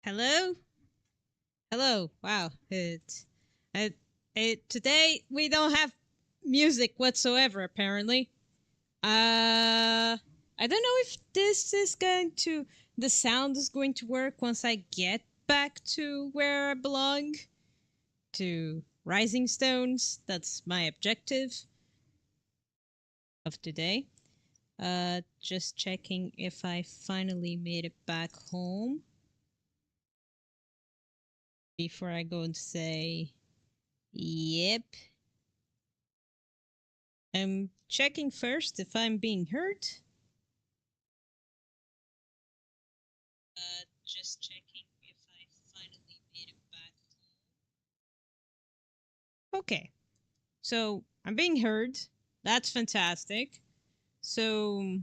Hello? Hello. Wow. Today we don't have music whatsoever, apparently. I don't know if the sound is going to work once I get back to where I belong. To Rising Stones. That's my objective of today. Just checking if I finally made it back home. Before I go and say, yep. I'm checking first if I'm being heard. Just checking if I finally made it back home. Okay. So, I'm being heard. That's fantastic. So,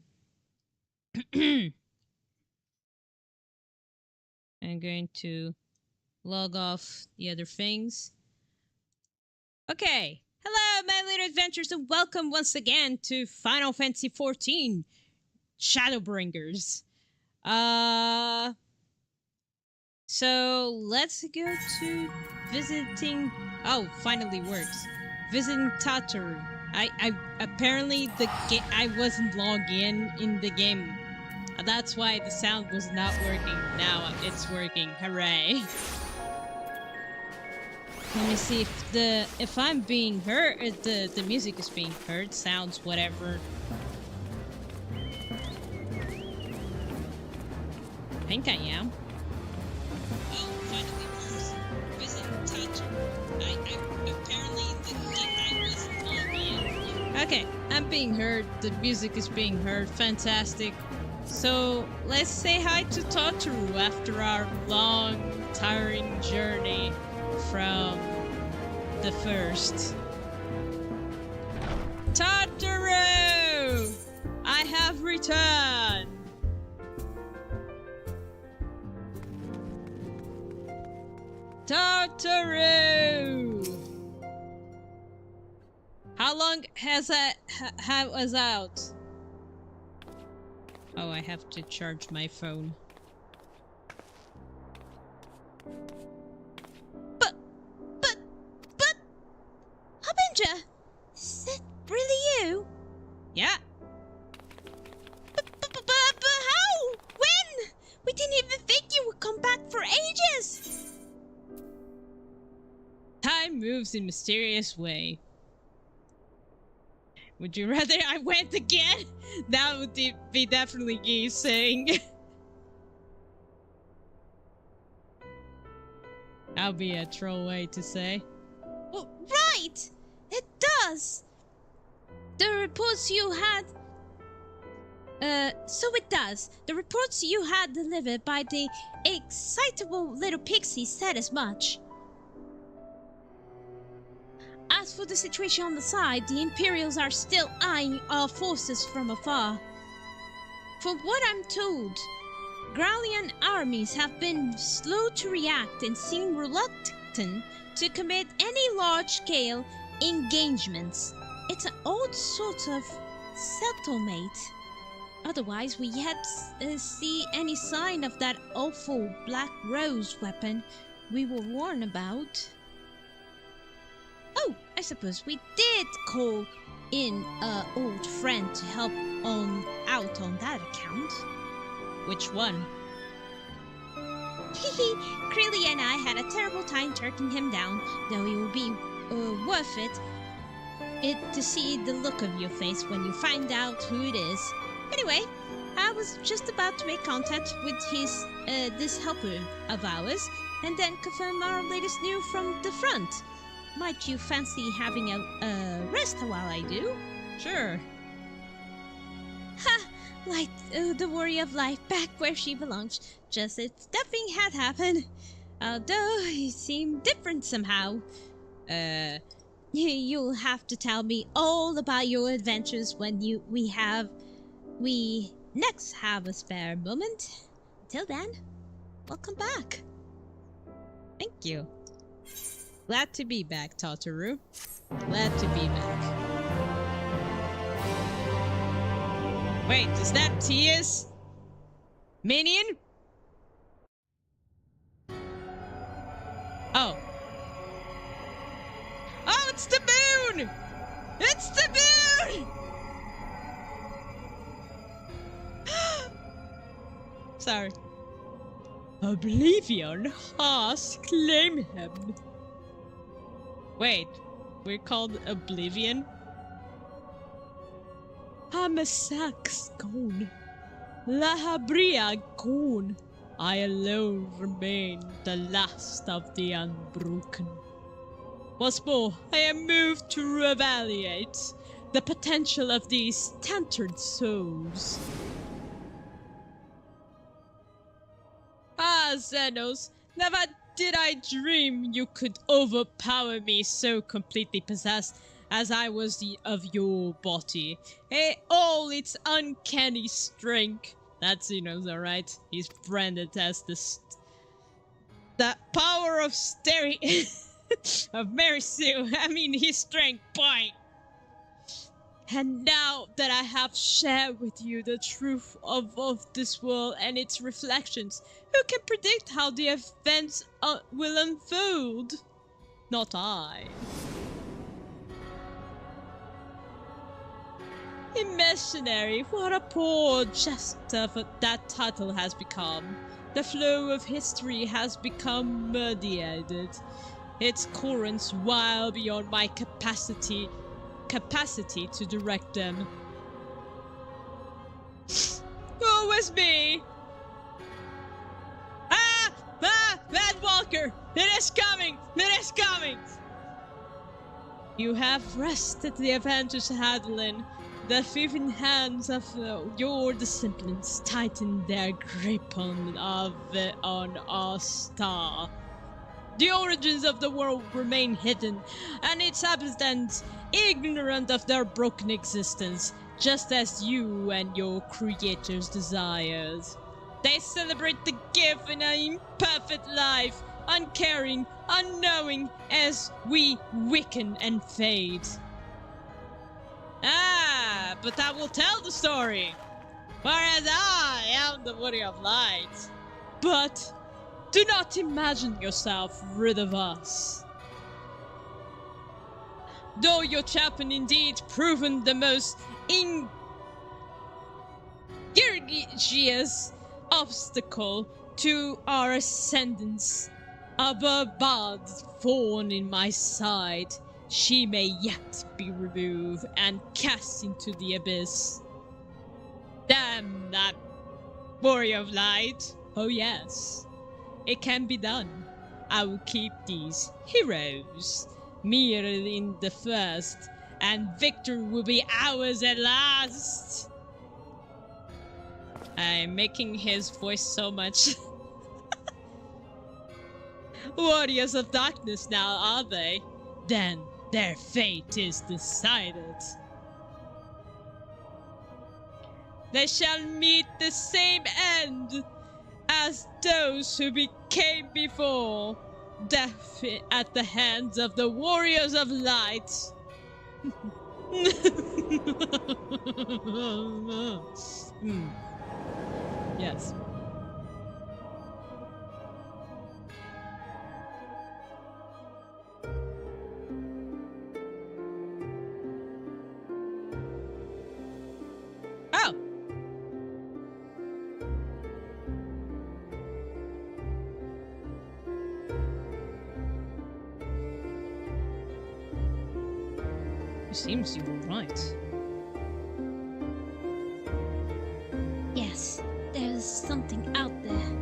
I'm going to log off the other things. Okay. Hello, my little adventures, and welcome once again to Final Fantasy XIV ShadowBringers. So let's go to visiting. Oh, finally works. Visiting Tataru. I apparently I wasn't logged in the game. That's why the sound was not working. Now it's working. Hooray! Let me see if I'm being heard. The music is being heard. Sounds whatever. I think I am. Oh, finally works. Visit Tataru. Apparently I wasn't logged in. Okay, I'm being heard. The music is being heard. Fantastic. So let's say hi to Tataru after our long, tiring journey from the first. Tataru! I have returned! Tataru! How long has I was out? Oh, I have to charge my phone. But, Harbinger, is that really you? Yeah. But how? When? We didn't even think you would come back for ages. Time moves in mysterious way. Would you rather I went again? That would be definitely you saying. That'll be a troll way to say. Well, right! It does! The reports you had... so it does. The reports you had delivered by the excitable little pixie said as much. As for the situation on the side, the Imperials are still eyeing our forces from afar. From what I'm told, Gralian armies have been slow to react and seem reluctant to commit any large-scale engagements. It's an odd sort of settlement. Otherwise, we yet see any sign of that awful Black Rose weapon we were warned about. Oh, I suppose we did call in an old friend to help out on that account. Which one? Hehe, Krilly and I had a terrible time tracking him down, though it will be worth it to see the look of your face when you find out who it is. Anyway, I was just about to make contact with this helper of ours, and then confirm our latest news from the front. Might you fancy having a rest while I do? Sure. Ha! Like the worry of life back where she belongs. Just if nothing had happened. Although he seemed different somehow. You'll have to tell me all about your adventures when we next have a spare moment. Until then, welcome back. Thank you. Glad to be back, Tataru. Glad to be back. Wait, is that Tia's minion? it's the moon! It's the moon! Sorry. Oblivion has claimed him. Wait, we're called Oblivion? Hamasax gone. La Habria gone. I alone remain the last of the unbroken. What's more, I am moved to evaluate the potential of these tattered souls. Ah, Xenos, never did I dream you could overpower me so completely possessed as I was of your body. All its uncanny strength. That's Xenos, alright? He's branded as the power of of Mary-Sue. I mean, his strength, boy. And now that I have shared with you the truth of this world and its reflections, who can predict how the events will unfold? Not I. Imaginary, what a poor jester that title has become. The flow of history has become muddied. Its currents wild beyond my capacity to direct them. Always me! Bad Walker! It is coming! It is coming! You have wrested the advantage, Hadlin. The fervent hands of your descendants tighten their grip on our star. The origins of the world remain hidden, and its inhabitants ignorant of their broken existence, just as you and your creator's desires. They celebrate the gift in an imperfect life, uncaring, unknowing, as we weaken and fade. Ah, but I will tell the story, whereas I am the body of light. But do not imagine yourself rid of us. Though your champion indeed proven the most ingenious obstacle to our ascendance, a barbed thorn in my side, she may yet be removed and cast into the abyss. Damn that warrior of light! Oh yes, it can be done. I will keep these heroes mirrored in the first, and victory will be ours at last. I'm making his voice so much. Warriors of darkness now, are they? Then their fate is decided. They shall meet the same end as those who became before. Death at the hands of the warriors of light. Yes. Oh. It seems you were right. Yes, there's something out there.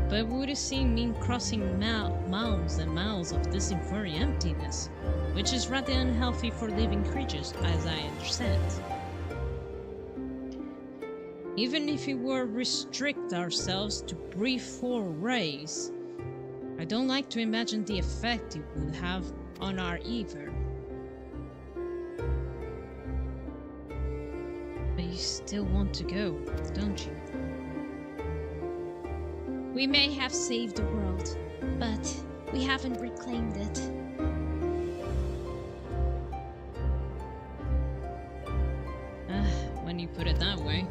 But would have seen me crossing miles and miles of this very emptiness, which is rather unhealthy for living creatures, as I understand. Even if we were restrict ourselves to brief 4 rays, I don't like to imagine the effect it would have on our ether. But you still want to go, don't you? We may have saved the world, but we haven't reclaimed it. When you put it that way.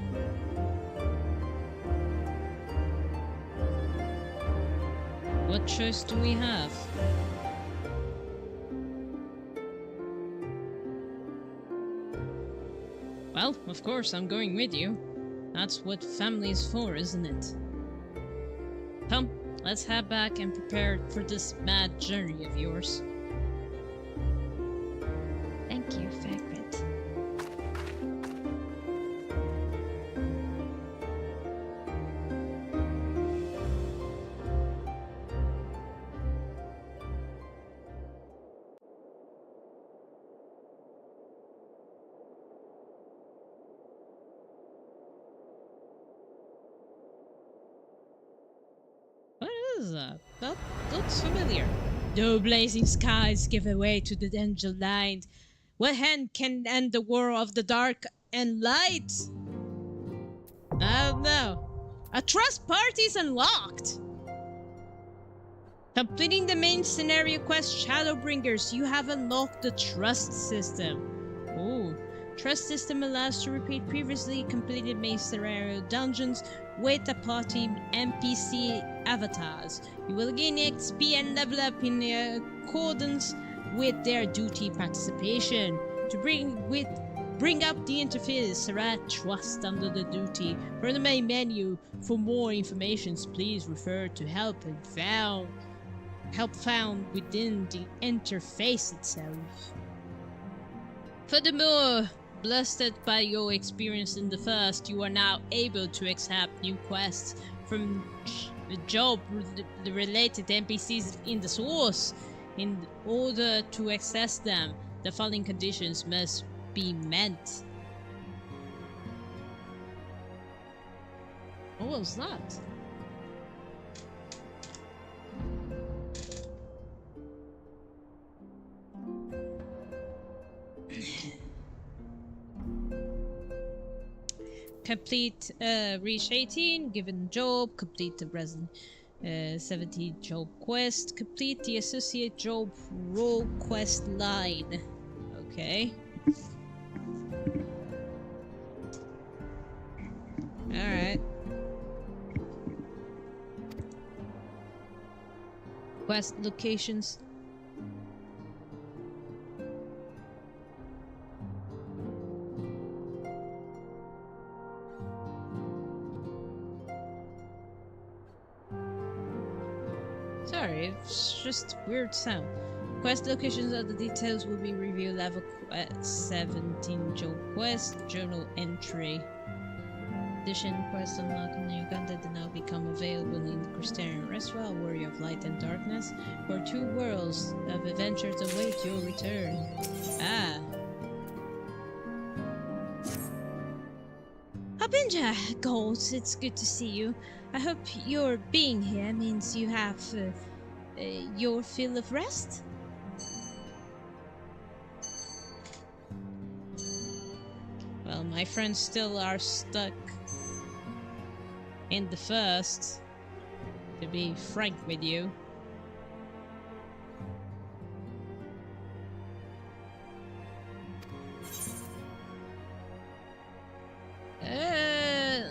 What choice do we have? Well, of course, I'm going with you. That's what family is for, isn't it? Come, let's head back and prepare for this mad journey of yours. Thank you, Fagrit. What is that? That looks familiar. Though blazing skies give way to the angel light, what hand can end the war of the dark and light? I don't know. A trust party is unlocked! Completing the main scenario quest ShadowBringers, you have unlocked the trust system. Ooh. Trust system allows to repeat previously completed main scenario dungeons with a party NPC avatars. You will gain XP and level up in accordance with their duty participation. To bring up the interface, select Trust under the duty. From the main menu, for more information, please refer to help found within the interface itself. Furthermore, blessed by your experience in the first, you are now able to accept new quests from the job-related NPCs in the source. In order to access them, the following conditions must be met. What was that? Complete reach 18, given job, complete the resin 17 job quest, complete the associate job role quest line. Okay. Alright. Quest locations. Sorry, it's just weird sound. Quest locations and the details will be revealed level 17 job quest, journal entry. Addition quest unlocked in Uganda that now become available in the Crystarian Restaurant, Warrior of Light and Darkness, where 2 worlds of adventures await your return. Ah. Harbinger, Gold, it's good to see you. I hope your being here means you have your fill of rest? Well, my friends still are stuck in the first, to be frank with you.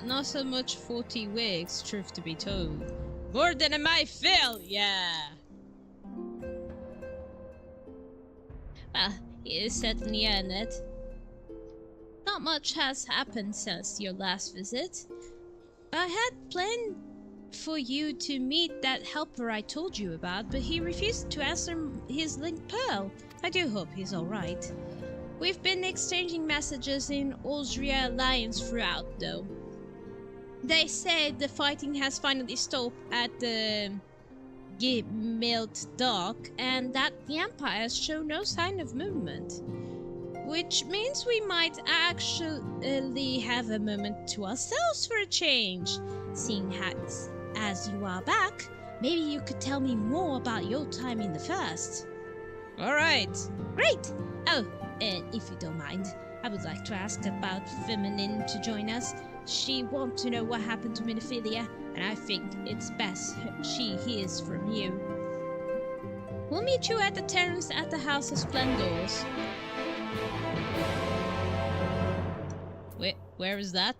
Not so much 40 weeks, truth to be told. More than I might fill, yeah! Well, you certainly earned it. Not much has happened since your last visit. I had planned for you to meet that helper I told you about, but he refused to answer his link pearl. I do hope he's alright. We've been exchanging messages in Austria Alliance throughout, though. They said the fighting has finally stopped at the Melt Dock, and that the Empire show no sign of movement. Which means we might actually have a moment to ourselves for a change. Seeing as you are back, maybe you could tell me more about your time in the first. Alright. Great! Oh, and if you don't mind, I would like to ask about Feminine to join us. She wants to know what happened to Minophilia, and I think it's best she hears from you. We'll meet you at the terrace at the House of Splendors. Wait, where is that?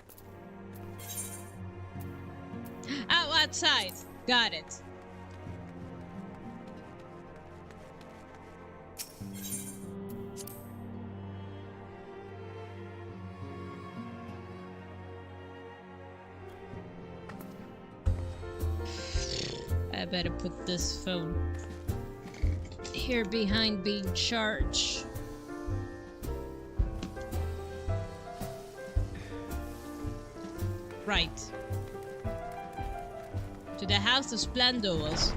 Oh, outside. Got it. I better put this phone here behind being charged. Right. To the House of Splendors.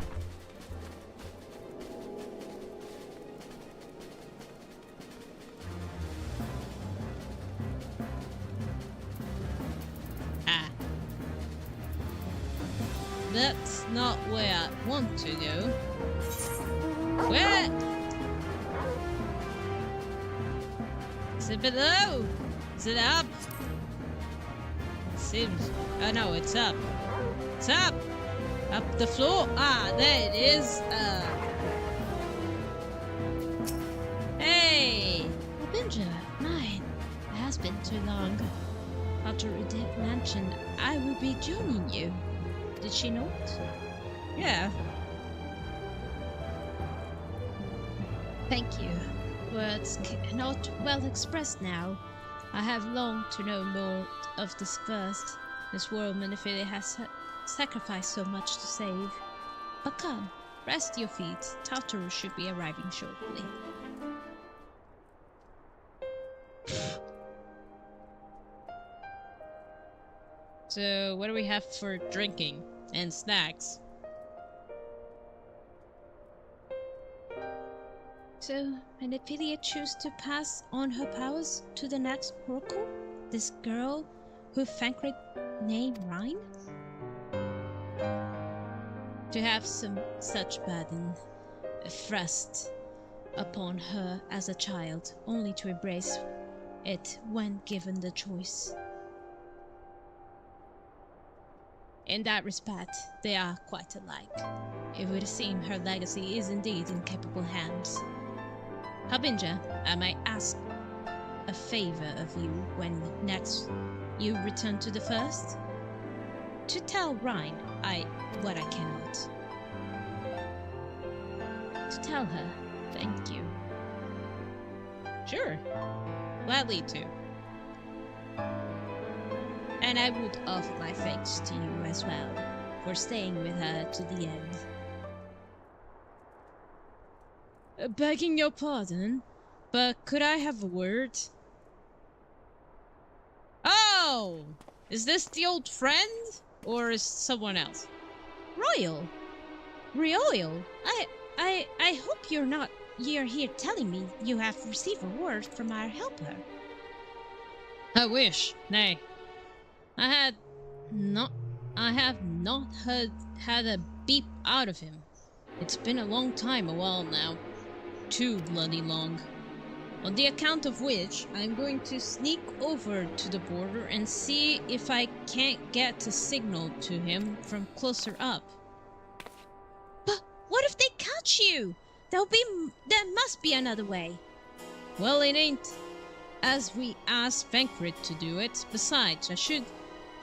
That's not where I want to go. Where? Is it below? Is it up? It seems... Oh no, it's up. It's up! Up the floor? Ah, there it is. Hey! Harbinger, mine. It has been too long. After we did mention I will be joining you. Did she not? Yeah. Thank you. Words cannot well expressed now. I have longed to know more of this first. This world Maniphylia has sacrificed so much to save. But come, rest your feet. Tartarus should be arriving shortly. So, what do we have for drinking and snacks? So, Maniphylia chose to pass on her powers to the next oracle? This girl who Thancred named Rhine? To have such burden thrust upon her as a child, only to embrace it when given the choice. In that respect, they are quite alike. It would seem her legacy is indeed in capable hands. Harbinger, I might ask a favor of you when next you return to the first? To tell Rhine what I cannot. To tell her, thank you. Sure. Gladly to. And I would offer my thanks to you as well, for staying with her to the end. Begging your pardon, but could I have a word? Oh! Is this the old friend? Or is someone else? Royal? Royal? I hope you're here telling me you have received a word from our helper. I wish. Nay. I have not had a beep out of him. It's been a long time, a while now. Too bloody long. On the account of which, I'm going to sneak over to the border and see if I can't get a signal to him from closer up. But what if they catch you? There must be another way. Well, it ain't as we asked Thancred to do it. Besides, I should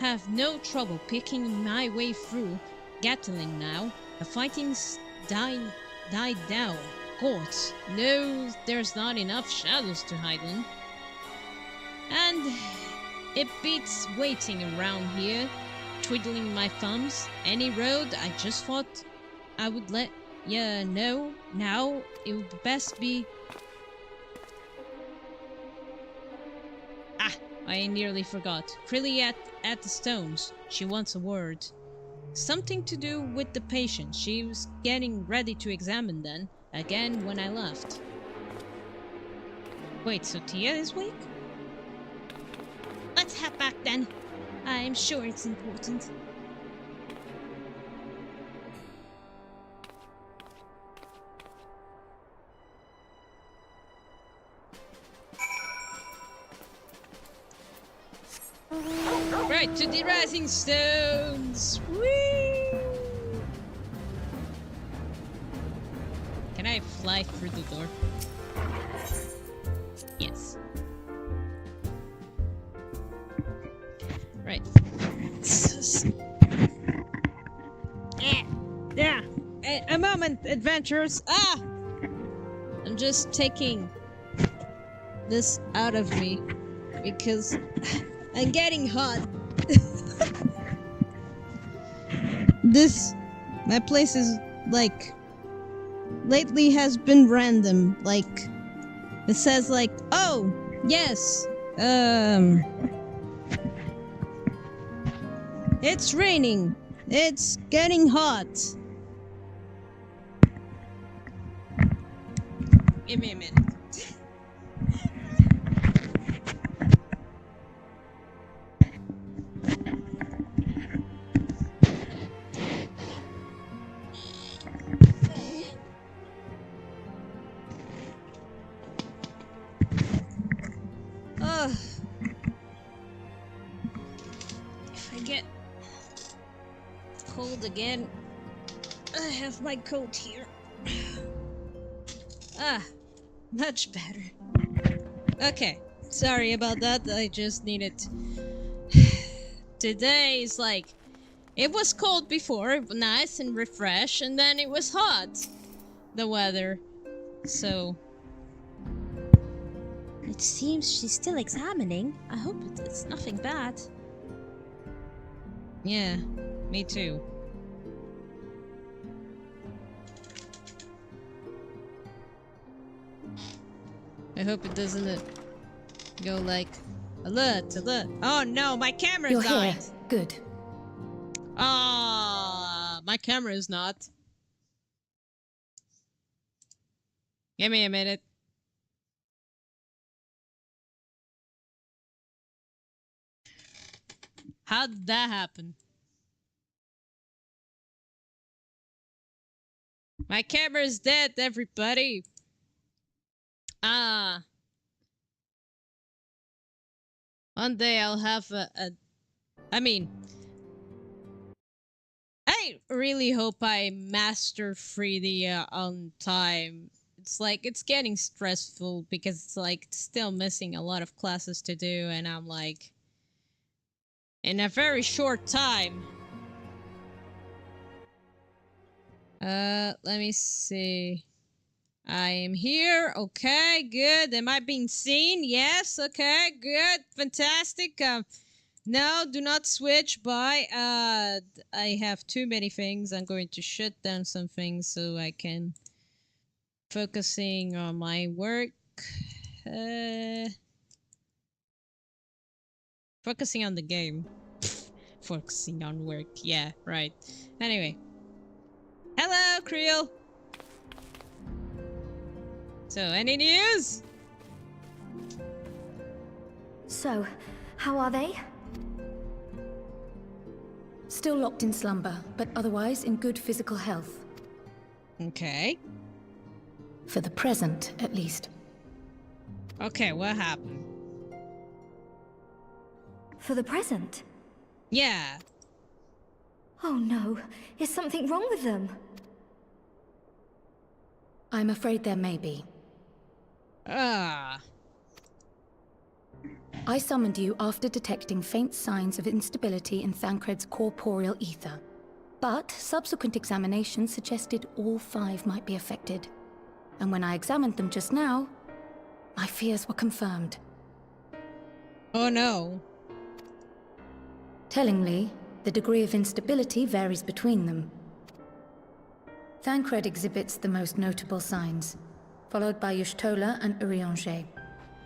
have no trouble picking my way through Gatling now. The fighting's died down. Gods, no, there's not enough shadows to hide in. And it beats waiting around here, twiddling my thumbs. Any road, I just thought I would let ya know. Now, it would best be... I nearly forgot. Crilly at the stones. She wants a word. Something to do with the patient. She was getting ready to examine then, again when I left. Wait, so Tia is weak? Let's head back then. I'm sure it's important. Right, to the rising stones! Whee! Can I fly through the door? Yes. Right. Yeah. A moment, adventurers. I'm just taking this out of me because I'm getting hot. This My place is, like, lately has been random. Like, it says, like, oh, yes, it's raining. It's getting hot. Give me a minute. If I get cold again, I have my coat here. Much better. Okay, sorry about that. I just needed... Today is like... It was cold before, nice and refresh, and then it was hot. The weather. So... It seems she's still examining. I hope it's nothing bad. Yeah, me too. I hope it doesn't go like alert, alert. Oh no, my camera's You're died. here. Good. My camera is not. Give me a minute. How did that happen? My camera is dead, everybody. One day I'll have I mean, I really hope I master 3D on time. It's like, it's getting stressful because it's like still missing a lot of classes to do, and I'm like, in a very short time. Let me see. I am here. Okay, good. Am I being seen? Yes. Okay, good. Fantastic. No, do not switch by. I have too many things. I'm going to shut down some things so I can focusing on my work. Focusing on the game. Focusing on work. Yeah, right. Anyway. Hello, Creel. So, any news? So, how are they? Still locked in slumber, but otherwise in good physical health. Okay. For the present, at least. Okay, what happened? For the present? Yeah. Oh no, is something wrong with them? I'm afraid there may be. Ah. I summoned you after detecting faint signs of instability in Thancred's corporeal ether. But subsequent examination suggested all 5 might be affected. And when I examined them just now, my fears were confirmed. Oh no. Tellingly, the degree of instability varies between them. Thancred exhibits the most notable signs, followed by Y'shtola and Urianger.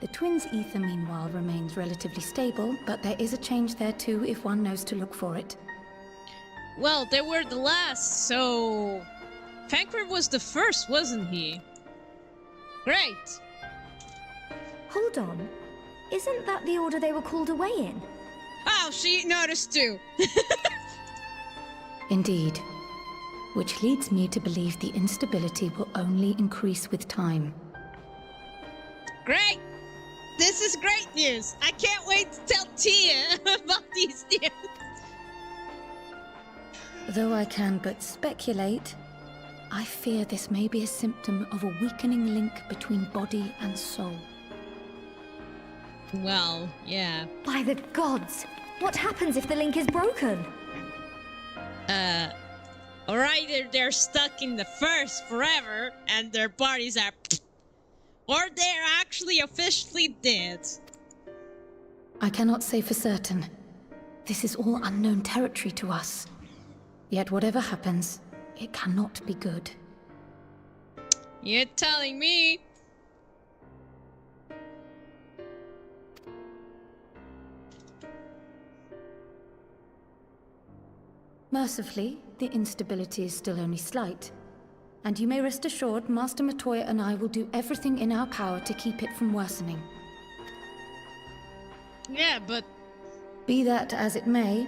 The twins' ether, meanwhile, remains relatively stable, but there is a change there too if one knows to look for it. Well, they were the last, so... Thancred was the first, wasn't he? Great! Hold on. Isn't that the order they were called away in? Oh, she noticed too! Indeed. Which leads me to believe the instability will only increase with time. Great! This is great news! I can't wait to tell Tia about these news! Though I can but speculate, I fear this may be a symptom of a weakening link between body and soul. Well, yeah. By the gods! What happens if the link is broken? Or either they're stuck in the first forever, and their bodies are... Or they're actually officially dead. I cannot say for certain. This is all unknown territory to us. Yet whatever happens, it cannot be good. You're telling me. Mercifully, the instability is still only slight. And you may rest assured, Master Matoya and I will do everything in our power to keep it from worsening. Yeah, but... Be that as it may,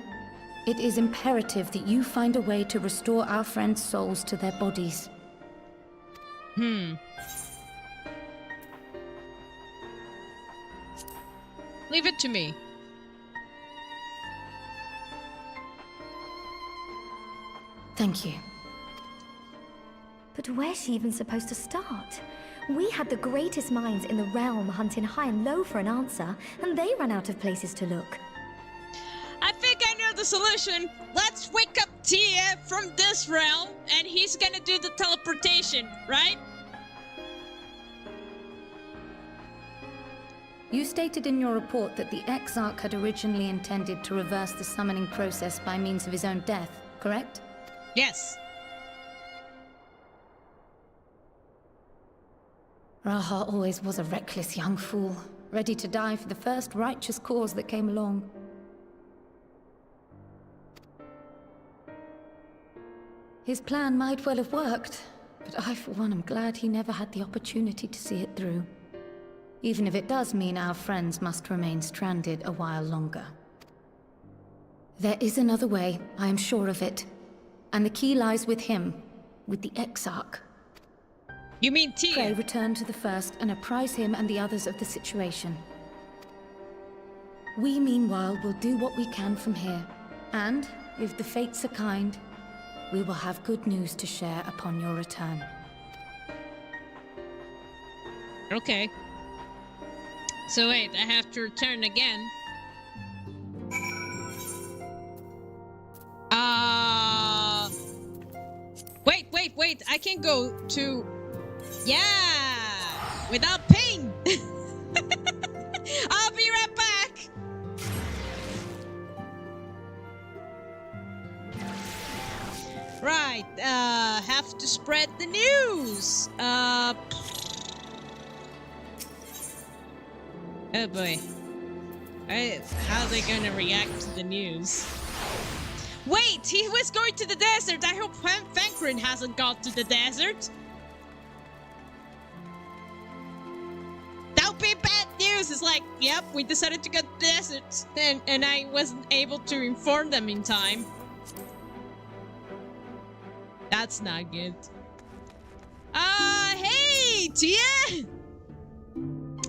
it is imperative that you find a way to restore our friends' souls to their bodies. Leave it to me. Thank you. But where's she even supposed to start? We had the greatest minds in the realm hunting high and low for an answer, and they ran out of places to look. I think I know the solution. Let's wake up Tia from this realm, and he's gonna do the teleportation, right? You stated in your report that the Exarch had originally intended to reverse the summoning process by means of his own death, correct? Yes. Raha always was a reckless young fool, ready to die for the first righteous cause that came along. His plan might well have worked, but I, for one, am glad he never had the opportunity to see it through. Even if it does mean our friends must remain stranded a while longer. There is another way, I am sure of it. And the key lies with him, with the Exarch. You mean Tia? Pray return to the First and apprise him and the others of the situation. We, meanwhile, will do what we can from here. And, if the fates are kind, we will have good news to share upon your return. Okay. So wait, I have to return again. Wait, I can go to... Yeah! Without pain! I'll be right back! Right, have to spread the news! Oh boy. How are they gonna react to the news? Wait! He was going to the desert! I hope Fankrin hasn't gone to the desert! That would be bad news! It's like, yep, we decided to go to the desert, and I wasn't able to inform them in time. That's not good. Hey, Tia!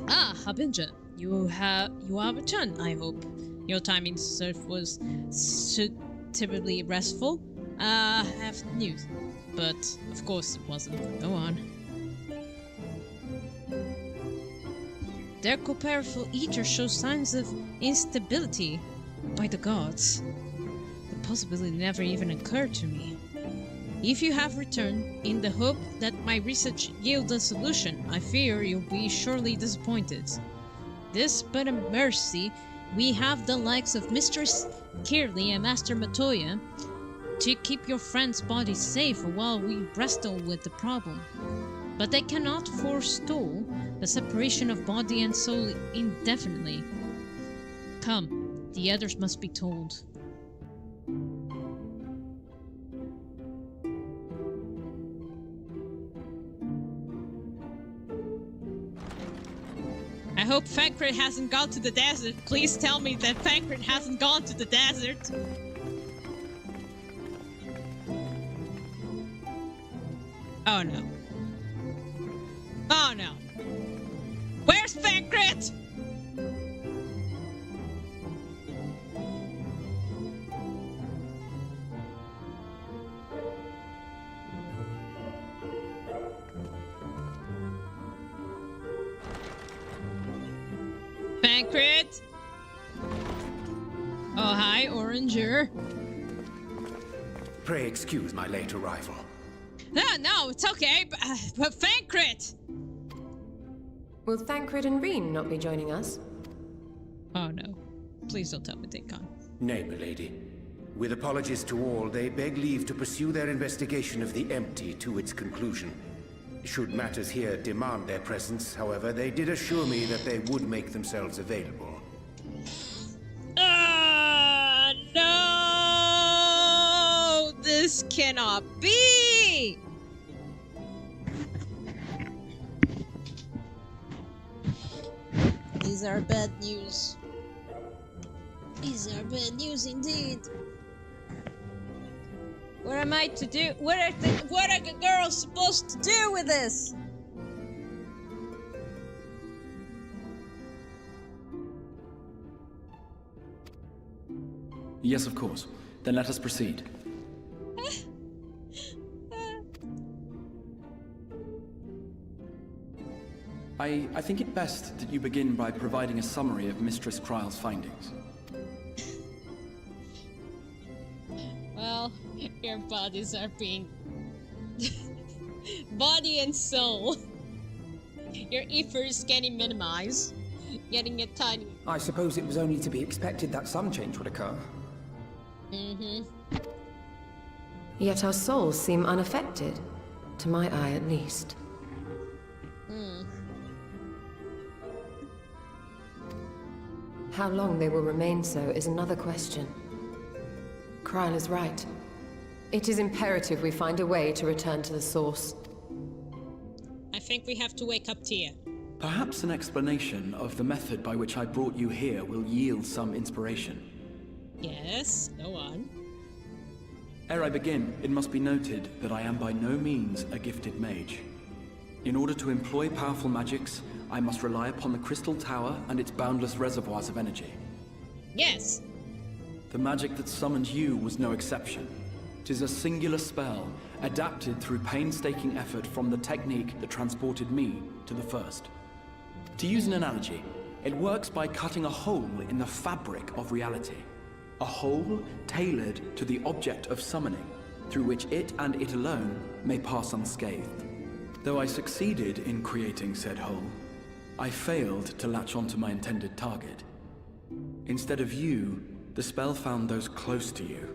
Harbinger. You have returned, I hope. Your time in surf was suitably restful. I have news, but of course it wasn't. Go on. Their co-powerful eater shows signs of instability. By the gods. The possibility never even occurred to me. If you have returned in the hope that my research yields a solution, I fear you'll be surely disappointed. This but a mercy, we have the likes of Mistress Kirley and Master Matoya to keep your friend's body safe while we wrestle with the problem. But they cannot forestall the separation of body and soul indefinitely. Come, the others must be told. I hope Fankrin hasn't gone to the desert. Please tell me that Fankrin hasn't gone to the desert. Oh no. Oh no. Where's Fankrin? Fankrin? Oh, hi, Oranger. Pray excuse my late arrival. No, it's okay, but Fankrin! Will Thancred and Reen not be joining us? Oh no. Please don't tell me they've gone. Nay, milady. With apologies to all, they beg leave to pursue their investigation of the empty to its conclusion. Should matters here demand their presence, however, they did assure me that they would make themselves available. No! This cannot be! These are bad news. These are bad news indeed. What am I to do? What are the girls supposed to do with this? Yes, of course. Then let us proceed. I think it best that you begin by providing a summary of Mistress Kryle's findings. Well, your bodies are being... body and soul. Your ether is getting minimized. Getting a tiny... I suppose it was only to be expected that some change would occur. Mm-hmm. Yet our souls seem unaffected. To my eye, at least. How long they will remain so is another question. Kryle is right. It is imperative we find a way to return to the source. I think we have to wake up Tia. Perhaps an explanation of the method by which I brought you here will yield some inspiration. Yes, go on. Ere I begin, it must be noted that I am by no means a gifted mage. In order to employ powerful magics, I must rely upon the Crystal Tower and its boundless reservoirs of energy. Yes. The magic that summoned you was no exception. 'Tis a singular spell, adapted through painstaking effort from the technique that transported me to the first. To use an analogy, it works by cutting a hole in the fabric of reality. A hole tailored to the object of summoning, through which it and it alone may pass unscathed. Though I succeeded in creating said hole, I failed to latch onto my intended target. Instead of you, the spell found those close to you,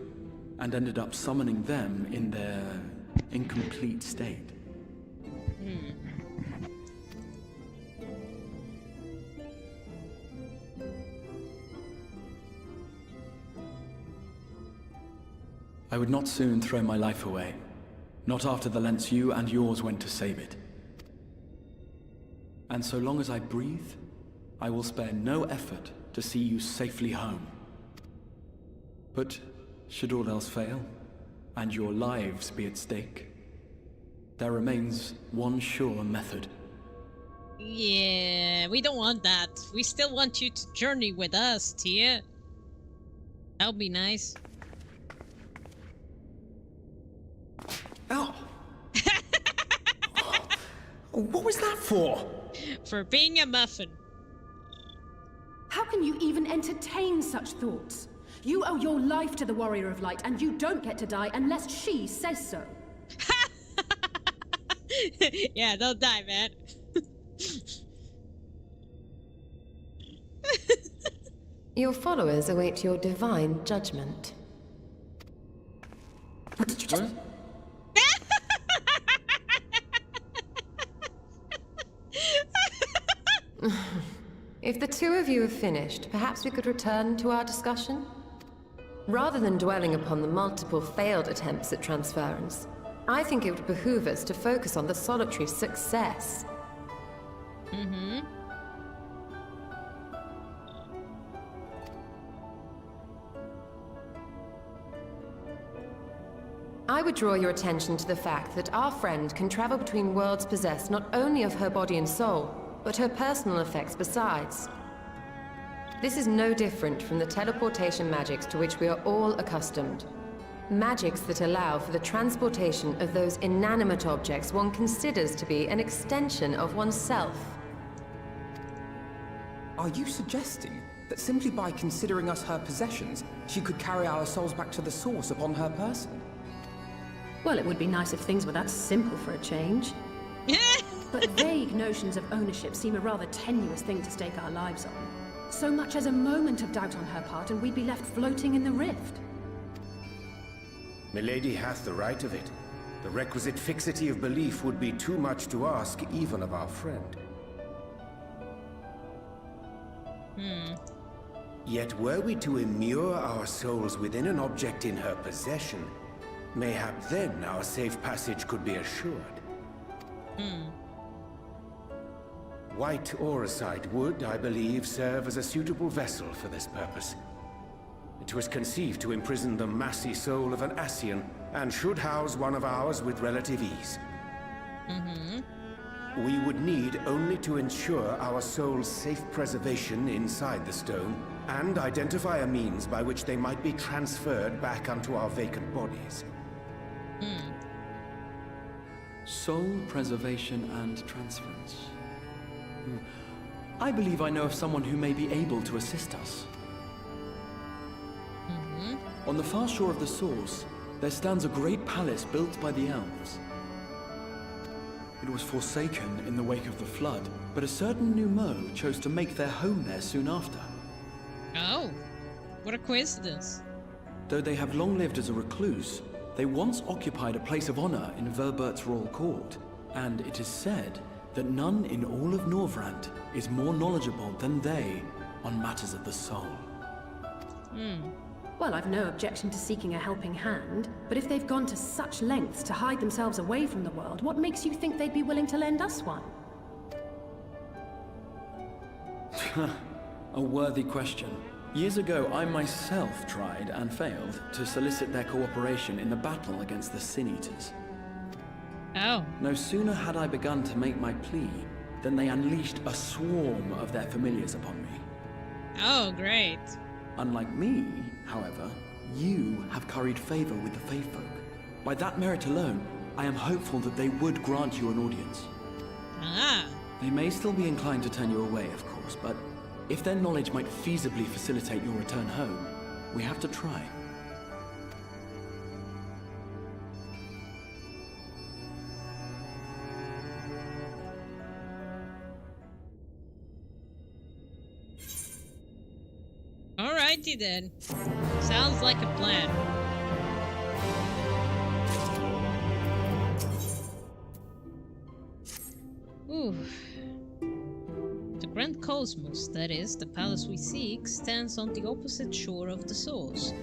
and ended up summoning them in their incomplete state. I would not soon throw my life away, not after the lengths you and yours went to save it. And so long as I breathe, I will spare no effort to see you safely home. But should all else fail, and your lives be at stake, there remains one sure method. Yeah, we don't want that. We still want you to journey with us, Tia. That would be nice. Oh! What was that for? For being a muffin. How can you even entertain such thoughts? You owe your life to the Warrior of Light, and you don't get to die unless she says so. Yeah, don't die, man. Your followers await your divine judgment. What did you just... If the two of you have finished, perhaps we could return to our discussion? Rather than dwelling upon the multiple failed attempts at transference, I think it would behoove us to focus on the solitary success. I would draw your attention to the fact that our friend can travel between worlds possessed not only of her body and soul, but her personal effects besides. This is no different from the teleportation magics to which we are all accustomed. Magics that allow for the transportation of those inanimate objects one considers to be an extension of oneself. Are you suggesting that simply by considering us her possessions, she could carry our souls back to the source upon her person? Well, it would be nice if things were that simple for a change. But vague notions of ownership seem a rather tenuous thing to stake our lives on. So much as a moment of doubt on her part and we'd be left floating in the rift. Milady hath the right of it. The requisite fixity of belief would be too much to ask even of our friend. Yet were we to immure our souls within an object in her possession, mayhap then our safe passage could be assured. White auricite would, I believe, serve as a suitable vessel for this purpose. It was conceived to imprison the massy soul of an Ascian, and should house one of ours with relative ease. We would need only to ensure our soul's safe preservation inside the stone, and identify a means by which they might be transferred back onto our vacant bodies. Soul preservation and transference. I believe I know of someone who may be able to assist us. On the far shore of the source, there stands a great palace built by the elves. It was forsaken in the wake of the flood, but a certain Numo chose to make their home there soon after. Oh, what a coincidence. Though they have long lived as a recluse, they once occupied a place of honor in Verbert's royal court, and it is said that none in all of Norvrant is more knowledgeable than they on matters of the soul. Well, I've no objection to seeking a helping hand, but if they've gone to such lengths to hide themselves away from the world, what makes you think they'd be willing to lend us one? A worthy question. Years ago, I myself tried and failed to solicit their cooperation in the battle against the Sin Eaters. Oh. No sooner had I begun to make my plea than they unleashed a swarm of their familiars upon me. Oh, great. Unlike me, however, you have curried favor with the Fae folk. By that merit alone, I am hopeful that they would grant you an audience. Ah. They may still be inclined to turn you away, of course, but if their knowledge might feasibly facilitate your return home, we have to try. Alrighty then. Sounds like a plan. Ooh. The Grand Cosmos, that is, the palace we seek, stands on the opposite shore of the source.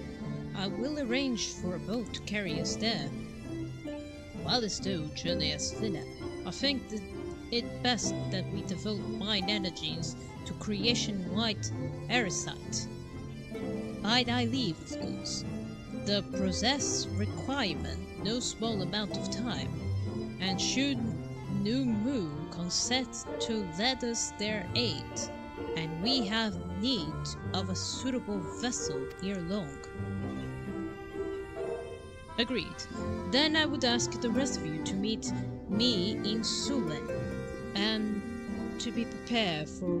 I will arrange for a boat to carry us there. While this journey is thinner, I think that it best that we devote mind energies to creation white aerosite. By thy leave, of course. The process requirement no small amount of time, and should New Moon consent to lend us their aid, and we have need of a suitable vessel ere long. Agreed. Then I would ask the rest of you to meet me in Sulen, and to be prepared for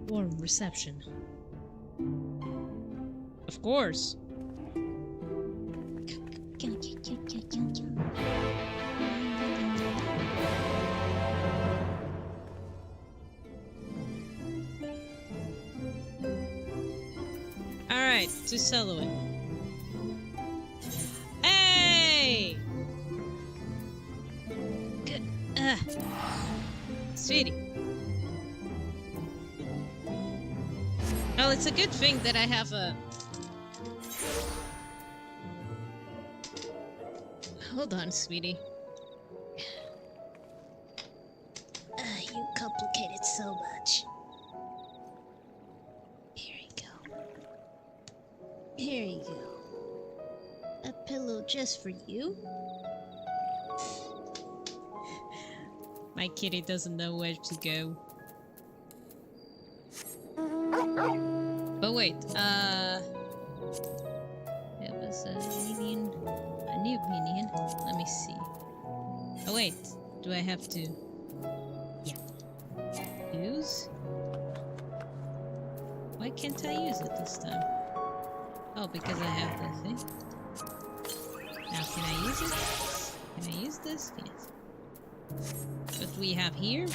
warm reception. Of course. Alright, to Selwyn. Hey! Good. Sweetie. Well, it's a good thing that I have a... Hold on, sweetie. You complicate it so much. Here you go. Here you go. A pillow just for you. My kitty doesn't know where to go. But wait, it was a new minion. Let me see. Oh wait, do I have to... Yeah. Use? Why can't I use it this time? Oh, because I have the thing. Now can I use it? Can I use this? Yes. What we have here?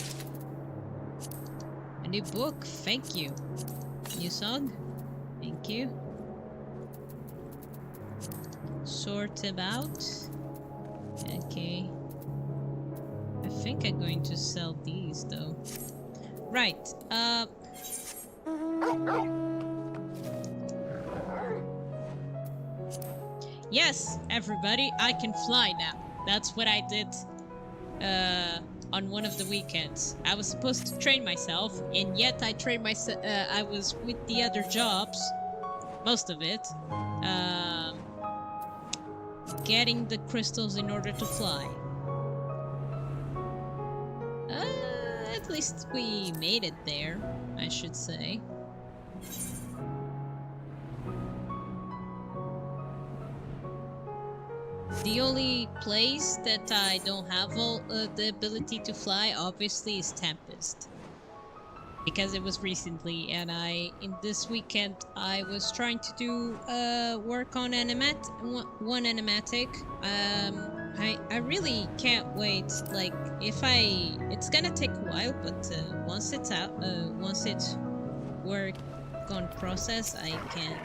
A new book, thank you. New song, thank you. sort about. Okay. I think I'm going to sell these though. Right, yes, everybody, I can fly now. That's what I did on one of the weekends. I was supposed to train myself, and yet I trained myself. I was with the other jobs, most of it, getting the crystals in order to fly. At least we made it there, I should say. The only place that I don't have all the ability to fly, obviously, is Tempest. Because it was recently, and in this weekend, I was trying to do work on one animatic. I really can't wait. Like, it's gonna take a while, but once it's out, once it's work on process, I can.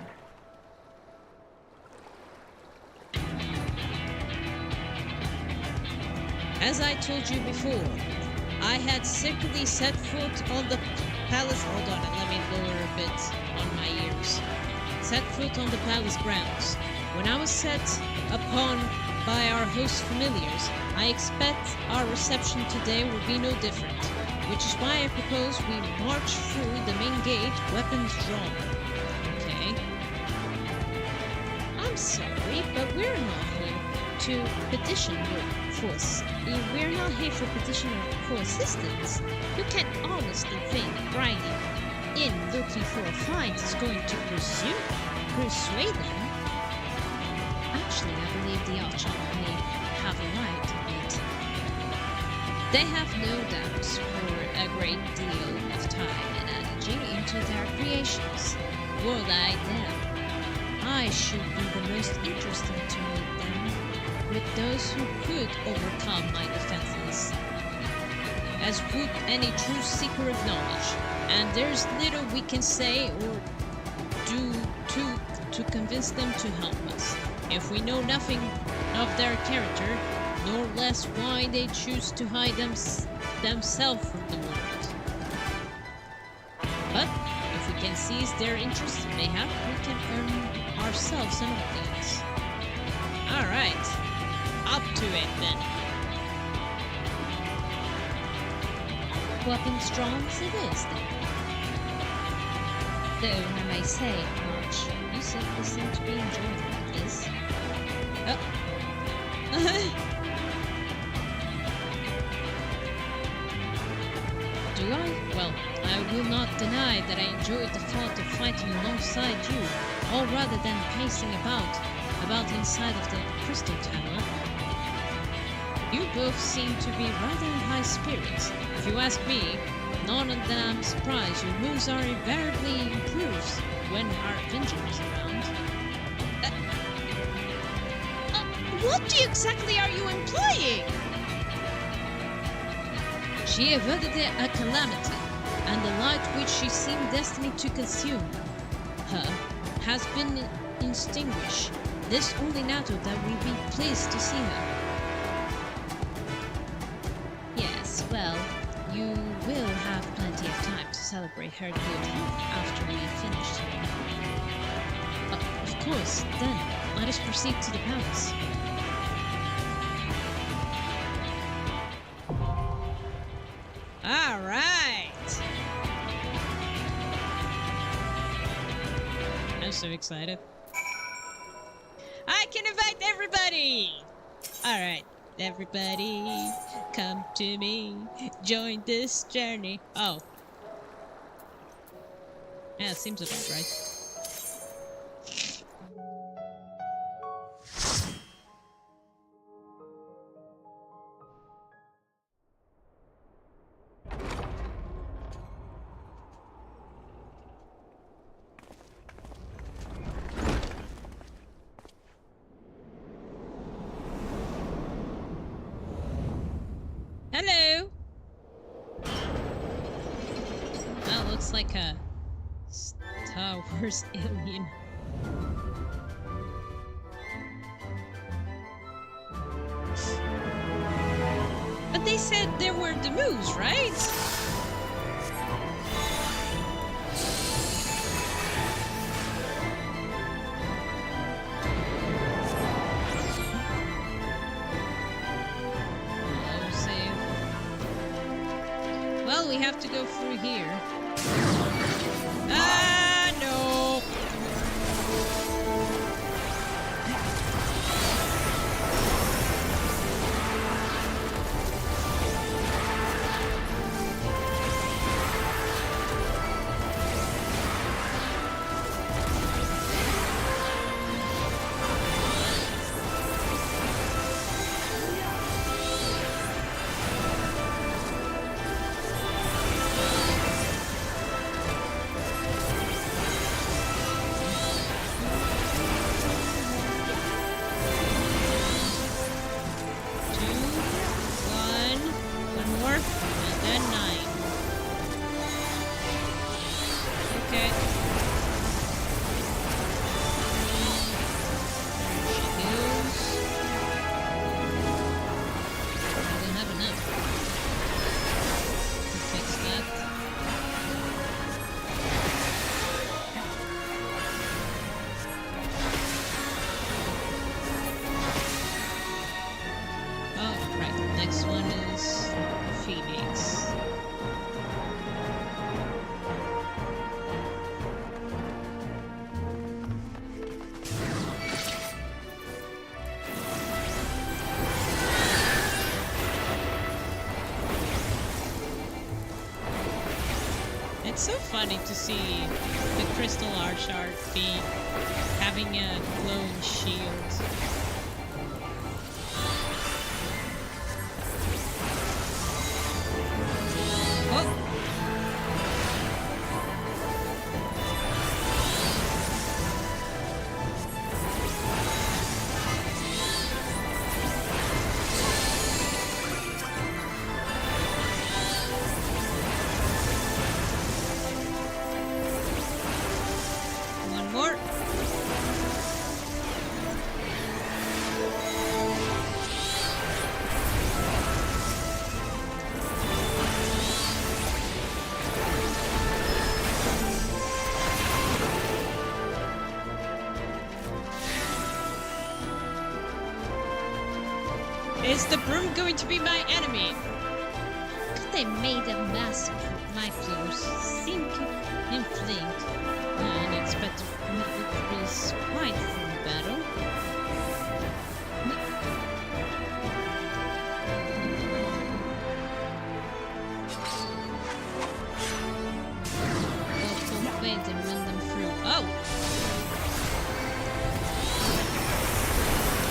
As I told you before, I had secretly set foot on the palace. Hold on, and let me lower a bit on my ears. Set foot on the palace grounds. When I was set upon by our host familiars, I expect our reception today will be no different. Which is why I propose we march through the main gate, weapons drawn. Okay. I'm sorry, but we're not here to petition for we're not here for petition for assistance. You can't honestly think grinding in looking for a fight is going to persuade them. Actually, I believe the Archon may have a right to it. They have no doubts pour a great deal of time and energy into their creations. Were I them, I should be the most interesting to meet them with those who could overcome my defenses, as would any true seeker of knowledge, and there's little we can say or do to convince them to help us, if we know nothing of their character, nor less why they choose to hide themselves from the world. But if we can seize their interest, mayhap we can earn ourselves an audience. Alright. Up to it, then. Weapons drawn as it is, then. Though I may say, March, you simply seem to be enjoying this. Oh. Do I? Well, I will not deny that I enjoyed the thought of fighting alongside you, or rather than pacing about inside of the Crystal Tower. You both seem to be rather in high spirits. If you ask me, none that I'm surprised your moves are invariably improved when our Avenger is around. What exactly are you implying? She averted a calamity, and the light which she seemed destined to consume her has been extinguished. This only natural that we be pleased to see her. Yes, well, you will have plenty of time to celebrate her good health after we finish here. Of course, then, let us proceed to the palace. All right! I'm so excited. I can invite everybody! All right. Everybody, come to me, join this journey. Oh. Yeah, it seems about right. Hello! That looks like a Star Wars alien. But they said there were the moves, right? Well, we have to go through here. Ah, no! It's so funny to see the Crystal Archard having a glowing shield. Is the broom going to be my enemy? They made a mass of my floors sink and flink. And expect to increase quite from battle. And run them through. Oh!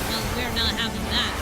Well, we're not having that.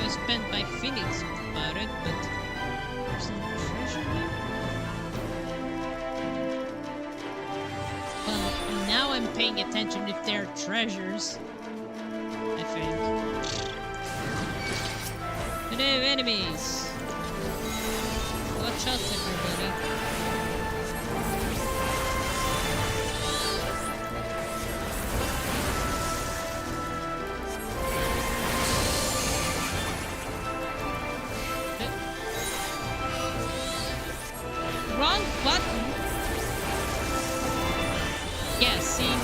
Spent by Phoenix about it, but there's no treasure here. Well, now I'm paying attention if there are treasures. I think. Hello, enemies! Watch out, everybody. Wrong button. Yeah, seeing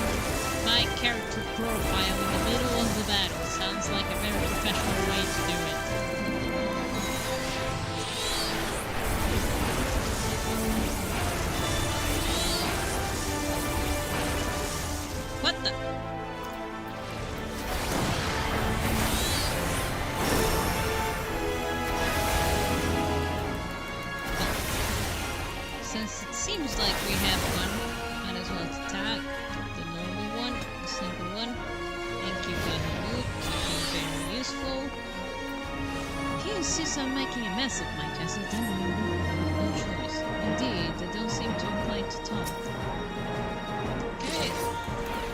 my character profile in the middle of the battle sounds seems like we have one. Might as well attack the normal one, the simple one. Thank you, Bahamut. Very useful. He insists on making a mess of my castle, then I have no choice. Indeed, they don't seem too inclined to talk. Okay,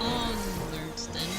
onwards then.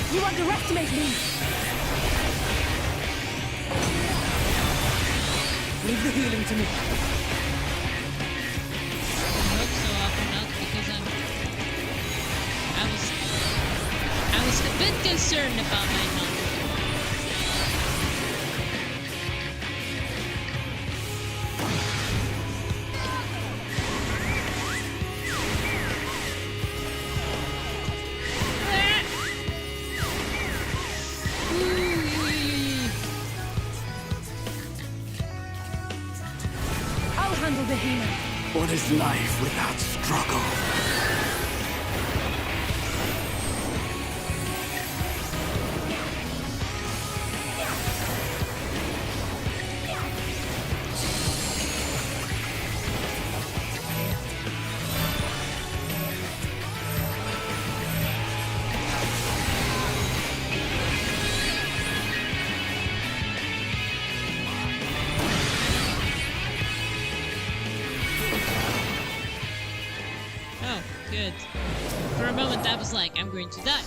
You underestimate me! Leave the healing to me. I hope so, often not because I was a bit concerned about my health. What is life without struggle? Good. For a moment I was like, I'm going to die.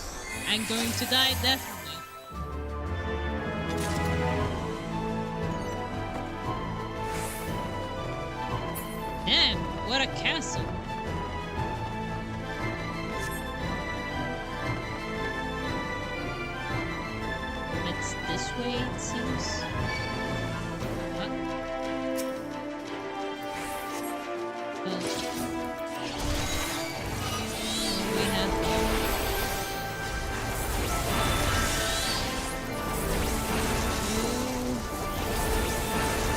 I'm going to die, definitely. Damn, what a castle. It's this way, it seems. What?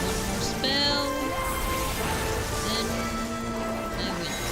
One more spell. Then I win.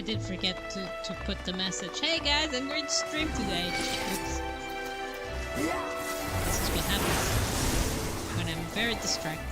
did forget to put the message. Hey guys, I'm going to stream today. Oops. This is what happens when I'm very distracted.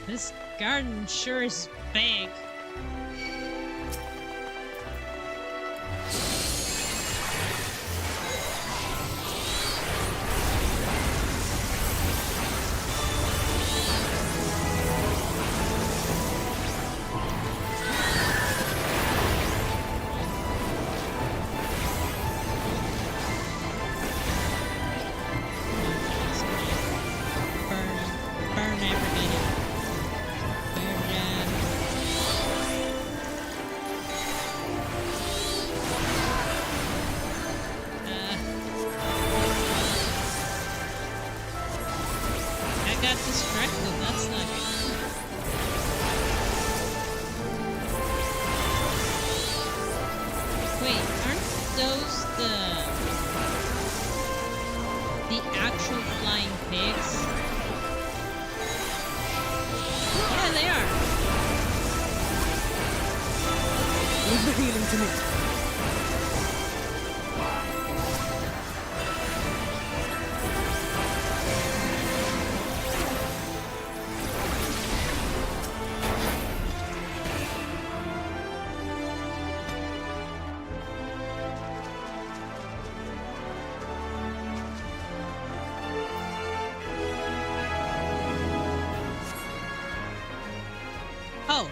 This garden sure is big. Burn everybody. Burn them. I got distracted, that's not good. Wait, aren't those the actual flying pigs? Yeah, they are. Leave the healing to me. Oh,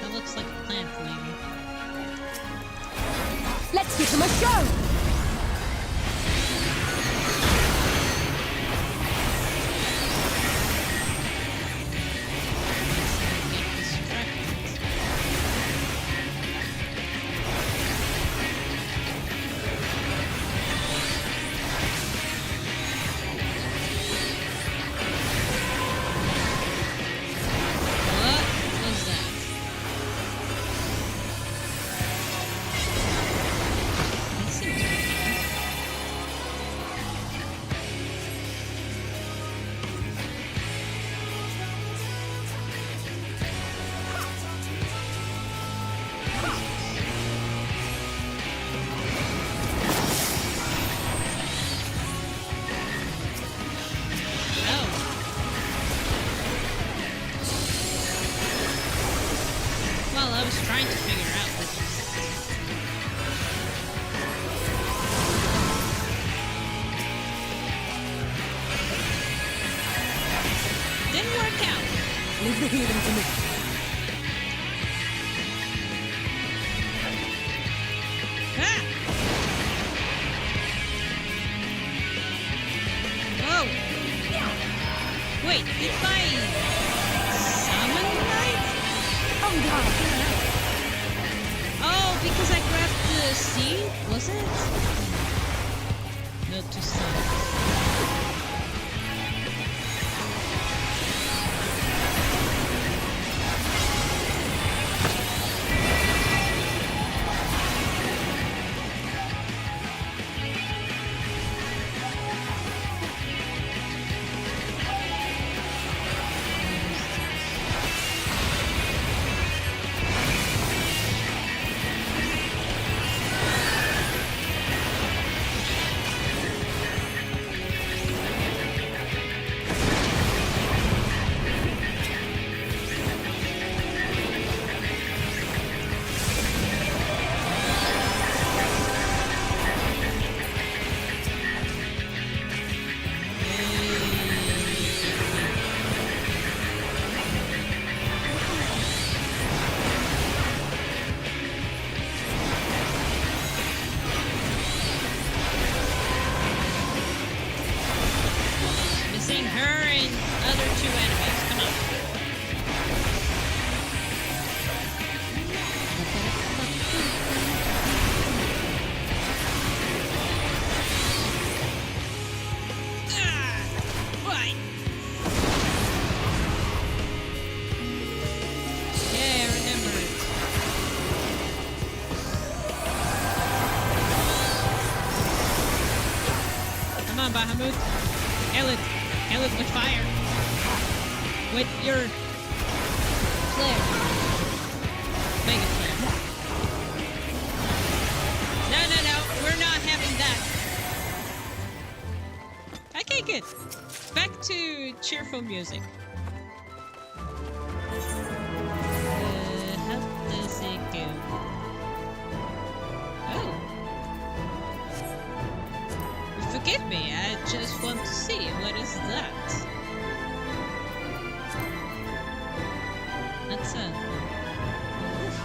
that looks like a plant lady. Let's give them a show! Get distracted. What was that? That seems weird. Oh. Well, I was trying to figure out what didn't work out. Leave the healing to me. Wait, did my summon light? Oh god! Oh, because I grabbed the seed, was it? Not to summon. Missing her and other two enemies. Come on. Right. Yeah, I remember it. Come on, Bahamut. Kill it. Kill it with fire. With your flare. Mega flare. No, no, no. We're not having that. Okay, good. Back to cheerful music. How does it go? Oh. Forgive me, I just want to see what is that. That's a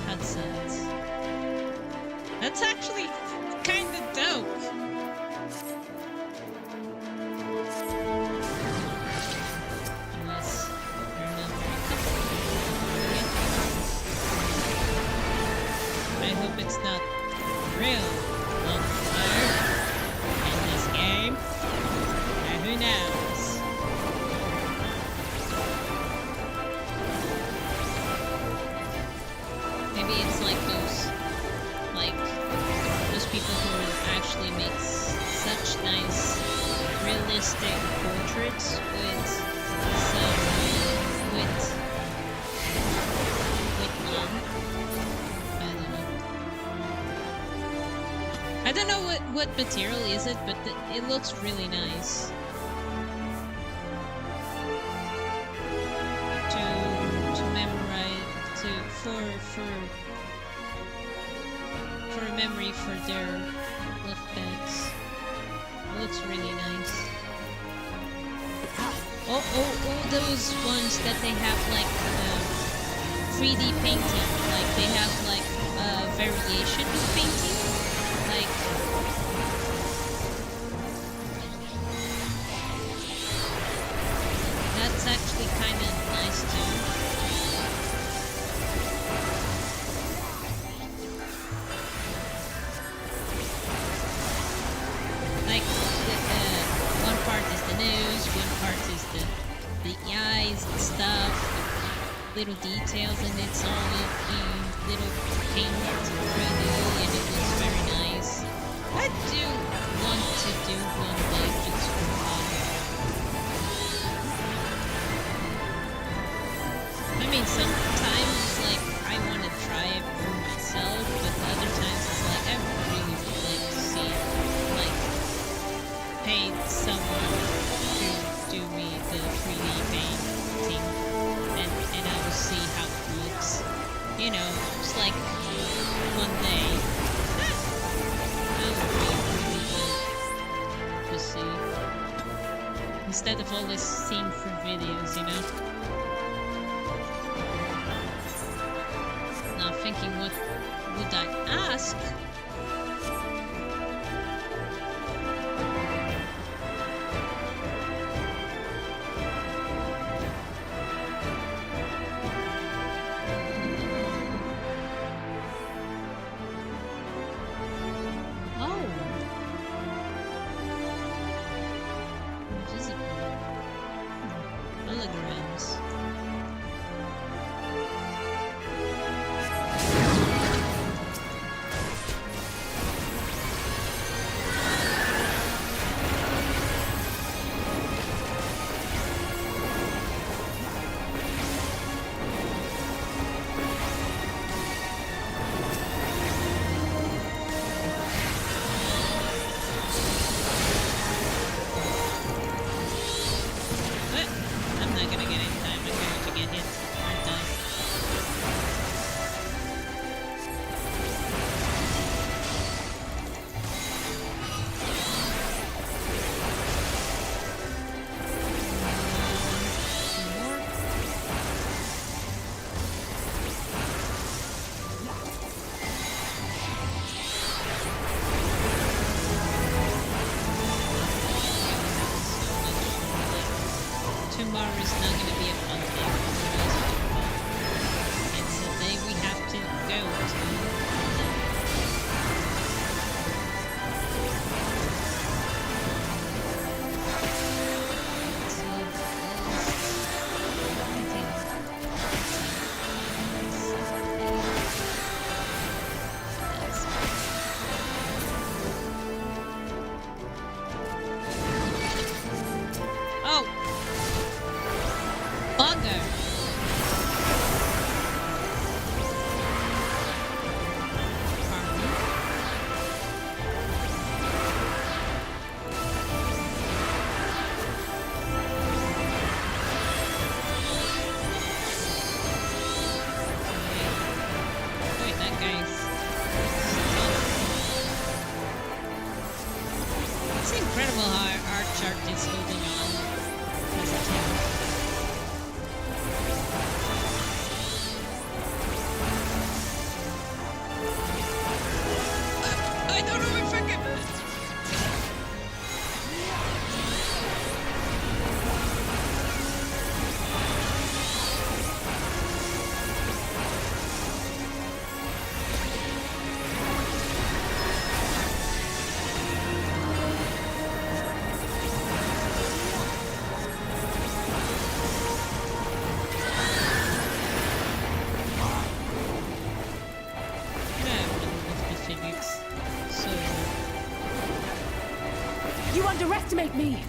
headset. That's actually kind of dope. Unless you're not I hope it's not real. Game. Who knows? Maybe it's like those people who actually make such nice, realistic portraits with some with I don't know what material is it, but it looks really nice. To memorize, for a memory for their left beds. It looks really nice. Oh, those ones that they have like 3D painting, like they have like variation of painting. Like that's actually kind of nice too. Like one part is the nose, one part is the eyes and stuff, little details, and it's all in little paint ready, and it looks very nice. I do want to do one like just for fun. I mean, sometimes like I want to try it for myself, but other times it's like I really would like to see like pay someone to do me the 3D painting, and I will see how it looks. You know, just like one day. That would be really good to see. Instead of always seeing for videos, you know? Now thinking, what would I ask? telegrams. Tomorrow is not going to be a fun day for us. It's the day we have to go to. Underestimate me!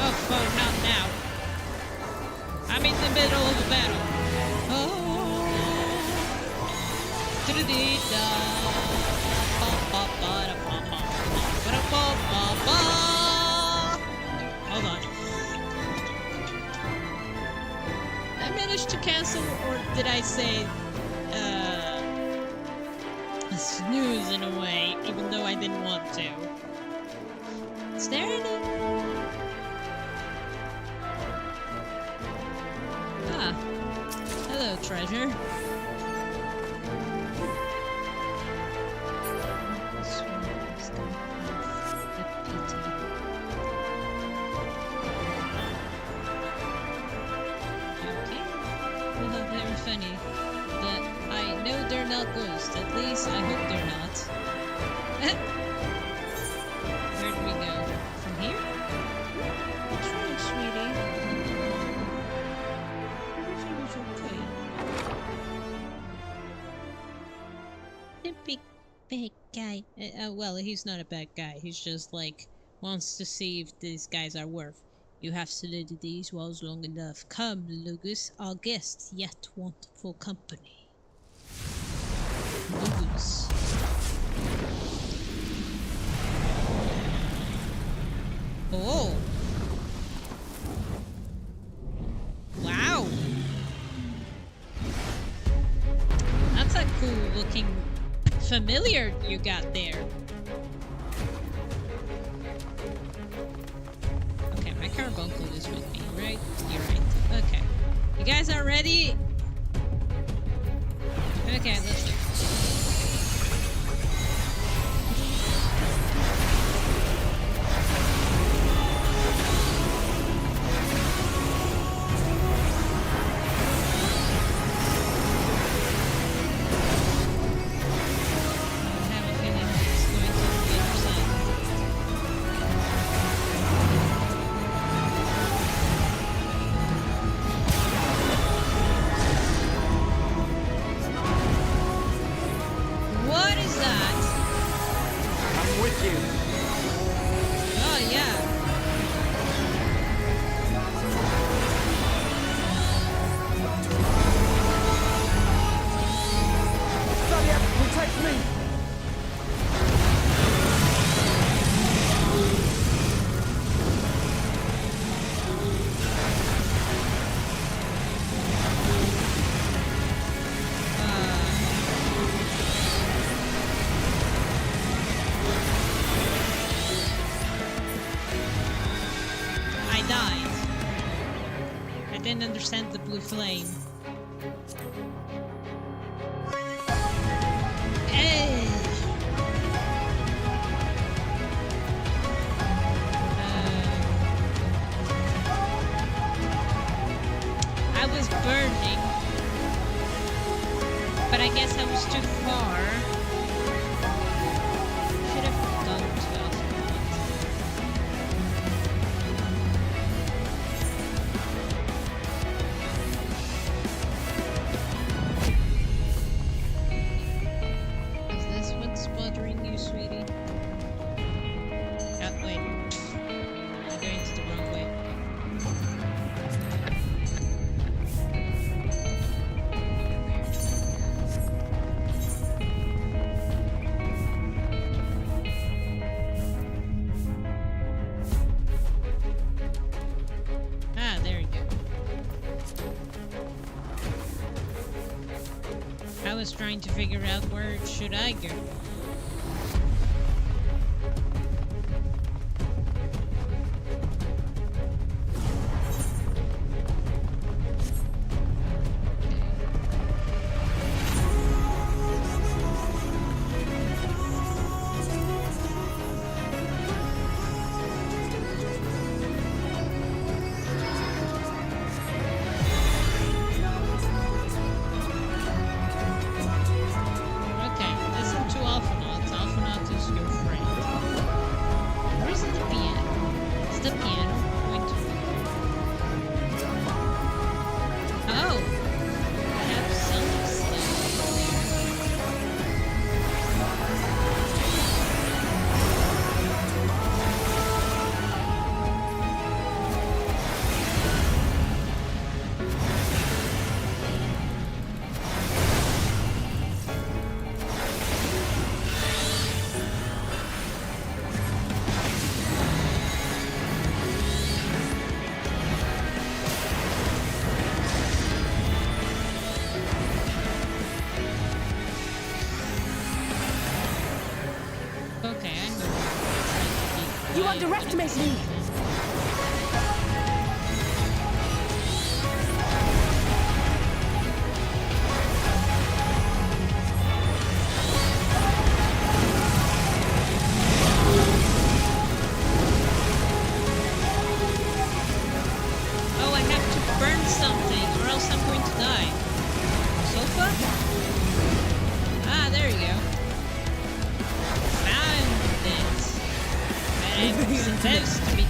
Oh, not now. I'm in the middle of the battle. Oh. Hold on. I managed to cancel, or did I say a snooze in a way, even though I didn't want to? Is there any? Ah. Hello, treasure. Ghosts. At least I hope they're not. Where do we go? From here? What's wrong, sweetie? Everything is okay. The big guy. Well, he's not a bad guy. He's just like wants to see if these guys are worth. You have saluted these walls long enough. Come, Lugus. Our guests yet want for company. Lose. Oh. Wow. That's a cool looking familiar you got there. Okay, my carbuncle is with me, right? You're right. Okay. You guys are ready? Okay, let's do it. understand the blue flame. I was burning, but I guess I was too far. Should have gone to Alphabet. Is this what's bothering you, sweetie? Oh, wait. I'm going to the wrong way. Ah, there you go. I was trying to figure out where should I go. Okay, listen to Alphinaud. Alphinaud is your friend. Where is the piano? Is the piano going to... Oh! I have some Okay, I know. You underestimate me! Oh, I have to burn something, or else I'm going to die. Sofa? Ah, there you go. Found it. But I'm supposed to be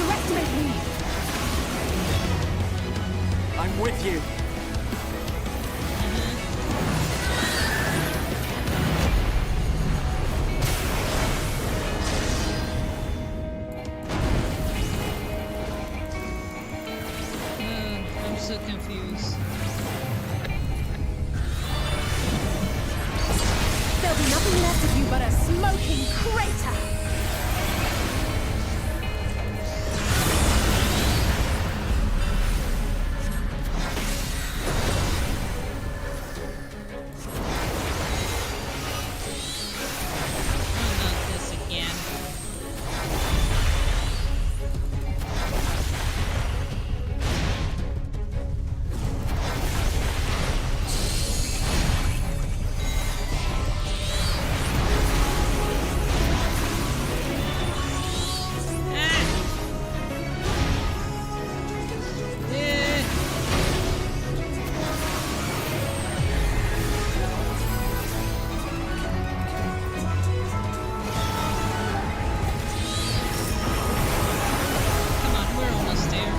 underestimate me! I'm with you. I'm so confused. There'll be nothing left of you but a smoking crater! Not this again. Come on, we're almost there.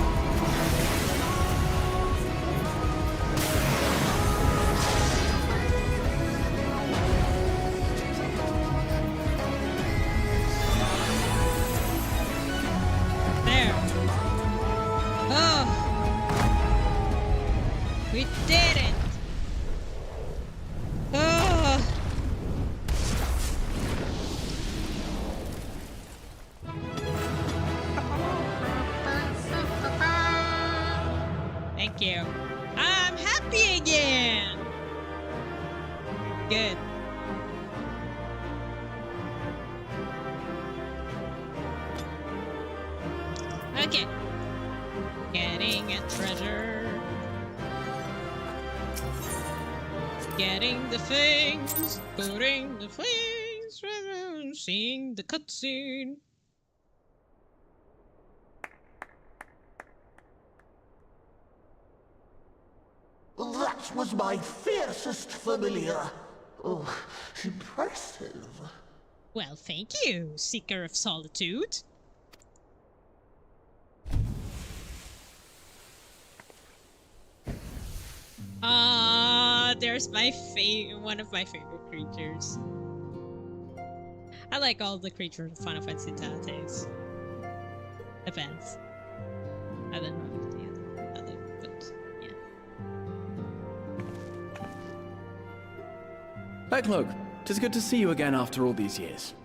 There. Oh, we did it. Oh. Thank you. I'm happy again. Good. Okay. Getting a treasure. Getting the things. Putting the things. Seeing the cutscene. That was my fiercest familiar. Oh, impressive. Well, thank you, Seeker of Solitude. There's my one of my favorite creatures. I like all the creatures of Final Fantasy XIV's events. I don't know if the other, but yeah. Backlook, 'tis good to see you again after all these years.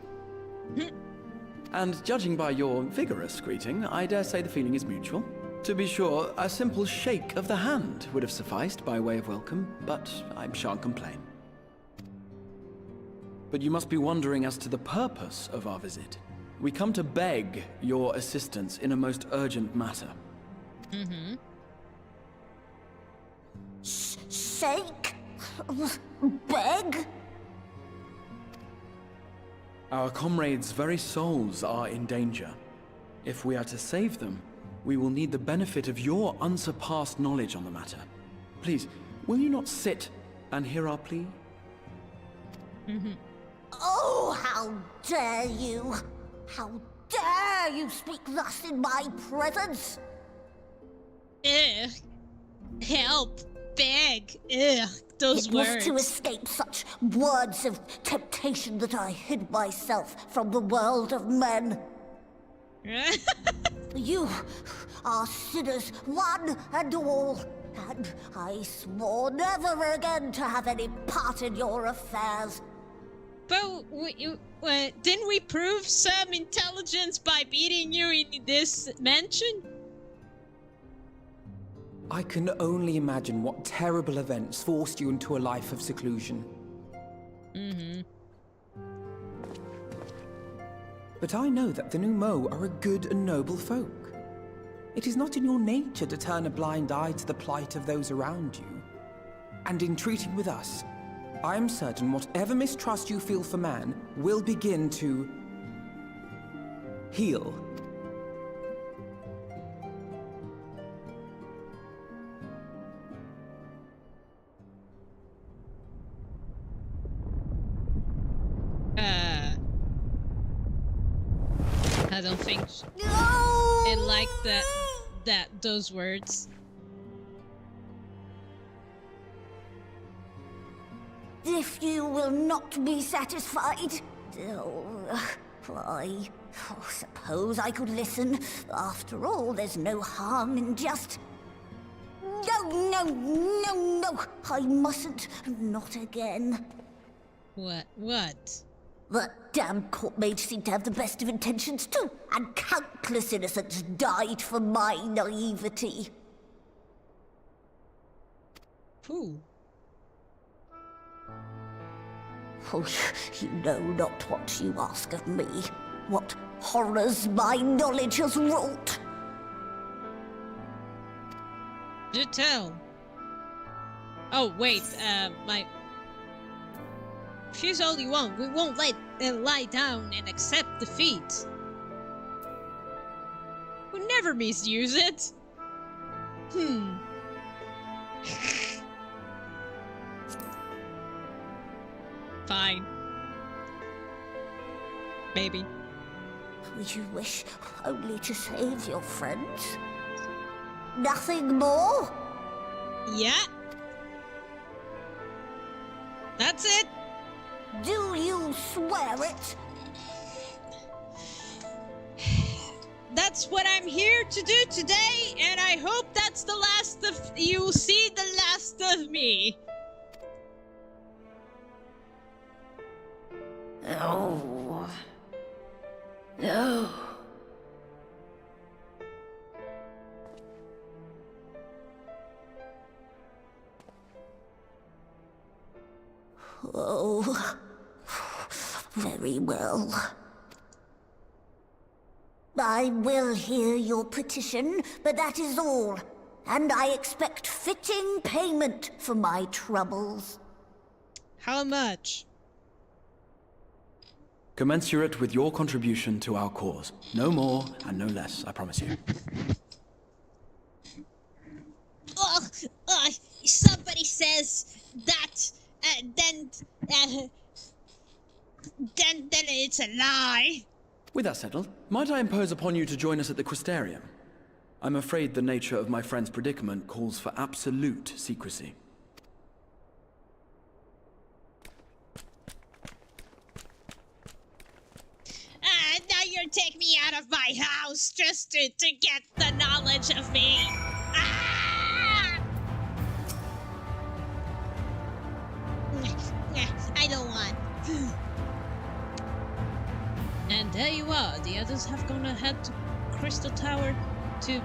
And judging by your vigorous greeting, I dare say the feeling is mutual. To be sure, a simple shake of the hand would have sufficed by way of welcome, but I shan't complain. But you must be wondering as to the purpose of our visit. We come to beg your assistance in a most urgent matter. Mm-hmm. Shake? Beg? Our comrades' very souls are in danger. If we are to save them, we will need the benefit of your unsurpassed knowledge on the matter. Please, will you not sit and hear our plea? Mm-hmm. Oh, how dare you! How dare you speak thus in my presence! Ugh. Help. Beg. Ugh. Those It words. was to escape such words of temptation that I hid myself from the world of men. You are sinners, one and all, and I swore never again to have any part in your affairs. But didn't we prove some intelligence by beating you in this mansion? I can only imagine what terrible events forced you into a life of seclusion. Mm-hmm. But I know that the Numo are a good and noble folk. It is not in your nature to turn a blind eye to the plight of those around you. And in treating with us, I am certain whatever mistrust you feel for man will begin to heal. I don't think. No! didn't like those words. If you will not be satisfied, I suppose I could listen. After all, there's no harm in just... No, I mustn't. Not again. What? That damn court mage seemed to have the best of intentions too, and countless innocents died for my naivety. Who? Oh, you know not what you ask of me. What horrors my knowledge has wrought. Do tell. Oh, wait, she's all you want. We won't let her lie down and accept defeat. We'll never misuse it. Fine. Maybe. You wish only to save your friends? Nothing more? Yeah. That's it. Do you swear it? That's what I'm here to do today, and I hope that's the last of you see the last of me. No. No. Oh, very well. I will hear your petition, but that is all. And I expect fitting payment for my troubles. How much? Commensurate with your contribution to our cause. No more and no less, I promise you. Somebody says that, then it's a lie. With that settled, might I impose upon you to join us at the Crystarium? I'm afraid the nature of my friend's predicament calls for absolute secrecy. Now you're taking me out of my house just to get the knowledge of me. I don't want. And there you are. The others have gone ahead to Crystal Tower to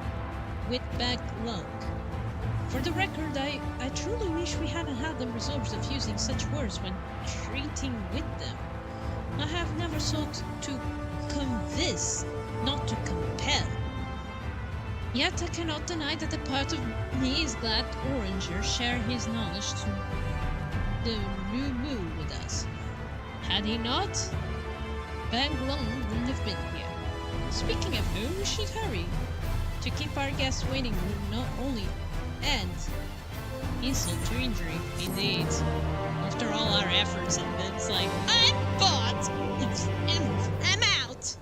Whitbag Lung. For the record, I truly wish we hadn't had the resource of using such words when treating with them. I have never sought to convince, not to compel. Yet I cannot deny that a part of me is glad Oranger shared his knowledge to the New Moo with us. Had he not, Bang Lung wouldn't have been here. Speaking of whom, we should hurry. To keep our guests waiting would not only end insult to injury, indeed. After all our efforts, and it's like, I'm bought! I'm out!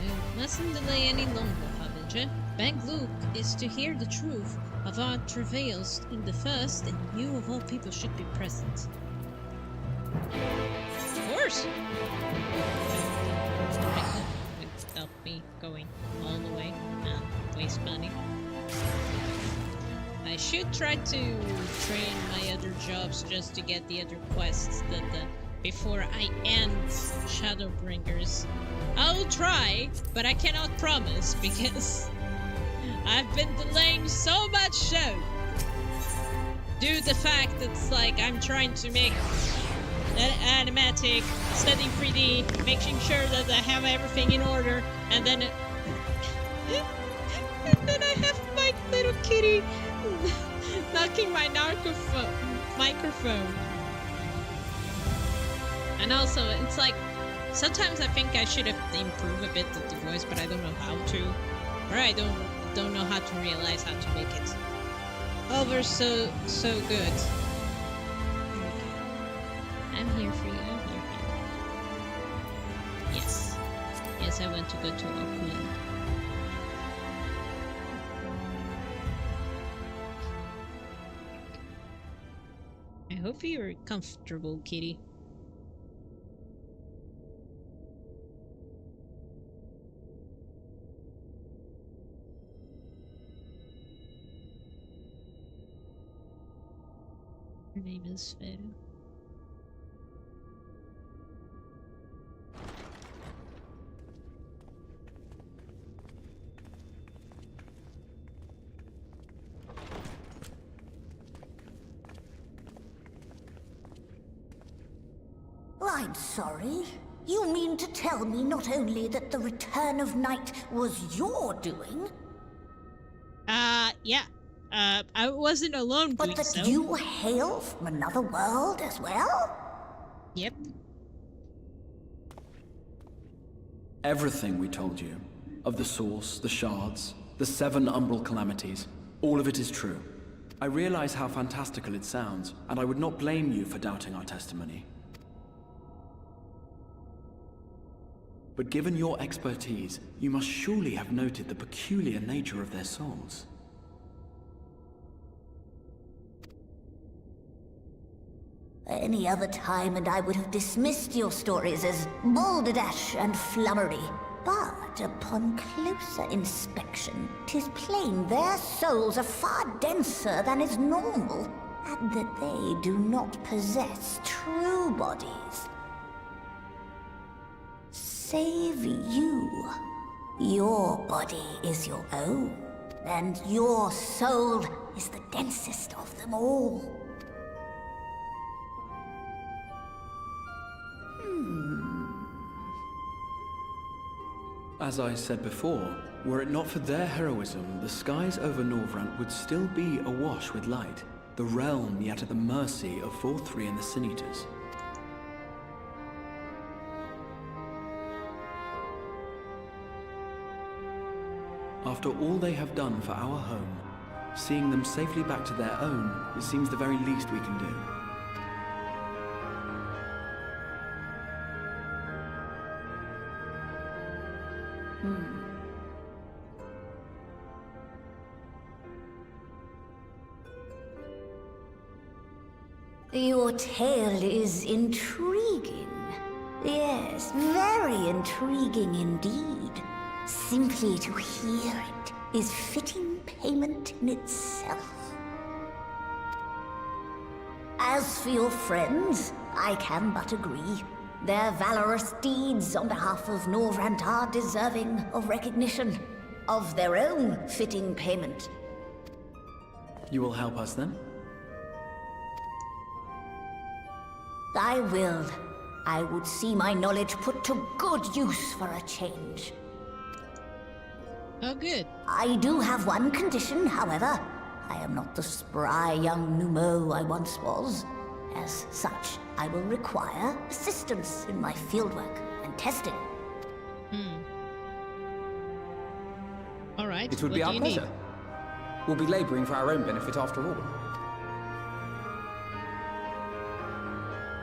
We mustn't delay any longer, Harbinger. Bang Luke is to hear the truth of our travails in the first, and you of all people should be present. Of course! Stop me going all the way. Waste money. I should try to train my other jobs just to get the other quests before I end ShadowBringers. I'll try, but I cannot promise because I've been delaying so much so due to the fact that it's like I'm trying to make an animatic, studying 3D, making sure that I have everything in order, and then I have my little kitty knocking my microphone. And also, it's like, sometimes I think I should have improved a bit of the voice, but I don't know how to. Or I don't know how to realize how to make it over so good. I'm here for you. I'm here for you. Yes. Yes, I want to go to Auckland. I hope you're comfortable, kitty. Her name is Fed. I'm sorry. You mean to tell me not only that the return of night was your doing, Yeah. I wasn't alone but doing that so. you hail from another world as well? Yep. Everything we told you, of the source, the shards, the 7 umbral calamities, all of it is true. I realize how fantastical it sounds, and I would not blame you for doubting our testimony. But given your expertise, you must surely have noted the peculiar nature of their souls. Any other time and I would have dismissed your stories as balderdash and flummery. But upon closer inspection, 'tis plain their souls are far denser than is normal, and that they do not possess true bodies. Save you. Your body is your own, and your soul is the densest of them all. As I said before, were it not for their heroism, the skies over Norvrant would still be awash with light, the realm yet at the mercy of 4-3 and the Sin Eaters. After all they have done for our home, seeing them safely back to their own, it seems the very least we can do. Your tale is intriguing. Yes, very intriguing indeed. Simply to hear it is fitting payment in itself. As for your friends, I can but agree. Their valorous deeds on behalf of Norvrant are deserving of recognition, of their own fitting payment. You will help us then? I will. I would see my knowledge put to good use for a change. Oh, good. I do have one condition, however. I am not the spry young Numo I once was. As such, I will require assistance in my fieldwork and testing. All right. It would what be do our you pleasure. need? We'll be laboring for our own benefit after all.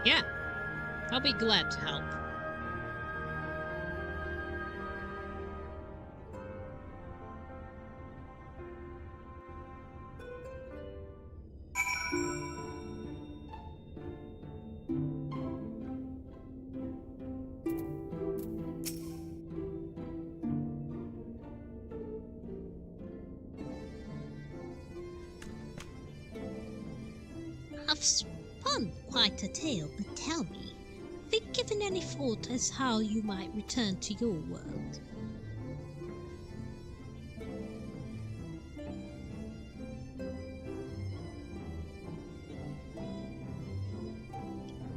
Yeah. I'll be glad to help. I've spun quite a tale, but tell me, have you given any thought as how you might return to your world?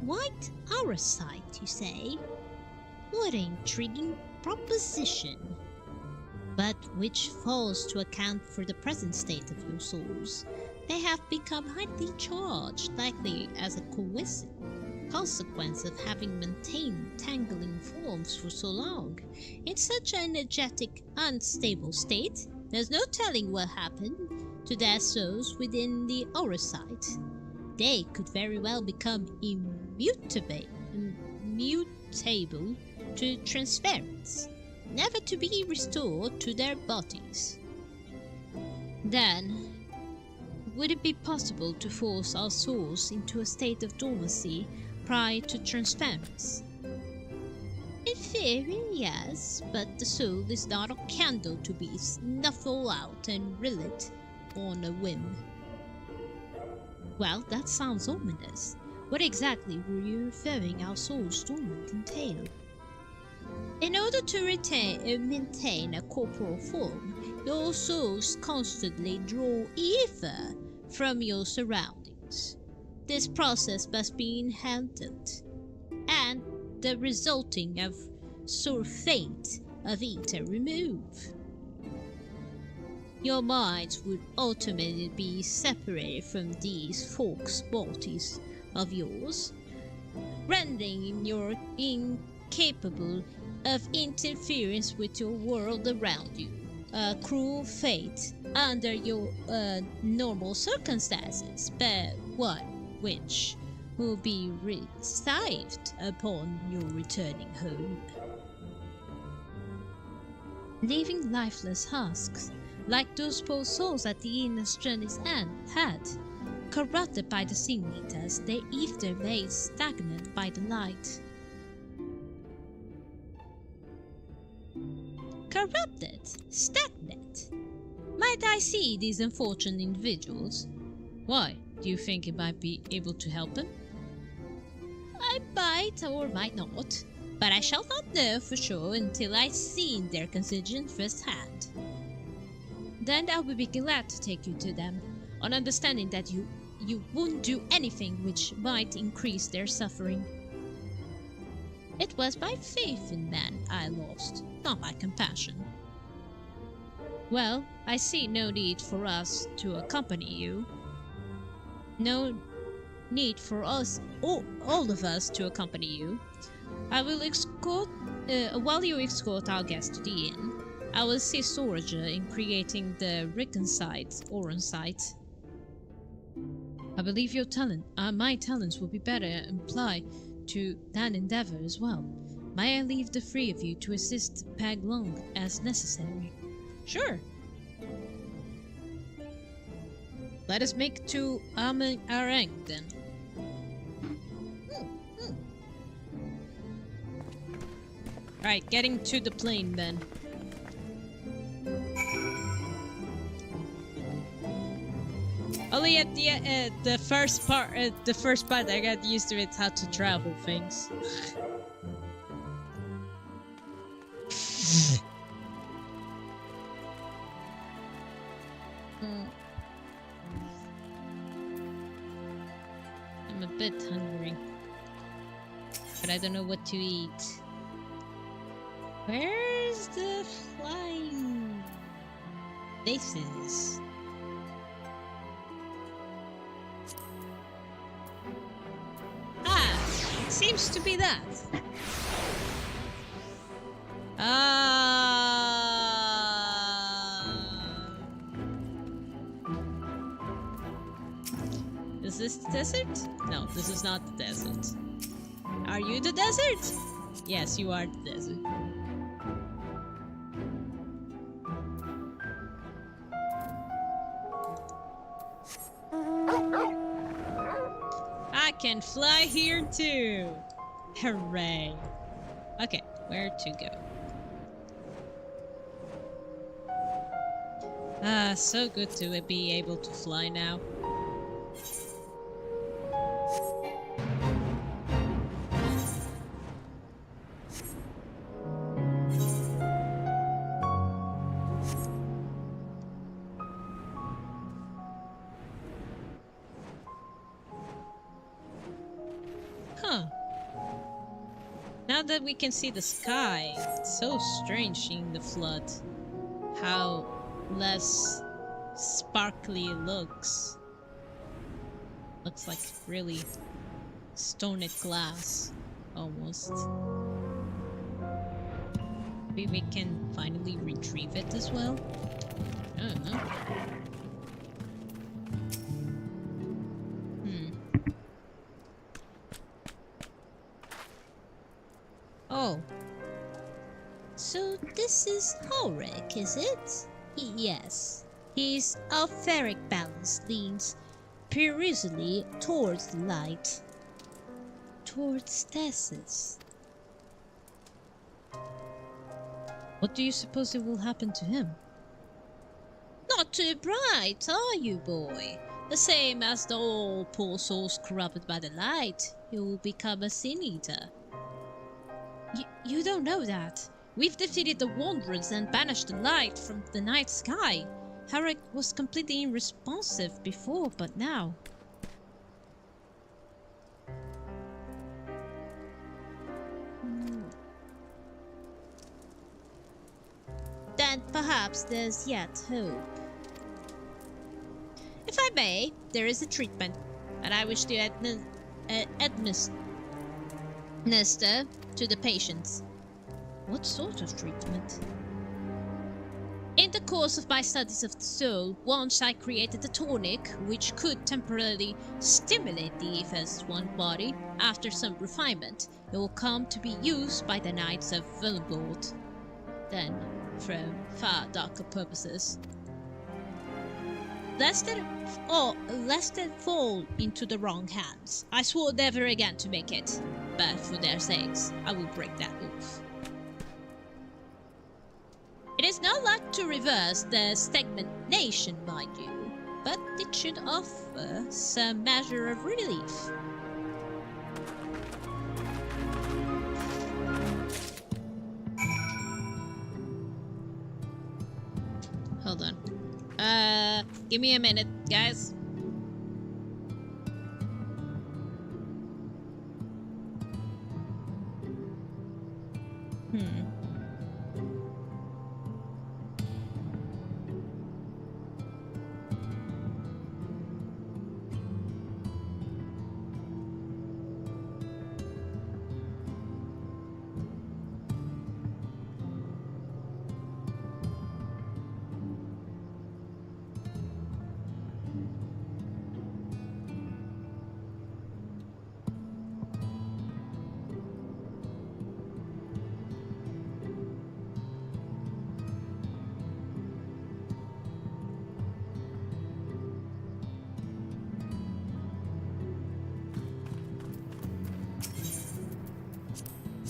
White Aurosite, you say? What an intriguing proposition. But which falls to account for the present state of your souls. They have become highly charged, likely as a consequence of having maintained tangling forms for so long. In such an energetic, unstable state, there's no telling what happened to their souls within the Aurosite. They could very well become mutable to transference, never to be restored to their bodies. Then, would it be possible to force our souls into a state of dormancy prior to transference? In theory, yes, but the soul is not a candle to be snuffled out and relit on a whim. Well, that sounds ominous. What exactly were you referring our soul's dormant entail? In order to maintain a corporal form, your souls constantly draw ether from your surroundings. This process must be handled, and the resulting of sulfate of ether removed. Your minds would ultimately be separated from these false bodies of yours, rendering you incapable of interference with your world around you. A cruel fate under your normal circumstances, but one which will be received upon your returning home. Leaving lifeless husks, like those poor souls at the endless journey's end had, corrupted by the sea meters, their ether made stagnant by the light. Corrupted? Stagnant? Might I see these unfortunate individuals? Why? Do you think you might be able to help them? I might or might not, but I shall not know for sure until I've seen their condition firsthand. Then I will be glad to take you to them, on understanding that you won't do anything which might increase their suffering. It was my faith in man I lost, not my compassion. Well, I see no need for us to accompany you. No need for us, all of us, to accompany you. I will escort, while you escort our guest to the inn, I will assist Orager in creating the reconciled Oran site. I believe your my talents will be better applied to that endeavor as well. May I leave the three of you to assist Peg Long as necessary? Sure. Let us make to Arang then. Right, getting to the plane then. Only at the first part I got used to it how to travel things. I'm a bit hungry, but I don't know what to eat. Where's the flying bases? Seems to be that. Is this the desert? No, this is not the desert. Are you the desert? Yes, you are the desert. I can fly here too! Hooray! Okay, where to go? So good to be able to fly now. Now that we can see the sky, it's so strange in the flood. How less sparkly it looks. Looks like really stone glass, almost. Maybe we can finally retrieve it as well? I don't know. this is Ulrich, is it? Yes. His etheric balance leans perilously towards the light. Towards stasis. What do you suppose it will happen to him? Not too bright, are you, boy? The same as the all poor souls corrupted by the light. He will become a sin-eater. You don't know that. We've defeated the Wanderers and banished the light from the night sky. Harrick was completely unresponsive before, but now... Then perhaps there's yet hope. If I may, there is a treatment, and I wish to administer to the patients. What sort of treatment? In the course of my studies of the soul, once I created a tonic which could temporarily stimulate the ether's one body. After some refinement, it will come to be used by the Knights of Villeboard. Then, from far darker purposes. Lest it fall into the wrong hands. I swore never again to make it, but for their sakes, I will break that oath. It is not like to reverse the stagnation, mind you, but it should offer some measure of relief. Hold on. Give me a minute, guys.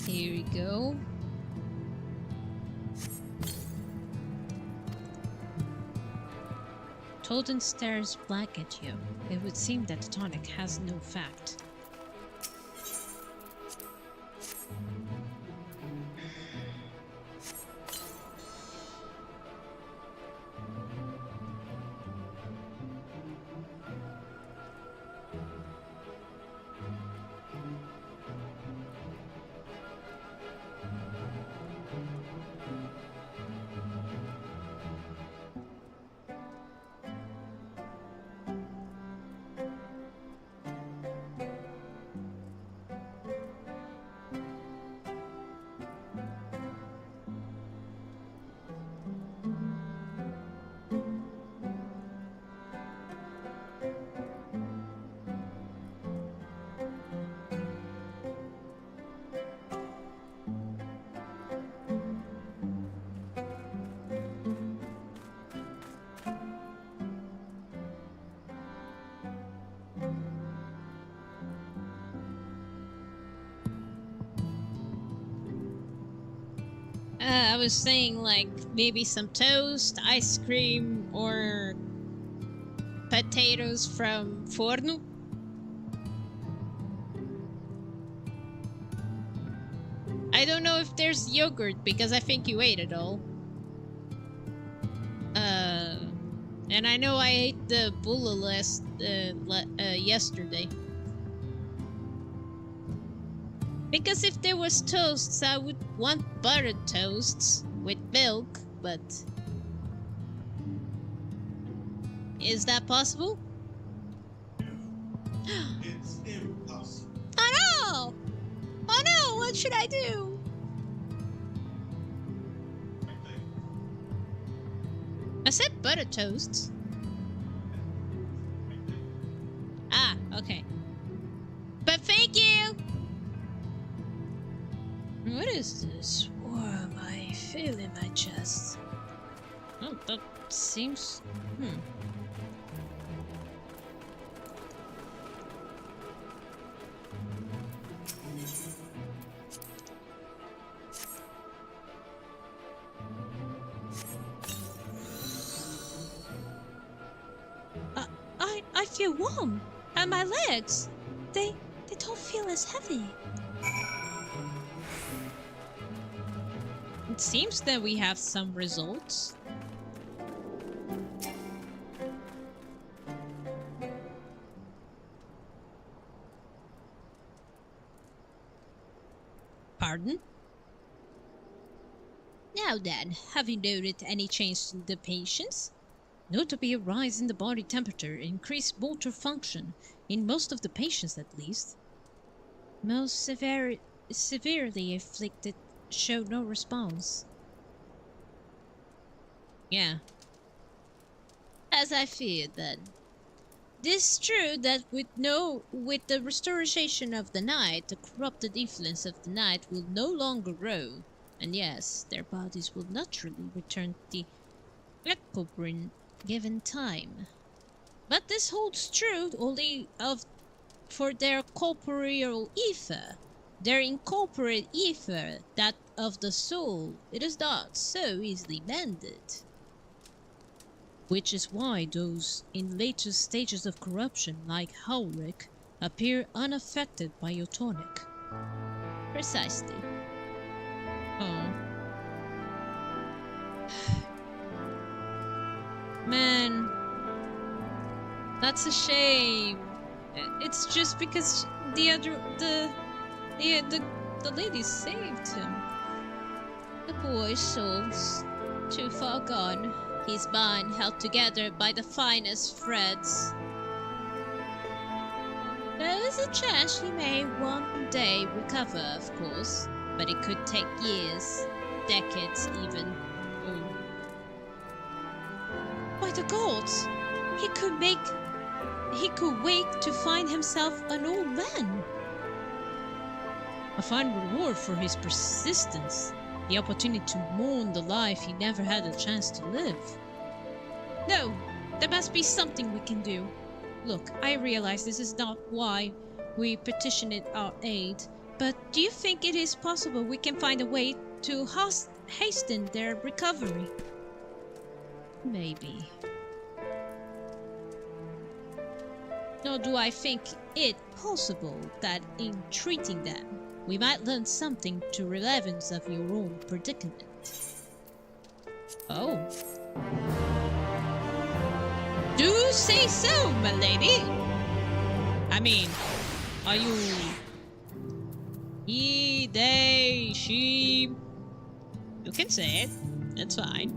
Here we go. Tolden stares black at you. It would seem that the tonic has no effect. I was saying, like, maybe some toast, ice cream, or potatoes from Forno. I don't know if there's yogurt, because I think you ate it all. And I know I ate the bulla yesterday. Because if there was toasts, I would want buttered toasts with milk, but... Is that possible? It's impossible. Oh no! Oh no, what should I do? I said buttered toasts. Ah, okay. But thank you! What is this? Why am I feeling chest. Oh, that seems... I feel warm, and my legs, they don't feel as heavy. It seems that we have some results. Pardon? Now then, have you noted any change in the patients? Notably a rise in the body temperature, increased motor function, in most of the patients at least. Most severely afflicted show no response. Yeah. As I feared then. It is true that with the restoration of the night, the corrupted influence of the night will no longer grow, and yes, their bodies will naturally return to the equilibrium given time. But this holds true only for their corporeal ether. Their incorporeal ether, that of the soul, it is not so easily mended. Which is why those in later stages of corruption, like Howrick, appear unaffected by your tonic. Precisely. Oh. Man, that's a shame. It's just because the lady saved him. The boy's soul's too far gone. His mind held together by the finest threads. There is a chance he may one day recover, of course, but it could take years, decades even. By the gods, he could wake to find himself an old man. A fine reward for his persistence, the opportunity to mourn the life he never had a chance to live. No, there must be something we can do. Look, I realize this is not why we petitioned our aid, but do you think it is possible we can find a way to hasten their recovery? Maybe. Nor do I think it possible that in treating them, we might learn something to relevance of your own predicament. Oh. Do say so, my lady! I mean, are you... he, they, she... You can say it. It's fine.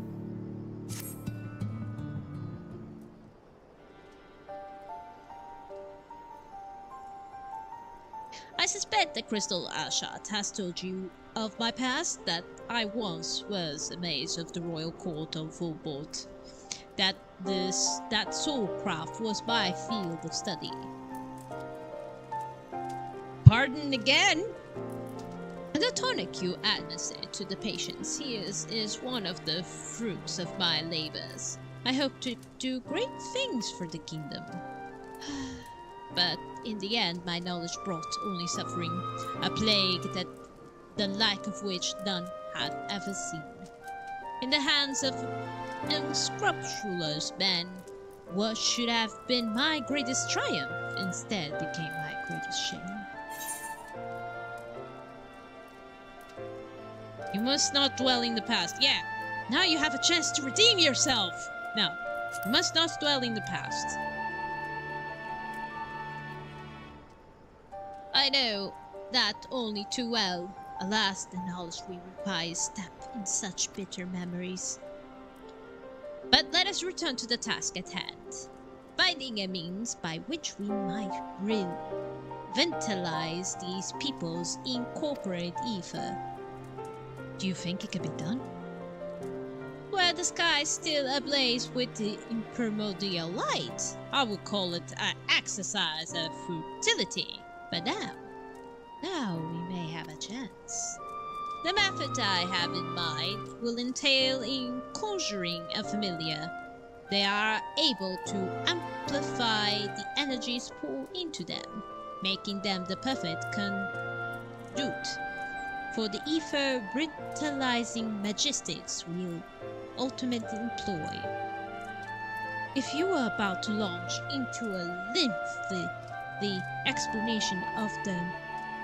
I suspect that Crystal Ashat has told you of my past, that I once was a mage of the royal court of Fulbort, that soulcraft was my field of study. Pardon again? The tonic you administer to the patients here is one of the fruits of my labors. I hope to do great things for the kingdom. But in the end, my knowledge brought only suffering, a plague that the like of which none had ever seen. In the hands of unscrupulous men, what should have been my greatest triumph instead became my greatest shame. You must not dwell in the past. Yeah, now you have a chance to redeem yourself. No, you must not dwell in the past. I know that only too well. Alas, the knowledge we require is steeped in such bitter memories. But let us return to the task at hand. Finding a means by which we might revitalize these people's incorporate ether. Do you think it can be done? Where the sky is still ablaze with the primordial light, I would call it an exercise of futility. But now we may have a chance. The method I have in mind will entail in conjuring a familiar. They are able to amplify the energies poured into them, making them the perfect conduit for the ether brutalizing magistics we'll ultimately employ. If you are about to launch into a lengthy explanation of the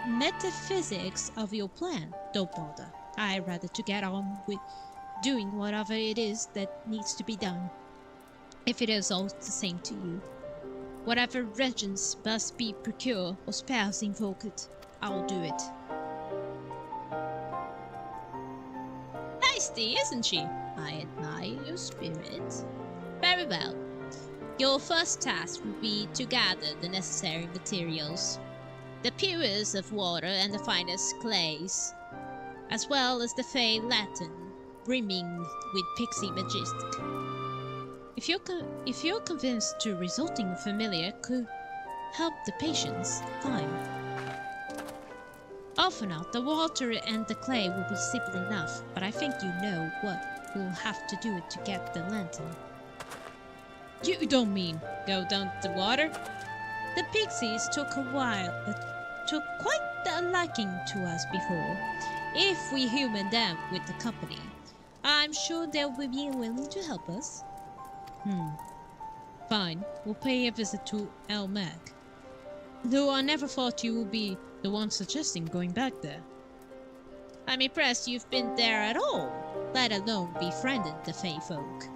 metaphysics of your plan, don't bother. I'd rather to get on with doing whatever it is that needs to be done. If it is all the same to you. Whatever regents must be procured or spells invoked, I will do it. Feisty, isn't she? I admire your spirit. Very well. Your first task will be to gather the necessary materials. The purest of water and the finest clays, as well as the fey Latin, brimming with pixie majestic. If you're convinced the resulting familiar could help the patients, fine. Often out, the water and the clay will be simple enough, but I think you know what we'll have to do to get the lantern. You don't mean go down the water? The pixies took quite a liking to us before. If we human them with the company, I'm sure they'll be willing to help us. Fine, we'll pay a visit to El Mag. Though I never thought you would be the one suggesting going back there. I'm impressed you've been there at all, let alone befriended the Fey folk.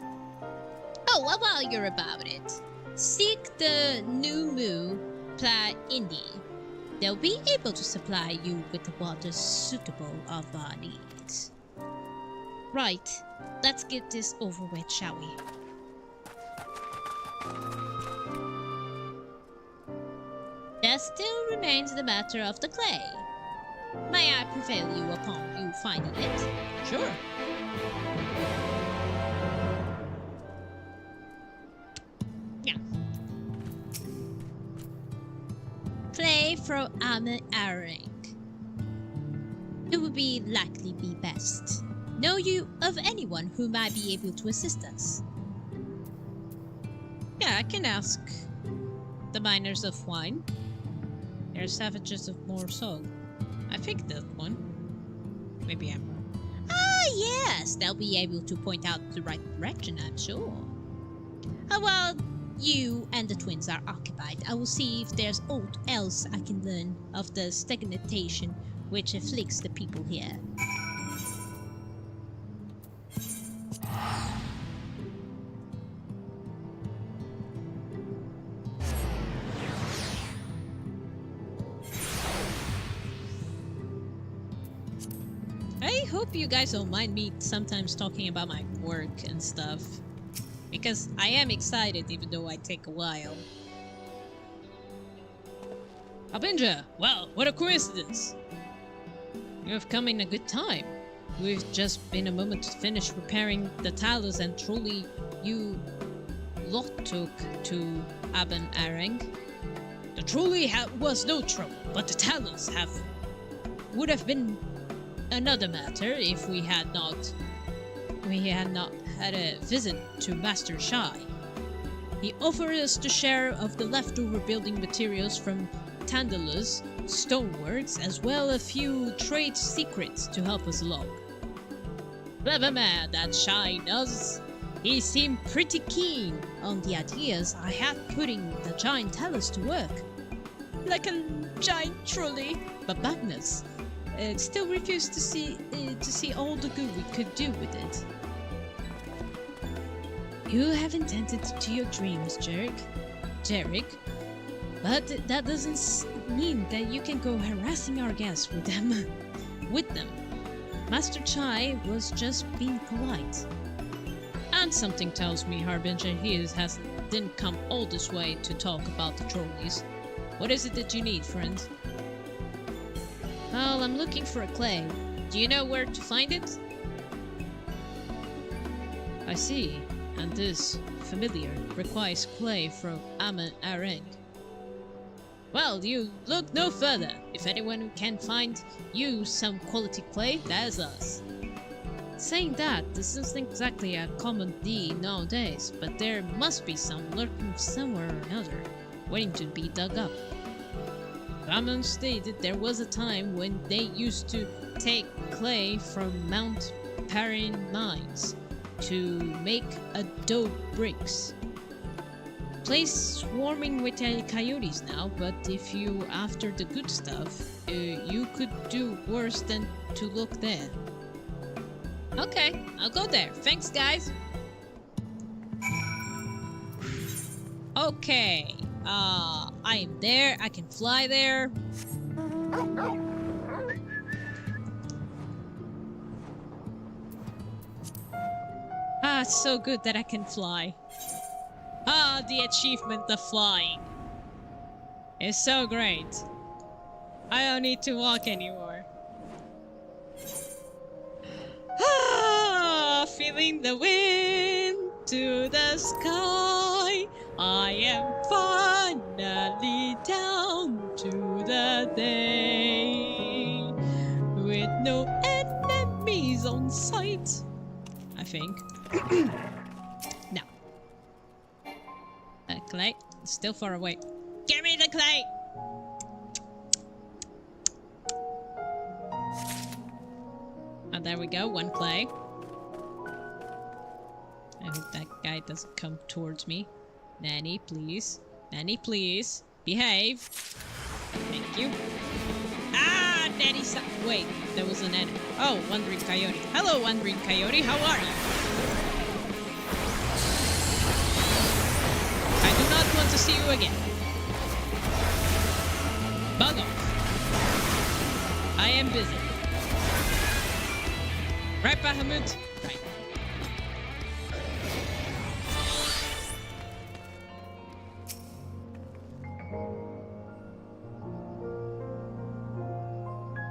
Oh, well, while you're about it, seek the New Moo Pla Indie. They'll be able to supply you with the water suitable of our needs. Right, let's get this over with, shall we? There still remains the matter of the clay. May I prevail you upon you finding it? Sure. Yeah. Clay from Aring. It would be likely be best. Know you of anyone who might be able to assist us? Yeah, I can ask the miners of wine. They're savages of more soul. I think that one. Maybe I'm wrong. Ah, yes! They'll be able to point out the right direction, I'm sure. While you and the twins are occupied, I will see if there's aught else I can learn of the stagnation which afflicts the people here. I hope you guys don't mind me sometimes talking about my work and stuff, because I am excited even though I take a while. Harbinger, well, what a coincidence! You have come in a good time. We've just been a moment to finish repairing the talus, and truly you lot took to Aben Areng. The truly was no trouble, but the talus would have been another matter if we had not had a visit to Master Shai. He offered us the share of the leftover building materials from Tandala's stoneworks, as well as a few trade secrets to help us along. Clever man, that Shai does. He seemed pretty keen on the ideas I had putting the giant talus to work. Like a giant trolley, but Magnus still refused to see all the good we could do with it. You have intended to your dreams, Jarek, but that doesn't mean that you can go harassing our guests with them. Master Chai was just being polite. And something tells me Harbinger didn't come all this way to talk about the trolleys. What is it that you need, friend? Well, I'm looking for a clay. Do you know where to find it? I see. And this familiar requires clay from Amen Areng. Well, you look no further. If anyone who can find you some quality clay, that is us. Saying that, this isn't exactly a common deed nowadays, but there must be some lurking somewhere or another, waiting to be dug up. Ramon stated there was a time when they used to take clay from Mount Perrin mines to make adobe bricks. Place swarming with coyotes now, but if you after the good stuff, you could do worse than to look there. Okay, I'll go there. Thanks, guys. Okay, I am there. I can fly there. Ah, it's so good that I can fly. Ah, the achievement of flying. It's so great. I don't need to walk anymore. Ah, feeling the wind to the sky. I am finally down to the day. With no enemies on sight. I think. No. Clay, still far away. Give me the clay! And there we go, one clay. I hope that guy doesn't come towards me. Nanny, please. Nanny, please. Behave. Thank you. Ah, Nanny, stop. Wait, there was an enemy. Oh, Wandering Coyote. Hello, Wandering Coyote. How are you? I do not want to see you again. Bug off. I am busy. Right, Bahamut? Right.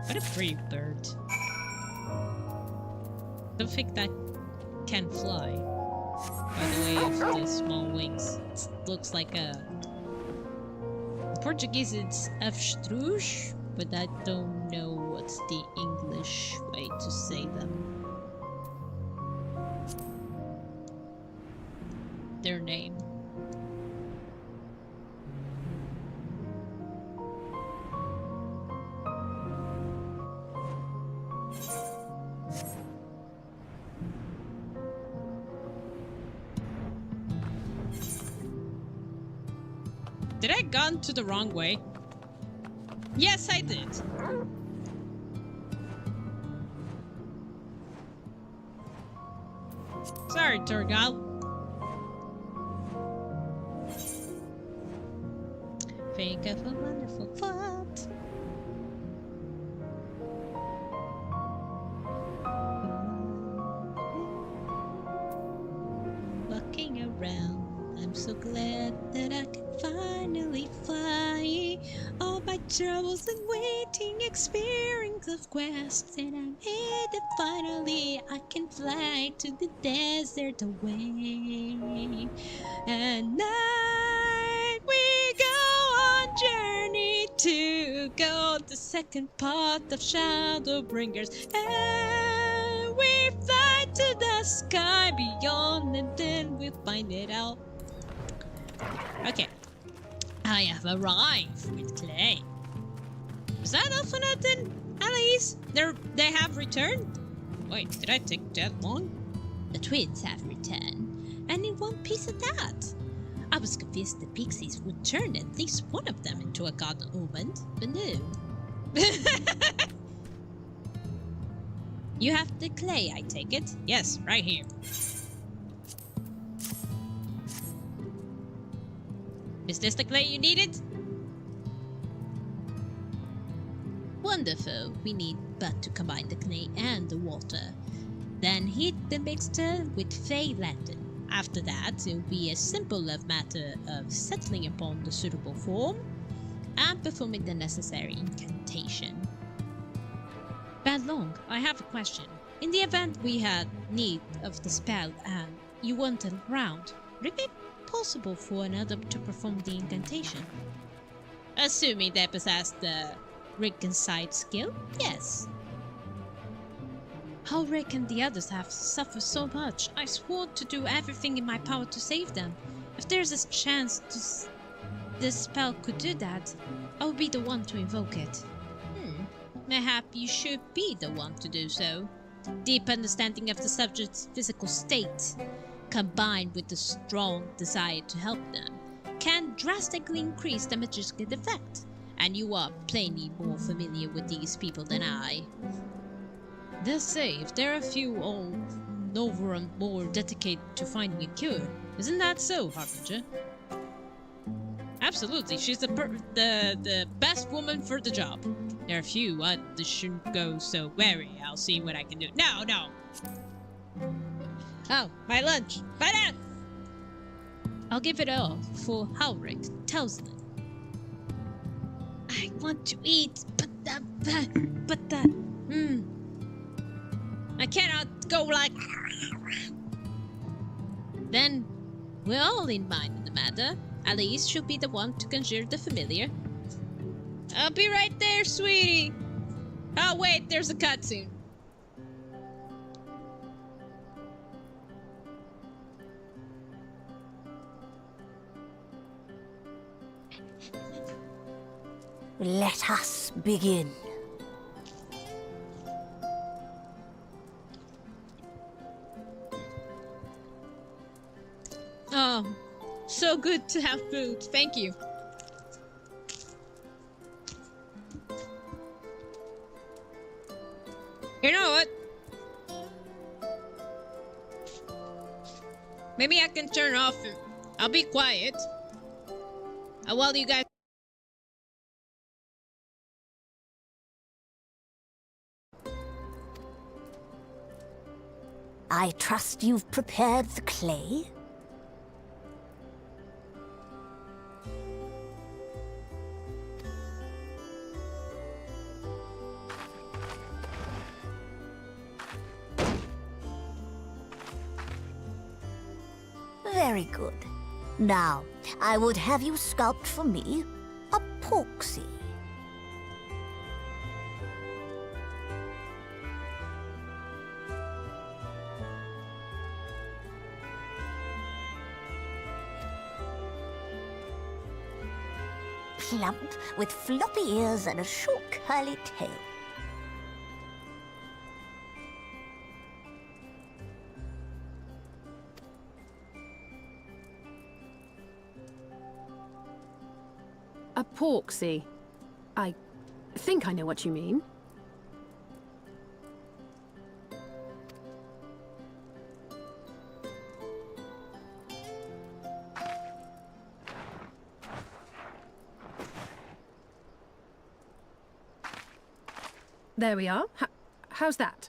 What a pretty bird. Don't think that can fly. By the way of the small wings. It looks like a... In Portuguese it's avestruz, but I don't know what's the English way to say them. Their name. Did I gone to the wrong way? Yes, I did. Sorry, Turgal. Think of a wonderful thought. Walking around, I'm so glad that I can finally fly. All my troubles and waiting experience of quests, and I'm here that finally I can fly to the desert away. And night we go on journey to go the second part of ShadowBringers, and we fly to the sky beyond, and then we'll find it out. Okay, I have arrived with clay. Is that Alphanet and Alice? They have returned? Wait, did I take that long? The twins have returned, and in one piece of that. I was convinced the pixies would turn at least one of them into a god omen, but no. You have the clay, I take it? Yes, right here. Is this the clay you needed? Wonderful. We need but to combine the clay and the water. Then heat the mixture with Fey Lantern. After that, it will be a simple matter of settling upon the suitable form and performing the necessary incantation. Badlong, I have a question. In the event we had need of the spell and you weren't around, would it be possible for another to perform the incantation? Assuming they possess the reconciled skill, yes. Ulrich and the others have suffered so much. I swore to do everything in my power to save them. If there's a chance this spell could do that, I will be the one to invoke it. Mayhap you should be the one to do so. Deep understanding of the subject's physical state, combined with the strong desire to help them, can drastically increase the magical effect. And you are plainly more familiar with these people than I. They'll say if there are a few all over and more dedicated to finding a cure. Isn't that so, Harbinger? Absolutely, she's the best woman for the job. There are a few, this shouldn't go so wary. I'll see what I can do. No! Oh, my lunch! Bye now! I'll give it all for Ulrich tells them. I want to eat, I cannot go like... Then, we're all in mind in the matter. Alice should be the one to conjure the familiar. I'll be right there, sweetie! Oh wait, there's a cutscene. Let us begin. Oh, so good to have food. Thank you. You know what? Maybe I can turn off. I'll be quiet. While you guys. I trust you've prepared the clay? Very good. Now, I would have you sculpt for me a porksy. Plump, with floppy ears and a short curly tail. A porksy. I think I know what you mean. There we are. How's that?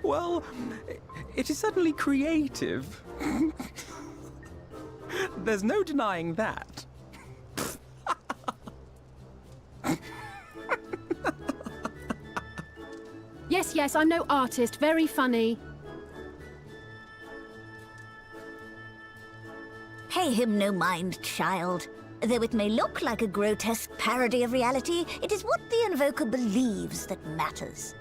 Well, it is certainly creative. There's no denying that. Yes, I'm no artist. Very funny. Pay him no mind, child. Though it may look like a grotesque parody of reality, it is what the invoker believes that matters.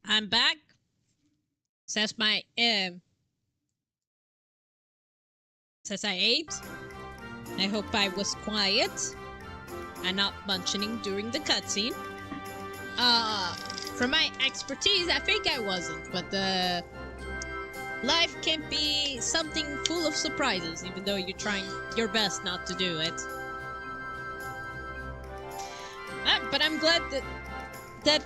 I'm back. Says my says I ate. I hope I was quiet and not mentioning during the cutscene. For my expertise, I think I wasn't, but life can be something full of surprises, even though you're trying your best not to do it. But I'm glad that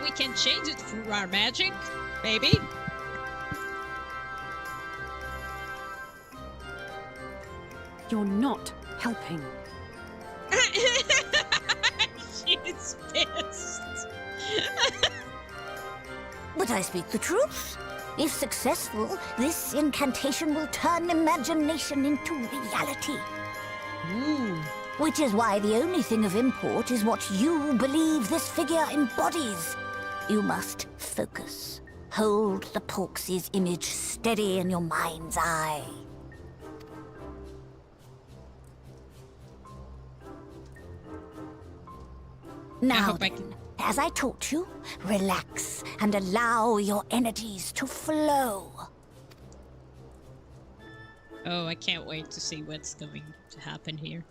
we can change it through our magic, maybe. You're not helping. She's pissed. but I speak the truth. If successful, this incantation will turn imagination into reality. Ooh. Which is why the only thing of import is what you believe this figure embodies. You must focus. Hold the Porksy's image steady in your mind's eye. Now then, as I taught you, relax and allow your energies to flow. Oh, I can't wait to see what's going to happen here.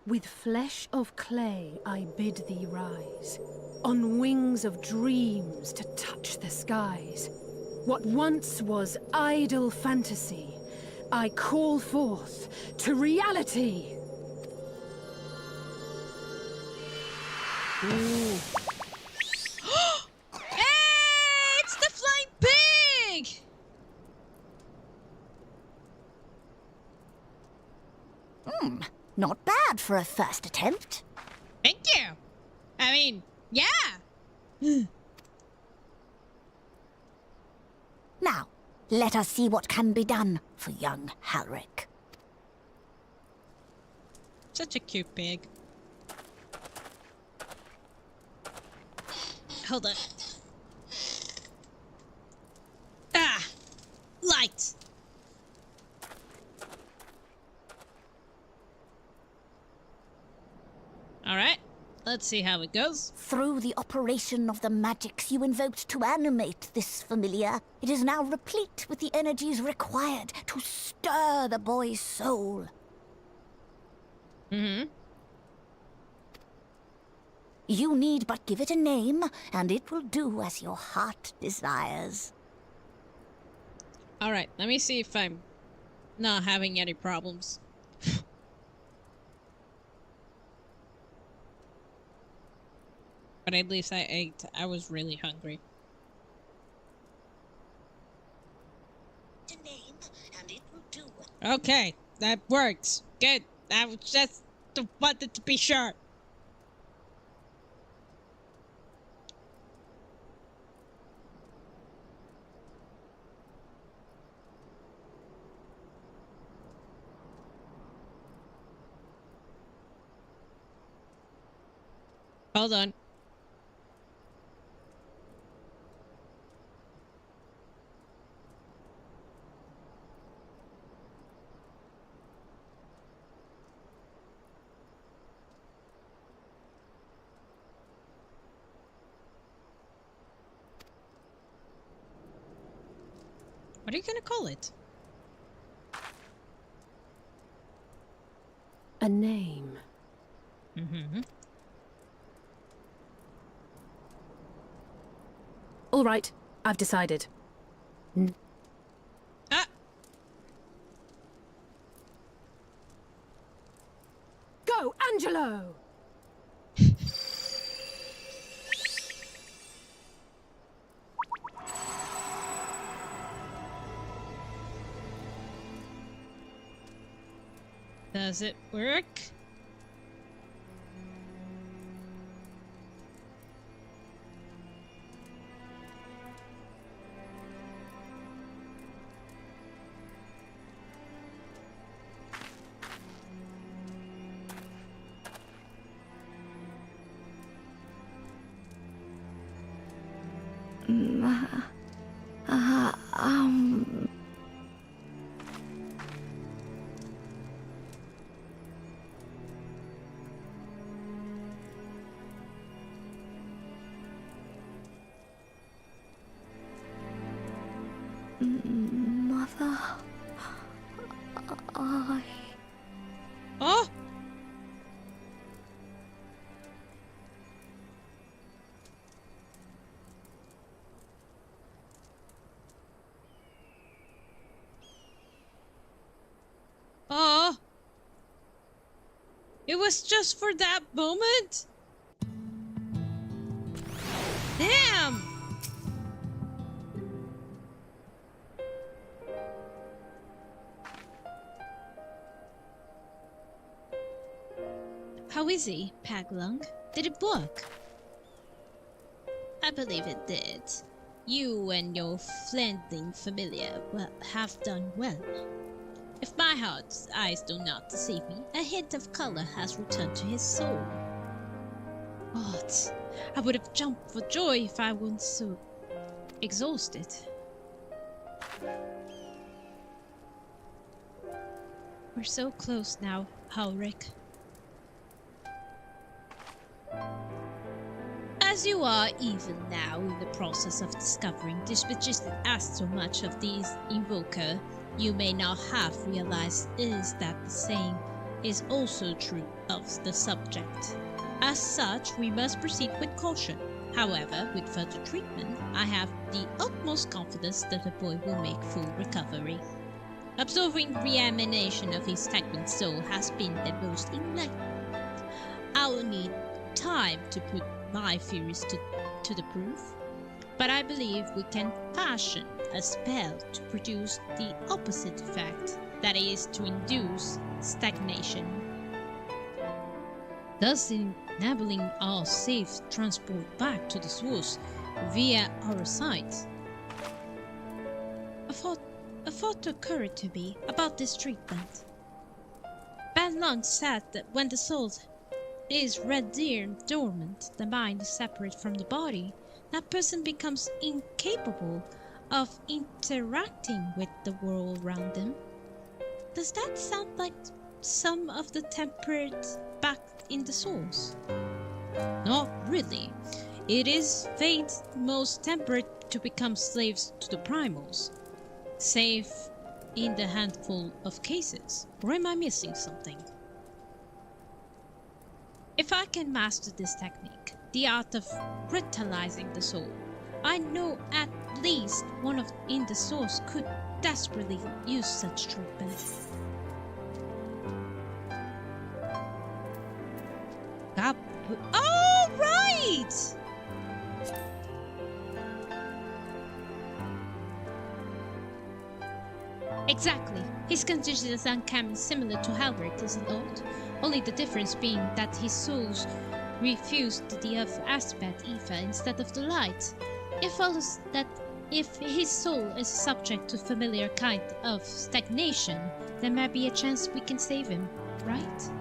With flesh of clay I bid thee rise, on wings of dreams to touch the skies. What once was idle fantasy, I call forth to reality! Ooh. Hey, it's the flying pig! Not bad for a first attempt. Thank you! I mean, yeah! Now, let us see what can be done for young Halric. Such a cute pig. Hold on. Ah! Light! Alright, let's see how it goes. Through the operation of the magics you invoked to animate this familiar, it is now replete with the energies required to stir the boy's soul. Mm-hmm. You need but give it a name, and it will do as your heart desires. Alright, let me see if I'm not having any problems. But at least I ate. I was really hungry. A name, and it will do. Okay, that works. Good. I was just wanted to be sure. Hold on. What are you gonna call it? A name. Mm-hmm. All right, I've decided. Ah! Go, Angelo! Does it work? Mother... Oh! Oh! It was just for that moment? Damn! How is he, Paglung? Did it work? I believe it did. You and your friendly familiar have done well. If my heart's eyes do not deceive me, a hint of color has returned to his soul. What? I would have jumped for joy if I weren't so exhausted. We're so close now, Ulrich. As you are even now in the process of discovering this which is asked so much of these invoker, you may not have realized is that the same is also true of the subject. As such, we must proceed with caution. However, with further treatment, I have the utmost confidence that the boy will make full recovery. Absorbing re-emanation of his stagnant soul has been the most enlightening. I will need time to put my theories to the proof, but I believe we can fashion a spell to produce the opposite effect, that is, to induce stagnation, thus enabling our safe transport back to the source via our site. A thought occurred to me about this treatment. Paglung said that when the soul is rendered dormant, the mind is separate from the body, that person becomes incapable of interacting with the world around them. Does that sound like some of the tempered back in the source? Not really. It is fate's most temperate to become slaves to the primals, save in the handful of cases. Or am I missing something? If I can master this technique, the art of revitalizing the soul, I know at least one in the source could desperately use such treatment. Oh, right! Exactly. His condition is uncommon, similar to Halbert's, is it not? Only the difference being that his soul refused the earth aspect ether instead of the light. It follows that if his soul is subject to familiar kind of stagnation, there may be a chance we can save him, right?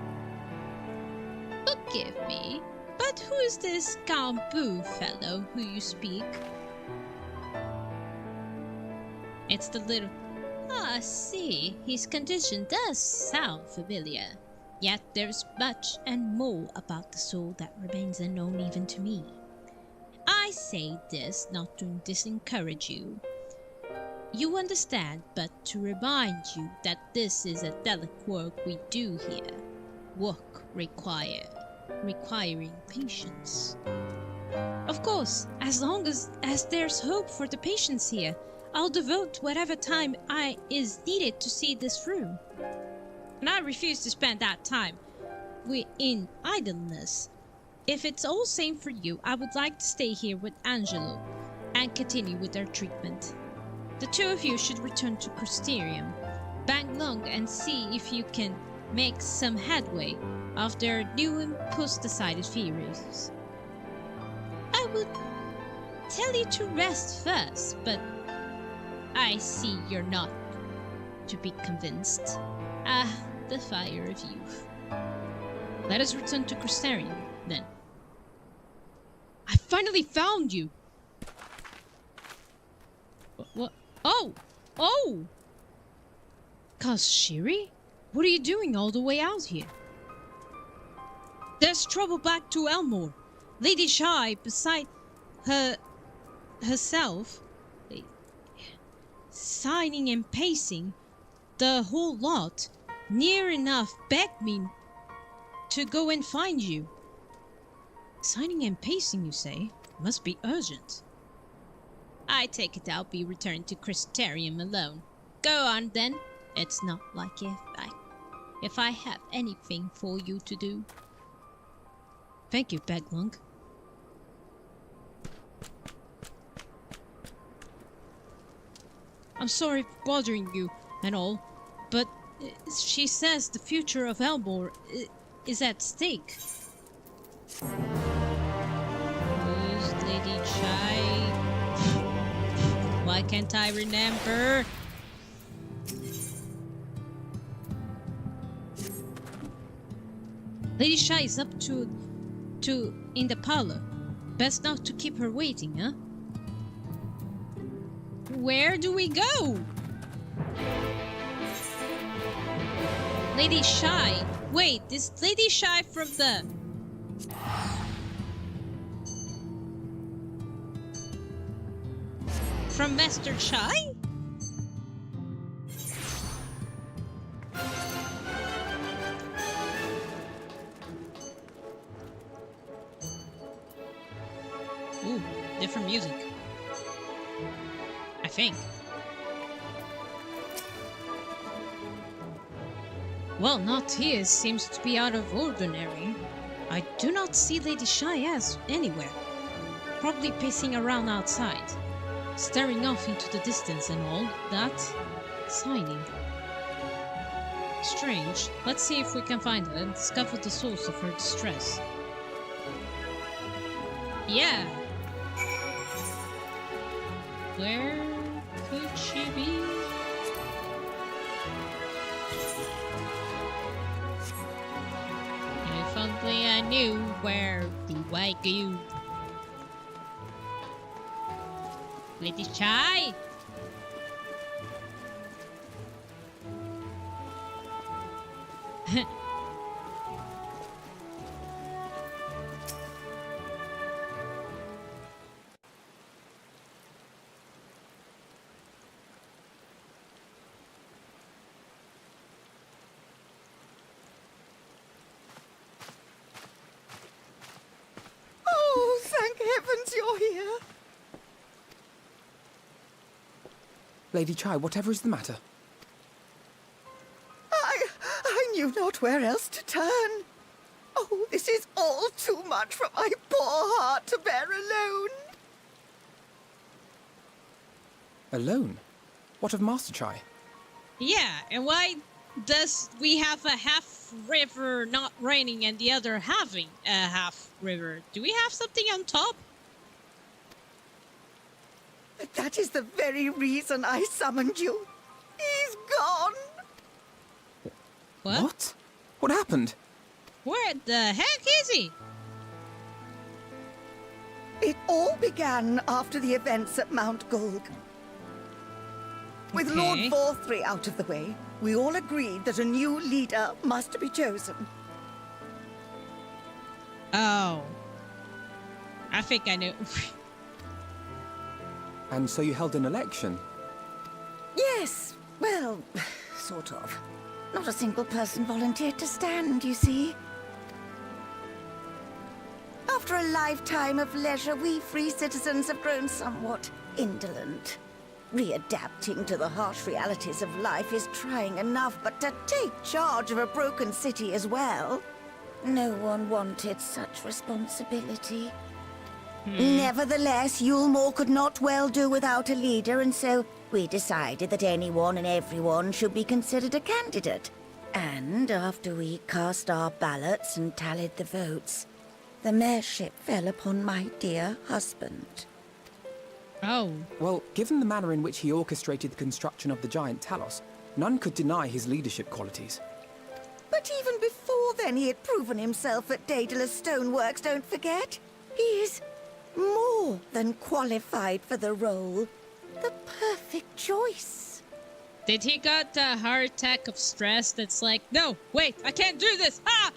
Forgive me, but who is this Gambu fellow who you speak? It's the little... Ah, I see. His condition does sound familiar. Yet there's much and more about the soul that remains unknown even to me. I say this not to disencourage you. You understand, but to remind you that this is a delicate work we do here. Work requiring patience. Of course, as long as there's hope for the patients here, I'll devote whatever time is needed to see this through. And I refuse to spend that time in idleness. If it's all same for you, I would like to stay here with Angelo and continue with our treatment. The two of you should return to Crusterium, Paglung, and see if you can make some headway of their new impost-decided theories. I would tell you to rest first, but I see you're not to be convinced. Ah, the fire of youth. Let us return to Crusterium, then. I finally found you! What? Oh! Oh! Kashiri? What are you doing all the way out here? There's trouble back to Elmore. Lady Shy, beside herself, signing and pacing, the whole lot, near enough begged me to go and find you. Signing and pacing, you say? Must be urgent. I take it I'll be returned to Crusterium alone. Go on then. It's not like if I have anything for you to do. Thank you, Paglung. I'm sorry for bothering you and all, but she says the future of Elmore is at stake? Who's Lady Chai? Why can't I remember? Lady Chai is up to in the parlor. Best not to keep her waiting, huh? Where do we go? Lady Chai. Wait, this Lady Chai from the... From Master Chai? Ooh, different music. I think. Well, not his seems to be out of ordinary. I do not see Lady Chai anywhere. Probably pacing around outside, staring off into the distance and all that. Signing. Strange. Let's see if we can find her and discover the source of her distress. Yeah. Where could she be? If only I knew where do I go. Lady Chai? Oh, thank heavens you're here. Lady Chai, whatever is the matter? I knew not where else to turn. Oh, this is all too much for my poor heart to bear alone. Alone? What of Master Chai? Yeah, and why does we have a half river not raining and the other having a half river? Do we have something on top? That is the very reason I summoned you. He's gone. What? What happened? Where the heck is he? It all began after the events at Mount Gulg. With Lord Okay. Vorthri out of the way, we all agreed that a new leader must be chosen. Oh. I think I knew. And so you held an election? Yes, well, sort of. Not a single person volunteered to stand, you see. After a lifetime of leisure, we free citizens have grown somewhat indolent. Readapting to the harsh realities of life is trying enough, but to take charge of a broken city as well? No one wanted such responsibility. Nevertheless, Yulmore could not well do without a leader, and so we decided that anyone and everyone should be considered a candidate. And after we cast our ballots and tallied the votes, the mayorship fell upon my dear husband. Oh. Well, given the manner in which he orchestrated the construction of the giant Talos, none could deny his leadership qualities. But even before then, he had proven himself at Daedalus Stoneworks, don't forget. He is more than qualified for the role. The perfect choice. Did he got a heart attack of stress that's like, no, wait, I can't do this! Ah!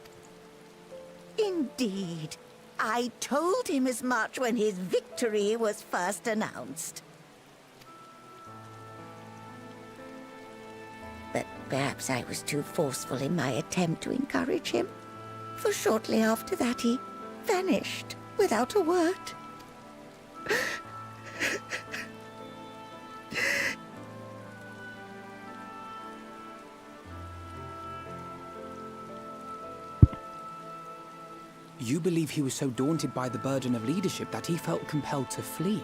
Indeed. I told him as much when his victory was first announced. But perhaps I was too forceful in my attempt to encourage him. For shortly after that, he vanished without a word. You believe he was so daunted by the burden of leadership that he felt compelled to flee?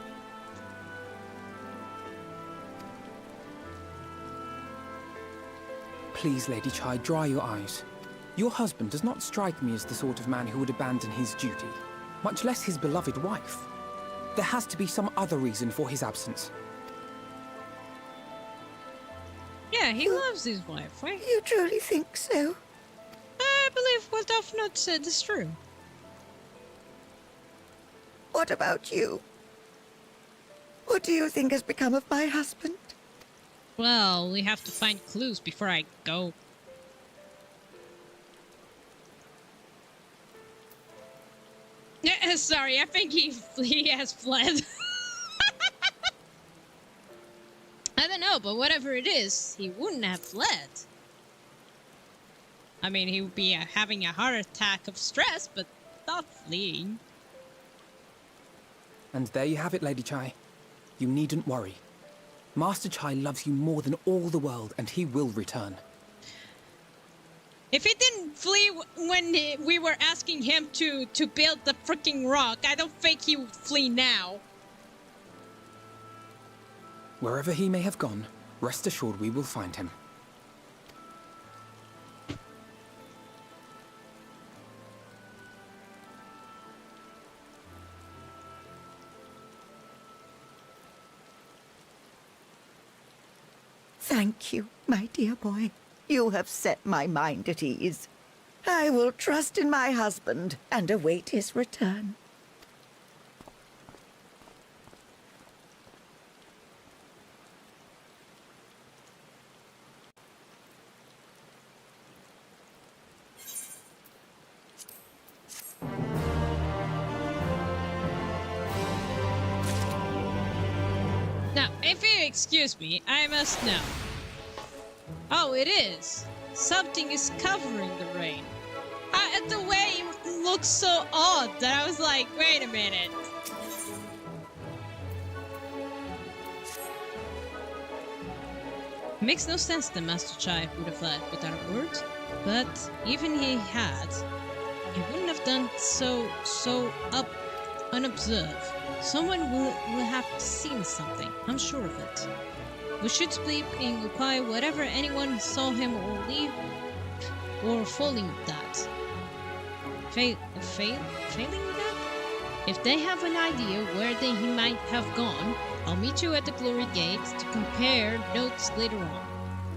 Please, Lady Chai, dry your eyes. Your husband does not strike me as the sort of man who would abandon his duty, much less his beloved wife. There has to be some other reason for his absence. Yeah, he loves his wife, right? You truly think so? I believe what Daphne said is true. What about you? What do you think has become of my husband? Well, we have to find clues before I go. Yeah, sorry, I think he has fled. I don't know, but whatever it is, he wouldn't have fled. I mean, he would be having a heart attack of stress, but not fleeing. And there you have it, Lady Chai. You needn't worry. Master Chai loves you more than all the world, and he will return. If he didn't flee when we were asking him to build the freaking rock, I don't think he would flee now. Wherever he may have gone, rest assured we will find him. Thank you, my dear boy. You have set my mind at ease. I will trust in my husband and await his return. Now, if you excuse me, I must know. Oh, it is. Something is covering the rain. The way it looks so odd that I was like, wait a minute. Makes no sense that Master Chai would have fled without a word, but even he had, he wouldn't have done so unobserved. Someone will have seen something, I'm sure of it. We should sleep and acquire whatever anyone saw him or leave or failing that. Failing that? If they have an idea where he might have gone, I'll meet you at the Glory Gate to compare notes later on.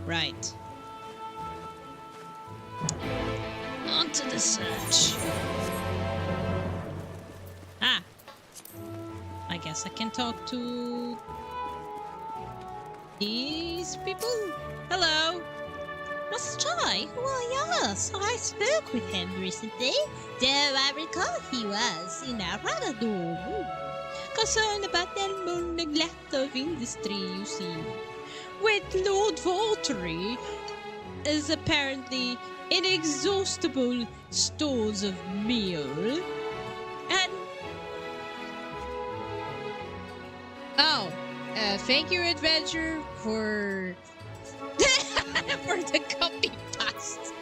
Right. On to the search. Ah. I guess I can talk to these people. Hello. Master Chai? Well, yes, I spoke with him recently. Though I recall he was in a rather dull mood. Concerned about the neglect of industry, you see. With Lord Valtteri is apparently inexhaustible stores of meal. And thank you, Adventure, for for the copy paste.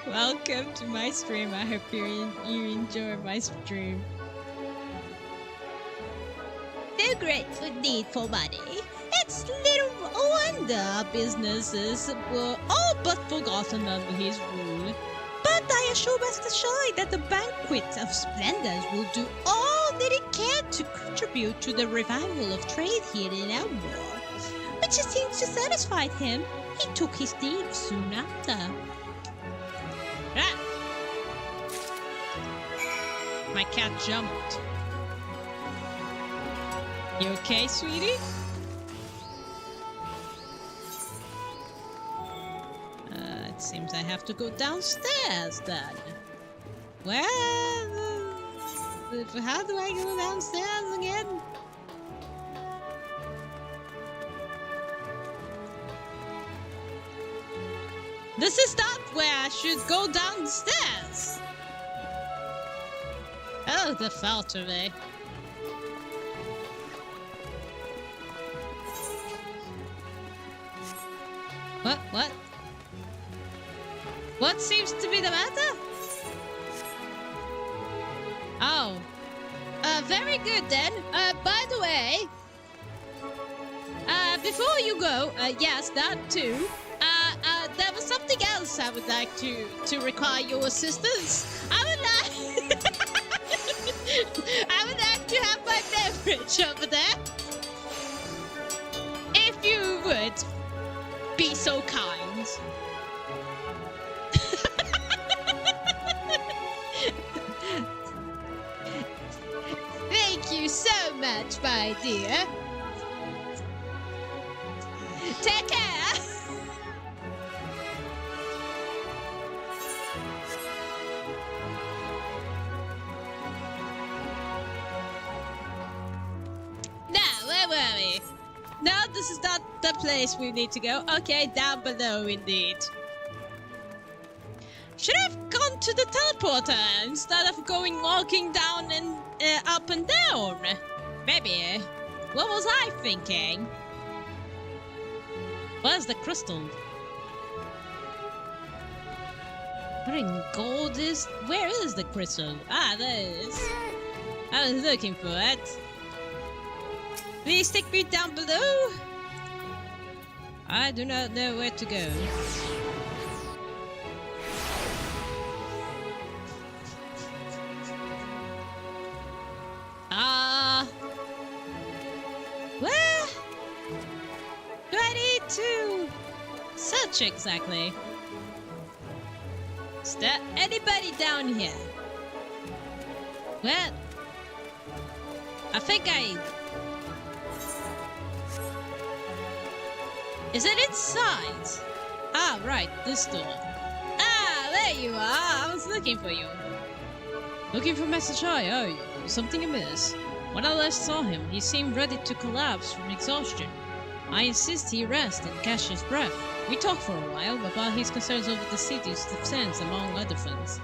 Welcome to my stream. I hope you enjoy my stream. No great need for money. It's little wonder businesses were all but forgotten under his rule. But I assure Master Chai that the banquet of splendors will do all that it can to contribute to the revival of trade here in Elmore. Which seemed to satisfy him. He took his leave soon after. Ah! My cat jumped. You okay, sweetie? It seems I have to go downstairs then. Well, how do I go downstairs again? This is not where I should go downstairs. Oh, the Valtteri. What? What seems to be the matter? Oh. Very good then. By the way, before you go, yes, that too. there was something else I would like to require your assistance. I would like to have my beverage over there. If you would be so kind. Thank you so much, my dear. Take care. Now, where were we? No, this is not the place we need to go. Okay, down below indeed. Should I have gone to the teleporter instead of going walking down and up and down? Maybe. What was I thinking? Where's the crystal? What in gold is? Where is the crystal? Ah, there it is. I was looking for it. Please take me down below. I do not know where to go. Where do I need to search exactly? Is there anybody down here? Well, I think Is it inside? Ah, right, this door. Ah, there you are. I was looking for you. Looking for Message I, are you? Something amiss? When I last saw him, he seemed ready to collapse from exhaustion. I insist he rest and catch his breath. We talked for a while about his concerns over the city's defense, among other things.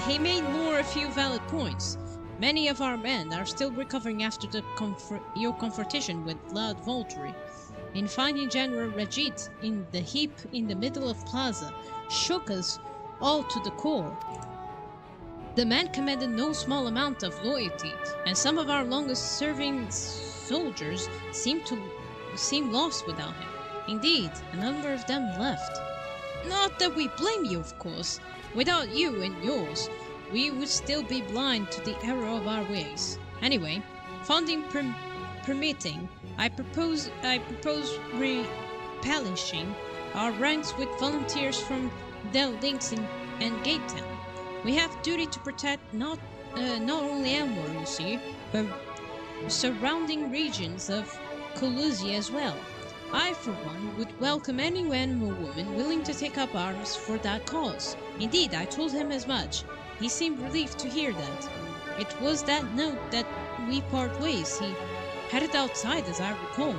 He made a few valid points. Many of our men are still recovering after your confrontation with Lord Volturi. In finding General Rajit in the heap in the middle of Plaza shook us all to the core. The man commanded no small amount of loyalty, and some of our longest-serving soldiers seem lost without him. Indeed, a number of them left. Not that we blame you, of course. Without you and yours, we would still be blind to the error of our ways. Anyway, funding permitting, I propose replenishing our ranks with volunteers from Del Links and Gate Town. We have duty to protect not only Elmore, you see, but surrounding regions of Colusia as well. I, for one, would welcome any man or woman willing to take up arms for that cause. Indeed, I told him as much. He seemed relieved to hear that. It was that note that we part ways. He headed outside, as I recall.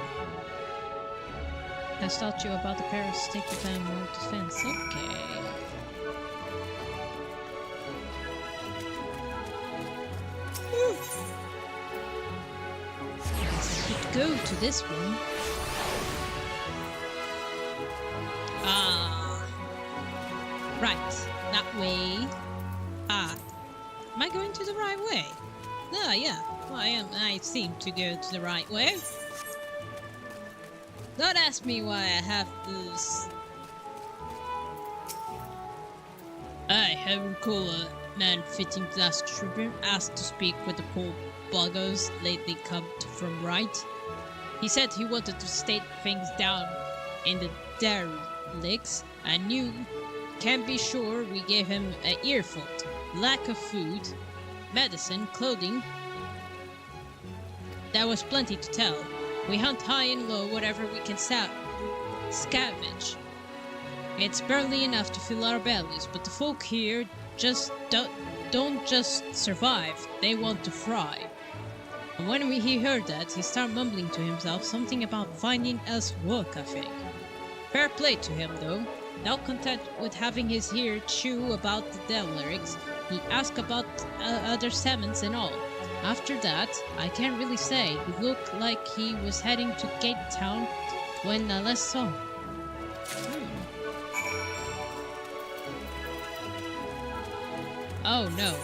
Has taught you about the parasitic animal defense. Okay. I could go to this one. Right, that way. Am I going to the right way? Oh, yeah, well, I seem to go to the right way. Don't ask me why I have this. I recall a man fitting plastic sugar asked to speak with the poor buggers lately come from right. He said he wanted to state things down in the derelicts. I knew, can't be sure we gave him an earful. Lack of food, medicine, clothing. There was plenty to tell. We hunt high and low whatever we can scavenge. It's barely enough to fill our bellies, but the folk here just don't just survive, they want to fry. And when he heard that, he started mumbling to himself something about finding us work, I think. Fair play to him, though. Not content with having his ear chew about the Delirics, he asked about other salmons and all. After that, I can't really say. He looked like he was heading to Gate Town when I last saw him. Oh no.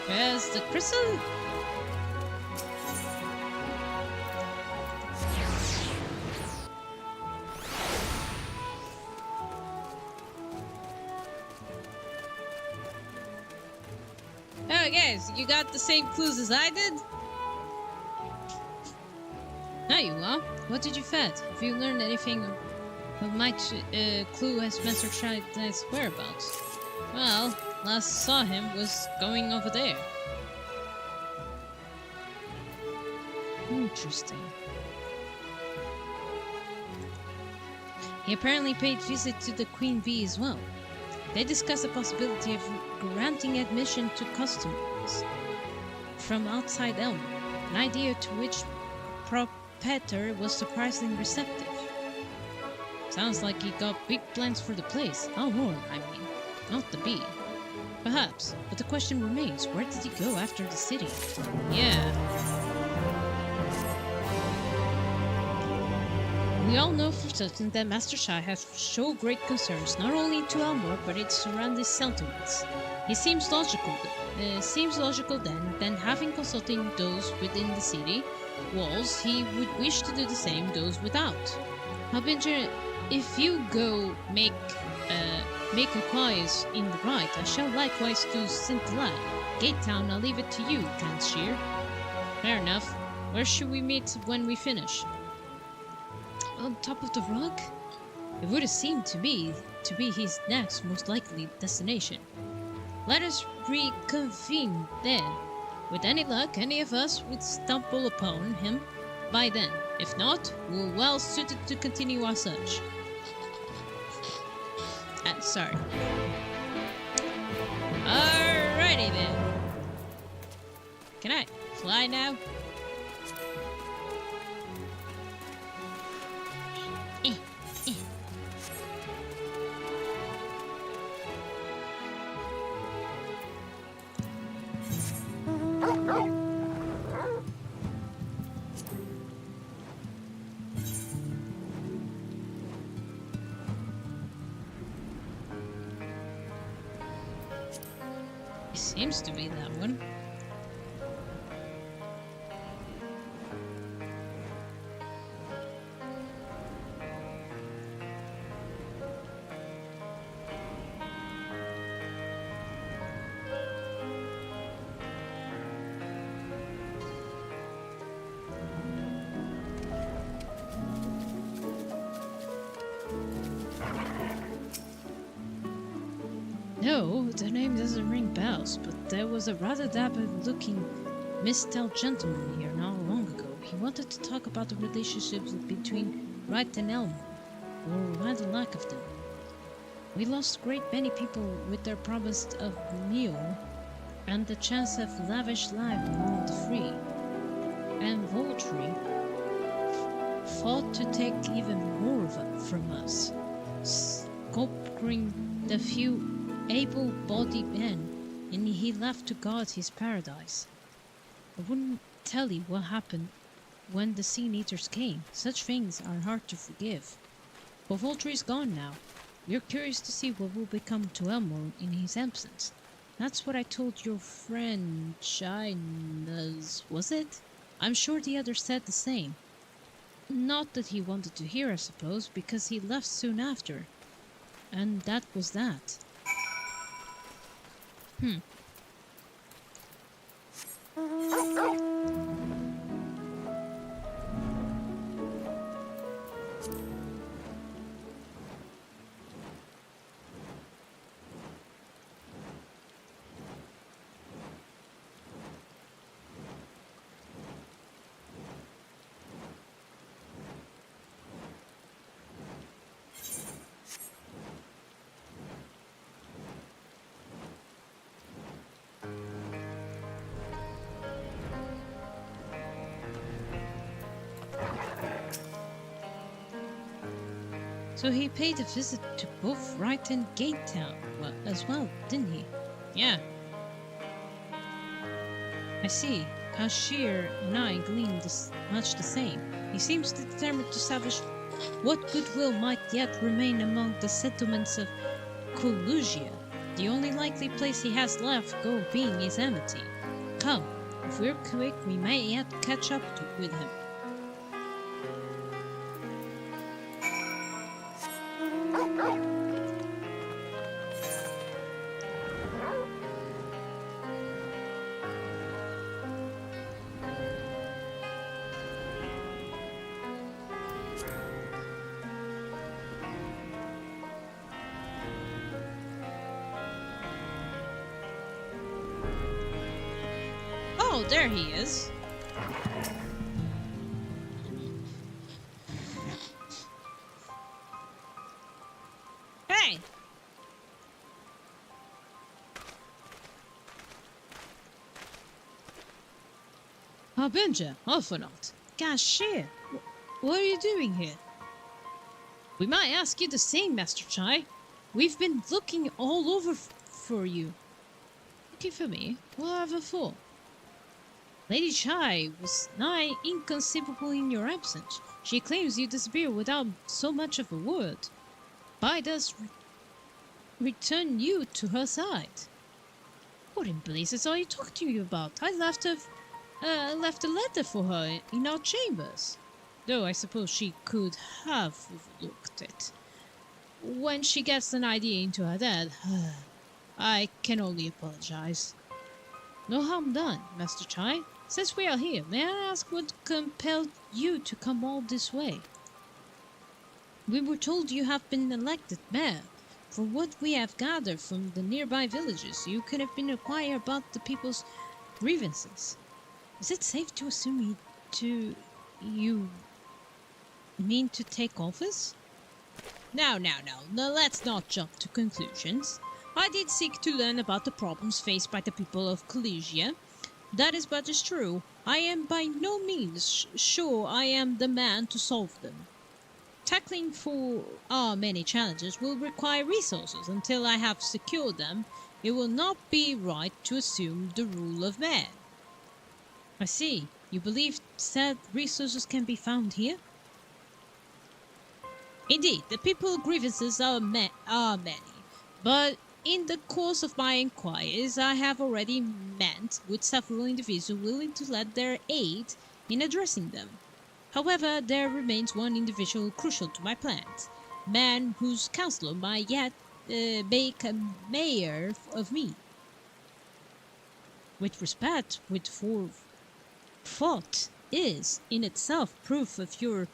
Where's the crystal? Okay, so you got the same clues as I did? There you are. What did you find? Have you learned anything of my clue as Master Shadow's whereabouts? Well, last saw him was going over there. Interesting. He apparently paid visit to the Queen Bee as well. They discussed the possibility of granting admission to customers from outside Elm, an idea to which Propeter was surprisingly receptive. Sounds like he got big plans for the place. Elmore, I mean, not the bee. Perhaps, but the question remains, where did he go after the city? Yeah. We all know for certain that Master Shai has shown great concerns not only to Elmore but its surrounding settlements. It seems logical then having consulting those within the city walls, he would wish to do the same those without. Harbinger, if you go make inquiries in the right, I shall likewise do Scintilla. Gate Town, I'll leave it to you, Kanshir. Fair enough. Where should we meet when we finish? On top of the rock? It would have seemed to be his next most likely destination. Let us reconvene then. With any luck, any of us would stumble upon him by then. If not, we're well suited to continue our search. Sorry. Alrighty then. Can I fly now? Seems to be that one. No, the name doesn't ring bells, but there was a rather dapper-looking misspelled gentleman here not long ago. He wanted to talk about the relationships between Wright and Elm, or rather lack of them. We lost a great many people with their promise of meal and the chance of lavish life among the free. And Voltry fought to take even more of it from us, sculpting the few able-bodied men, and he left to guard his paradise. I wouldn't tell you what happened when the Sin Eaters came. Such things are hard to forgive. But Voltry's gone now. We're curious to see what will become to Elmore in his absence. That's what I told your friend China's, was it? I'm sure the others said the same. Not that he wanted to hear, I suppose, because he left soon after. And that was that. So he paid a visit to both Wright and Gate Town as well, didn't he? Yeah. I see. Ashir and I gleaned much the same. He seems determined to establish what goodwill might yet remain among the settlements of Colusia. The only likely place he has left go being his Amity. Come, if we're quick, we may yet catch up with him. Oh, there he is. Hey! Harbinger, Orphanaut, Cashier, what are you doing here? We might ask you the same, Master Chai. We've been looking all over for you. Looking for me? Whatever for? Lady Chai was nigh inconceivable in your absence. She claims you disappeared without so much of a word. Bide us return you to her side. What in blazes are you talking to you about? I left a letter for her in our chambers. Though I suppose she could have overlooked it. When she gets an idea into her head, I can only apologize. No harm done, Master Chai. Since we are here, may I ask what compelled you to come all this way? We were told you have been elected mayor. From what we have gathered from the nearby villages, you could have been inquiring about the people's grievances. Is it safe to assume you mean to take office? No, let's not jump to conclusions. I did seek to learn about the problems faced by the people of Collegia. That is but as true. I am by no means sure I am the man to solve them. Tackling for our many challenges will require resources. Until I have secured them, it will not be right to assume the rule of man. I see. You believe said resources can be found here? Indeed, the people's grievances are many, but in the course of my inquiries, I have already met with several individuals willing to lend their aid in addressing them. However, there remains one individual crucial to my plans, a man whose counsellor might yet make a mayor of me. With respect, with forethought is in itself proof of your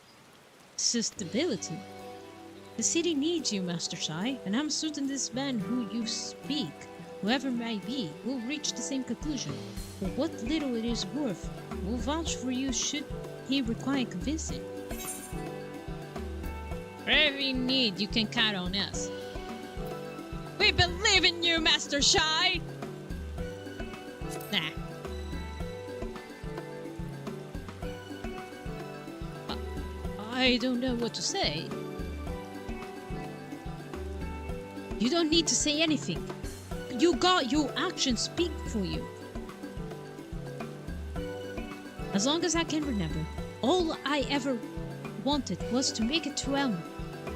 stability. The city needs you, Master Chai, and I'm certain this man who you speak, whoever may be, will reach the same conclusion. For what little it is worth, will vouch for you should he require convincing. For every need, you can count on us. We believe in you, Master Chai! Nah. I don't know what to say. You don't need to say anything. You got your actions speak for you. As long as I can remember, all I ever wanted was to make it to Elm.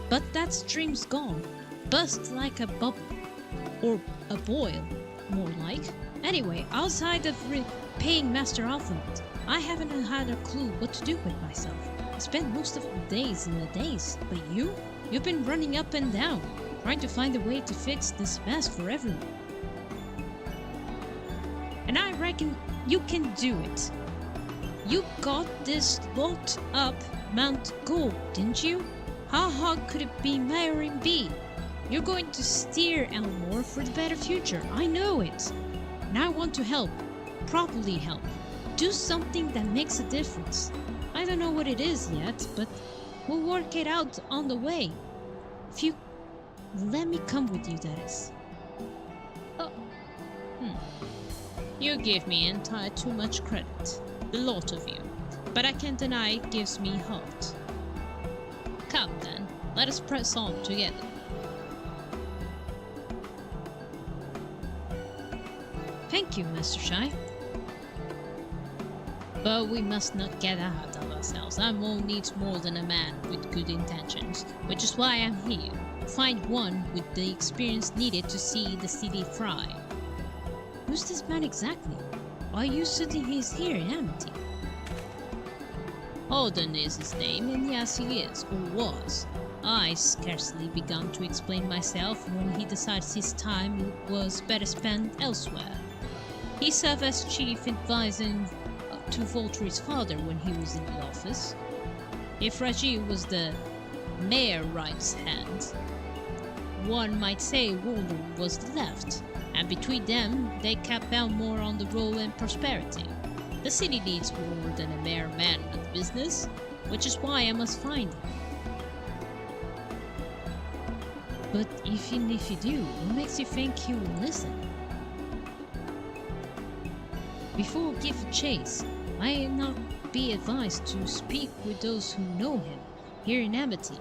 But that dream's gone. Burst like a bubble. Or a boil, more like. Anyway, outside of repaying Master Alphabet, I haven't had a clue what to do with myself. I spent most of the days in the daze, but you've been running up and down, trying to find a way to fix this mess for everyone. And I reckon you can do it. You got this locked up Mount Gold, didn't you? How hard could it be mayoring B? You're going to steer Elmore for the better future, I know it. And I want to help, properly help. Do something that makes a difference. I don't know what it is yet, but we'll work it out on the way. If you let me come with you, that is. Oh. You give me entire too much credit. The lot of you. But I can't deny it gives me heart. Come then, let us press on together. Thank you, Master Chai. But we must not get ahead of ourselves. Elmore needs more than a man with good intentions, which is why I'm here. Find one with the experience needed to see the city thrive. Who's this man exactly? Why are you sitting here in Amity? Holden is his name, and yes he is, or was. I scarcely begun to explain myself when he decides his time was better spent elsewhere. He served as chief advisor to Volturi's father when he was in the office. If Raji was the mayor's right hand, one might say Warlord was the left, and between them they kept Elmore on the roll and prosperity. The city needs more than a mere man of business, which is why I must find him. But even if you do, what makes you think he will listen? Before give chase, might not be advised to speak with those who know him here in Amity.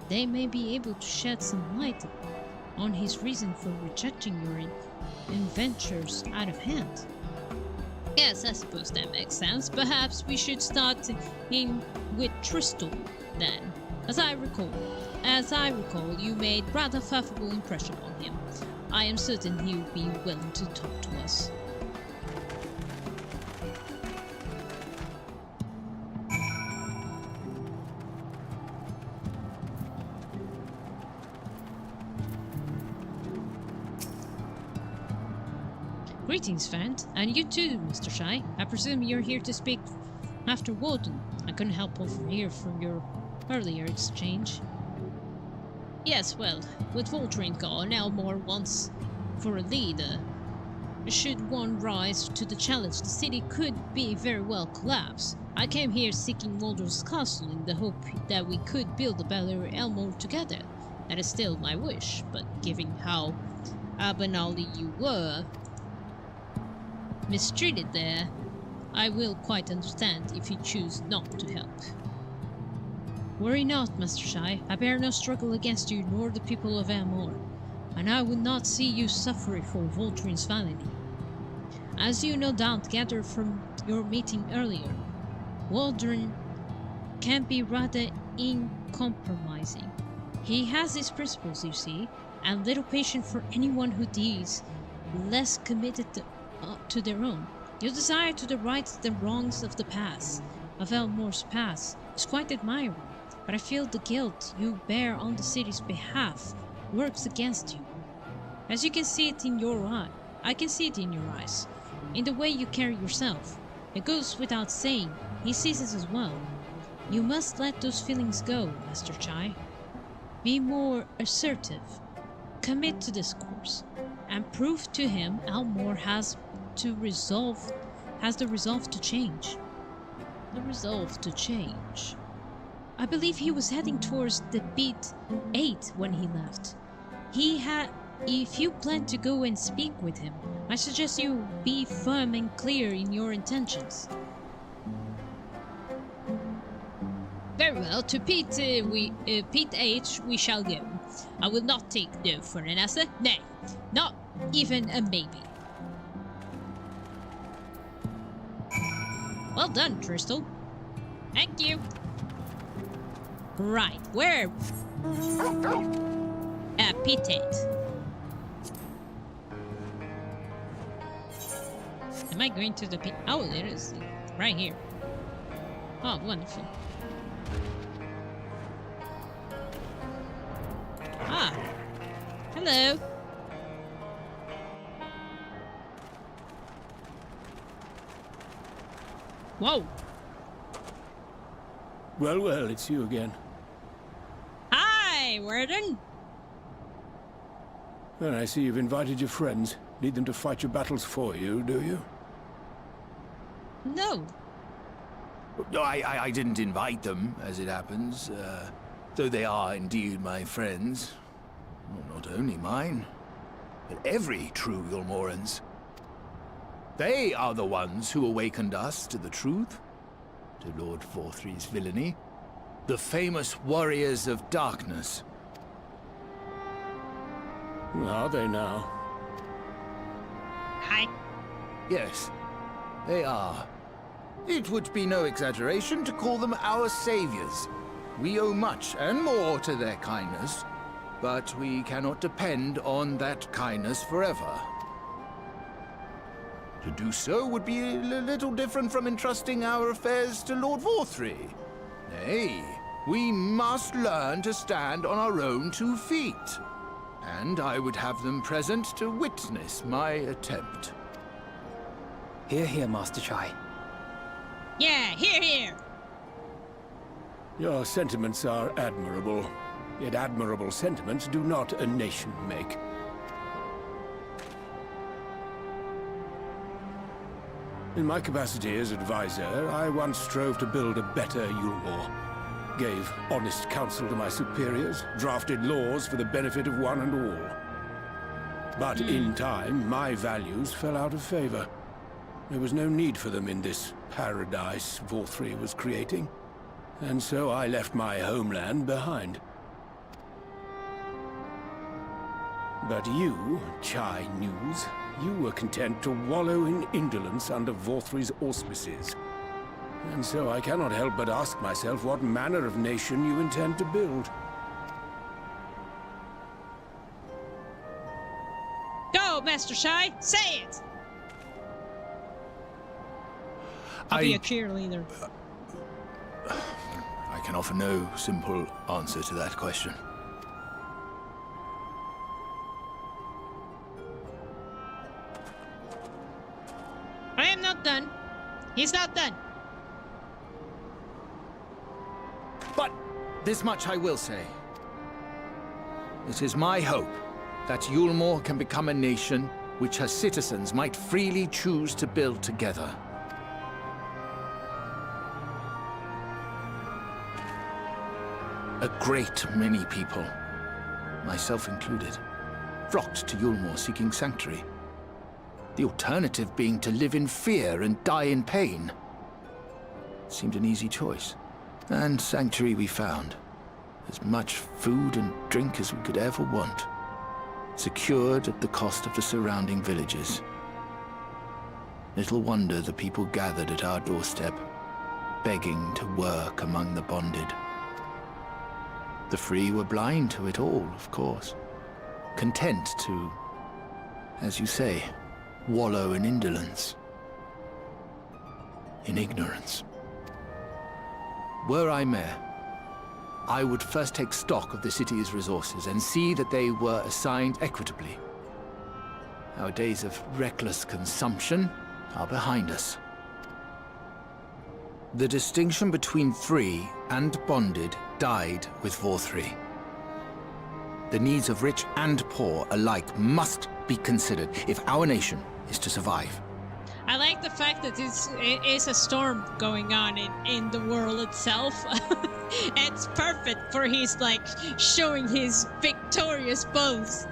They may be able to shed some light on his reason for rejecting your adventures out of hand. Yes, I suppose that makes sense. Perhaps we should start in with Tristal then. As I recall, you made rather favorable impression on him. I am certain he will be willing to talk to us. Greetings, friend. And you too, Mr. Shy. I presume you're here to speak after Walden. I couldn't help overhear from your earlier exchange. Yes, well, with Voltrin gone, Elmore wants for a leader. Should one rise to the challenge, the city could be very well collapse. I came here seeking Waldron's castle in the hope that we could build a better Elmore together. That is still my wish, but given how abanally you were mistreated there, I will quite understand if you choose not to help. Worry not, Master Shy. I bear no struggle against you nor the people of Elmore, and I would not see you suffer for Voltrin's vanity. As you no doubt gathered from your meeting earlier, Waldron can be rather uncompromising. He has his principles, you see, and little patience for anyone who is less committed to their own. Your desire to right the wrongs of the past, of Elmore's past, is quite admirable, but I feel the guilt you bear on the city's behalf works against you. As you can see it in your eye, I can see it in your eyes, in the way you carry yourself. It goes without saying, he sees it as well. You must let those feelings go, Master Chai. Be more assertive, commit to this course, and prove to him Elmore has the resolve to change. The resolve to change. I believe he was heading towards the beat 8 when he left. If you plan to go and speak with him, I suggest you be firm and clear in your intentions. Very well, to Pete 8 we shall go. I will not take no for an answer. Nay, not even a maybe. Well done, Tristal. Thank you. Right, where? Pete 8. Am I going to the Pete? Oh, there it is. Right here. Oh, wonderful. Ah. Hello. Whoa. Well, it's you again. Hi, Warden. Well, I see you've invited your friends. Need them to fight your battles for you, do you? No. No, I didn't invite them, as it happens, though they are indeed my friends. Well, not only mine, but every true Yulmoran's. They are the ones who awakened us to the truth, to Lord Forthry's villainy, the famous warriors of darkness. Are they now? Hi. Yes, they are. It would be no exaggeration to call them our saviors. We owe much and more to their kindness, but we cannot depend on that kindness forever. To do so would be a little different from entrusting our affairs to Lord Forthry. Nay, we must learn to stand on our own 2 feet. And I would have them present to witness my attempt. Hear, hear, Master Chai. Yeah, here. Your sentiments are admirable. Yet admirable sentiments do not a nation make. In my capacity as advisor, I once strove to build a better Yulmore. Gave honest counsel to my superiors, drafted laws for the benefit of one and all. But in time, my values fell out of favor. There was no need for them in this paradise Vorthri was creating. And so I left my homeland behind. But you, Chai News, you were content to wallow in indolence under Vorthri's auspices. And so I cannot help but ask myself what manner of nation you intend to build. Go, Master Shai! Say it! I'll be a cheerleader. I can offer no simple answer to that question. I am not done. He's not done. But this much I will say. It is my hope that Yulmore can become a nation which her citizens might freely choose to build together. A great many people, myself included, flocked to Yulmore seeking sanctuary. The alternative being to live in fear and die in pain. It seemed an easy choice. And sanctuary we found. As much food and drink as we could ever want. Secured at the cost of the surrounding villages. Little wonder the people gathered at our doorstep, begging to work among the bonded. The free were blind to it all, of course. Content to, as you say, wallow in indolence. In ignorance. Were I mayor, I would first take stock of the city's resources and see that they were assigned equitably. Our days of reckless consumption are behind us. The distinction between free and bonded died with Vorthri. The needs of rich and poor alike must be considered if our nation is to survive. I like the fact that it is a storm going on in the world itself. It's perfect for his, like, showing his victorious boast.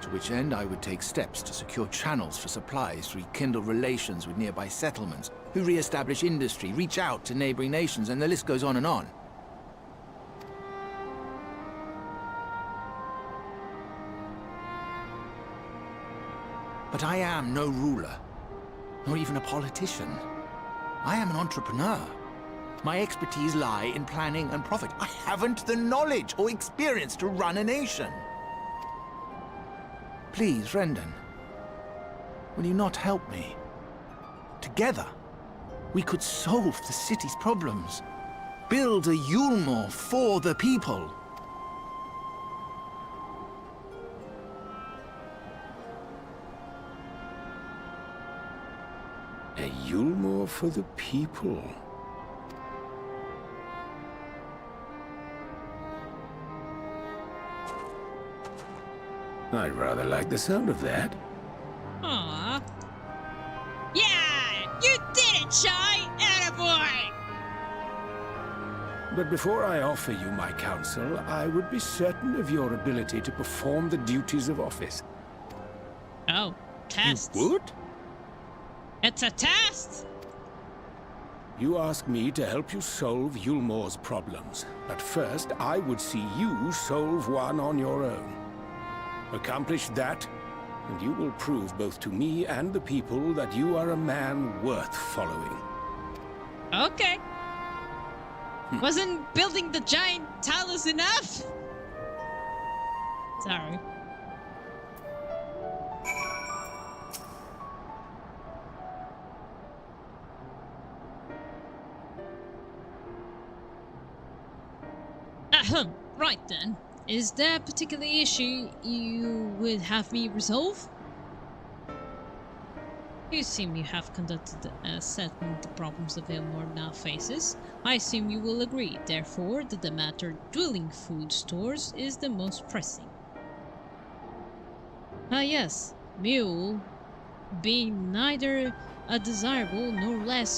To which end I would take steps to secure channels for supplies, rekindle relations with nearby settlements, who re-establish industry, reach out to neighboring nations, and the list goes on and on. But I am no ruler, nor even a politician. I am an entrepreneur. My expertise lie in planning and profit. I haven't the knowledge or experience to run a nation. Please, Rendon, will you not help me? Together, we could solve the city's problems. Build a Yulmore for the people. A Yulmore for the people. I'd rather like the sound of that. Aww. Yeah! You did it, Shai! Attaboy! But before I offer you my counsel, I would be certain of your ability to perform the duties of office. Oh, test. You would? It's a test! You ask me to help you solve Yulmore's problems. But first, I would see you solve one on your own. Accomplish that, and you will prove both to me and the people that you are a man worth following. Okay. Wasn't building the giant talus enough? Sorry. Ahem. Right then. Is there a particular issue you would have me resolve? You seem you have conducted settling the problems of Ilmor now faces. I assume you will agree, therefore, that the matter dwelling food stores is the most pressing. Ah yes, Mule, being neither a desirable nor less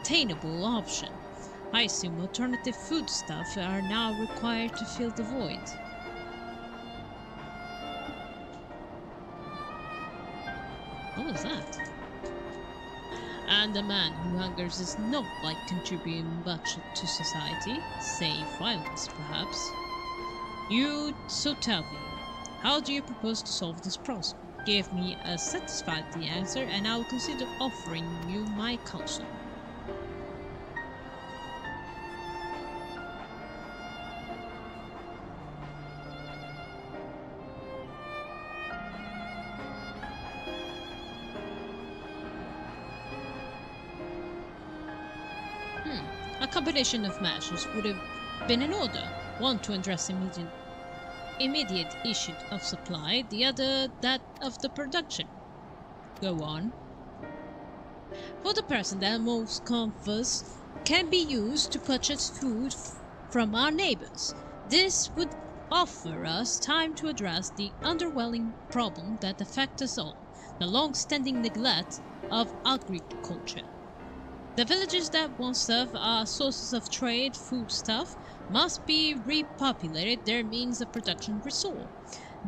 sustainable option. I assume alternative foodstuff are now required to fill the void. What was that? And a man who hungers is not like contributing much to society, save violence perhaps. So tell me, how do you propose to solve this problem? Give me a satisfactory answer and I will consider offering you my counsel. A combination of measures would have been in order. One to address immediate issue of supply, the other that of the production. Go on. For the person that most comforts can be used to purchase food from our neighbors. This would offer us time to address the underwhelming problem that affects us all, the long-standing neglect of agriculture. The villages that once served our sources of trade, foodstuff, must be repopulated, their means of production restored.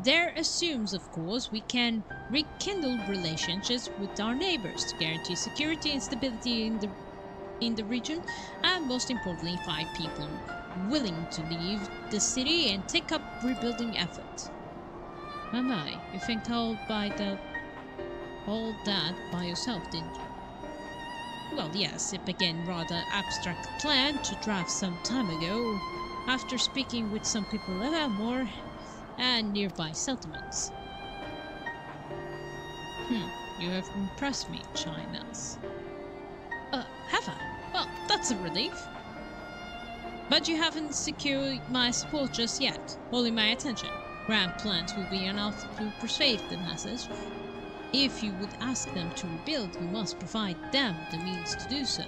There assumes, of course, we can rekindle relationships with our neighbors to guarantee security and stability in the region, and most importantly, find people willing to leave the city and take up rebuilding efforts. My, you think all that by yourself, didn't you? Well, yes, it began rather abstract plan to draft some time ago, after speaking with some people at Elmore and nearby settlements. You have impressed me, Chinas. Have I? Well, that's a relief. But you haven't secured my support just yet, only my attention. Grand plans will be enough to persuade the masses. If you would ask them to rebuild, you must provide them the means to do so.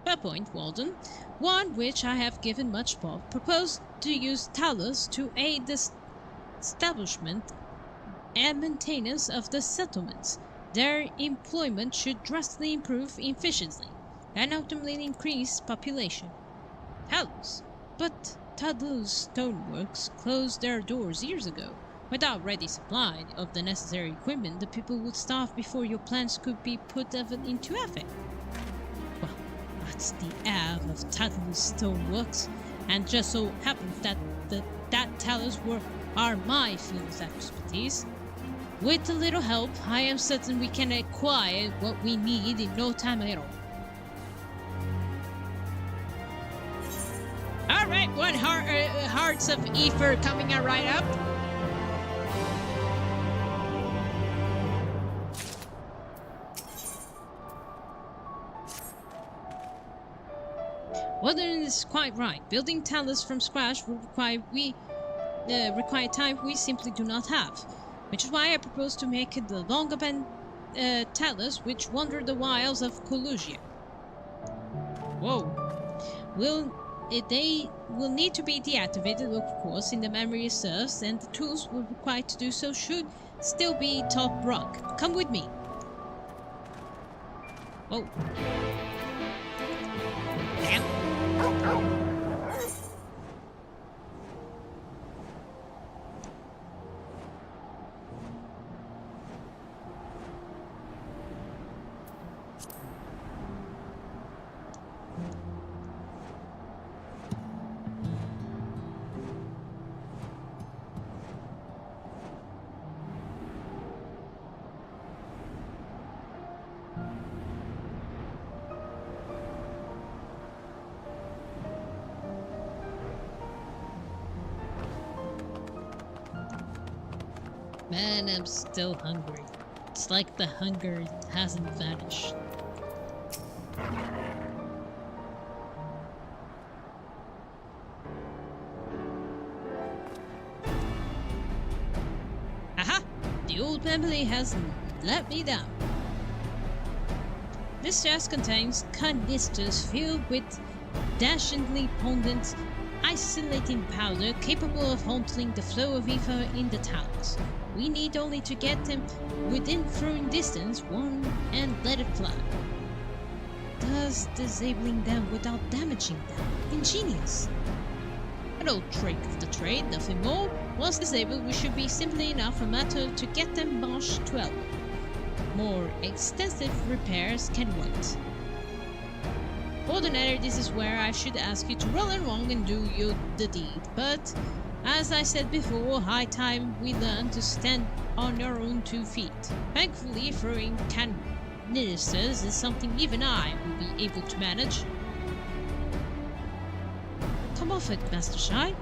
Fair point, Walden. One which I have given much thought, proposed to use talus to aid the establishment and maintenance of the settlements. Their employment should drastically improve efficiency, and ultimately increase population. Talus? But Talus Stoneworks closed their doors years ago. Without ready supply of the necessary equipment, the people would starve before your plans could be put into effect. Well, that's the air of Talus Stoneworks, and just so happens that that talus are my field of expertise. With a little help, I am certain we can acquire what we need in no time at all. Alright, Hearts of Ether coming right up. Walden is quite right. Building talus from scratch will require time we simply do not have. Which is why I propose to make it the Longaben talus which wander the wilds of Colusia. Whoa. They will need to be deactivated, of course, in the memory reserves, and the tools required to do so should still be top rock. Come with me. Whoa. Damn. Man, I'm still hungry. It's like the hunger hasn't vanished. Aha! The old memory has let me down. This chest contains canisters filled with dashingly potent isolating powder capable of halting the flow of ether in the talus. We need only to get them within throwing distance one and let it fly. Thus disabling them without damaging them. Ingenious. An old trick of the trade, nothing more. Once disabled, we should be simply enough a matter to get them marched to elbow. More extensive repairs can wait. Ordinarily, this is where I should ask you to roll along and do the deed, but as I said before, high time we learn to stand on our own 2 feet. Thankfully, throwing canisters is something even I will be able to manage. Come off it, Master Shy.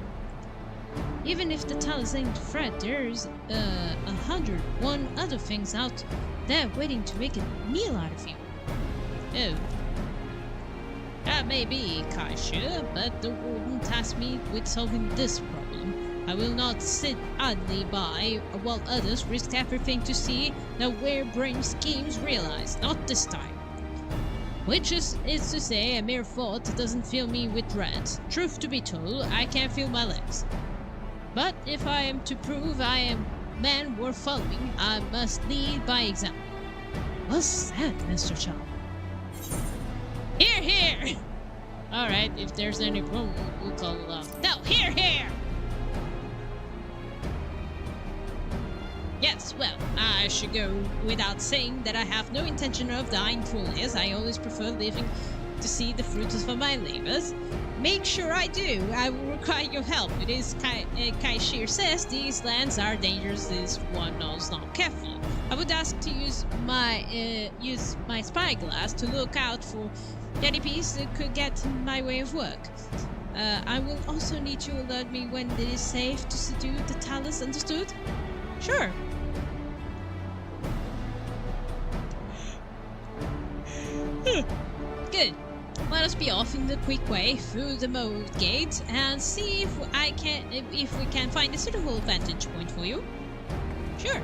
Even if the talus ain't Fred, there's 101 other things out there waiting to make a meal out of you. Oh. That may be, Kai-Shu, but the warden tasked me with solving this problem. I will not sit idly by while others risk everything to see their weird-brained schemes realized. Not this time. Which is to say, a mere thought doesn't fill me with dread. Truth to be told, I can't feel my legs. But if I am to prove I am man worth following, I must lead by example. What's that, Mr. Chow? Here, here! Alright, if there's any problem, we'll call it off. No, here, here! Yes, well, I should go without saying that I have no intention of dying fully, as I always prefer living to see the fruits of my labors. Make sure I do. I will require your help. It is Kai-Shir says these lands are dangerous if one is not careful. I would ask to use my spyglass to look out for any piece that could get in my way of work. I will also need to alert me when it is safe to subdue the talus, understood? Sure. Good. Let us be off in the quick way through the mode gate and see if we can find a suitable vantage point for you. Sure.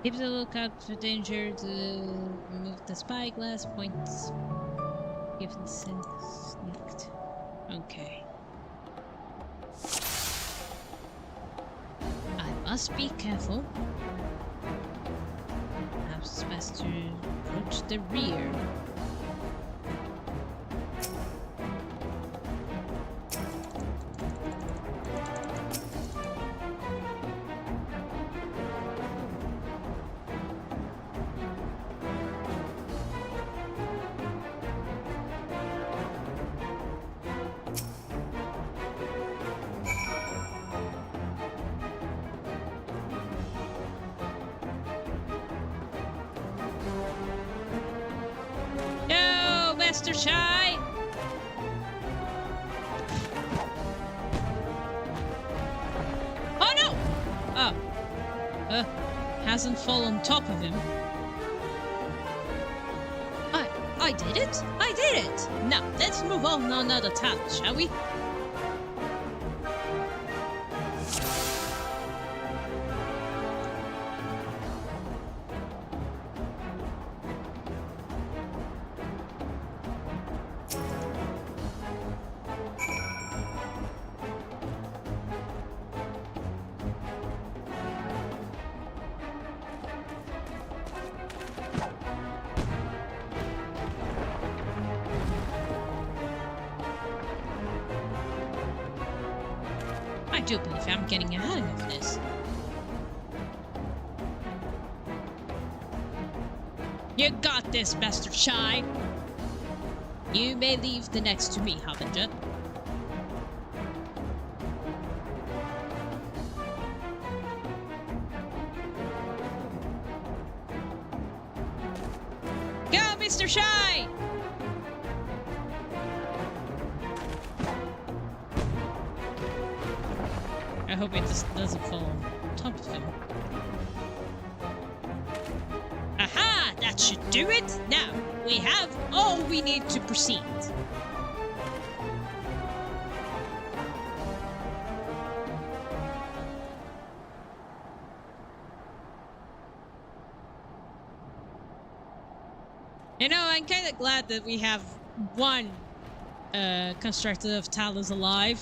Keep a lookout for danger to remove the spyglass points. Given sneaked. Okay. I must be careful. Perhaps it's best to approach the rear. Mr. Shy! Oh no! Oh. Hasn't fallen on top of him. I did it? I did it! Now, let's move on another task, shall we? I do believe I'm getting a hang of this. You got this, Master Shy. You may leave the next to me, Harbinger. Go, Mr. Shy! I hope it just doesn't fall on top of him. Aha! That should do it! Now, we have all we need to proceed. You know, I'm kind of glad that we have one constructor of Talus alive.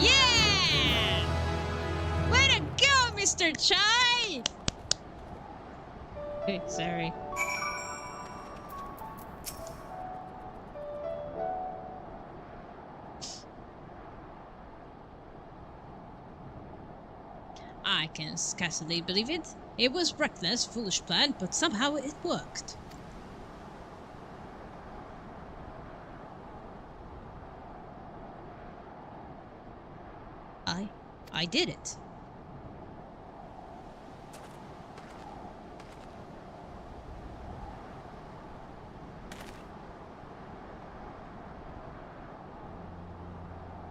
Yeah! Way to go, Mr. Chai! Hey, sorry. I can scarcely believe it. It was reckless, foolish plan, but somehow it worked. I did it.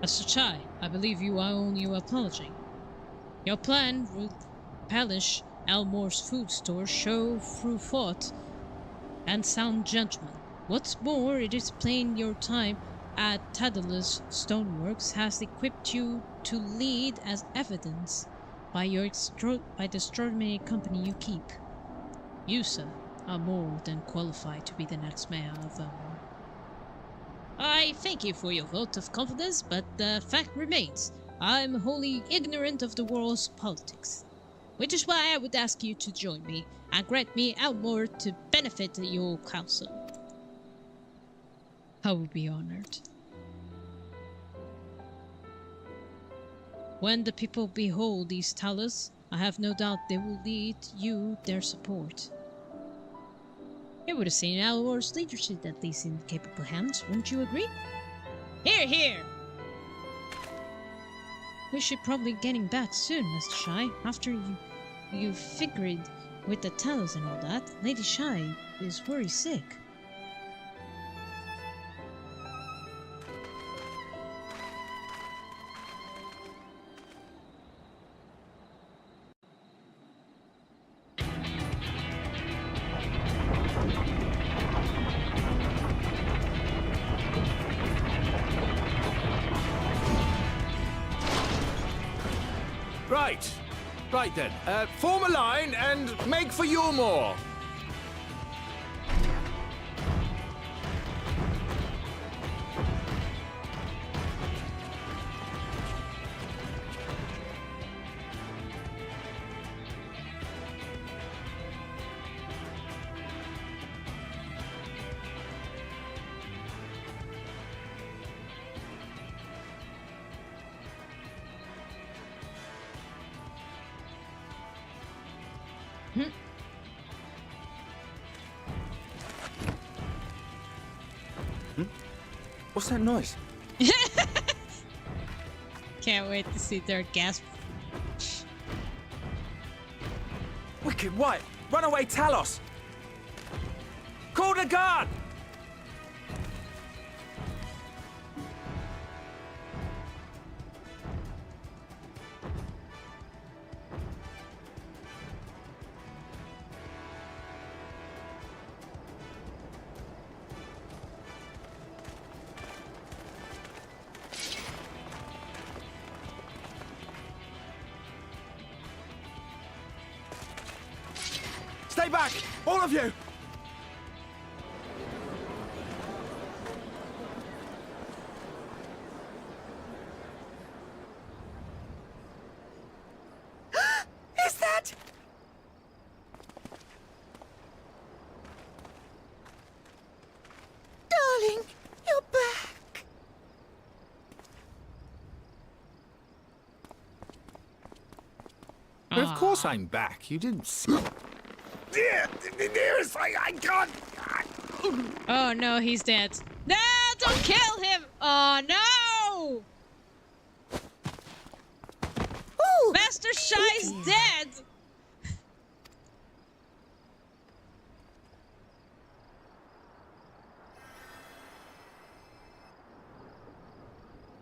Mr. Chai, I believe you owe you apology. Your plan would punish Elmore's food store show through thought and sound judgment. What's more, it is plain your time at Tadala's Stoneworks has equipped you to lead as evidence by the extraordinary company you keep. You, sir, are more than qualified to be the next mayor of Elmore. I thank you for your vote of confidence, but the fact remains, I'm wholly ignorant of the world's politics. Which is why I would ask you to join me and grant me Elmore to benefit your council. I will be honored. When the people behold these talents, I have no doubt they will lead you their support. It would have seen Elmore's leadership at least in capable hands, wouldn't you agree? Hear, hear! We should probably getting back soon, Mr. Shy. After you figured with the talents and all that, Lady Shy is very sick. Right then. Form a line and make for Yulmore. What's that noise? Can't wait to see their gasp. Wicked White! Runaway Talos! Call the guard! Stay back! All of you! Is that... Darling, you're back. Well, of course I'm back. You didn't see... Dearest, I can't... Oh no, he's dead. No, don't kill him! Oh no! Ooh, Master Shy's dead!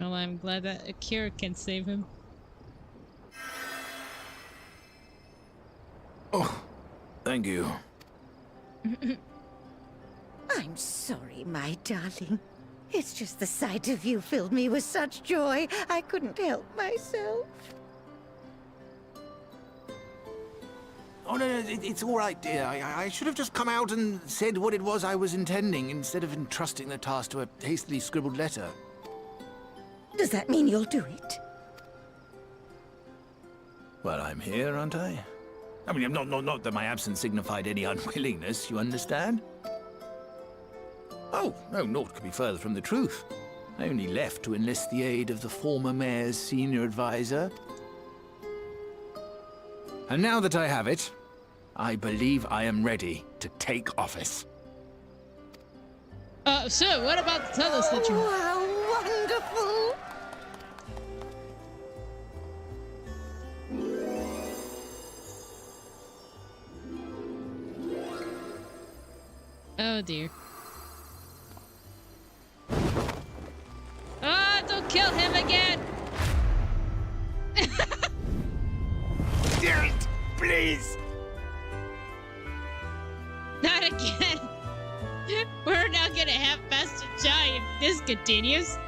Well, I'm glad that Akira can save him. Oh, thank you. I'm sorry, my darling. It's just the sight of you filled me with such joy, I couldn't help myself. Oh, no, it's all right, dear. I should have just come out and said what it was I was intending, instead of entrusting the task to a hastily scribbled letter. Does that mean you'll do it? Well, I'm here, aren't I? I mean, not that my absence signified any unwillingness, you understand? Oh, no, naught could be further from the truth. I only left to enlist the aid of the former mayor's senior advisor. And now that I have it, I believe I am ready to take office. So what about the Tullus that you... How wonderful! Oh dear. Ah, don't kill him again! Don't, please! Not again! We're not gonna have Master Chai if this continues.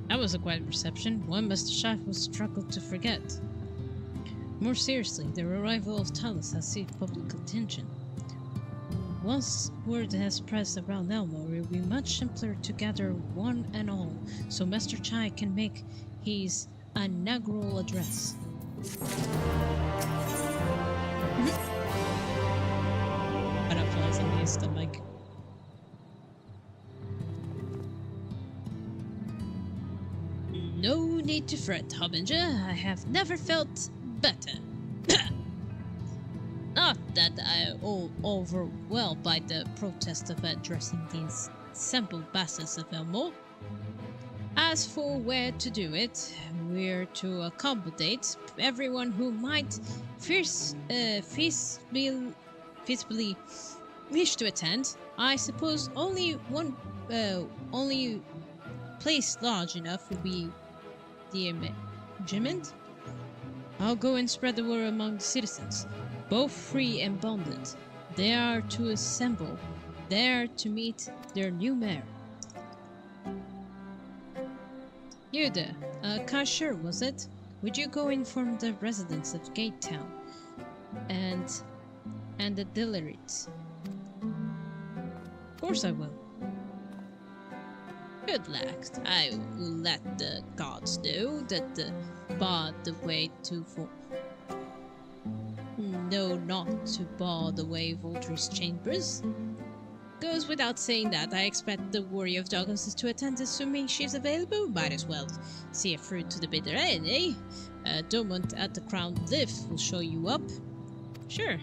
That was a quiet reception, one Mr. Shaf will struggle to forget. More seriously, the arrival of Talus has seized public attention. Once word has spread around Elmo, it will be much simpler to gather one and all, so Master Chai can make his inaugural address. Butterflies in my stomach. No need to fret, Harbinger. I have never felt better. Not that I am all overwhelmed by the protest of addressing these simple bastards of Elmo. As for where to do it, we're to accommodate everyone who might feasibly wish to attend. I suppose only place large enough will be the regiment. I'll go and spread the word among the citizens, both free and bonded. They are to assemble there to meet their new mayor. You there, Cashier, was it? Would you go inform the residents of Gate Town and the Dillerites? Of course I will. Good luck. I will let the gods know that the bar the way to not to bar the way Voltry's chambers. Goes without saying that I expect the Warrior of Darkness to attend, assuming she's available. Might as well see it through to the bitter end, eh? Dormant at the Crown Lift will show you up. Sure.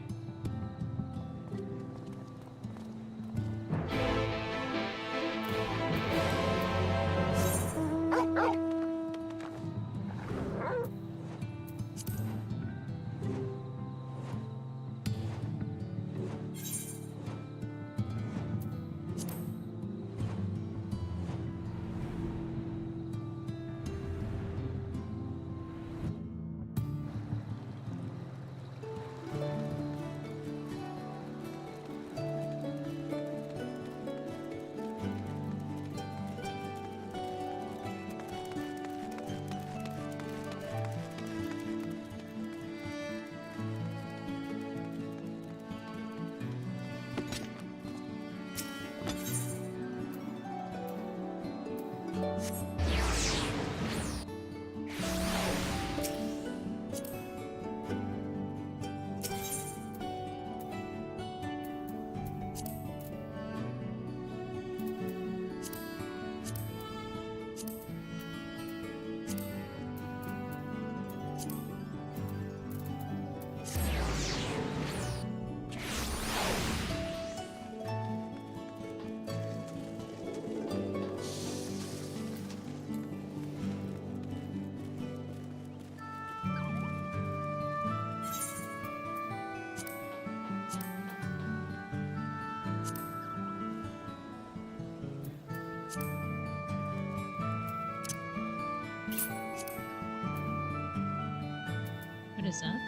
is that?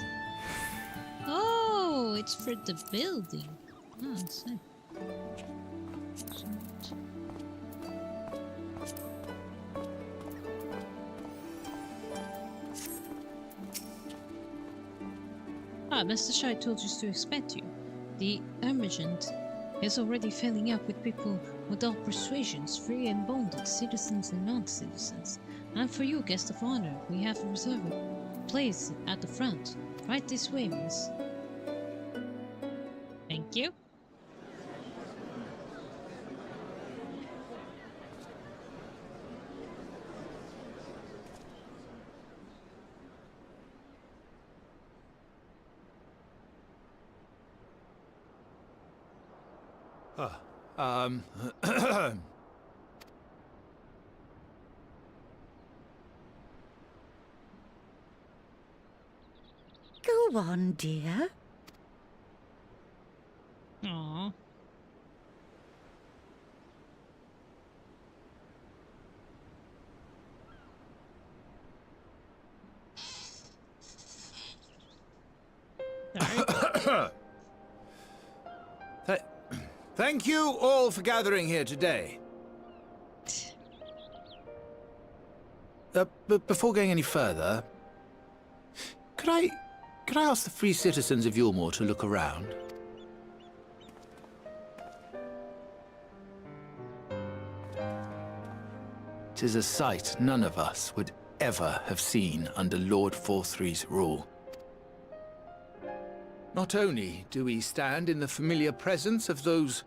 Oh, it's for the building. Oh, I see. Mr. Shai told us to expect you. The emergent is already filling up with people with all persuasions, free and bonded, citizens and non-citizens. And for you, guest of honor, we have reserved a place at the front. Right this way, miss. Thank you. Go on, dear. Aww. Thank you all for gathering here today. But before going any further, could I ask the free citizens of Yulmore to look around? Tis a sight none of us would ever have seen under Lord Forthree's rule. Not only do we stand in the familiar presence of those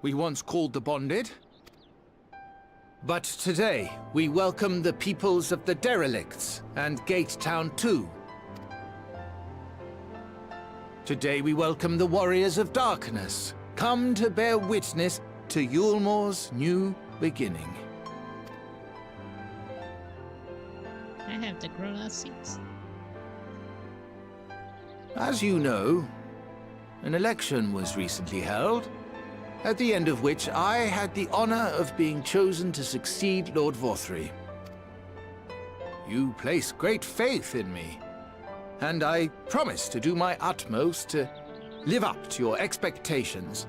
we once called the Bonded, but today we welcome the peoples of the Derelicts and Gate Town too. Today we welcome the Warriors of Darkness, come to bear witness to Yulmore's new beginning. I have the grown-out seats. As you know, an election was recently held, at the end of which I had the honor of being chosen to succeed Lord Vorthree. You place great faith in me, and I promise to do my utmost to live up to your expectations,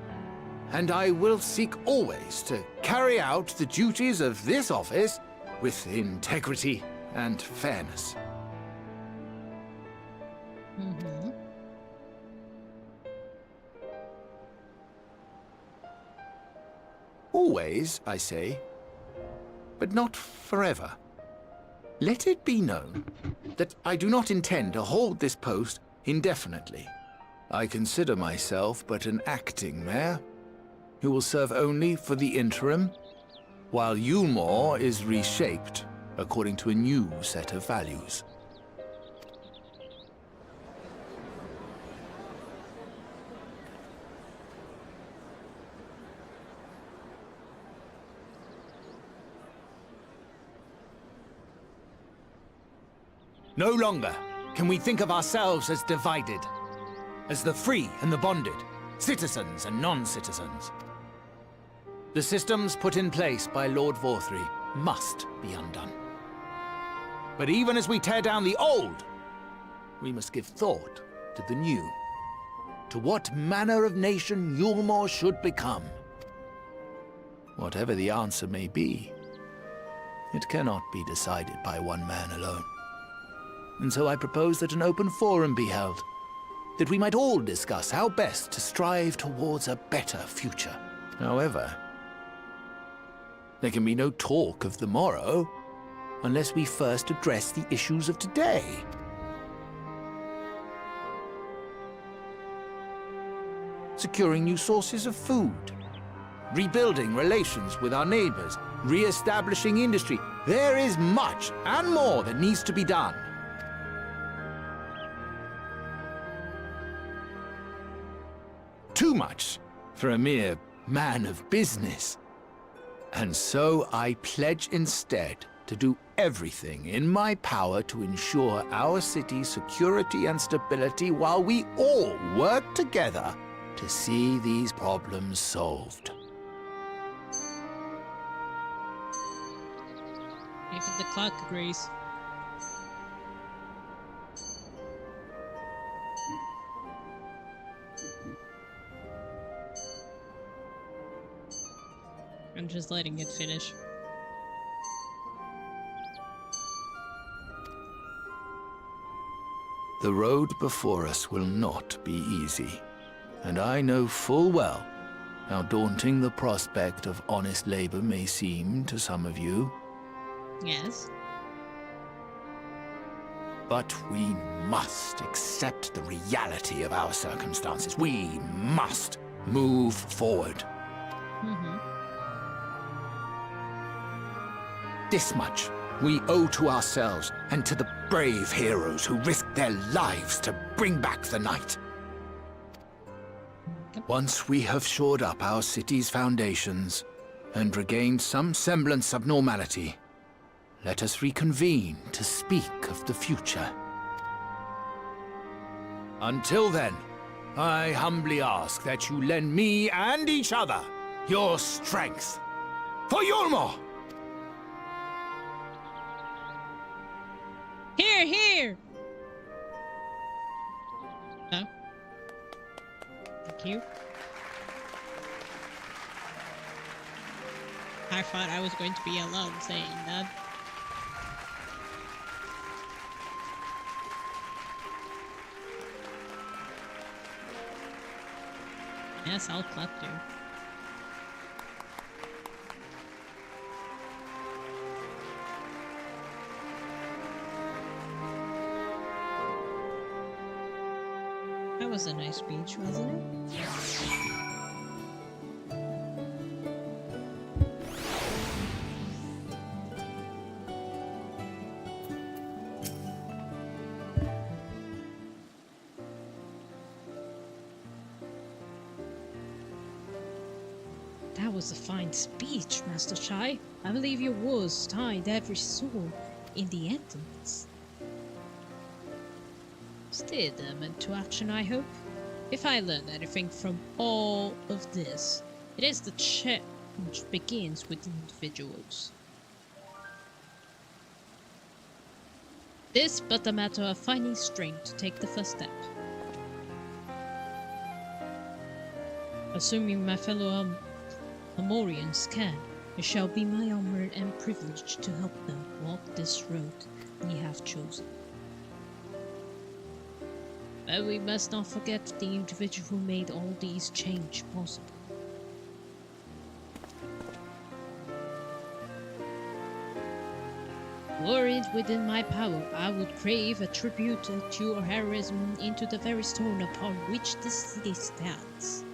and I will seek always to carry out the duties of this office with integrity and fairness. Mm-hmm. Always, I say, but not forever. Let it be known that I do not intend to hold this post indefinitely. I consider myself but an acting mayor, who will serve only for the interim, while Yulmore is reshaped according to a new set of values. No longer can we think of ourselves as divided, as the free and the bonded, citizens and non-citizens. The systems put in place by Lord Vorthree must be undone. But even as we tear down the old, we must give thought to the new, to what manner of nation Yulmore should become. Whatever the answer may be, it cannot be decided by one man alone. And so I propose that an open forum be held, that we might all discuss how best to strive towards a better future. However, there can be no talk of the morrow unless we first address the issues of today. Securing new sources of food, rebuilding relations with our neighbors, re-establishing industry. There is much and more that needs to be done. Too much for a mere man of business. And so I pledge instead to do everything in my power to ensure our city's security and stability while we all work together to see these problems solved. If the clock agrees. I'm just letting it finish. The road before us will not be easy, and I know full well how daunting the prospect of honest labor may seem to some of you. Yes. But we must accept the reality of our circumstances. We must move forward. This much we owe to ourselves and to the brave heroes who risked their lives to bring back the night. Once we have shored up our city's foundations and regained some semblance of normality, let us reconvene to speak of the future. Until then, I humbly ask that you lend me and each other your strength. For Yulmor! Here, here! Oh. Thank you. I thought I was going to be alone saying that. Yes, I'll clap too. That was a nice speech, wasn't it? That was a fine speech, Master Chai. I believe your words tied every soul in the entrance. Stay determined to action, I hope. If I learn anything from all of this, it is the change begins with individuals. This but a matter of finding strength to take the first step. Assuming my fellow Amorians can, it shall be my honor and privilege to help them walk this road we have chosen. But we must not forget the individual who made all these changes possible. Were it within my power, I would crave a tribute to your heroism into the very stone upon which this city stands.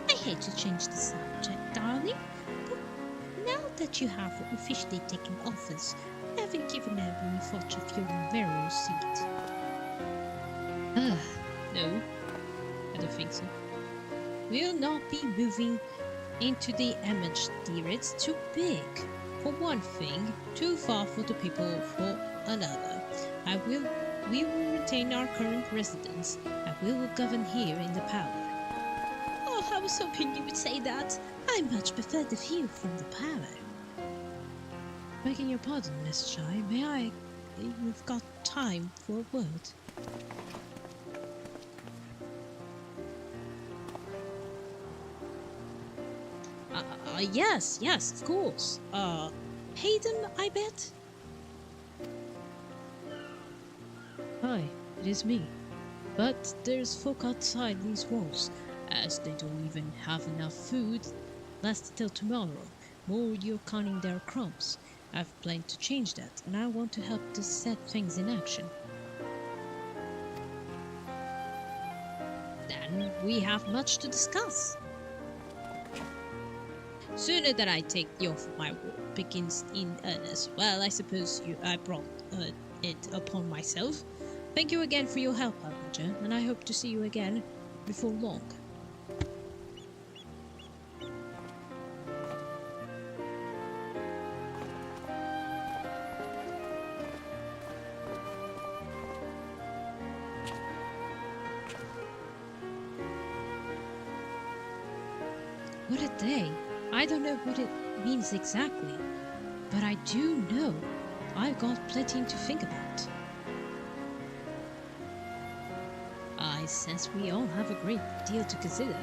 I hate to change the subject, darling, but now that you have officially taken office, have you given any thought of your imperial seat? No, I don't think so. We'll not be moving into the image, dear. It's too big. For one thing, too far for the people for another. We will retain our current residence, and we will govern here in the power. Oh, I was hoping you would say that. I much prefer the view from the power. Begging your pardon, Miss Chai, may I... You've got time for a word? Yes, of course. Hayden, I bet? Hi, it is me. But there's folk outside these walls, as they don't even have enough food last till tomorrow. More you're counting their crumbs. I've planned to change that, and I want to help to set things in action. Then we have much to discuss. Sooner than I take the oath of my word begins in earnest. Well, I suppose I brought it upon myself. Thank you again for your help, Harbinger, and I hope to see you again before long. What a day! I don't know what it means exactly, but I do know I've got plenty to think about. since we all have a great deal to consider.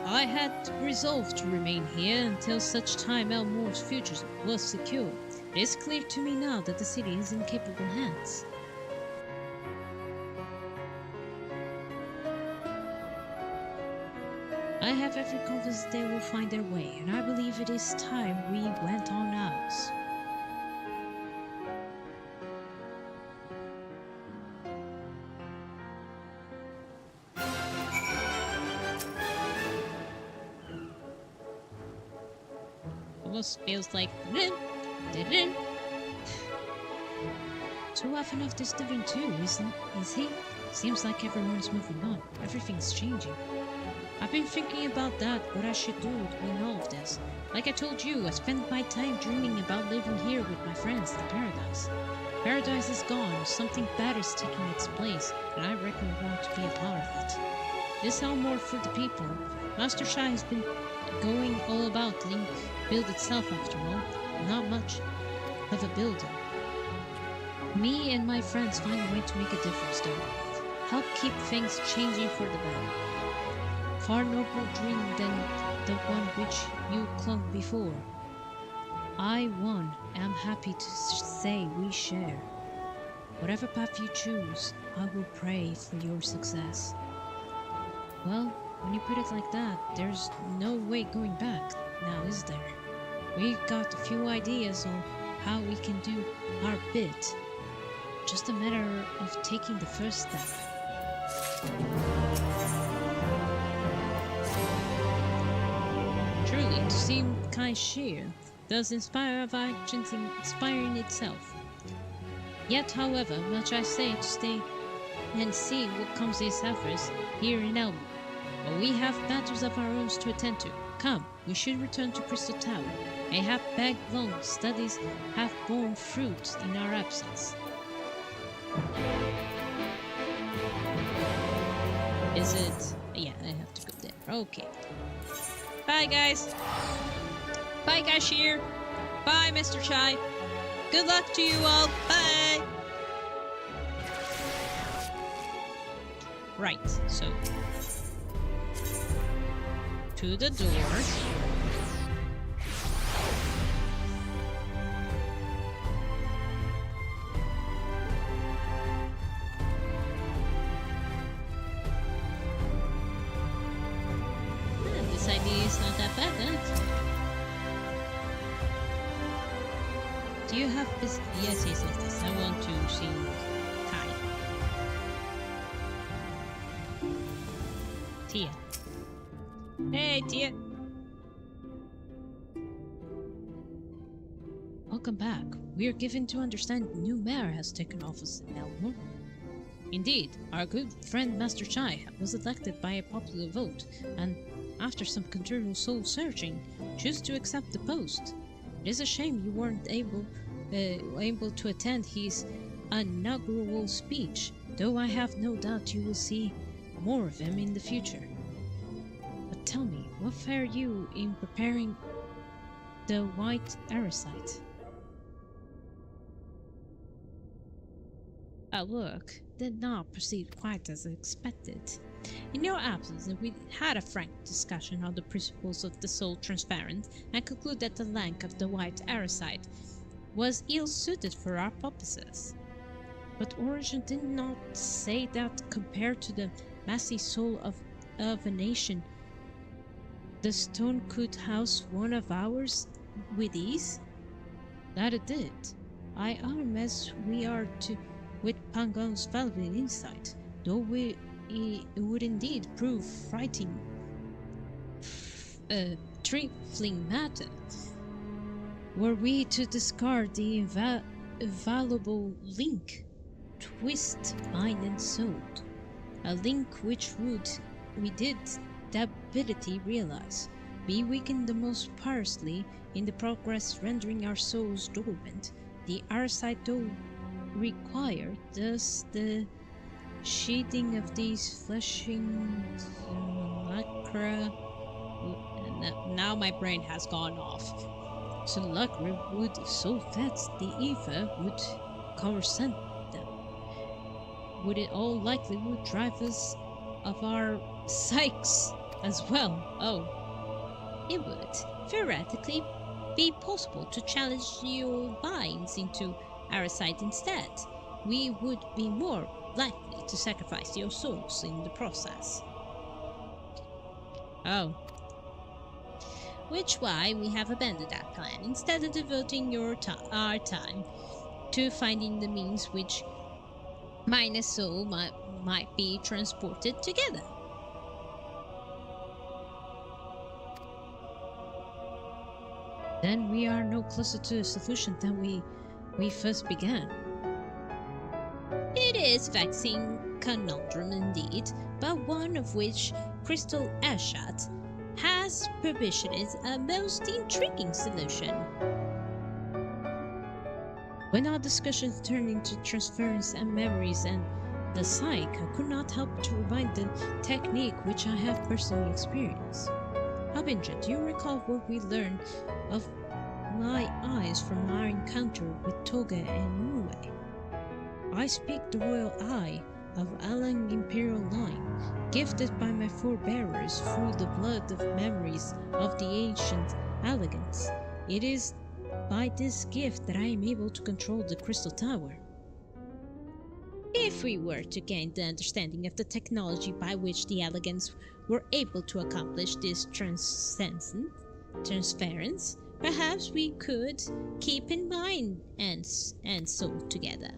I had resolved to remain here until such time Elmore's future was secure. It is clear to me now that the city is in capable hands. I have every confidence they will find their way, and I believe it is time we went on ours. Almost feels like too often of this different too, is he? Seems like everyone's moving on. Everything's changing. I've been thinking about that, what I should do in all of this. Like I told you, I spent my time dreaming about living here with my friends, the Paradise. Paradise is gone, something bad is taking its place, and I reckon I want to be a part of it. This Elmore for the people. Master Shy has been going all about Link build itself after all, not much of a builder. Me and my friends find a way to make a difference though. Help keep things changing for the better. Far nobler dream than the one which you clung before. I, one, am happy to say we share. Whatever path you choose, I will pray for your success. Well, when you put it like that, there's no way going back now, is there? We got a few ideas on how we can do our bit. Just a matter of taking the first step. Truly, to seem kind sheer does inspire of actions inspiring itself. Yet, however, much I say to stay and see what comes these efforts here in Elmo. But we have matters of our own to attend to. Come, we should return to Crystal Tower. Mayhap bag-long studies have borne fruit in our absence. Is it? Yeah, I have to go there. Okay. Bye, guys. Bye, Cashier. Bye, Mr. Chai. Good luck to you all. Bye. Right, so to the door. This idea is not that bad, then. Do you have this? Yes, yes, yes, yes. I want to see Kai. Tia. Hey, Tia. Welcome back. We are given to understand new mayor has taken office in Elmore. Indeed, our good friend Master Chai was elected by a popular vote, and after some considerable soul searching, chose to accept the post. It is a shame you weren't able to attend his inaugural speech, though I have no doubt you will see more of him in the future. But tell me, what fare you in preparing the white arrowsight? Our work did not proceed quite as expected. In your absence, we had a frank discussion on the principles of the soul transparent and concluded that the length of the white arrowsight was ill-suited for our purposes. But Origin did not say that compared to the massy soul of a nation, the stone could house one of ours with ease? That it did. I arm as we are to with Pangon's valuable insight, though it would indeed prove frightening, trifling matter. Were we to discard the invaluable link, twist mind and soul, a link which would, we did that ability realize, be weakened the most piously in the progress rendering our souls dormant, the arrowsight though required, thus the sheathing of these fleshing simulacra. Now my brain has gone off. Simulacra would so that the ether would coruscant them. would it all likely would drive us of our psyches as well? Oh. It would theoretically be possible to challenge your minds into our side instead. We would be more likely to sacrifice your souls in the process. Oh. Which why we have abandoned that plan, instead of devoting our time to finding the means which mind and soul might be transported together. Then we are no closer to a solution than we first began. It is vexing conundrum indeed, but one of which Crystal Ashat has provisioned a most intriguing solution. When our discussions turned into transference and memories and the psyche, I could not help to remind the technique which I have personally experienced. Harbinger, do you recall what we learned of my eyes from our encounter with Toga and Uwe? I speak the royal eye of Alang Imperial line, gifted by my forebearers through the blood of memories of the ancient elegance. It is by this gift that I am able to control the Crystal Tower. If we were to gain the understanding of the technology by which the elegants were able to accomplish this transference, perhaps we could keep in mind and soul together.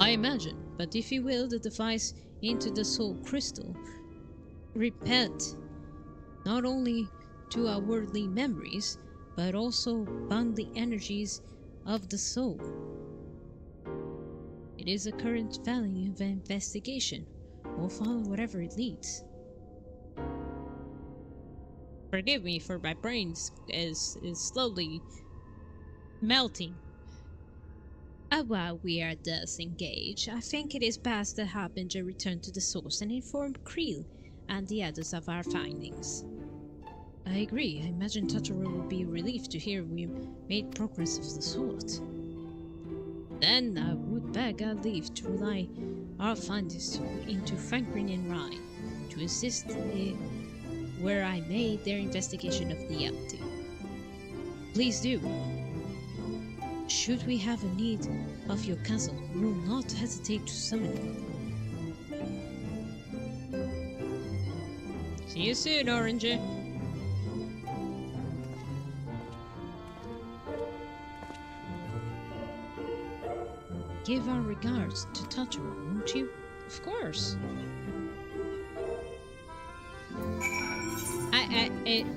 I imagine, but if you will the device into the soul crystal, repent not only to our worldly memories, but also bound the energies of the soul. It is a current value of investigation. We'll follow whatever it leads. Forgive me for my brain is slowly melting. While we are thus engaged, I think it is best that Harbinger return to the source and inform Creel and the others of our findings. I agree. I imagine Totoro will be relieved to hear we made progress of the sort. Then I would beg our leave to rely our findings into Franklin and Ryan to assist where I made their investigation of the empty. Please do. Should we have a need of your counsel, we will not hesitate to summon you. See you soon, Oranger. Give our regards to Totoro, won't you? Of course.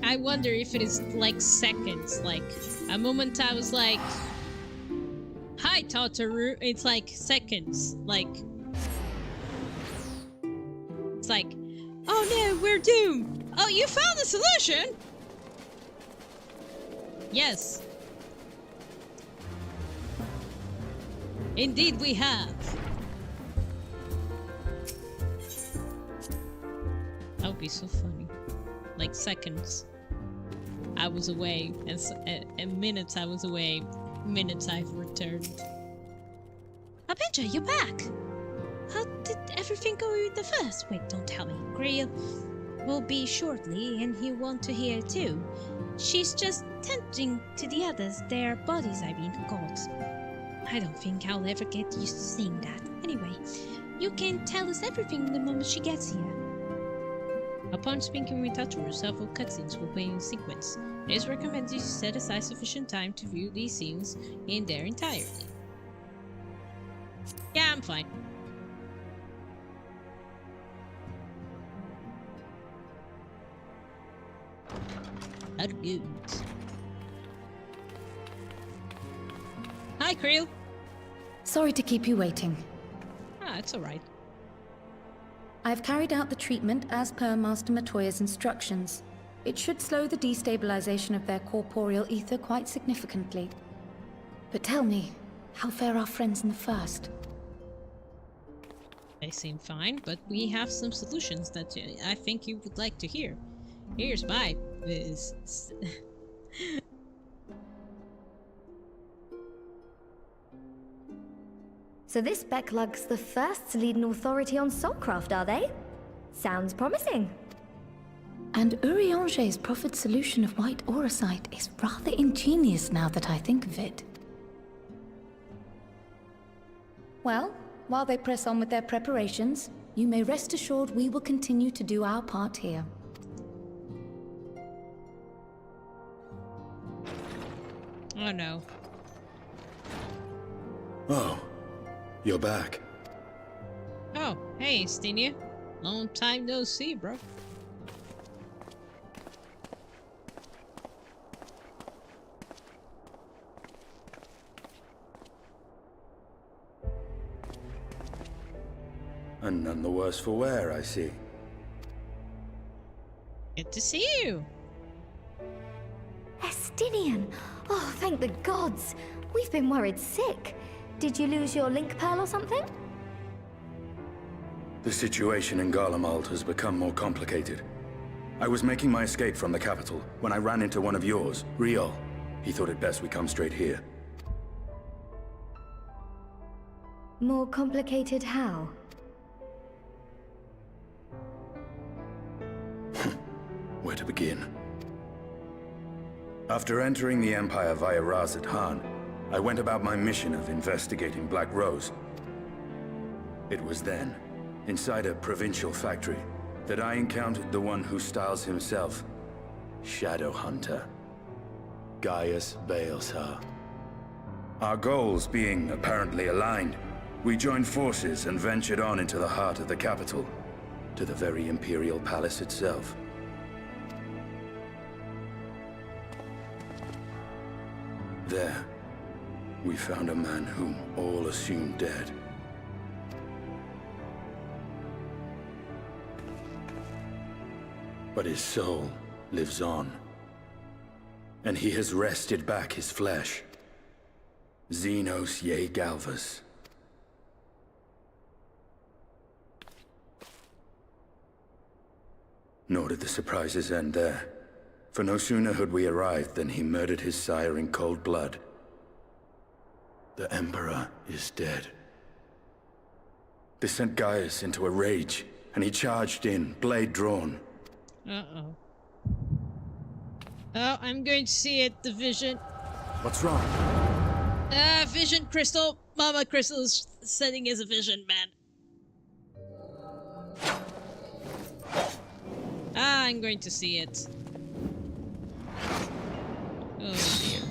I wonder if it is like seconds, like a moment I was like, "Hi, Totoro." It's like seconds, like it's like, "Oh no, we're doomed." Oh, you found the solution? Yes. Indeed we have. That would be so funny. Like seconds I was away, and minutes I was away, minutes I've returned. Harbinger, you're back! How did everything go with the first? Wait, don't tell me. Creel will be shortly, and he'll want to hear too. She's just tending to the others, their bodies, I mean, God. I don't think I'll ever get used to seeing that. Anyway, you can tell us everything the moment she gets here. Upon speaking with Totoro, several cutscenes will play in sequence. It is recommended you set aside sufficient time to view these scenes in their entirety. Yeah, I'm fine. That good. Hi, Creel. Sorry to keep you waiting. Ah, it's alright. I've carried out the treatment as per Master Matoya's instructions. It should slow the destabilization of their corporeal ether quite significantly. But tell me, how fare our friends in the first? They seem fine, but we have some solutions that I think you would like to hear. Here's my So this Becklug's the first to lead an authority on soulcraft, are they? Sounds promising. And Urianger's proffered solution of white auracite is rather ingenious now that I think of it. Well, while they press on with their preparations, you may rest assured we will continue to do our part here. Oh no. Oh, you're back. Oh, hey, Stenia. Long time no see, bro. And none the worse for wear, I see. Good to see you. Estinian! Oh, thank the gods! We've been worried sick. Did you lose your link pearl or something? The situation in Garlemald has become more complicated. I was making my escape from the capital when I ran into one of yours, Riol. He thought it best we come straight here. More complicated how? Where to begin? After entering the Empire via Razat Han, I went about my mission of investigating Black Rose. It was then, inside a provincial factory, that I encountered the one who styles himself Shadow Hunter, Gaius Baelsar. Our goals being apparently aligned, we joined forces and ventured on into the heart of the capital, to the very Imperial Palace itself. There, we found a man whom all assumed dead. But his soul lives on, and he has wrested back his flesh. Xenos Ye Galvas. Nor did the surprises end there. For no sooner had we arrived than he murdered his sire in cold blood. The Emperor is dead. This sent Gaius into a rage, and he charged in, blade drawn. Uh-oh. Oh, I'm going to see it, the vision. What's wrong? Vision crystal. Mama Crystal is sending us a vision, man. I'm going to see it. Oh dear.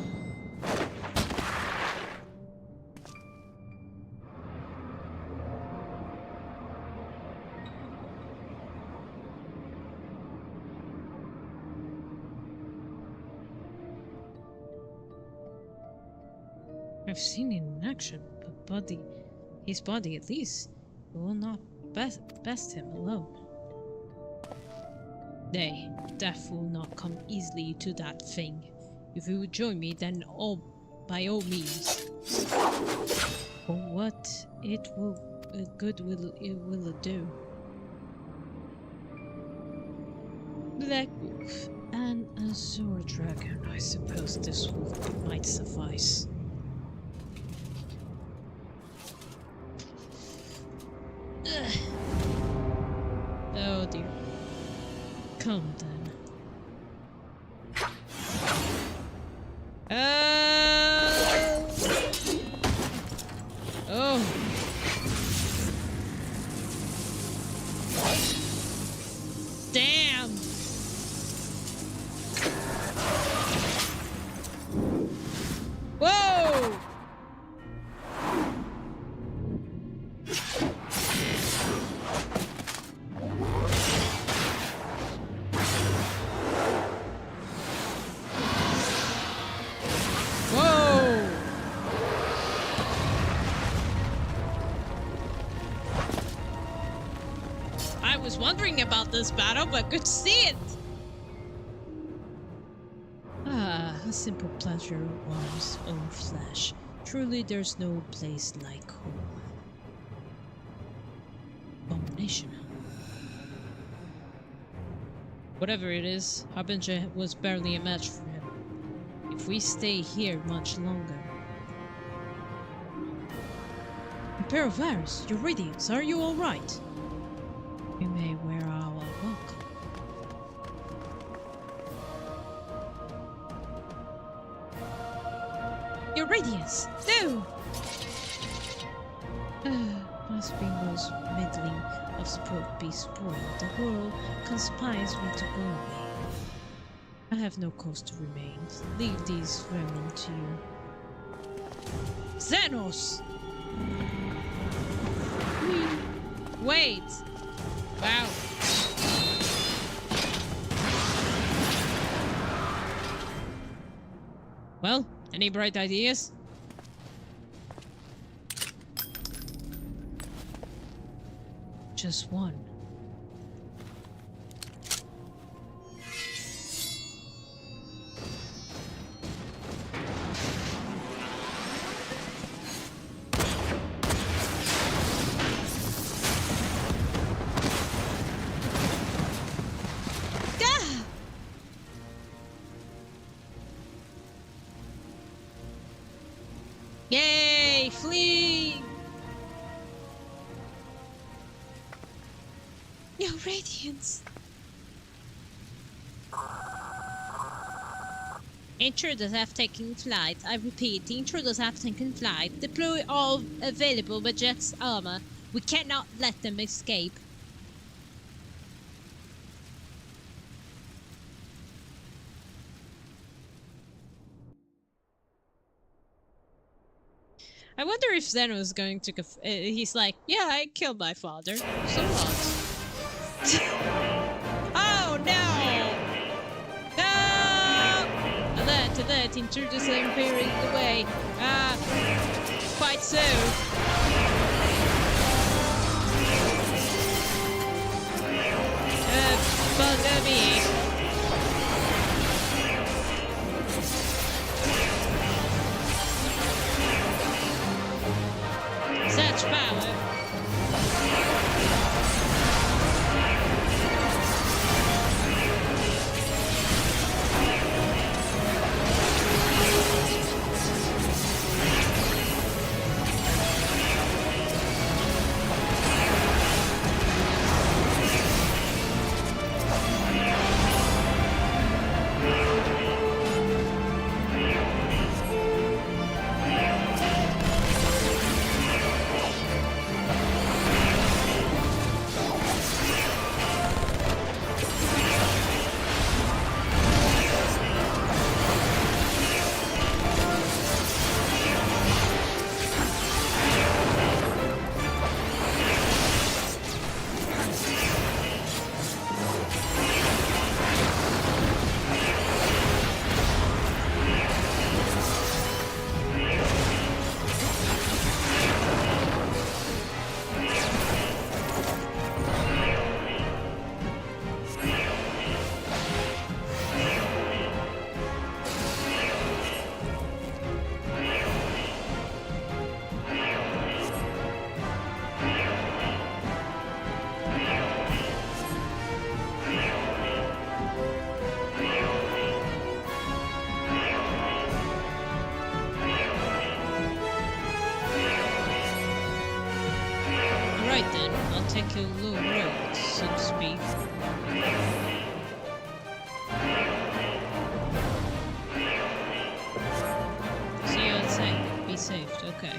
I've seen it in action, but his body at least will not best him alone. Nay, death will not come easily to that thing. If you would join me, then by all means. For what good will it do? Black Wolf and Azure Dragon. I suppose this might suffice. Ugh. Oh dear. Come then. Oh. Damn. Whoa. I was wondering about this battle, but good to see it! Ah, a simple pleasure warms own flesh. Truly there's no place like home. Abomination. Whatever it is, Harbinger was barely a match for him. If we stay here much longer... I'm pair of arrows, your radiance, are you alright? We may wear our welcome. Your radiance! No! Must be most meddling of sport be spoiled. The world conspires me to go away. I have no cause to remain. Leave these vermin to you. Xenos! Wait! Wow. Well, any bright ideas? Just one. Yay! Flee! Your radiance! Intruders have taken flight. I repeat, the intruders have taken flight. Deploy all available Majet's armor. We cannot let them escape. I wonder if Zeno is going to... he's like, yeah, I killed my father. So what? Oh, no! No! Alert, intruders are impairing the way. Quite so. Follow me. Such power. Right then, I'll take a low road, so to speak. See you outside. Be safe, okay.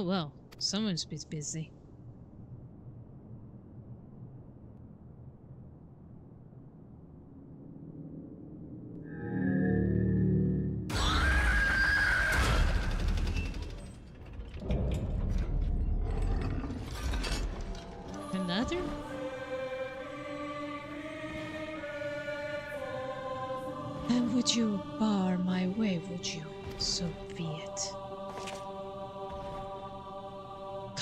Well, someone's been busy. Another? And would you bar my way, would you? So be it.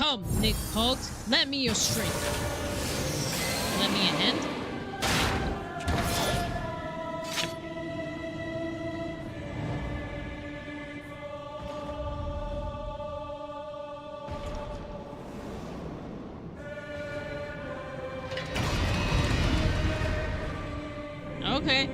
Come, Nick Hog, lend me your strength. Lend me a hand? Okay.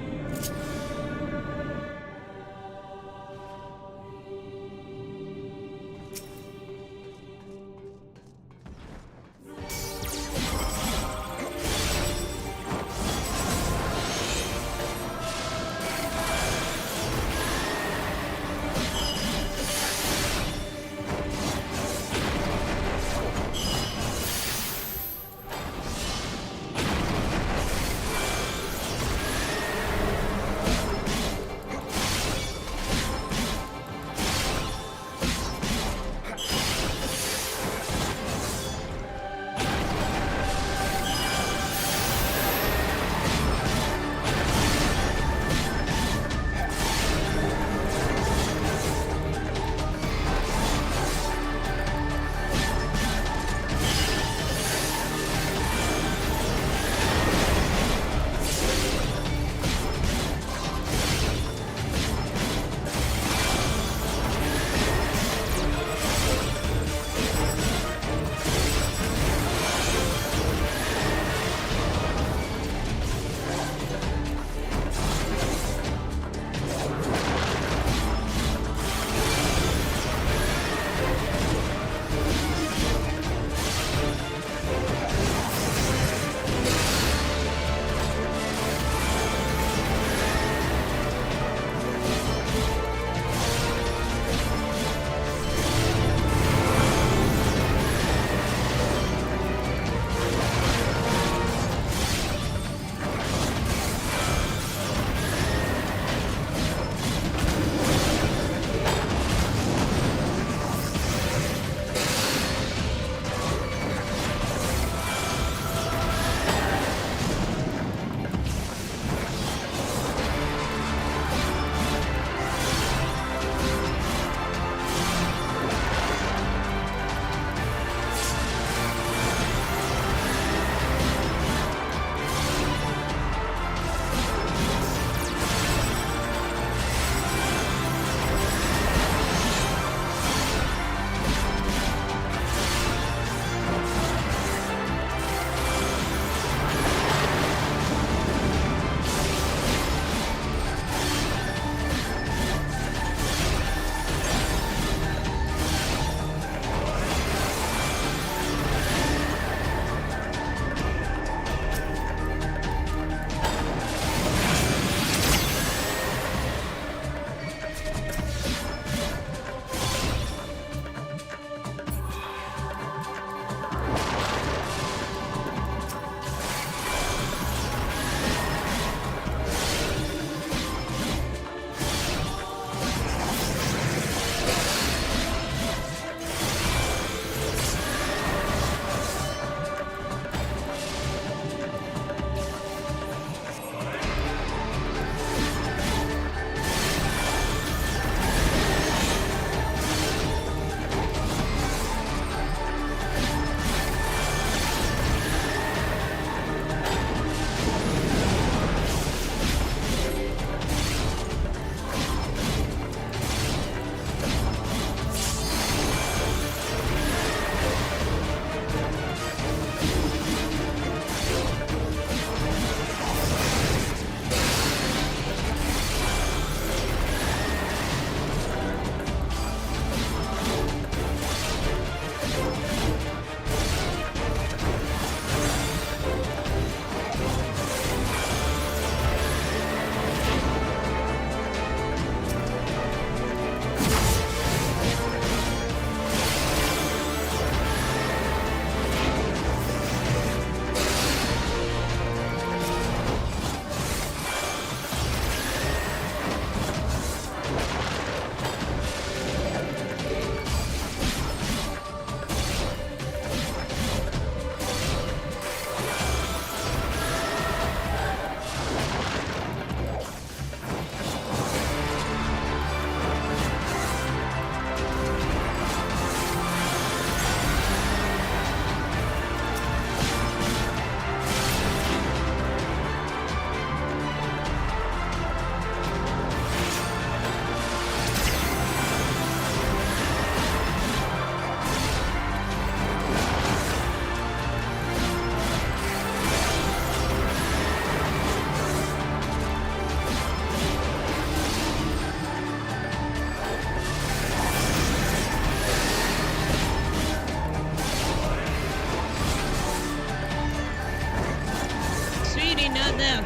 city, not them.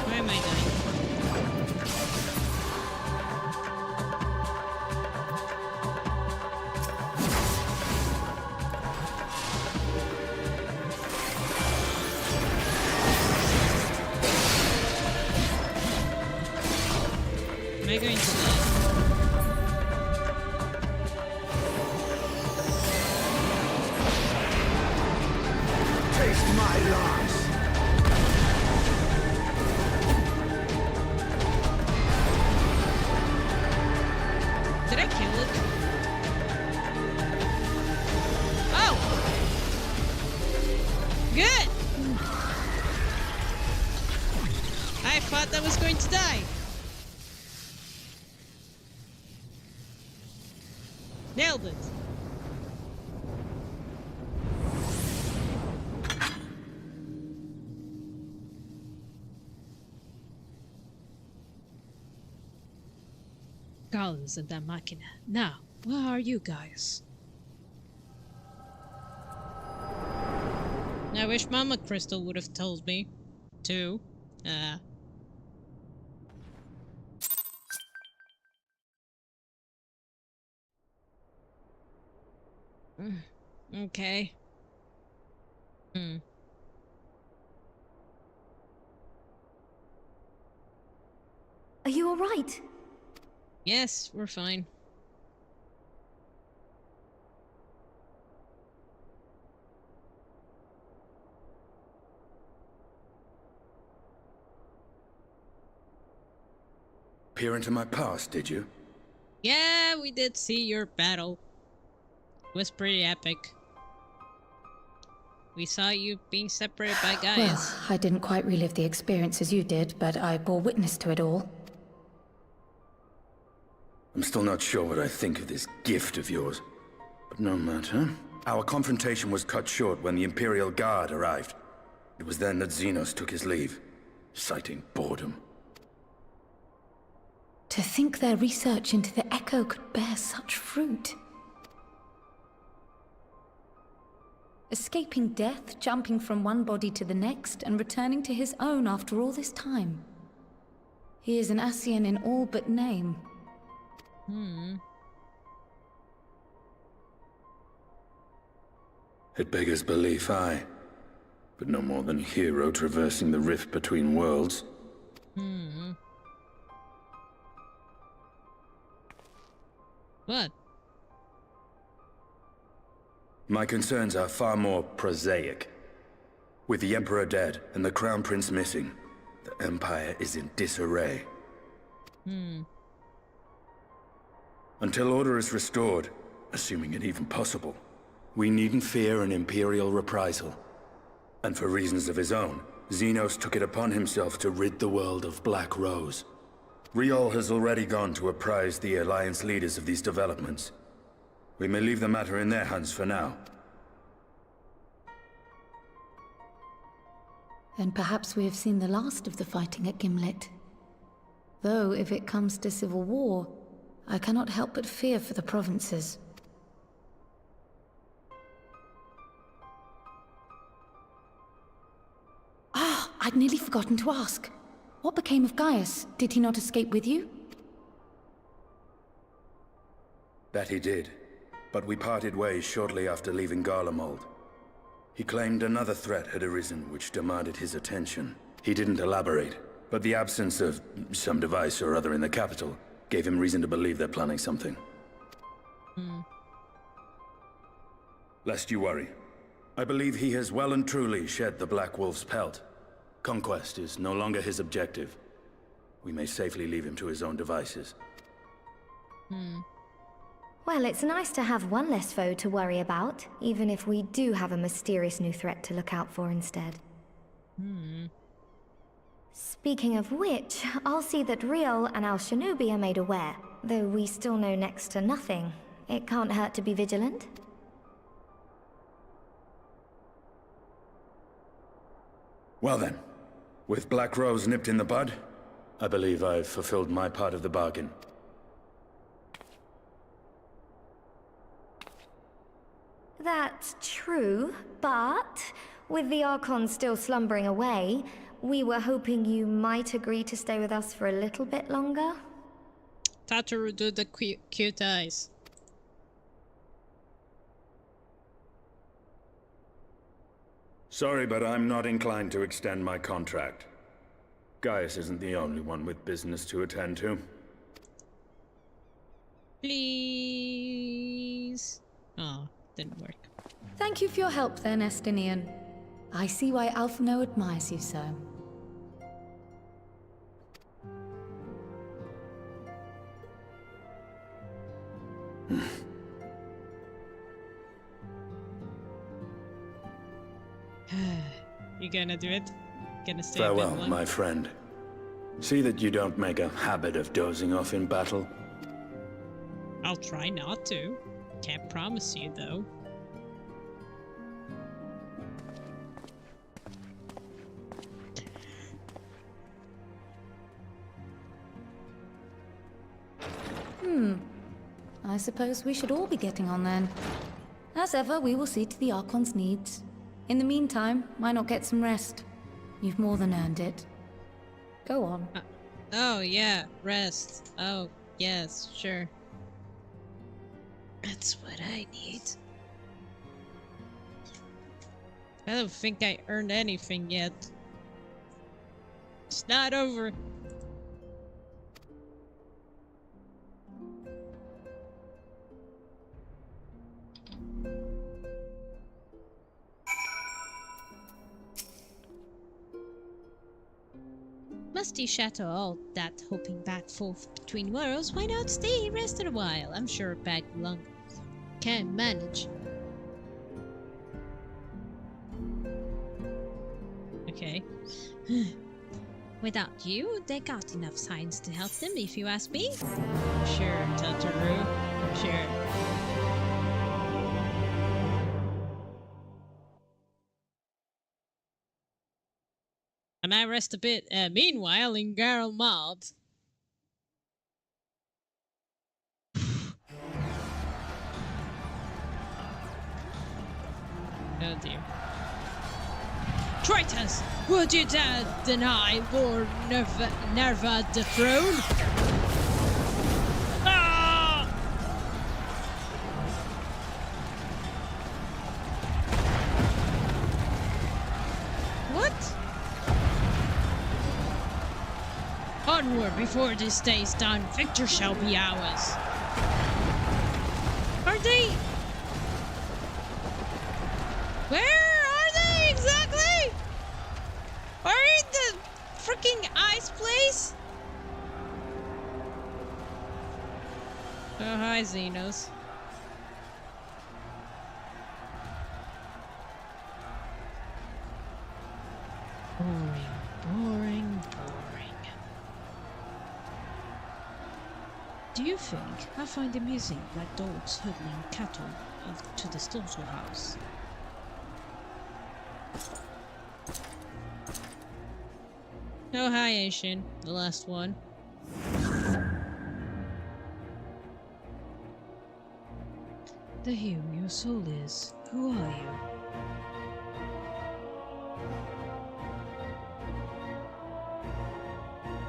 Where am I dying? Am I going to die? Taste my loss! Did I kill it? Oh! Good! I thought I was going to die. Nailed it. Gods and that machina. Now, where are you guys? I wish Mama Crystal would have told me, too. Okay. Are you all right? Yes, we're fine. Peer into my past, did you? Yeah, we did see your battle. It was pretty epic. We saw you being separated by Gaius. Well, I didn't quite relive the experience as you did, but I bore witness to it all. I'm still not sure what I think of this gift of yours. But no matter. Our confrontation was cut short when the Imperial Guard arrived. It was then that Xenos took his leave, citing boredom. To think their research into the Echo could bear such fruit. Escaping death, jumping from one body to the next, and returning to his own after all this time. He is an Ascian in all but name. It beggars belief, aye. But no more than a hero traversing the rift between worlds. What? My concerns are far more prosaic. With the Emperor dead and the Crown Prince missing, the Empire is in disarray. Until order is restored, assuming it even possible, we needn't fear an Imperial reprisal. And for reasons of his own, Xenos took it upon himself to rid the world of Black Rose. Riol has already gone to apprise the Alliance leaders of these developments. We may leave the matter in their hands for now. Then perhaps we have seen the last of the fighting at Gimlet. Though, if it comes to civil war, I cannot help but fear for the provinces. Ah, I'd nearly forgotten to ask. What became of Gaius? Did he not escape with you? That he did, but we parted ways shortly after leaving Garlemald. He claimed another threat had arisen which demanded his attention. He didn't elaborate, but the absence of some device or other in the capital gave him reason to believe they're planning something. Lest you worry, I believe he has well and truly shed the Black Wolf's pelt. Conquest is no longer his objective. We may safely leave him to his own devices. Well, it's nice to have one less foe to worry about, even if we do have a mysterious new threat to look out for instead. Speaking of which, I'll see that Riol and our Shinobi are made aware. Though we still know next to nothing, it can't hurt to be vigilant. Well then, with Black Rose nipped in the bud, I believe I've fulfilled my part of the bargain. That's true, but with the Archon still slumbering away, we were hoping you might agree to stay with us for a little bit longer. Tataru do the cute eyes. Sorry, but I'm not inclined to extend my contract. Gaius isn't the only one with business to attend to. Please. Oh, didn't work. Thank you for your help then, Estinian. I see why Alphino admires you so. You gonna do it? Gonna stay Farewell, a bit long? my friend. See that you don't make a habit of dozing off in battle. I'll try not to. Can't promise you, though. I suppose we should all be getting on then. As ever, we will see to the Archon's needs. In the meantime, why not get some rest? You've more than earned it. Go on. Oh, yeah, rest. Oh, yes, sure. That's what I need. I don't think I earned anything yet. It's not over. Musty shatter all that hopping back forth between worlds. Why not stay rested a while? I'm sure a bag lung can manage. Okay. Without you, they got enough science to help them, if you ask me. Sure, Tataru. Sure. I might rest a bit. Meanwhile, in Garl Mod. Oh dear. Traitors! Would you dare deny Lord Nerva the throne? Ah! What? Onward before this day is done, victor shall be ours. Are they? Where are they exactly? Are in the freaking ice place? Oh, hi, Xenos. Boring, boring, boring. Do you think I find amusing like dogs herding cattle to the slaughterhouse? Oh, hi, Asian. The last one. The hero your soul is. Who are you?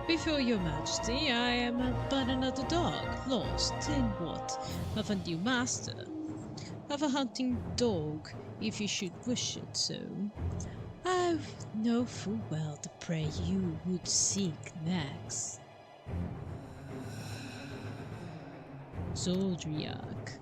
Before your majesty, I am but another dog, lost in what? Of a new master. Of a hunting dog, if you should wish it so. I know full well the prey you would seek next. Zodriak.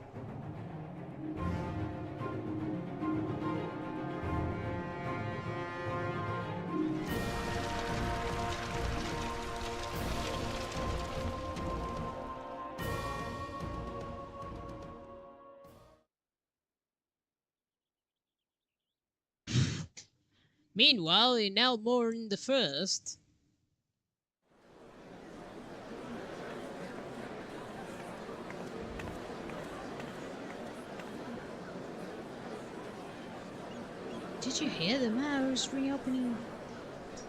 Meanwhile, in Elmorn the First. Did you hear the Mao's reopening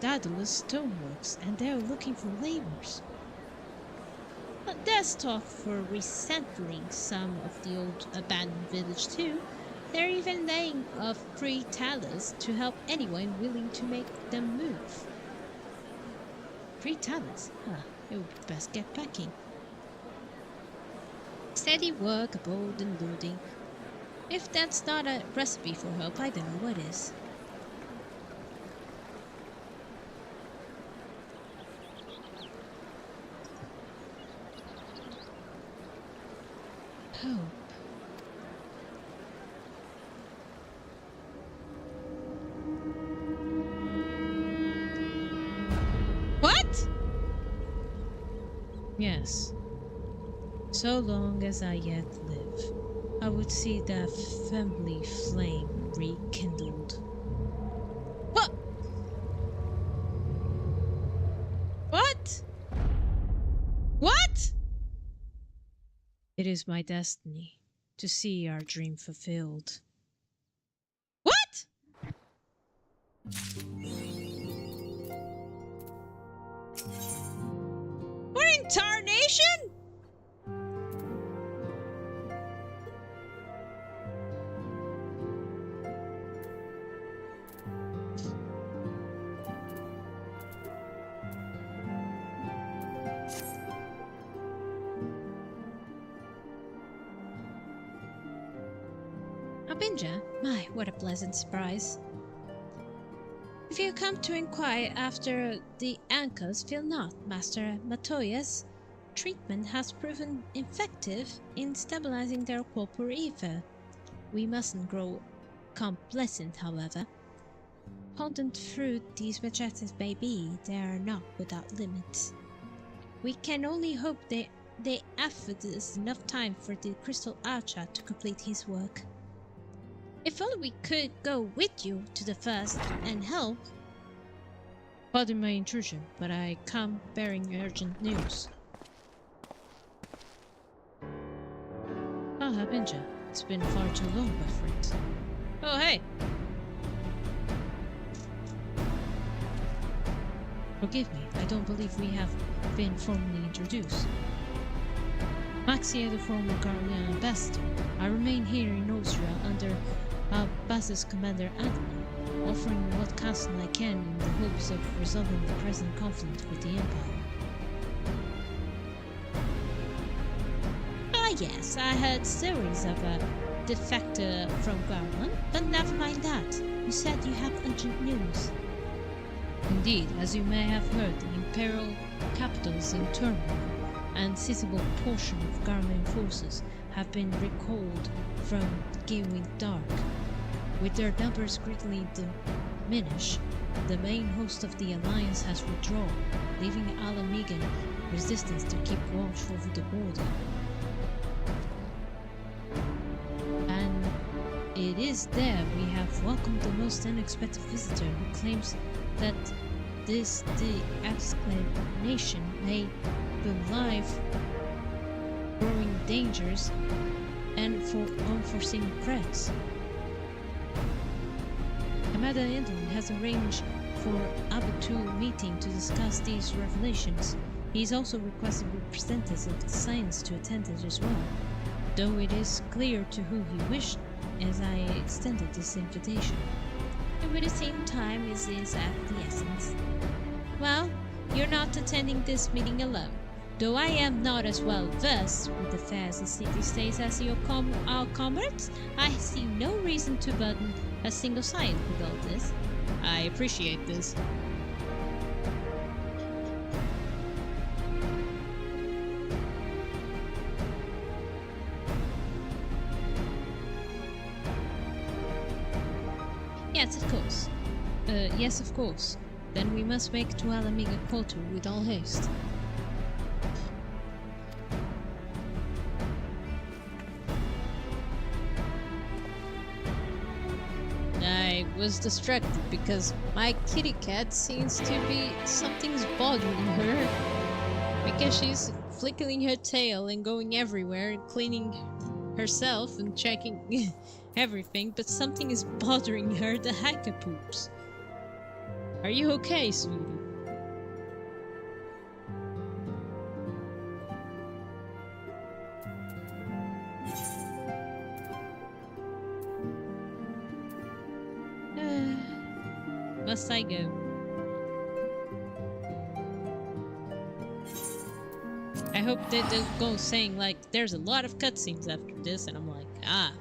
Daedalus stoneworks, and they're looking for laborers? But there's talk for resettling some of the old abandoned village too. They're even laying off free talents to help anyone willing to make them move. Free talents? Huh, it would be best get packing. Steady work, bold and loading. If that's not a recipe for help, I don't know what is. Hope. What? Yes. So long as I yet live, I would see that family flame rekindled. What? What? What? It is my destiny to see our dream fulfilled. What? What in tarnation? Harbinger? My, what a pleasant surprise. If you come to inquire after the anchors, fear not, Master Matoya's treatment has proven effective in stabilizing their corporal ether. We mustn't grow complacent, however. Potent fruit these projectors may be, they are not without limits. We can only hope they afford us enough time for the Crystal Archer to complete his work. If only we could go with you to the first and help. Pardon my intrusion, but I come bearing urgent news. Ah, Harbinger. It's been far too long, my friend. Oh, hey! Forgive me, I don't believe we have been formally introduced. Maxia, the former Guardian Ambassador. I remain here in Austria under our base's commander Admiral, offering what counsel I can in the hopes of resolving the present conflict with the Empire. Ah yes, I heard stories of a defector from Garland, but never mind that. You said you have urgent news. Indeed, as you may have heard, the Imperial capital is in turmoil, and a sizable portion of Garmin forces have been recalled from Gilwyn Dark. With their numbers greatly diminished, the main host of the Alliance has withdrawn, leaving Alamigan resistance to keep watch over the border. And it is there we have welcomed the most unexpected visitor who claims that this de-explanation may belie growing dangers and for unforeseen threats. Commander Indon has arranged for Abu meeting to discuss these revelations. He has also requested representatives of the science to attend it as well, though it is clear to who he wished as I extended this invitation. And at the same time is at the essence. Well, you're not attending this meeting alone. Though I am not as well versed with affairs in city-states as our comrades, I see no reason to burden a single science with all this. I appreciate this. Yes, of course. Yes, of course. Then we must make to Alamiga Portal with all haste. I was distracted because my kitty cat seems to be something's bothering her. I guess she's flickering her tail and going everywhere and cleaning herself and checking everything, but something is bothering her, the hacker poops. Are you okay, sweetie? must I go? I hope they don't go saying, like, there's a lot of cutscenes after this, and I'm like, ah.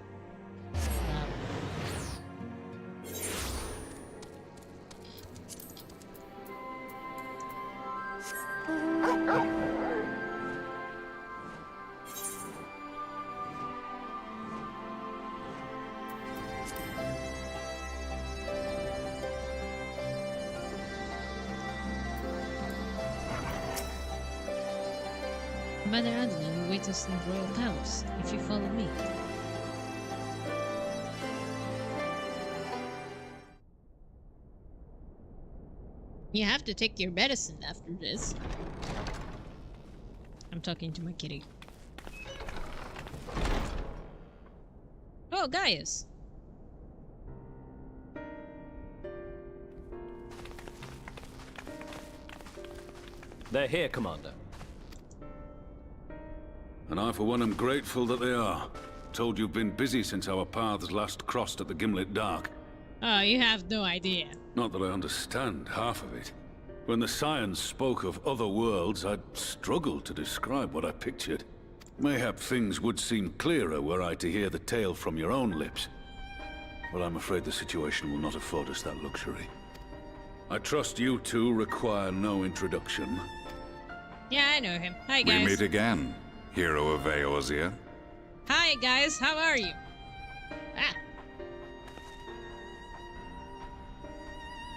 Mother Adeline will wait us in the royal palace, if you follow me. You have to take your medicine after this. I'm talking to my kitty. Oh, Gaius! They're here, Commander. And I, for one, am grateful that they are. Told you've been busy since our paths last crossed at the Gimlet Dark. Oh, you have no idea. Not that I understand half of it. When the science spoke of other worlds, I'd struggled to describe what I pictured. Mayhap things would seem clearer were I to hear the tale from your own lips. But I'm afraid the situation will not afford us that luxury. I trust you two require no introduction. Yeah, I know him. Hi, guys. We meet again, hero of Eorzea. Hi, guys. How are you? Ah.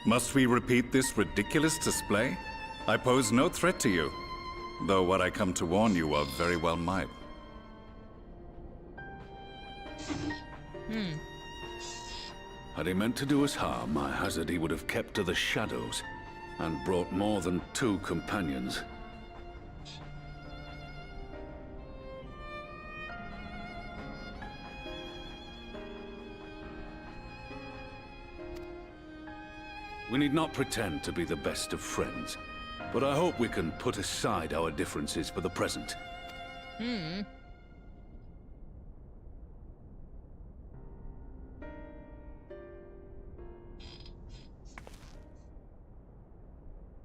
Must we repeat this ridiculous display? I pose no threat to you, though what I come to warn you of very well might. Had he meant to do us harm, I hazard he would have kept to the shadows, and brought more than 2 companions. We need not pretend to be the best of friends, but I hope we can put aside our differences for the present.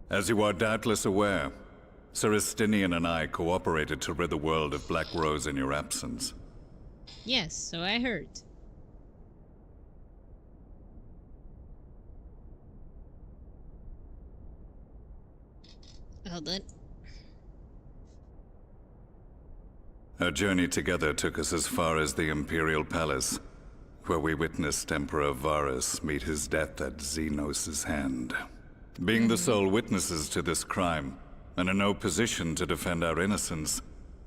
As you are doubtless aware, Sir Estinian and I cooperated to rid the world of Black Rose in your absence. Yes, so I heard. Well then. Our journey together took us as far as the Imperial Palace, where we witnessed Emperor Varus meet his death at Xenos' hand. Being the sole witnesses to this crime, and in no position to defend our innocence,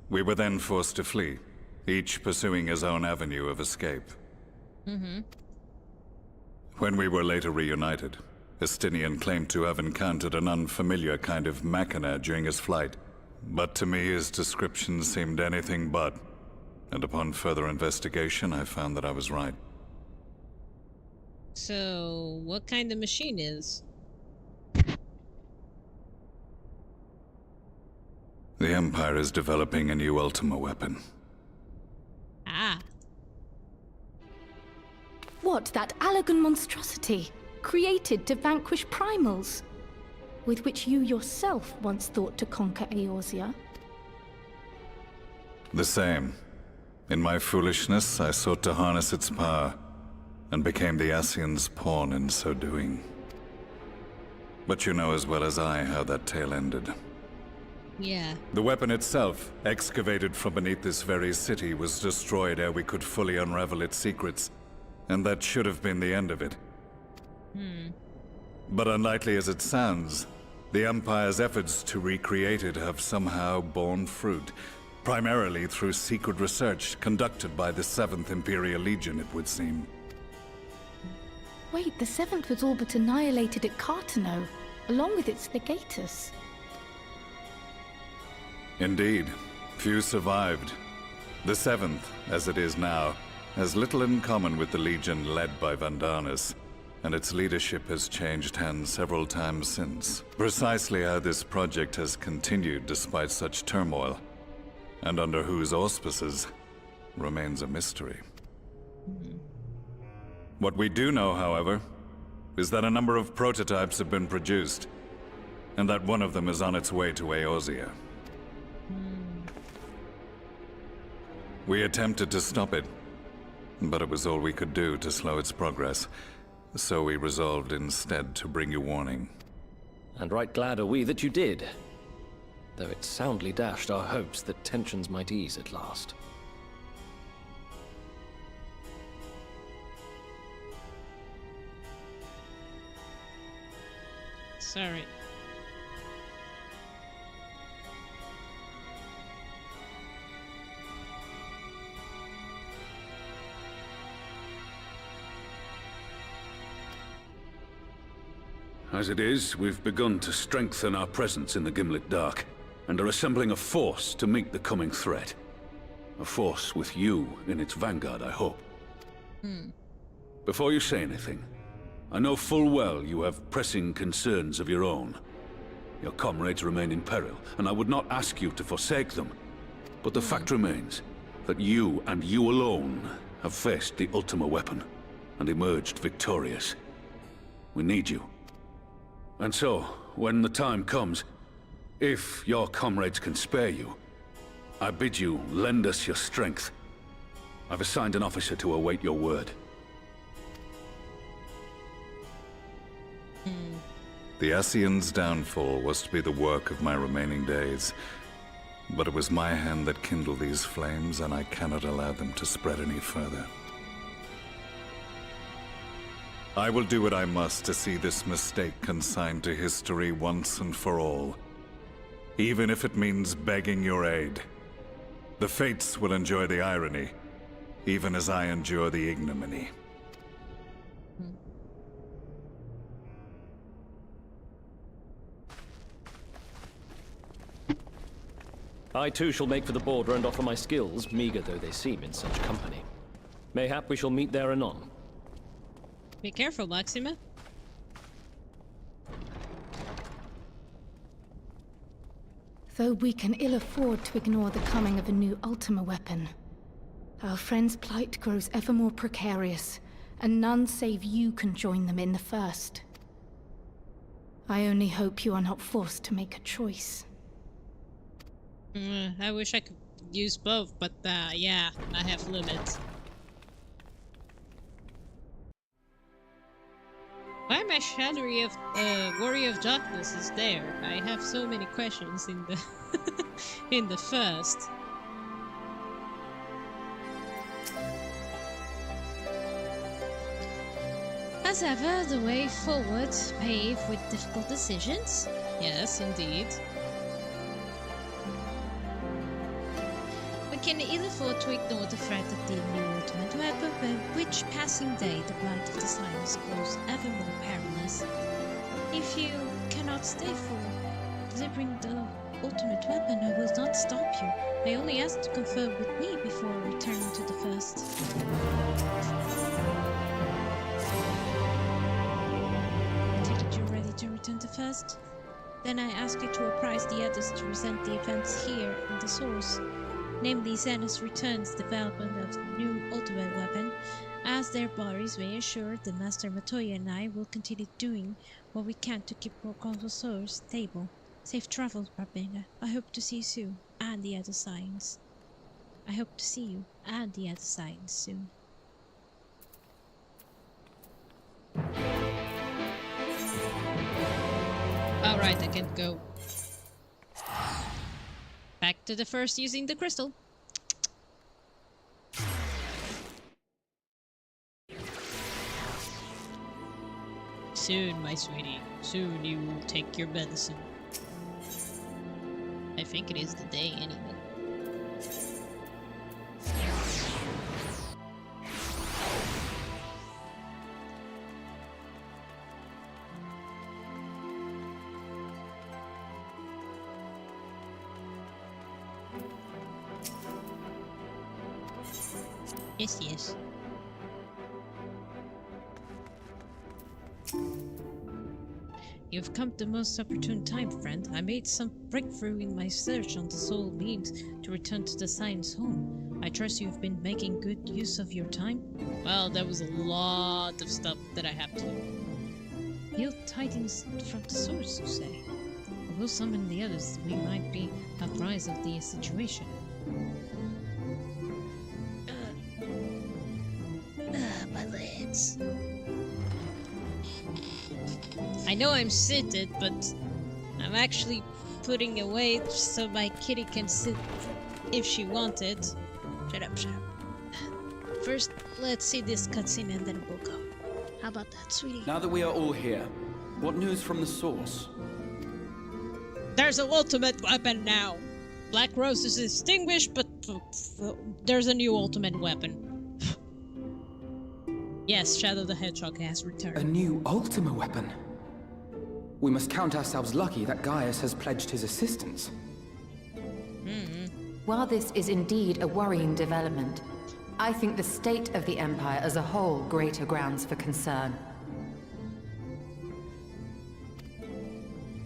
we were then forced to flee, each pursuing his own avenue of escape. When we were later reunited, Estinian claimed to have encountered an unfamiliar kind of machina during his flight, but to me his description seemed anything but, and upon further investigation I found that I was right. So, what kind of machine is? The Empire is developing a new Ultima weapon. Ah. What, that Allagan monstrosity? Created to vanquish primals? With which you yourself once thought to conquer Eorzea? The same. In my foolishness, I sought to harness its power, and became the Ascian's pawn in so doing. But you know as well as I how that tale ended. Yeah. The weapon itself, excavated from beneath this very city, was destroyed ere we could fully unravel its secrets, and that should have been the end of it. But unlikely as it sounds, the Empire's efforts to recreate it have somehow borne fruit, primarily through secret research conducted by the 7th Imperial Legion, it would seem. Wait, the 7th was all but annihilated at Cartano, along with its legatus. Indeed, few survived. The 7th, as it is now, has little in common with the Legion led by Vandarnus, and its leadership has changed hands several times since. Precisely how this project has continued despite such turmoil, and under whose auspices, remains a mystery. What we do know, however, is that a number of prototypes have been produced, and that one of them is on its way to Eorzea. We attempted to stop it, but it was all we could do to slow its progress, so we resolved instead to bring you warning. And right glad are we that you did, though it soundly dashed our hopes that tensions might ease at last. Sorry. As it is, we've begun to strengthen our presence in the Gimlet Dark, and are assembling a force to meet the coming threat. A force with you in its vanguard, I hope. Before you say anything, I know full well you have pressing concerns of your own. Your comrades remain in peril, and I would not ask you to forsake them. But the fact remains that you, and you alone, have faced the Ultima weapon, and emerged victorious. We need you. And so, when the time comes, if your comrades can spare you, I bid you lend us your strength. I've assigned an officer to await your word. The Ascian's downfall was to be the work of my remaining days. But it was my hand that kindled these flames, and I cannot allow them to spread any further. I will do what I must to see this mistake consigned to history once and for all. Even if it means begging your aid. The Fates will enjoy the irony, even as I endure the ignominy. I too shall make for the border and offer my skills, meager though they seem in such company. Mayhap we shall meet there anon. Be careful, Maxima. Though we can ill afford to ignore the coming of a new Ultima weapon, our friend's plight grows ever more precarious, and none save you can join them in the first. I only hope you are not forced to make a choice. I wish I could use both, but yeah, I have limits. Why my shadowy of Warrior of Darkness is there? I have so many questions in the in the first. As ever, the way forward paved with difficult decisions. Yes, indeed. We can ill afford to ignore the threat of the new ultimate weapon, but which passing day the blight of the science grows ever more perilous. If you cannot stay for delivering the ultimate weapon, I will not stop you. I only ask to confer with me before returning to the first. Take it you're ready to return to first? Then I ask you to apprise the others to resent the events here in the source. Namely, Xenos returns the development of the new ultimate weapon. As their bodies may assure, the Master Matoya and I will continue doing what we can to keep our consoles stable. Safe travels, Harbinger. I hope to see you soon, and the other signs. I hope to see you and the other signs soon. Alright, I can go. Back to the first using the crystal. Soon, my sweetie. Soon you will take your medicine. I think it is the day anyway. Yes, yes. You've come to the most opportune time, friend. I made some breakthrough in my search on the sole means to return to the Science home. I trust you've been making good use of your time? Well, there was a lot of stuff that I have to Yield tidings from the source, you say? We'll summon the others. We might be apprised of the situation. My legs. I know I'm seated, but I'm actually putting away so my kitty can sit if she wanted. Shut up, shut up. First, let's see this cutscene and then we'll go. How about that, sweetie? Now that we are all here, what news from the source? There's an ultimate weapon now. Black Rose is extinguished, but there's a new ultimate weapon. Yes, Shadow the Hedgehog has returned. A new Ultima weapon? We must count ourselves lucky that Gaius has pledged his assistance. While this is indeed a worrying development, I think the state of the Empire as a whole greater grounds for concern.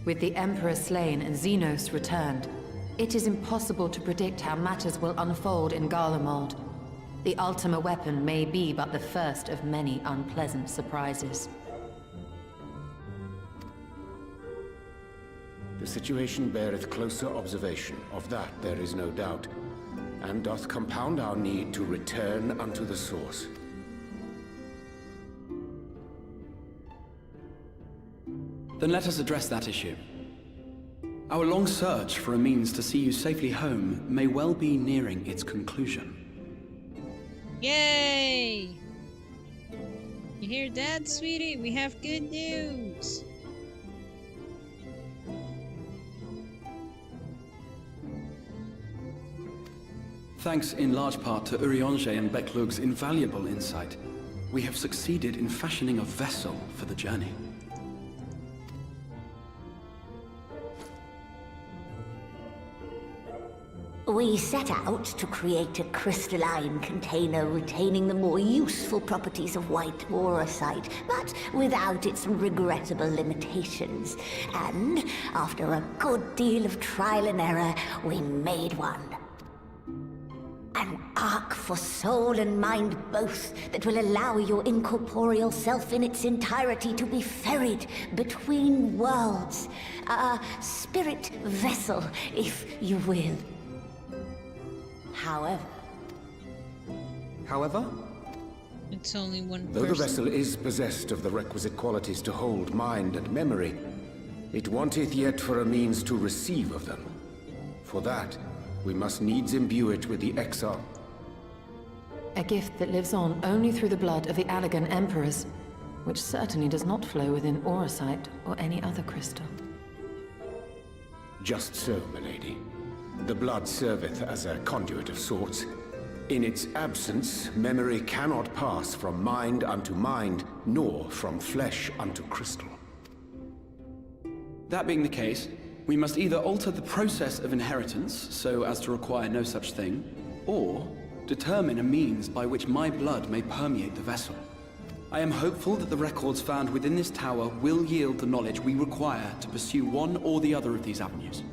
With the Emperor slain and Xenos returned, it is impossible to predict how matters will unfold in Garlemald. The Ultima weapon may be but the first of many unpleasant surprises. The situation beareth closer observation, of that there is no doubt, and doth compound our need to return unto the source. Then let us address that issue. Our long search for a means to see you safely home may well be nearing its conclusion. Yay! You hear that, sweetie? We have good news. Thanks in large part to Urianger and Beklug's invaluable insight, we have succeeded in fashioning a vessel for the journey. We set out to create a crystalline container retaining the more useful properties of white aurosite, but without its regrettable limitations. And after a good deal of trial and error, we made one. An ark for soul and mind both that will allow your incorporeal self in its entirety to be ferried between worlds. A spirit vessel, if you will. However? It's only one person. Though the vessel is possessed of the requisite qualities to hold mind and memory, it wanteth yet for a means to receive of them. For that, we must needs imbue it with the exile. A gift that lives on only through the blood of the Allegan Emperors, which certainly does not flow within aurosite or any other crystal. Just so, milady. The blood serveth as a conduit of sorts. In its absence, memory cannot pass from mind unto mind, nor from flesh unto crystal. That being the case, we must either alter the process of inheritance so as to require no such thing, or determine a means by which my blood may permeate the vessel. I am hopeful that the records found within this tower will yield the knowledge we require to pursue one or the other of these avenues.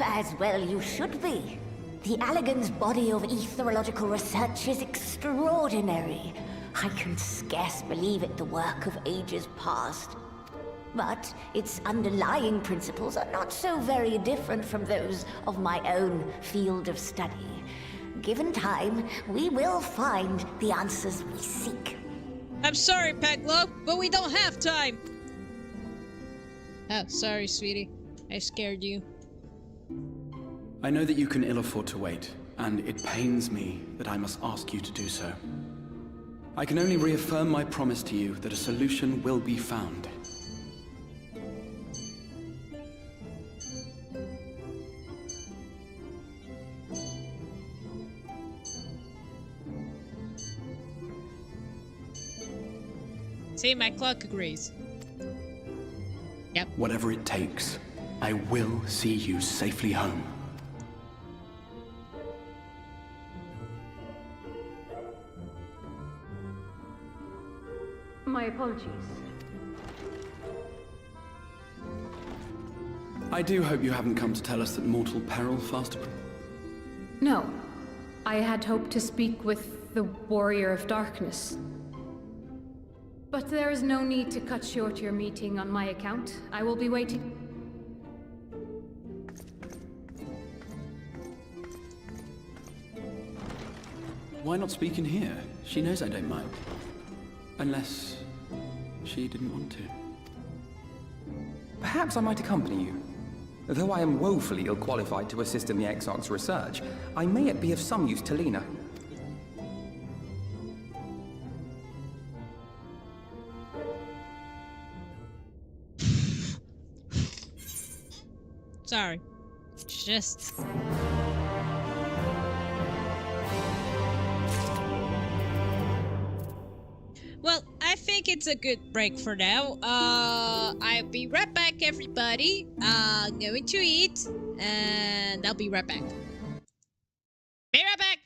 As well you should be. The Allegan's body of etherological research is extraordinary. I can scarce believe it the work of ages past. But its underlying principles are not so very different from those of my own field of study. Given time, we will find the answers we seek. I'm sorry, Peglo, but we don't have time! Oh, sorry, sweetie. I scared you. I know that you can ill afford to wait, and it pains me that I must ask you to do so. I can only reaffirm my promise to you that a solution will be found. See, my clock agrees. Yep. Whatever it takes, I will see you safely home. My apologies. I do hope you haven't come to tell us that mortal peril fast approaches. No. I had hoped to speak with the Warrior of Darkness. But there is no need to cut short your meeting on my account. I will be waiting. Why not speak in here? She knows I don't mind. Unless she didn't want to. Perhaps I might accompany you. Though I am woefully ill-qualified to assist in the Exarch's research, I may yet be of some use to Lena. Sorry. Just... Well, I think it's a good break for now. I'll be right back, everybody. Going to eat, and I'll be right back. Be right back!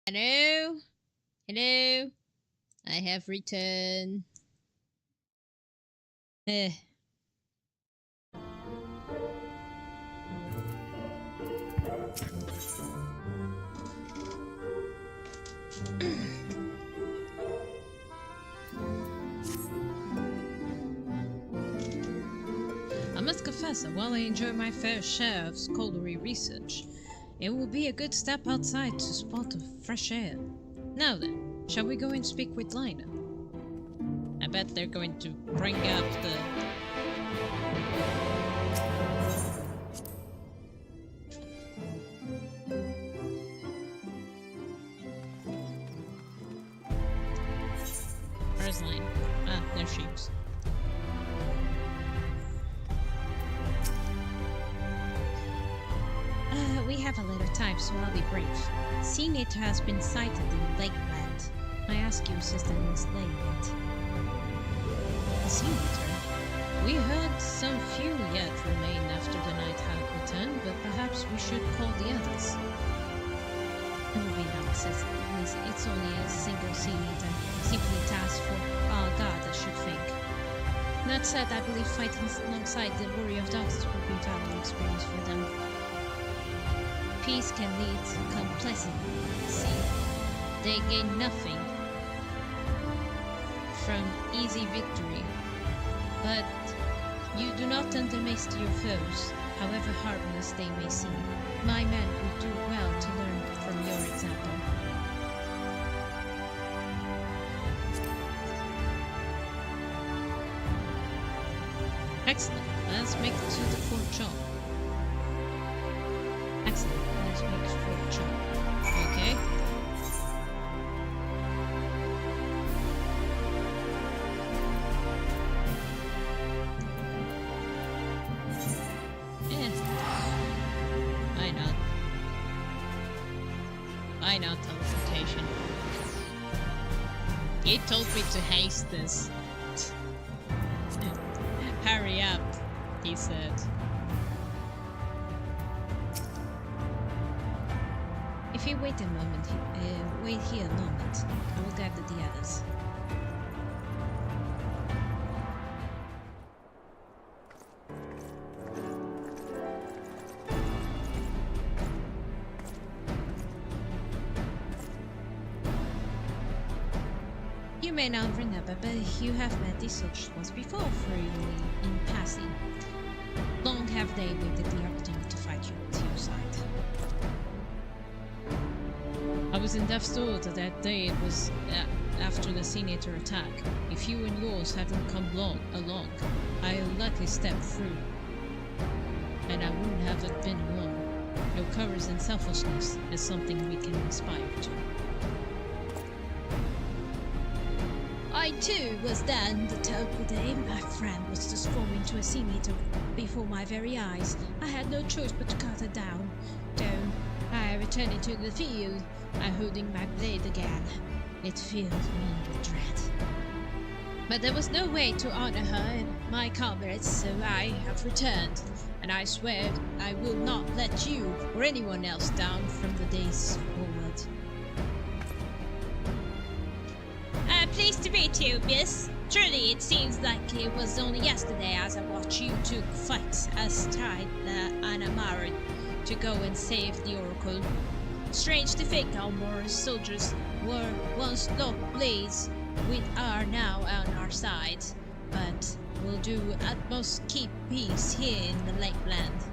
Hello? Hello? I have returned. I must confess that while I enjoy my fair share of scholarly research, it will be a good step outside to spot of fresh air. Now then, shall we go and speak with Lina? I bet they're going to bring up the... Where's Lina? Ah, there she is. We have a little time, so I'll be brief. Senator has been sighted in Lakeland. I ask you, Sister Miss Leyland. Senator? We heard some few yet remain after the night had returned, but perhaps we should call the others. It will be nonsense. It's only a single Senator, simply tasked for our guard, I should think. That said, I believe fighting alongside the Warrior of Darkness will be a valuable experience for them. Peace can lead to complacency. They gain nothing from easy victory. But you do not underestimate your foes, however harmless they may seem. My men would do well to learn from your example. Excellent. Let's make it to the fort job. Excellent. Let's make it fort job. Okay. I know teleportation. He told me to haste this. Hurry up, he said. If you wait a moment, wait here a moment, I will gather the others. You may not remember, but you have met these soldiers once before, freely in passing. Long have they waited the opportunity to fight you to your side. I was in death's door that day. It was after the Senator attack. If you and yours hadn't come along, I'll likely step through. And I wouldn't have been alone. Your courage and selflessness is something we can aspire to. I too was there in the terrible day. My friend was transformed into a Senator before my very eyes. I had no choice but to cut her down. I returned into the field. I'm holding my blade again. It filled me with dread. But there was no way to honor her and my comrades, so I have returned. And I swear I will not let you or anyone else down from the days forward. Pleased to meet you, miss. Truly, it seems like it was only yesterday as I watched you two fight as tried Anamaru to go and save the Oracle. Strange to think how more soldiers were once locked blades with are now on our side, but we'll do utmost keep peace here in the Lakeland.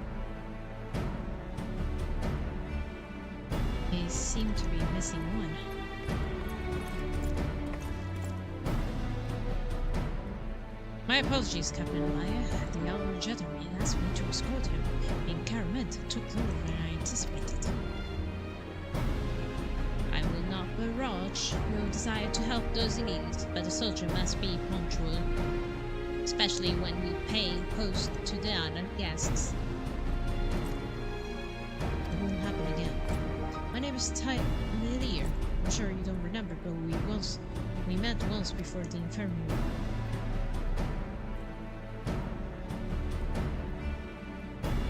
He seemed to be missing one. My apologies, Captain Elia. The Elder Jedi asked me to escort him. Encouragement took longer than I anticipated. I will not begrudge your desire to help those in need, but a soldier must be punctual, especially when we pay host to the honored guests. It won't happen again. My name is Lear. I'm sure you don't remember, but we met once before the infirmary.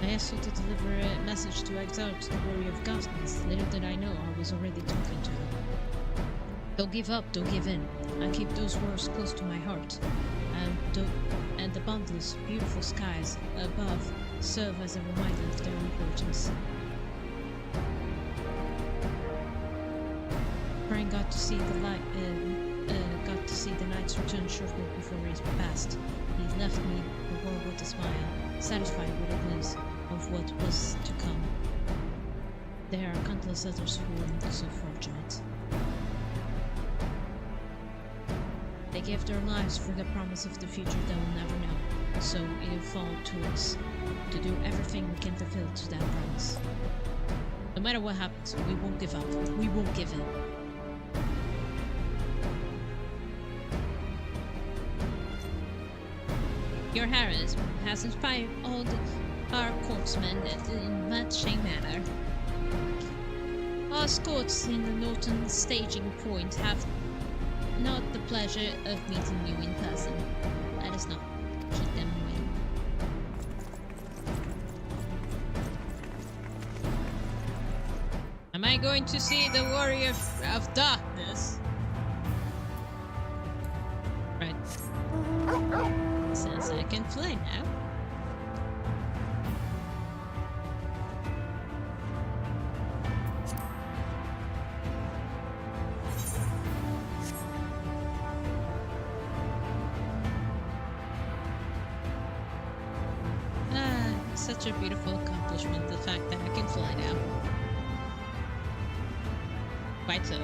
I asked you to deliver a message to exile to the Warrior of Darkness. Little did I know I was already talking to her. Don't give up, don't give in. I keep those words close to my heart. And the boundless, beautiful skies above serve as a reminder of their importance. Brian got to see the light. Got to see the night's return shortly before he passed. He left me the world with a smile, satisfied with a glimpse of what was to come. There are countless others who were not so fortunate. They gave their lives for the promise of the future they will never know, so it'll fall to us to do everything we can fulfill to that promise. No matter what happens, we won't give up. We won't give in. Your heroism has inspired all our courtsmen in that same manner. Our escorts in the northern staging point have not the pleasure of meeting you in person. Let us not keep them waiting. Am I going to see the Warrior of Darkness? Right. Since I can fly now. Such a beautiful accomplishment, the fact that I can fly now. Quite so.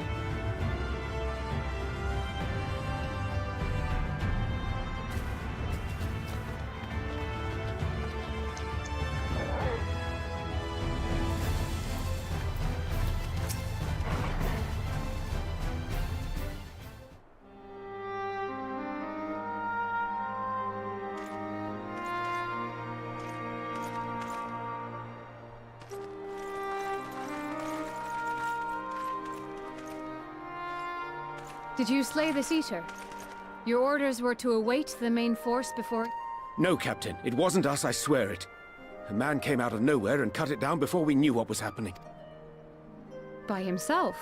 Did you slay this Eater? Your orders were to await the main force before... No, Captain. It wasn't us, I swear it. A man came out of nowhere and cut it down before we knew what was happening. By himself?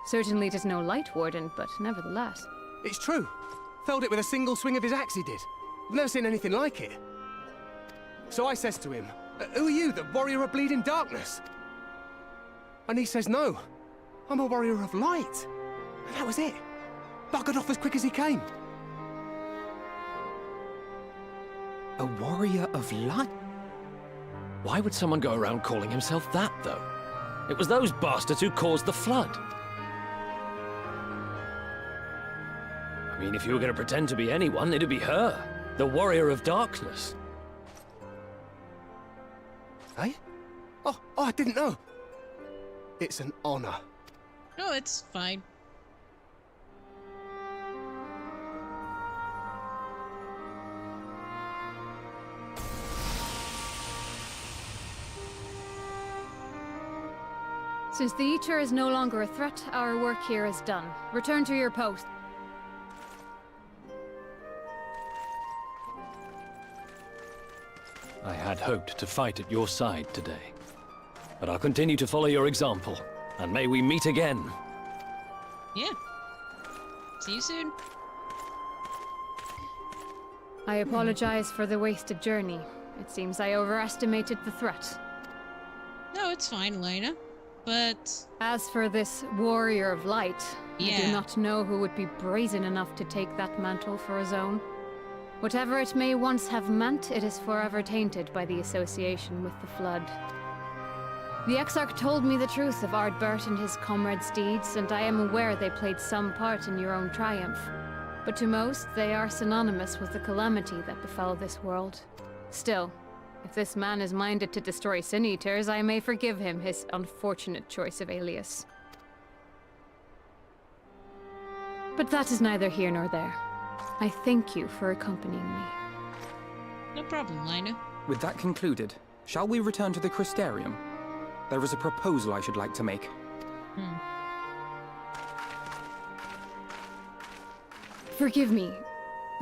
Certainly 'tis no light warden, but nevertheless. It's true. Felled it with a single swing of his axe, he did. I've never seen anything like it. So I says to him, "Who are you, the Warrior of Bleeding Darkness?" And he says, "No, I'm a Warrior of Light." And that was it. Buggered off as quick as he came. A Warrior of Light? Why would someone go around calling himself that, though? It was those bastards who caused the flood. I mean, if you were going to pretend to be anyone, it'd be her. The Warrior of Darkness. Eh? Oh, I didn't know. It's an honor. Oh, it's fine. Since the Eater is no longer a threat, our work here is done. Return to your post. I had hoped to fight at your side today. But I'll continue to follow your example, and may we meet again. Yeah. See you soon. I apologize for the wasted journey. It seems I overestimated the threat. No, it's fine, Lena. But... As for this Warrior of Light, yeah. I do not know who would be brazen enough to take that mantle for his own. Whatever it may once have meant, it is forever tainted by the association with the Flood. The Exarch told me the truth of Ardbert and his comrades' deeds, and I am aware they played some part in your own triumph. But to most, they are synonymous with the calamity that befell this world. Still, if this man is minded to destroy Sin Eaters, I may forgive him his unfortunate choice of alias. But that is neither here nor there. I thank you for accompanying me. No problem, Lena. With that concluded, shall we return to the Crystarium? There is a proposal I should like to make. Forgive me.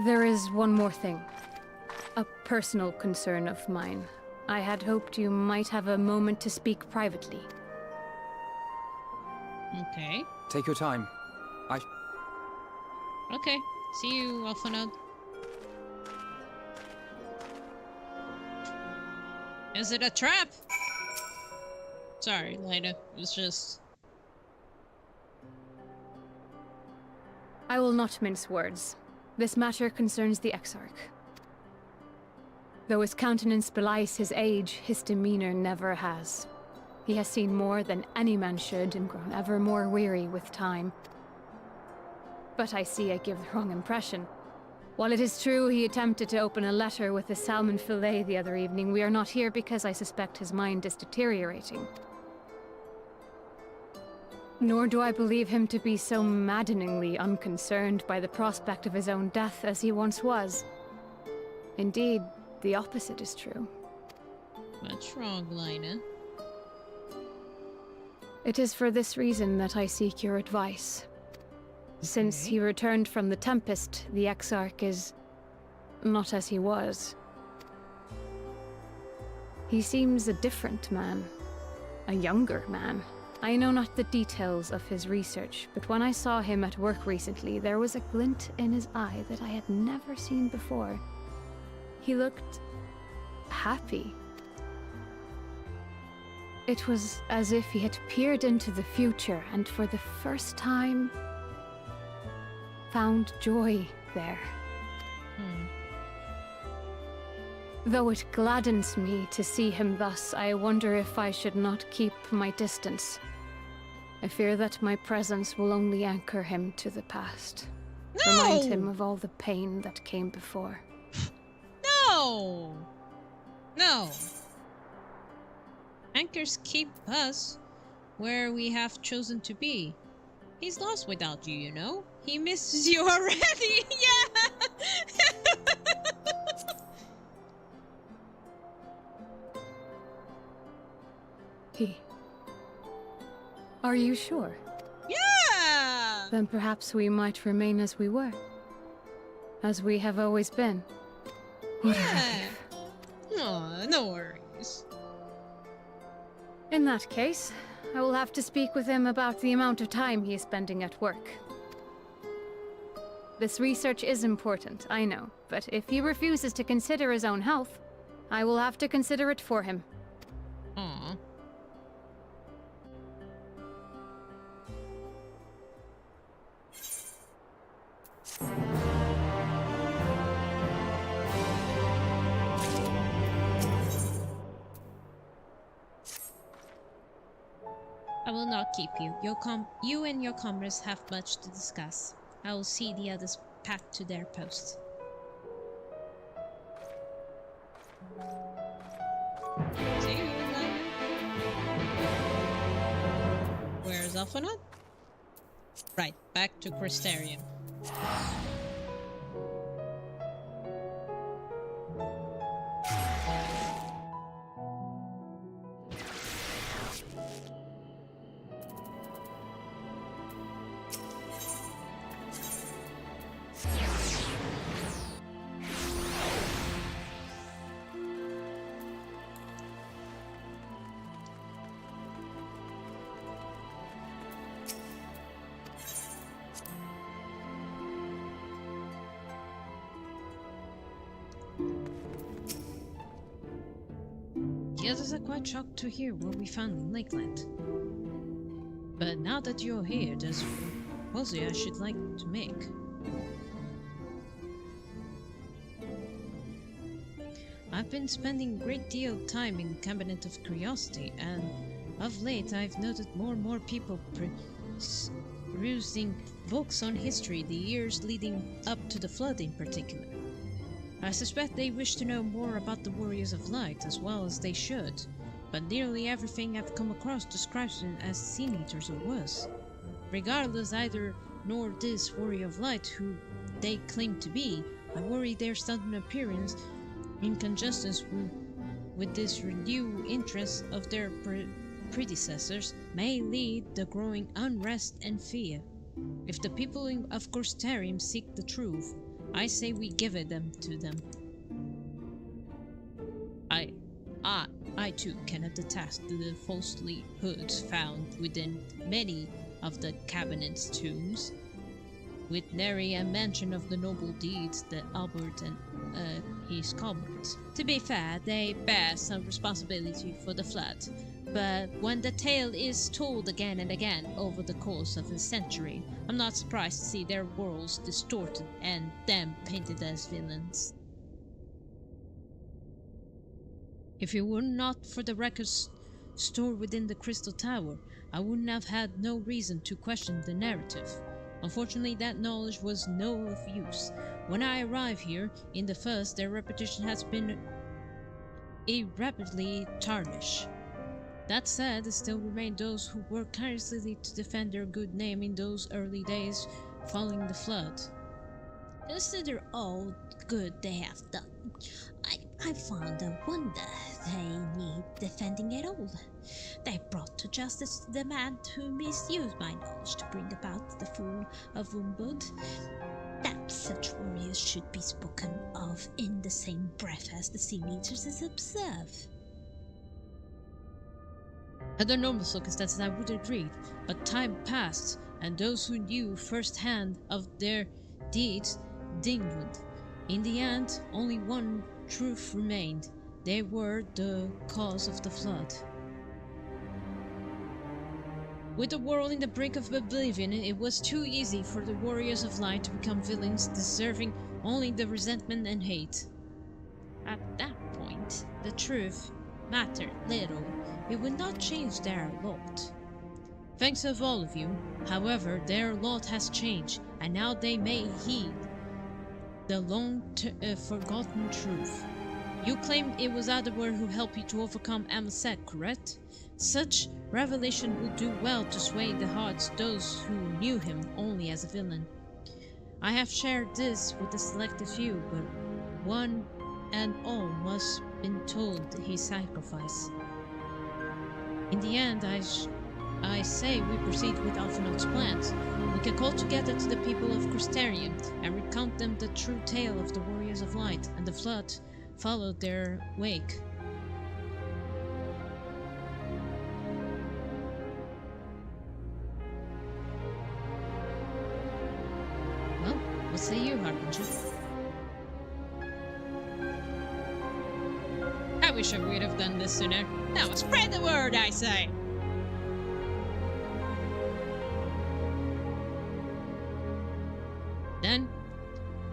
There is one more thing. A personal concern of mine. I had hoped you might have a moment to speak privately. Okay. Take your time. Okay. See you, Alphanod. Is it a trap? Sorry, Lena. It was just... I will not mince words. This matter concerns the Exarch. Though his countenance belies his age, his demeanor never has. He has seen more than any man should and grown ever more weary with time. But I see I give the wrong impression. While it is true he attempted to open a letter with a salmon fillet the other evening, we are not here because I suspect his mind is deteriorating. Nor do I believe him to be so maddeningly unconcerned by the prospect of his own death as he once was. Indeed, the opposite is true. What's wrong, Lena? It is for this reason that I seek your advice. Since he returned from the Tempest, the Exarch is not as he was. He seems a different man. A younger man. I know not the details of his research, but when I saw him at work recently, there was a glint in his eye that I had never seen before. He looked happy. It was as if he had peered into the future and for the first time found joy there. Though it gladdens me to see him thus, I wonder if I should not keep my distance. I fear that my presence will only anchor him to the past. No! Remind him of all the pain that came before. No! No! Anchors keep us where we have chosen to be. He's lost without you, you know? He misses you already! Yeah! Are you sure? Yeah! Then perhaps we might remain as we were. As we have always been. What a relief. Aw, no worries. In that case, I will have to speak with him about the amount of time he is spending at work. This research is important, I know, but if he refuses to consider his own health, I will have to consider it for him. Aww. I will not keep you. You and your comrades have much to discuss. I will see the others pack to their posts. See you later. Where's Alphanod? Right, back to Crystarium. The others are quite shocked to hear what we found in Lakeland. But now that you're here, there's a proposal I should like to make. I've been spending a great deal of time in Cabinet of Curiosity, and of late I've noted more and more people perusing books on history, the years leading up to the Flood in particular. I suspect they wish to know more about the Warriors of Light, as well as they should, but nearly everything I've come across describes them as Sin Eaters or worse. Regardless either nor this Warrior of Light who they claim to be, I worry their sudden appearance in conjunction with this renewed interest of their predecessors may lead the growing unrest and fear. If the people of Crystarium seek the truth, I say we give it to them. I too cannot attest to the falsehood found within many of the cabinet's tombs, with nary a mention of the noble deeds that Albert and his comrades. To be fair, they bear some responsibility for the flood, but when the tale is told again and again over the course of a century, I'm not surprised to see their worlds distorted and them painted as villains. If it were not for the records stored within the Crystal Tower, I wouldn't have had no reason to question the narrative. Unfortunately, that knowledge was no of use. When I arrived here, in the first, their reputation has been irreparably tarnished. That said, there still remain those who worked tirelessly to defend their good name in those early days following the flood. Consider all the good they have done. I found a wonder they need defending at all. They brought to justice the man who misused my knowledge to bring about the fall of Umbud. That such warriors should be spoken of in the same breath as the sea leaders is observed. Under normal circumstances I would agree, but time passed, and those who knew firsthand of their deeds dwindled. In the end, only one truth remained. They were the cause of the flood. With the world in the brink of oblivion, it was too easy for the warriors of light to become villains, deserving only the resentment and hate. At that point, the truth mattered little. It would not change their lot. Thanks of all of you, however, their lot has changed, and now they may heed the long forgotten truth. You claimed it was Adabur who helped you to overcome Amasek, correct? Such revelation would do well to sway the hearts of those who knew him only as a villain. I have shared this with a selected few, but one and all must have been told his sacrifice. In the end, I say we proceed with Alphinaud's plans. We can call together to the people of Crystarium and recount them the true tale of the Warriors of Light, and the flood followed their wake. Well, what say you, Harbinger? I wish I would have done this sooner. Now spread the word, I say! Then,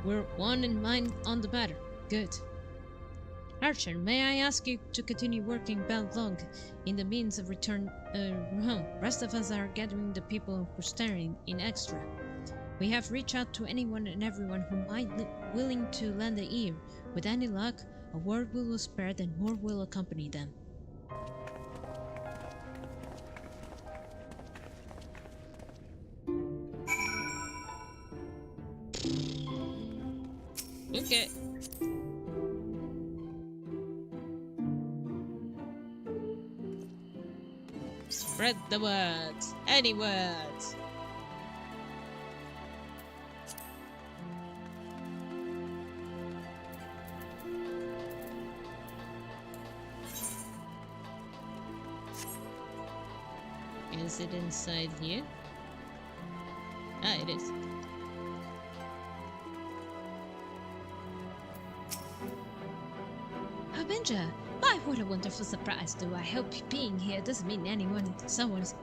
we're one in mind on the matter. Good. Archer, may I ask you to continue working Belglong in the means of return home? Rest of us are gathering the people of Crystarium in extra. We have reached out to anyone and everyone who might be willing to lend an ear. With any luck, a word will spread and more will accompany them. Okay. Spread the words. Any words. Is it inside here? Ah, it is. Harbinger, my, what a wonderful surprise, though I hope being here doesn't mean someone's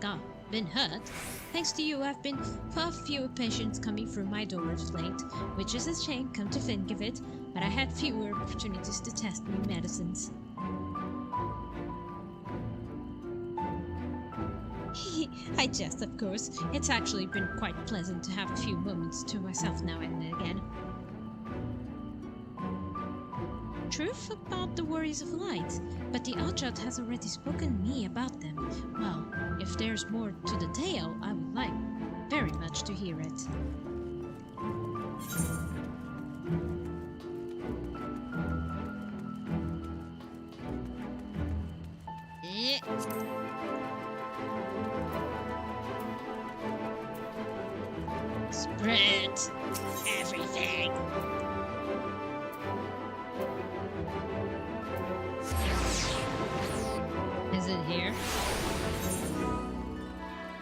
been hurt. Thanks to you, I've been far fewer patients coming through my door of late, which is a shame, come to think of it, but I had fewer opportunities to test new medicines. I jest, of course. It's actually been quite pleasant to have a few moments to myself now and again. Truth about the Warriors of Light, but the Outshot has already spoken to me about them. Well, if there's more to the tale, I would like very much to hear it. Spread everything. good here.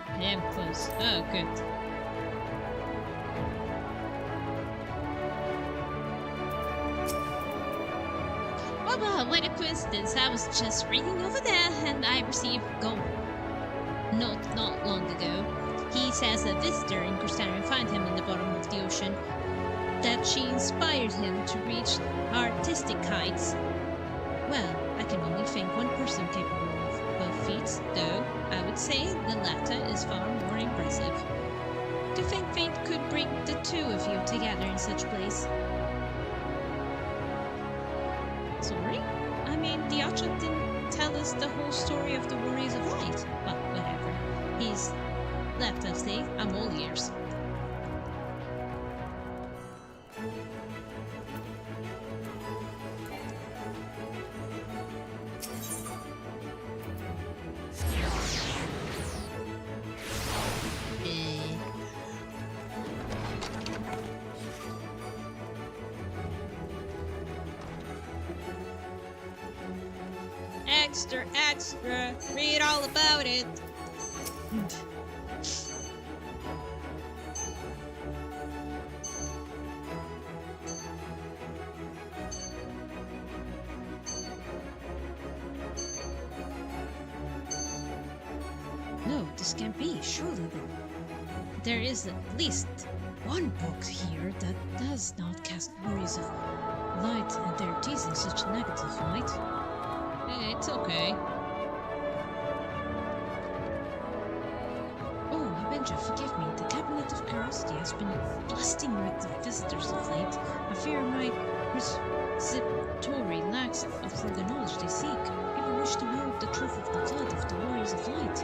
I am close. Oh, good. Oh, well, what a coincidence. I was just reading over there and I received gold note not long ago. He says a visitor in Crystarian found him in the bottom of the ocean, that she inspired him to reach artistic heights. Well, I can only think one person capable of both feats, though I would say the latter is far more impressive. Do you think fate could bring the two of you together in such a place? Sorry? I mean, the Archer didn't tell us the whole story of the Warriors of Light. Well, whatever. He's left us, eh? I'm all ears. Extra, extra! Read all about it! No, this can't be, surely. There is at least one book here that does not cast Warriors of Light and their deeds in such negative light. It's okay. Oh, Avenger, forgive me. The Cabinet of Curiosity has been blasting with the visitors of late. I fear my repository lacks for the knowledge they seek. People wish to know the truth of the flood of the Warriors of Light.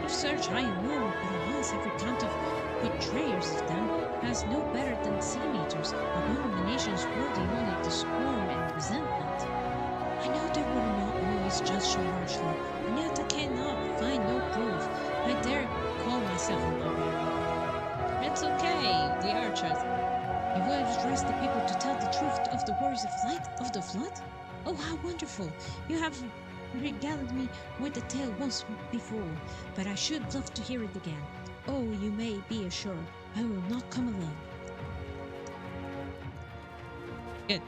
I've searched high and low, but alas, every count of betrayers of them has no better than sea eaters, abominations worthy only to scorn and resentment. I know they will not always judge so harshly, and yet I cannot find no proof. I dare call myself a warrior. It's okay, the Archer. You will address the people to tell the truth of the Warriors of Light of the Flood? Oh, how wonderful! You have regaled me with the tale once before, but I should love to hear it again. Oh, you may be assured, I will not come alone. Good.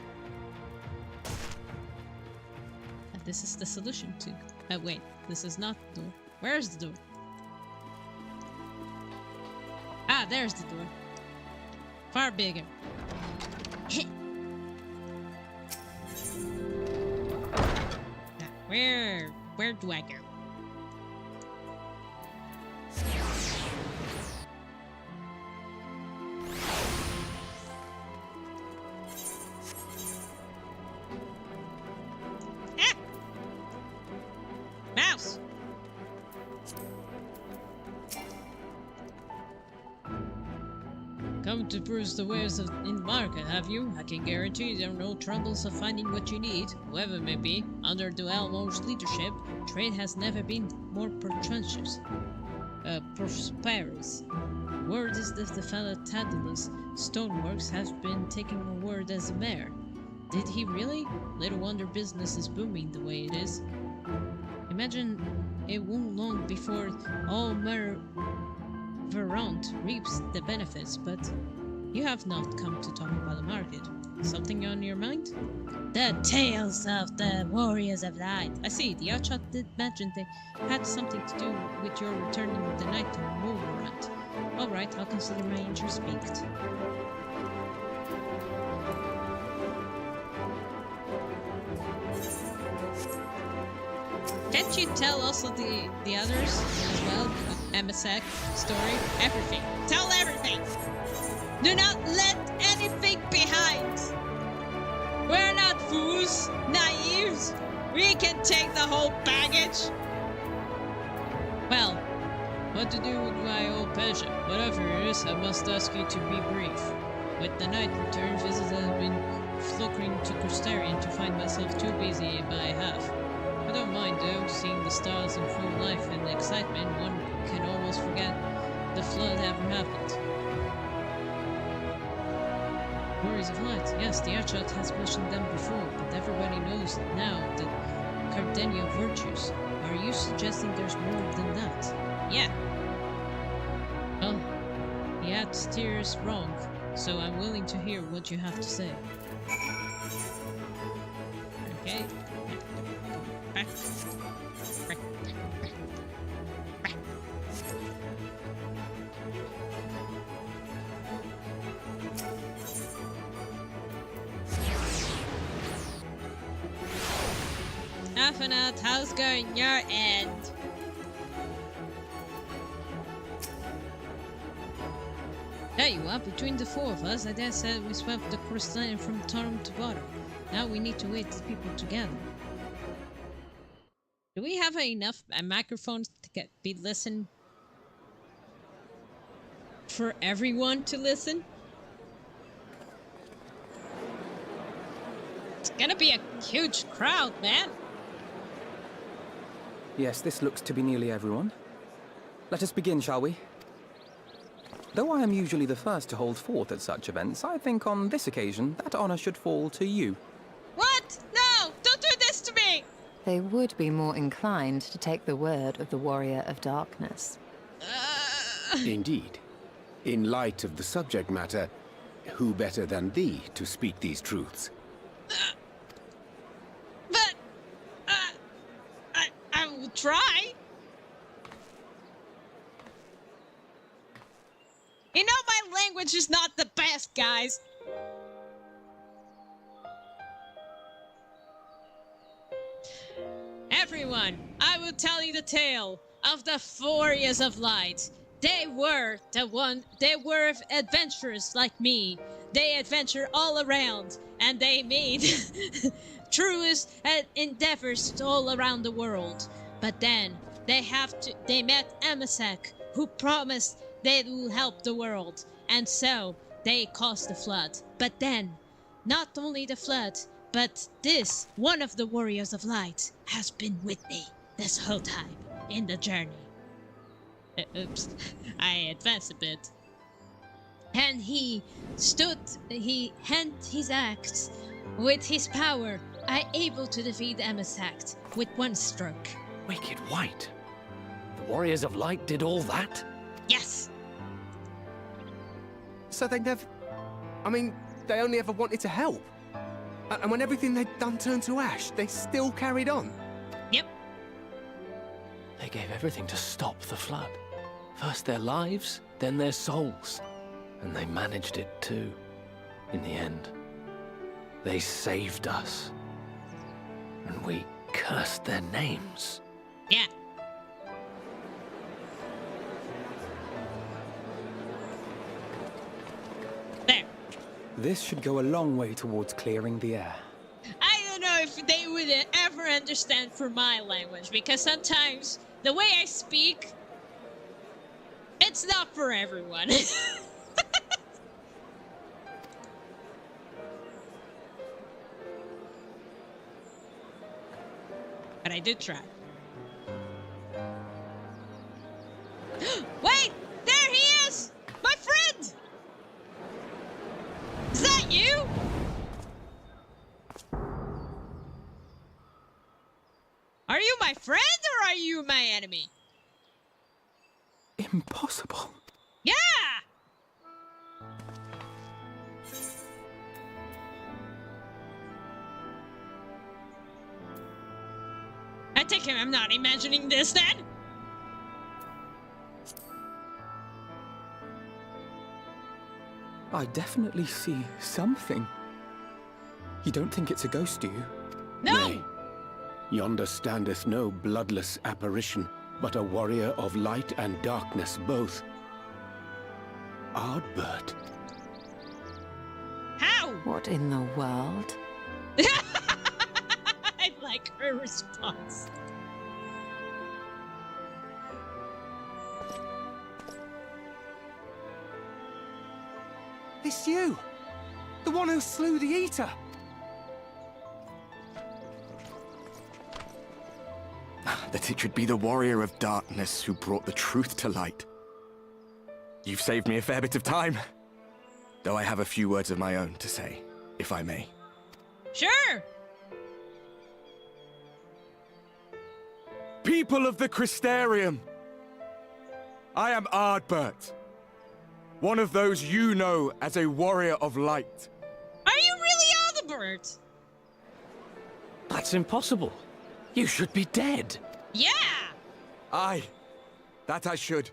This is the solution to... wait, this is not the door. Where's the door? Ah, there's the door. Far bigger. Now, where do I go? Mouse! Come to peruse the wares in the market, have you? I can guarantee there are no troubles of finding what you need, whoever it may be. Under the Elmo's leadership, trade has never been more prosperous. Word is that the fellow Tadulus Stoneworks has been taking a word as a mayor. Did he really? Little wonder business is booming the way it is. Imagine it won't long before all Veront reaps the benefits, but you have not come to talk about the market. Something on your mind? The tales of the Warriors of Light. I see, the Outshot did mention they had something to do with your returning the night to Veront. Alright, I'll consider my interest piqued. Can't you tell also the others as well? MSEC, story, everything. Tell everything! Do not let anything behind! We're not fools, naives. We can take the whole baggage. Well, what to do with my old pleasure? Whatever it is, I must ask you to be brief. With the night return, visits have been flocking to Crystarian to find myself too busy by half. I don't mind though, seeing the stars in full life and excitement, one can almost forget the flood ever happened. Warriors of Light, yes, the Archot has mentioned them before, but everybody knows now that Cardenia virtues. Are you suggesting there's more than that? Yeah. Well, you had to steer us wrong, so I'm willing to hear what you have to say. Okay. Afanat, how's going your end? There you are, between the four of us, I dare say we swept the coastline from bottom to bottom. Now we need to wait the people together. Do we have enough microphones to be listened? For everyone to listen? It's gonna be a huge crowd, man. Yes, this looks to be nearly everyone. Let us begin, shall we? Though I am usually the first to hold forth at such events, I think on this occasion that honor should fall to you. What? No! Don't do this to me! They would be more inclined to take the word of the Warrior of Darkness. Indeed. In light of the subject matter, who better than thee to speak these truths? I will try. You know my language is not the best, guys. Everyone, I will tell you the tale of the Warriors of Light. They were adventurers like me. They adventure all around, and they made truest endeavors all around the world. But then they met Amasek, who promised they will help the world, and so they caused the flood. But then, not only the flood, but this, one of the Warriors of Light, has been with me this whole time in the journey. Oops, I advanced a bit. And he hent his axe. With his power, I able to defeat Amasek with one stroke. Wicked White? The Warriors of Light did all that? Yes! So they never... I mean, they only ever wanted to help. And when everything they'd done turned to ash, they still carried on. Yep. They gave everything to stop the flood. First their lives, then their souls. And they managed it too, in the end. They saved us. And we cursed their names. Yeah. There. This should go a long way towards clearing the air. I don't know if they would ever understand for my language, because sometimes the way I speak, it's not for everyone. But I did try. Wait! There he is! My friend! Is that you? Are you my friend or are you my enemy? Impossible. Yeah! I take it I'm not imagining this then? I definitely see something. You don't think it's a ghost, do you? No! Nay. Yonder standeth no bloodless apparition, but a warrior of light and darkness both. Ardbert. How? What in the world? I like her response. It's you! The one who slew the Eater! That it should be the Warrior of Darkness who brought the truth to light. You've saved me a fair bit of time. Though I have a few words of my own to say, if I may. Sure! people of the Crystarium! I am Ardbert, one of those you know as a warrior of light. Are you really Ardbert? That's impossible. You should be dead. Yeah! Aye, that I should.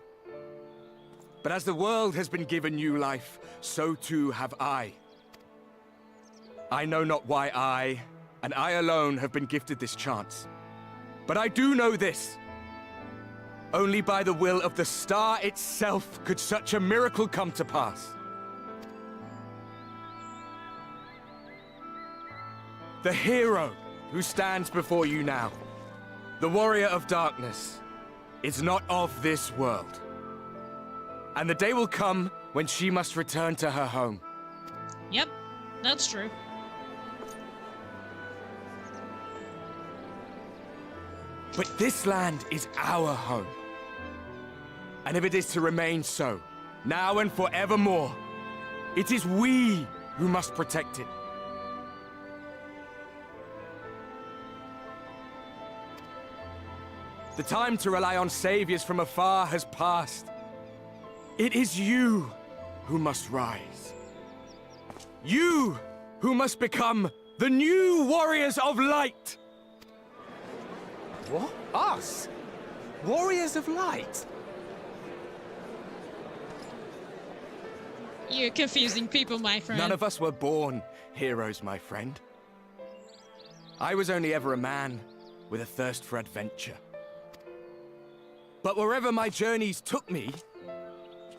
But as the world has been given new life, so too have I. I know not why I, and I alone, have been gifted this chance. But I do know this. Only by the will of the star itself could such a miracle come to pass. The hero who stands before you now, the warrior of darkness, is not of this world. And the day will come when she must return to her home. Yep, that's true. But this land is our home. And if it is to remain so, now and forevermore, it is we who must protect it. The time to rely on saviors from afar has passed. It is you who must rise. You who must become the new warriors of light. What? Us? Warriors of light? You're confusing people, my friend. None of us were born heroes, my friend. I was only ever a man with a thirst for adventure. But wherever my journeys took me,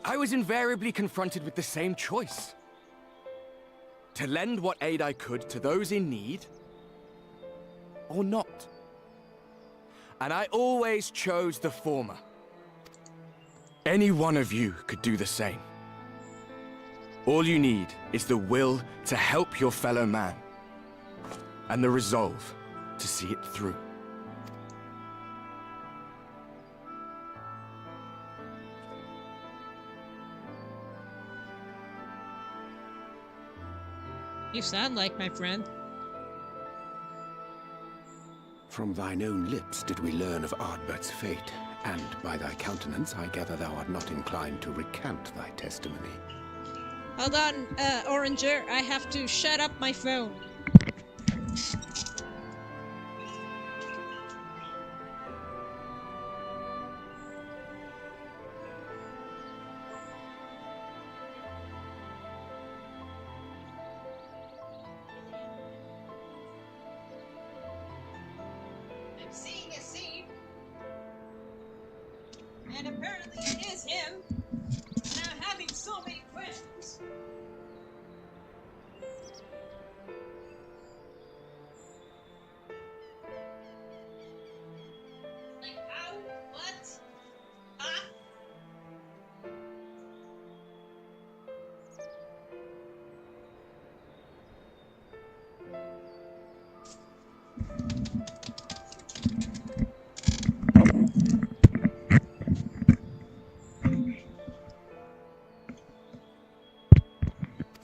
I was invariably confronted with the same choice. To lend what aid I could to those in need, or not. And I always chose the former. Any one of you could do the same. All you need is the will to help your fellow man, and the resolve to see it through. You sound like my friend. From thine own lips did we learn of Ardbert's fate, and by thy countenance I gather thou art not inclined to recant thy testimony. Hold on, Oranger, I have to shut up my phone. I'm seeing a scene, and apparently it is him. And I'm having so many questions. Like how? What? Huh?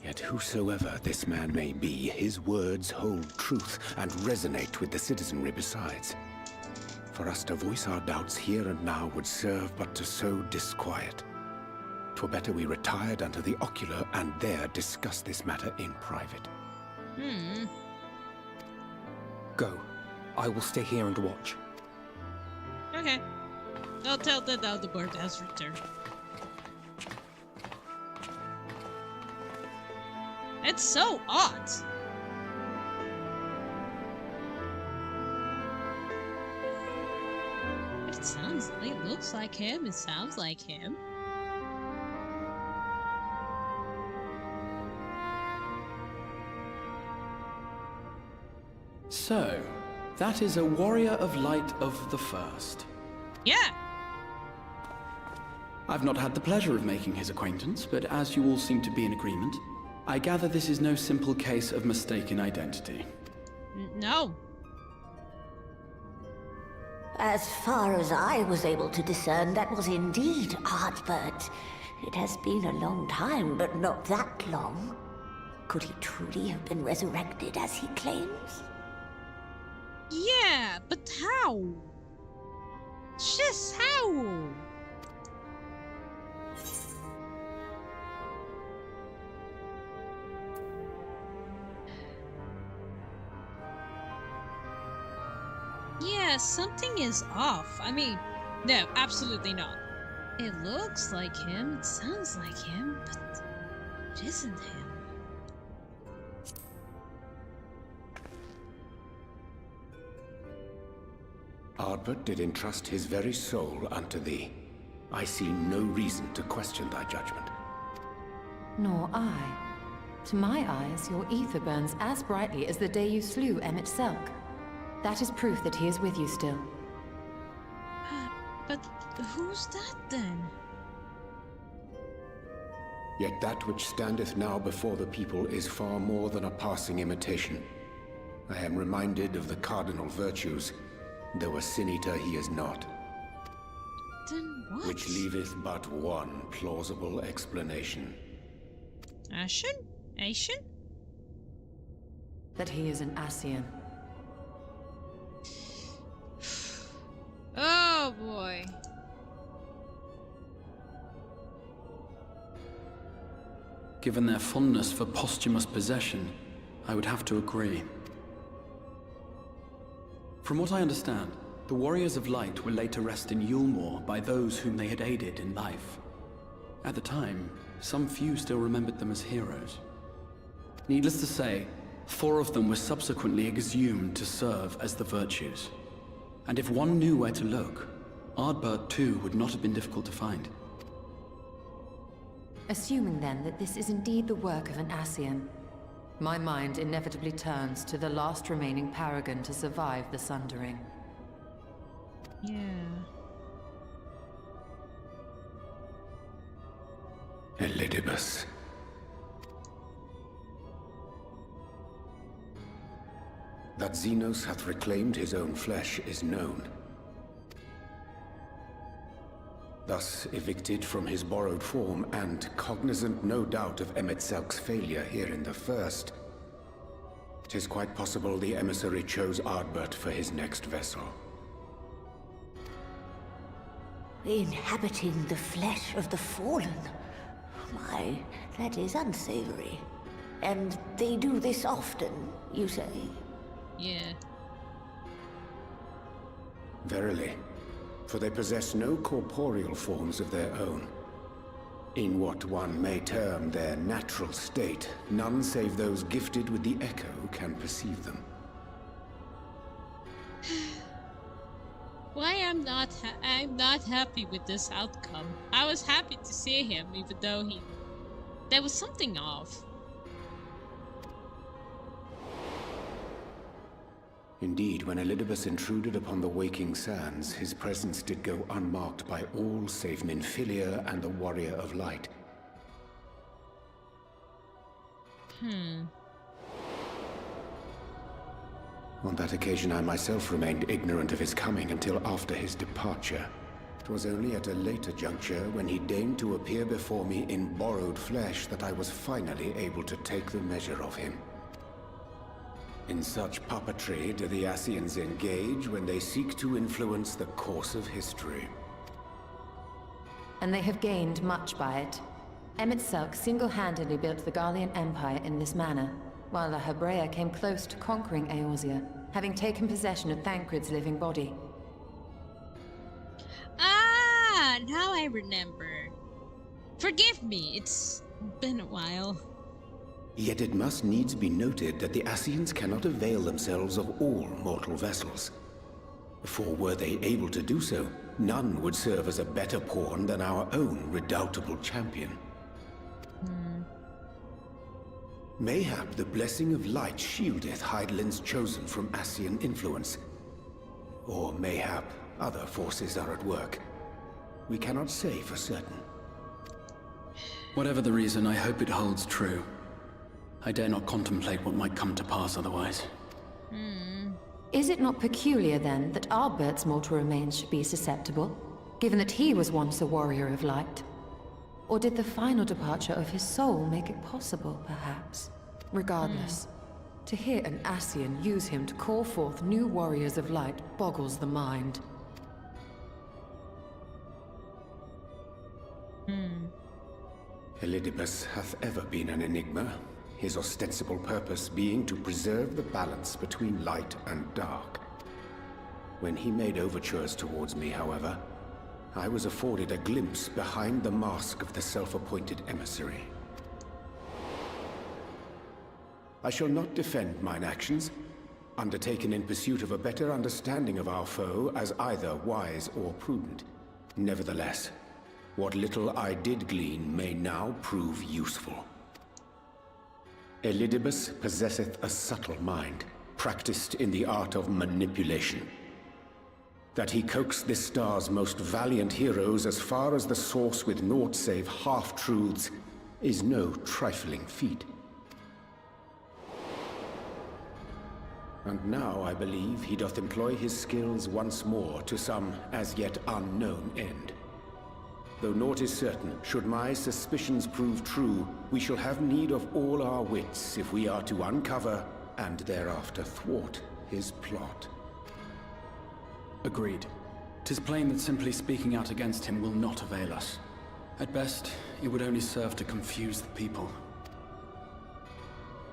Yet whosoever this man may be, his words hold truth and resonate with the citizenry besides. For us to voice our doubts here and now would serve but to sow disquiet. 'Twere better we retired unto the ocular and there discuss this matter in private. Go. I will stay here and watch. Okay. I'll tell that Aldebert has returned. It's so odd. It sounds like, it looks like him, it sounds like him. So, that is a warrior of light of the first. Yeah. I've not had the pleasure of making his acquaintance, but as you all seem to be in agreement, I gather this is no simple case of mistaken identity. No. As far as I was able to discern, that was indeed Ardbert. It has been a long time, but not that long. Could he truly have been resurrected as he claims? Yeah, but how? Just how? Yeah, something is off. I mean, no, absolutely not. It looks like him, it sounds like him, but it isn't him. Ardbert did entrust his very soul unto thee. I see no reason to question thy judgment. Nor I. To my eyes, your ether burns as brightly as the day you slew Emmett Selk. That is proof that he is with you still. But who's that then? Yet that which standeth now before the people is far more than a passing imitation. I am reminded of the cardinal virtues, though a sin-eater he is not. Then what? Which leaveth but one plausible explanation. Ashen? Ashen? That he is an Ascian. Oh boy. Given their fondness for posthumous possession, I would have to agree. From what I understand, the Warriors of Light were laid to rest in Yulmore by those whom they had aided in life. At the time, some few still remembered them as heroes. Needless to say, 4 of them were subsequently exhumed to serve as the Virtues. And if one knew where to look, Ardbert.Su would not have been difficult to find. Assuming then that this is indeed the work of an Ascian, my mind inevitably turns to the last remaining paragon to survive the Sundering. Yeah. Elidibus. That Xenos hath reclaimed his own flesh is known. Thus evicted from his borrowed form, and cognizant no doubt of Emmett Selk's failure here in the first, 'tis quite possible the emissary chose Ardbert for his next vessel. Inhabiting the flesh of the fallen? My, that is unsavory. And they do this often, you say? Yeah. Verily, for they possess no corporeal forms of their own. In what one may term their natural state, none save those gifted with the echo can perceive them. Why I'm not happy with this outcome. I was happy to see him, even though there was something off. Indeed, when Elidibus intruded upon the waking sands, his presence did go unmarked by all save Ninfilia and the Warrior of Light. On that occasion, I myself remained ignorant of his coming until after his departure. It was only at a later juncture, when he deigned to appear before me in borrowed flesh, that I was finally able to take the measure of him. In such puppetry do the Ascians engage when they seek to influence the course of history. And they have gained much by it. Emmett Selk single-handedly built the Garlean Empire in this manner, while the Hebrea came close to conquering Eorzea, having taken possession of Thancred's living body. Ah, now I remember. Forgive me, it's been a while. Yet it must needs be noted that the Ascians cannot avail themselves of all mortal vessels. For were they able to do so, none would serve as a better pawn than our own redoubtable champion. Mayhap the blessing of light shieldeth Hydaelyn's chosen from Ascian influence. Or mayhap other forces are at work. We cannot say for certain. Whatever the reason, I hope it holds true. I dare not contemplate what might come to pass otherwise. Is it not peculiar, then, that Ardbert's mortal remains should be susceptible, given that he was once a warrior of light? Or did the final departure of his soul make it possible, perhaps? Regardless, to hear an Ascian use him to call forth new warriors of light boggles the mind. Elidibus hath ever been an enigma, his ostensible purpose being to preserve the balance between light and dark. When he made overtures towards me, however, I was afforded a glimpse behind the mask of the self-appointed emissary. I shall not defend mine actions, undertaken in pursuit of a better understanding of our foe as either wise or prudent. Nevertheless, what little I did glean may now prove useful. Elidibus possesseth a subtle mind, practiced in the art of manipulation. That he coaxed this star's most valiant heroes as far as the source with naught save half-truths is no trifling feat. And now I believe he doth employ his skills once more to some as yet unknown end. Though naught is certain, should my suspicions prove true, we shall have need of all our wits if we are to uncover and thereafter thwart his plot. Agreed. 'Tis plain that simply speaking out against him will not avail us. At best, it would only serve to confuse the people.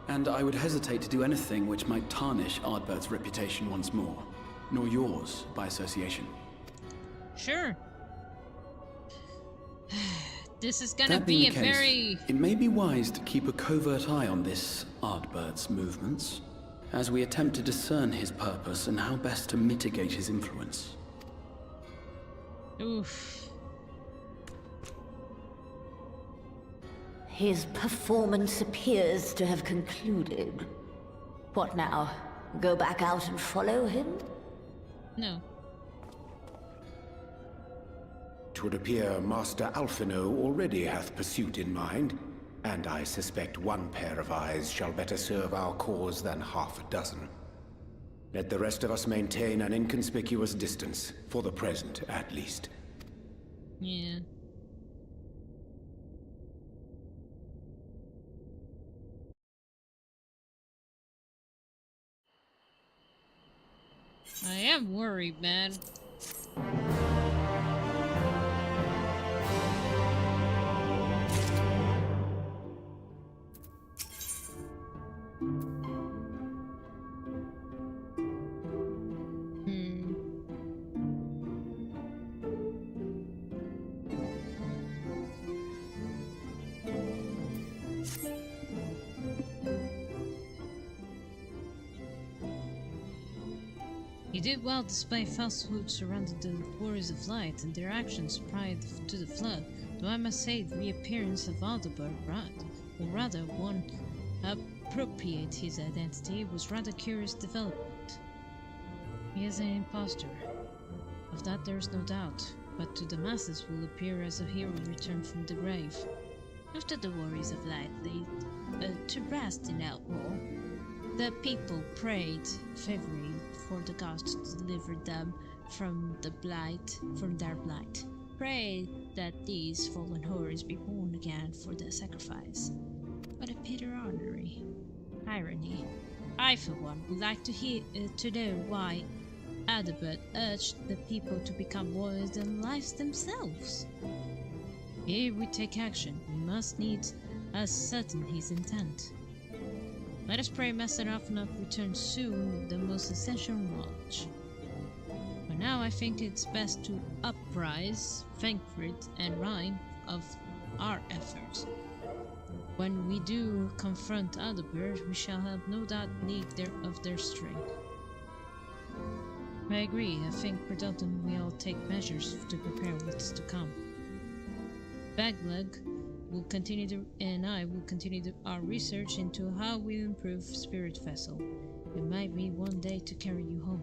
And I would hesitate to do anything which might tarnish Ardbert's reputation once more, nor yours by association. Sure. This is gonna be a very... It may be wise to keep a covert eye on this Ardbert's movements, as we attempt to discern his purpose and how best to mitigate his influence. Oof. His performance appears to have concluded. What now? Go back out and follow him? No. 'Twould appear Master Alphino already hath pursuit in mind, and I suspect one pair of eyes shall better serve our cause than half a dozen. Let the rest of us maintain an inconspicuous distance, for the present at least. Yeah. I am worried, man. You did well despite falsehood surrounding the Warriors of Light and their actions prior to the Flood, though I must say the reappearance of Aldebert, or rather one appropriate his identity, was rather curious development. He is an impostor. Of that there is no doubt, but to the masses will appear as a hero returned from the grave. After the Warriors of Light laid to rest in Outlaw, the people prayed fervently for the gods to deliver them from their blight. Pray that these fallen horrors be born again for the sacrifice. What a bitter irony. I, for one, would like to know why Adalbert urged the people to become warriors and lives themselves. Ere we take action, we must needs ascertain his intent. Let us pray Master Alphinaud returns soon with the most essential knowledge. For now, I think it's best to apprise Frankfurt and Rhine of our efforts. When we do confront Adalbert, we shall have no doubt need of their strength. I agree. I think predominantly we all take measures to prepare what's to come. Bagleg will continue I will continue our research into how we improve Spirit Vessel. It might be one day to carry you home.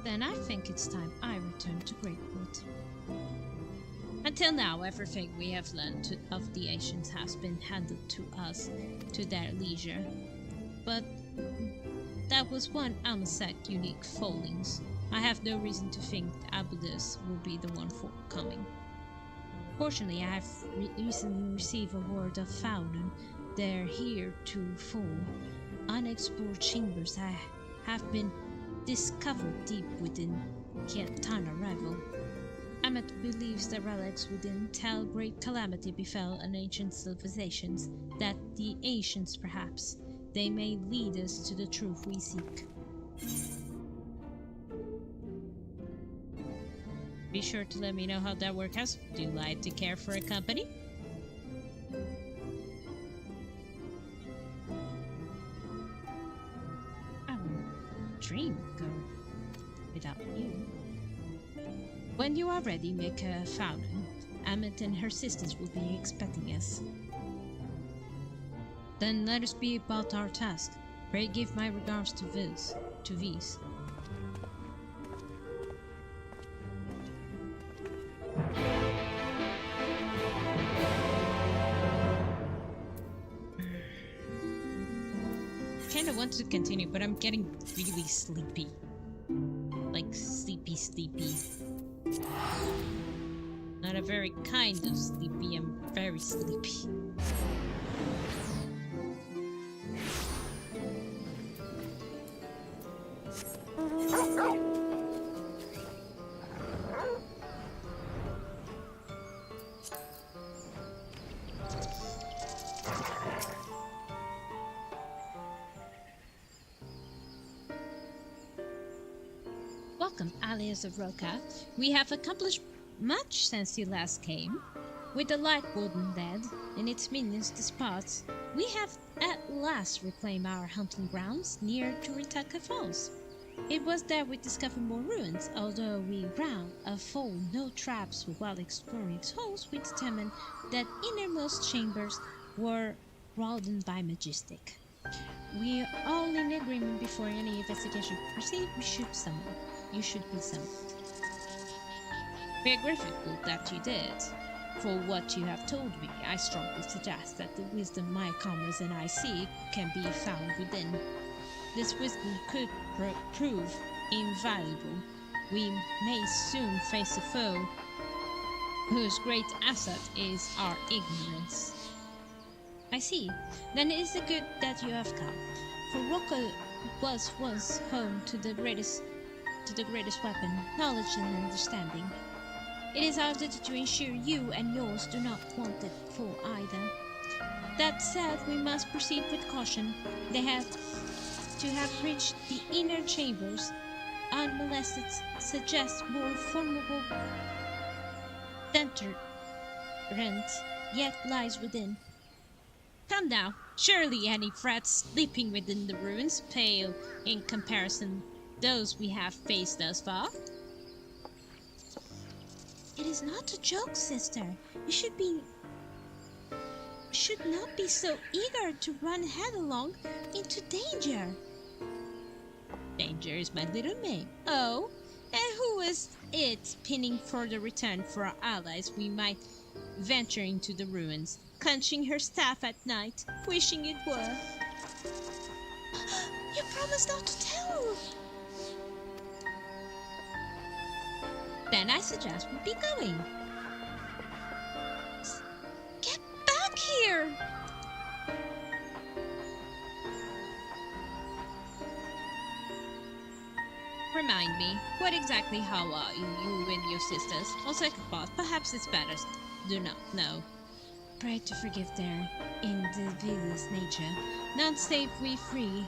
Then I think it's time I return to Greatwood. Until now, everything we have learned of the ancients has been handed to us to their leisure. But that was one Almasec unique fallings. I have no reason to think Abudus will be the one forthcoming. Fortunately, I have recently received a word of Faunen. Their heretofore unexplored chambers have been discovered deep within Kiatana Rival. Amet believes the relics within tell great calamity befell an ancient civilizations, that the ancients perhaps, they may lead us to the truth we seek. Be sure to let me know how that works out. Do you like to care for a company? I won't dream go without you. When you are ready, make a fountain. Amit and her sisters will be expecting us. Then let us be about our task. Pray give my regards to Viz. Kinda want to continue, but I'm getting really sleepy. Like sleepy. Not a very kind of sleepy, I'm very sleepy. Welcome, alias of Roka. We have accomplished much since you last came. With the Light Warden dead and its minions dispersed, we have at last reclaimed our hunting grounds near Turitaka Falls. It was there we discovered more ruins. Although we ran a full no traps while exploring its holes, we determined that innermost chambers were walled by Majestic. We are all in agreement before any investigation proceed. You should be summoned. We are grateful that you did. For what you have told me, I strongly suggest that the wisdom my comrades and I seek can be found within. This wisdom could prove invaluable. We may soon face a foe whose great asset is our ignorance. I see. Then it is good that you have come. For Rocco was once home to the greatest weapon, knowledge and understanding. It is our duty to ensure you and yours do not want it for either. That said, we must proceed with caution. They have to have reached the inner chambers. Unmolested suggests more formidable deterrent yet lies within. Come now, surely any threats sleeping within the ruins pale in comparison those we have faced thus far. It is not a joke, sister. You should not be so eager to run headlong into danger. Danger is my little name. Oh, and who is it pinning for the return for our allies? We might venture into the ruins, clenching her staff at night, wishing it were. You promised not to tell. Then I suggest we be going. Get back here! Remind me, what exactly how are you and your sisters? On second thought, perhaps it's better do not know. Pray to forgive their individualist nature. None save we free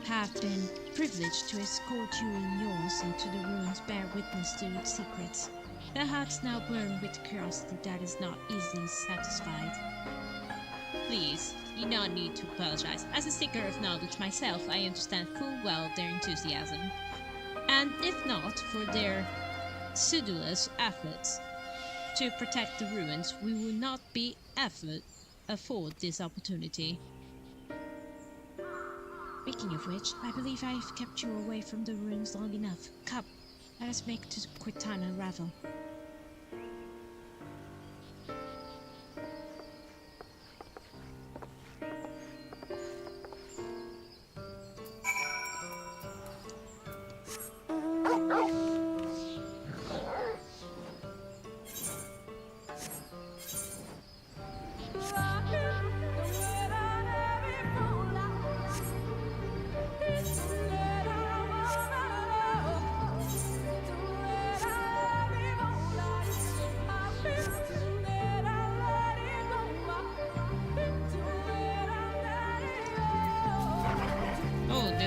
have been privileged to escort you and yours into the ruins, bear witness to its secrets. Their hearts now burn with curiosity that is not easily satisfied. Please, you do not need to apologize. As a seeker of knowledge myself, I understand full well their enthusiasm. And if not for their sedulous efforts to protect the ruins, we would not be afford this opportunity. Speaking of which, I believe I have kept you away from the ruins long enough. Come, let us make to Quitana Ravel.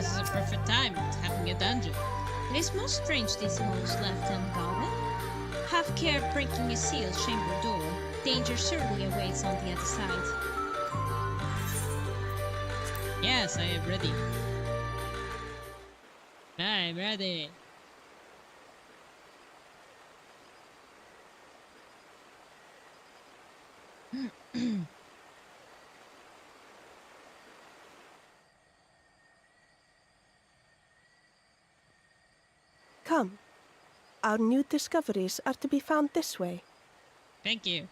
This is a perfect time to having a dungeon. It is most strange these halls left unguarded. Have care breaking a sealed chamber door. Danger surely awaits on the other side. Yes, I am ready. I'm ready. Come. Our new discoveries are to be found this way. Thank you.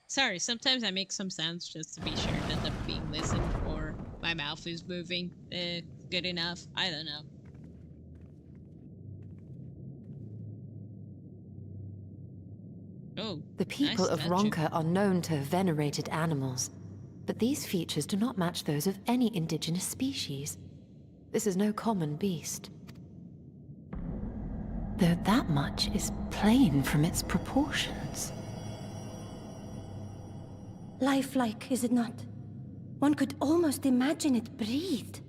Sorry, sometimes I make some sounds just to be sure that I'm being listened or my mouth is moving good enough. I don't know. Oh, the people of Ronka are known to have venerated animals, but these features do not match those of any indigenous species. This is no common beast. Though that much is plain from its proportions. Lifelike, is it not? One could almost imagine it breathed.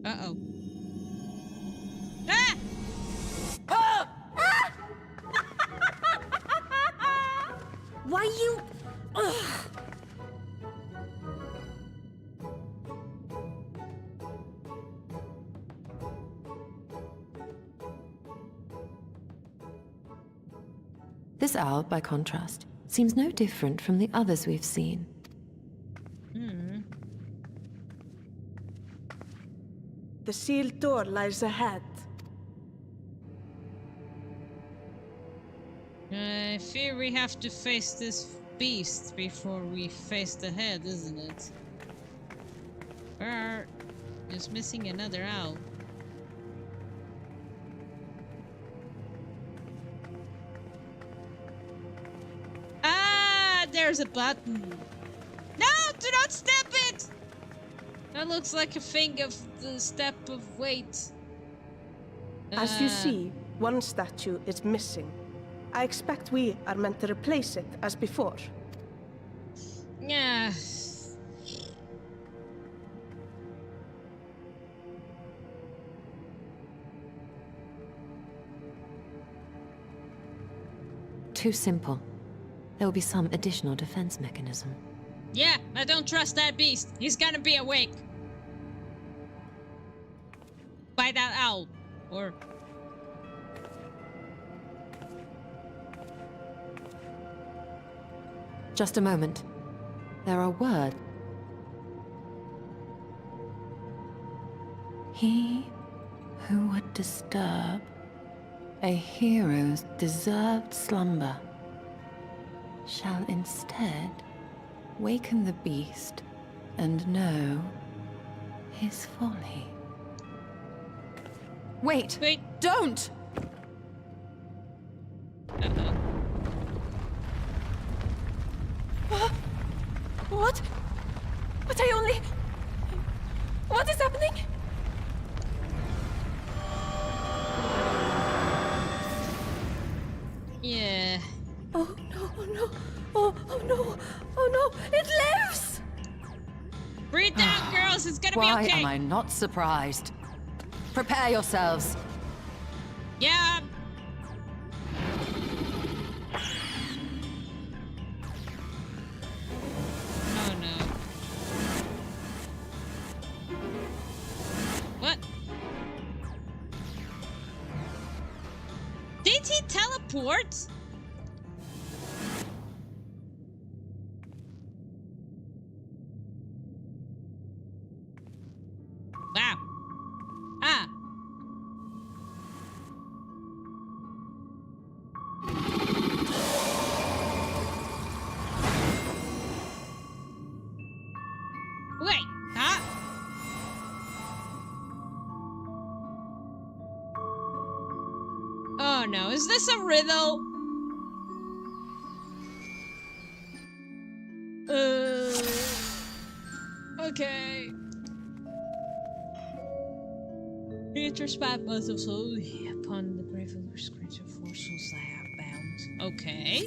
Uh-oh. Why you... Ugh. This owl, by contrast, seems no different from the others we've seen. The sealed door lies ahead. I fear we have to face this beast before we face the head, isn't it? We're just missing another owl. Ah, there's a button. No, do not step it! That looks like a thing of the step of weight. As you see, one statue is missing. I expect we are meant to replace it as before. Yeah. Too simple. There will be some additional defense mechanism. Yeah, I don't trust that beast. He's gonna be awake. By that owl. Or... Just a moment. There are words. He who would disturb a hero's deserved slumber shall instead waken the beast and know his folly. Wait! Wait! Don't! What? But I only... What is happening? Yeah. Oh no, oh no, oh no, oh no, it lives! Breathe down, girls, it's gonna Why be okay. am I not surprised? Prepare yourselves. Yeah. Oh no. What? Did he teleport? Wow. Ah. Wait, huh? Oh no, is this a riddle? Okay. Creature's path must have slowly upon the grave of the scripture for souls I have bound. Okay.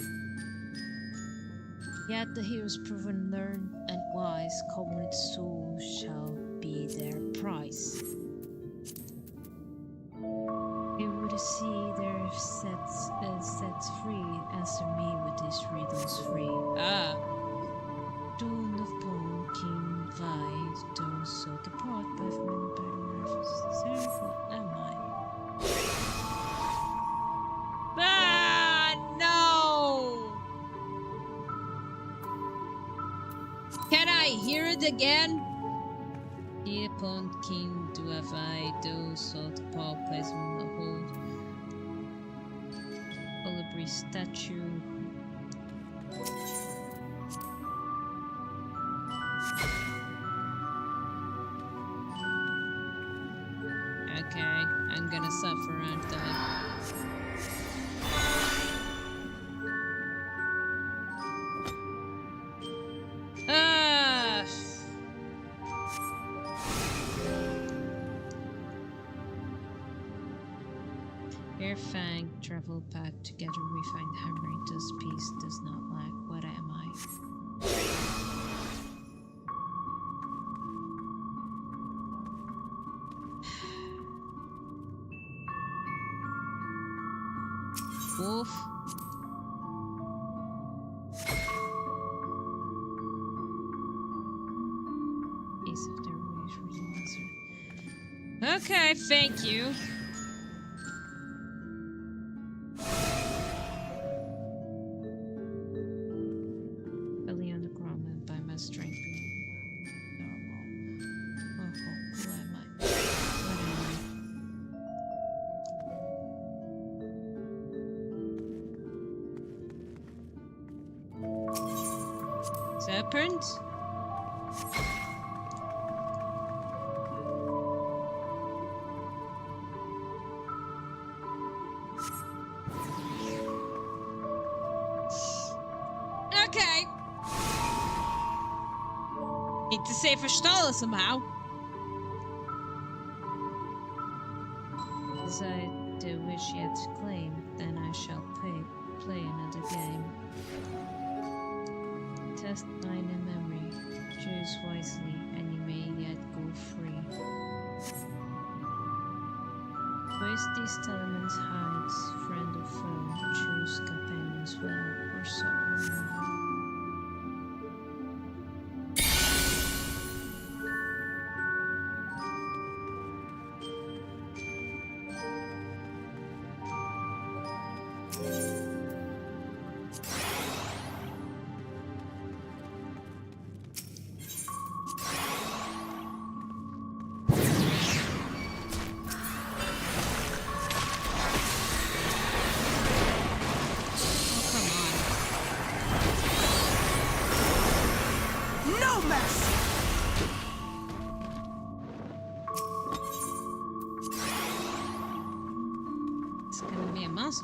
Yet the heroes proven learned and wise, Harbinger.Su shall be their prize. You would see their sets free, answer me with these riddles free. Ah. Dawn of bone, King Vi, those so depart, but when better nervous, what am I? Ah, no! Can I hear it again? Here upon King do have I, those so depart, place in the hold. Colibri statue. Okay, I'm gonna suffer, aren't I? Ah! Here Fang travel back together we find hammering this piece does not lack. What am I? Wolf. Piece of their wish for the answer. Okay, thank you. Belly on the ground and by my strength. Oh, who am I? What am I? Serpent? Okay. Need to say verstallen somehow. As I do wish yet to claim, then I shall play another game. Test mine in memory, choose wisely, and you may yet go free. Twist these telements hides, friend or foe, choose companions well or sorrow.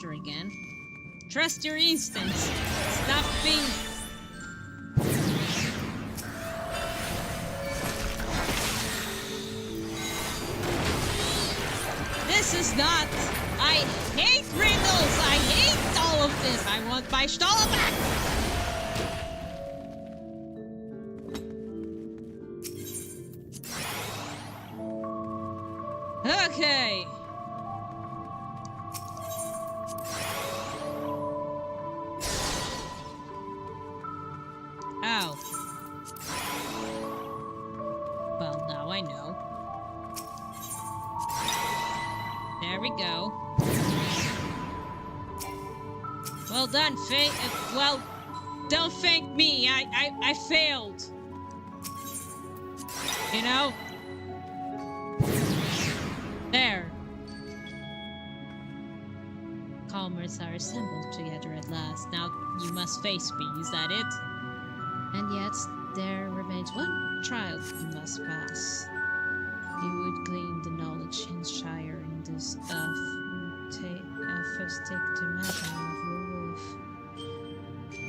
Again. Trust your instincts. Stop being... This is not... I hate riddles! I hate all of this! I want my Stolle back! Okay. Ow. Well, now I know. There we go. Well done, well, don't thank me. I failed. You know? There. Comrades are assembled together at last. Now you must face me. Is that it? And yet, there remains one trial you must pass. You would glean the knowledge in Shire in this earth. First take the measure of your wolf.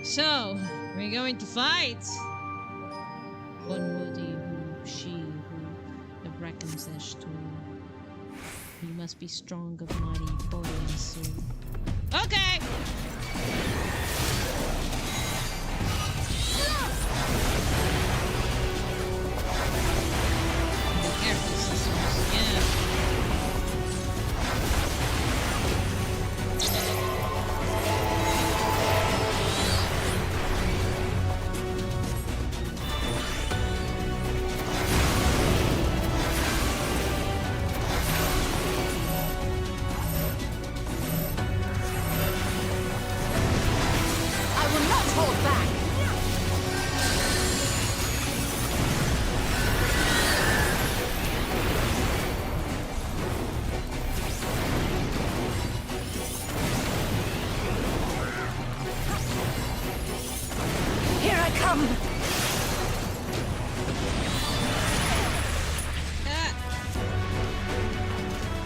So, we're going to fight! One worthy who, she who, the Brecken's edge to You must be strong of mighty body and soul. Okay! Be careful, sisters. Yeah.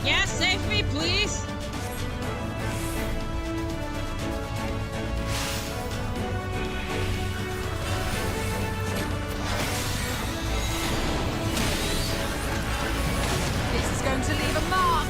Yeah, save me, please! This is going to leave a mark!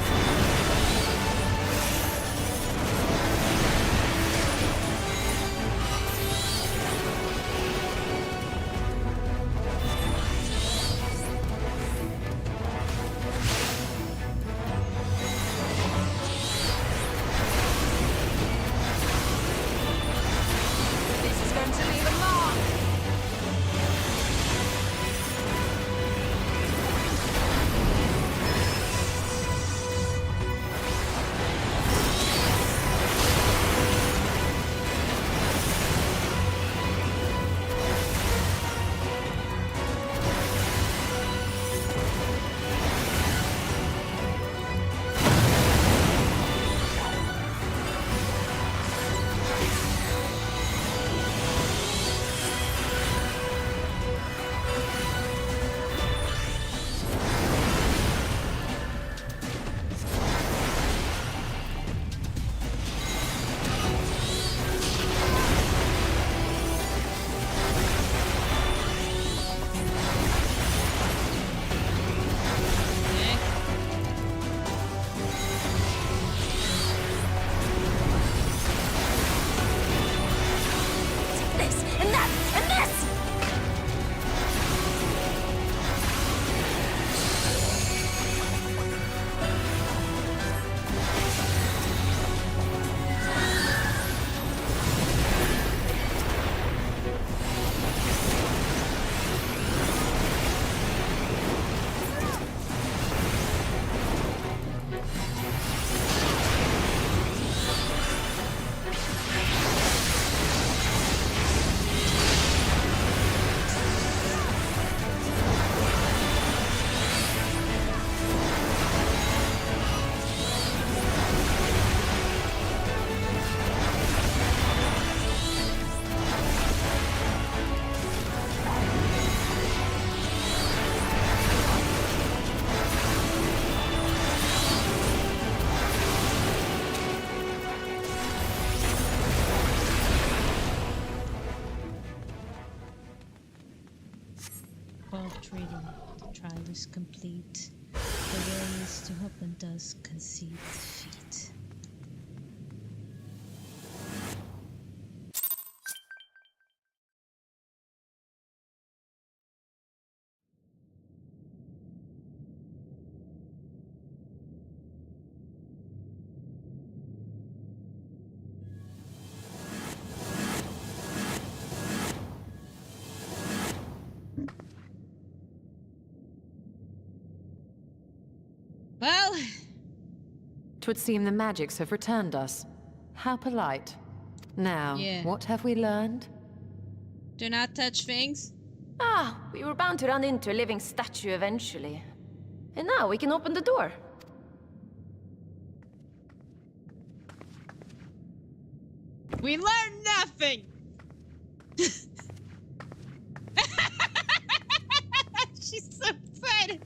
Trading. The trial is complete. The willingness to help them does concede defeat. Well, 'twould seem the magics have returned us. How polite. Now, what have we learned? Do not touch things. Ah, we were bound to run into a living statue eventually. And now we can open the door. We learned nothing! She's so excited!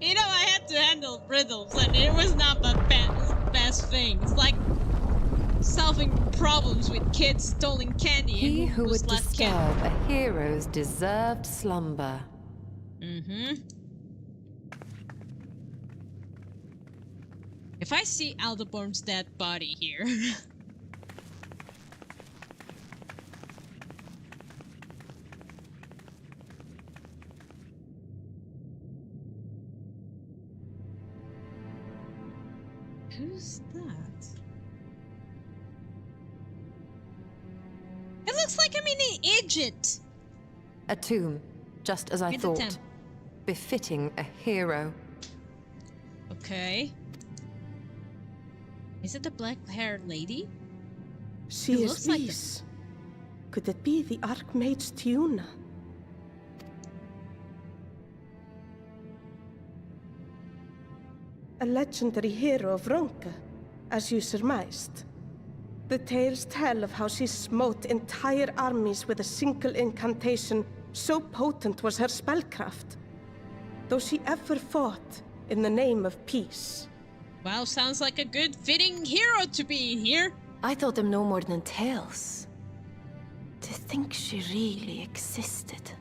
You know, I had to handle riddles, and it was not the best thing. It's like solving problems with kids stealing candy. He who was would left disturb a hero's deserved slumber. Mm-hmm. If I see Aldeborn's dead body here... Who's that? It looks like I'm in Egypt! A tomb, just as I In the thought. temple. Befitting a hero. Okay. Is it the black-haired lady? She It is looks like Whis. Could it be the Archmage's Tiuna? A legendary hero of Ronka, as you surmised. The tales tell of how she smote entire armies with a single incantation, so potent was her spellcraft. Though she ever fought in the name of peace. Wow, sounds like a good fitting hero to be in here. I thought them no more than tales. To think she really existed.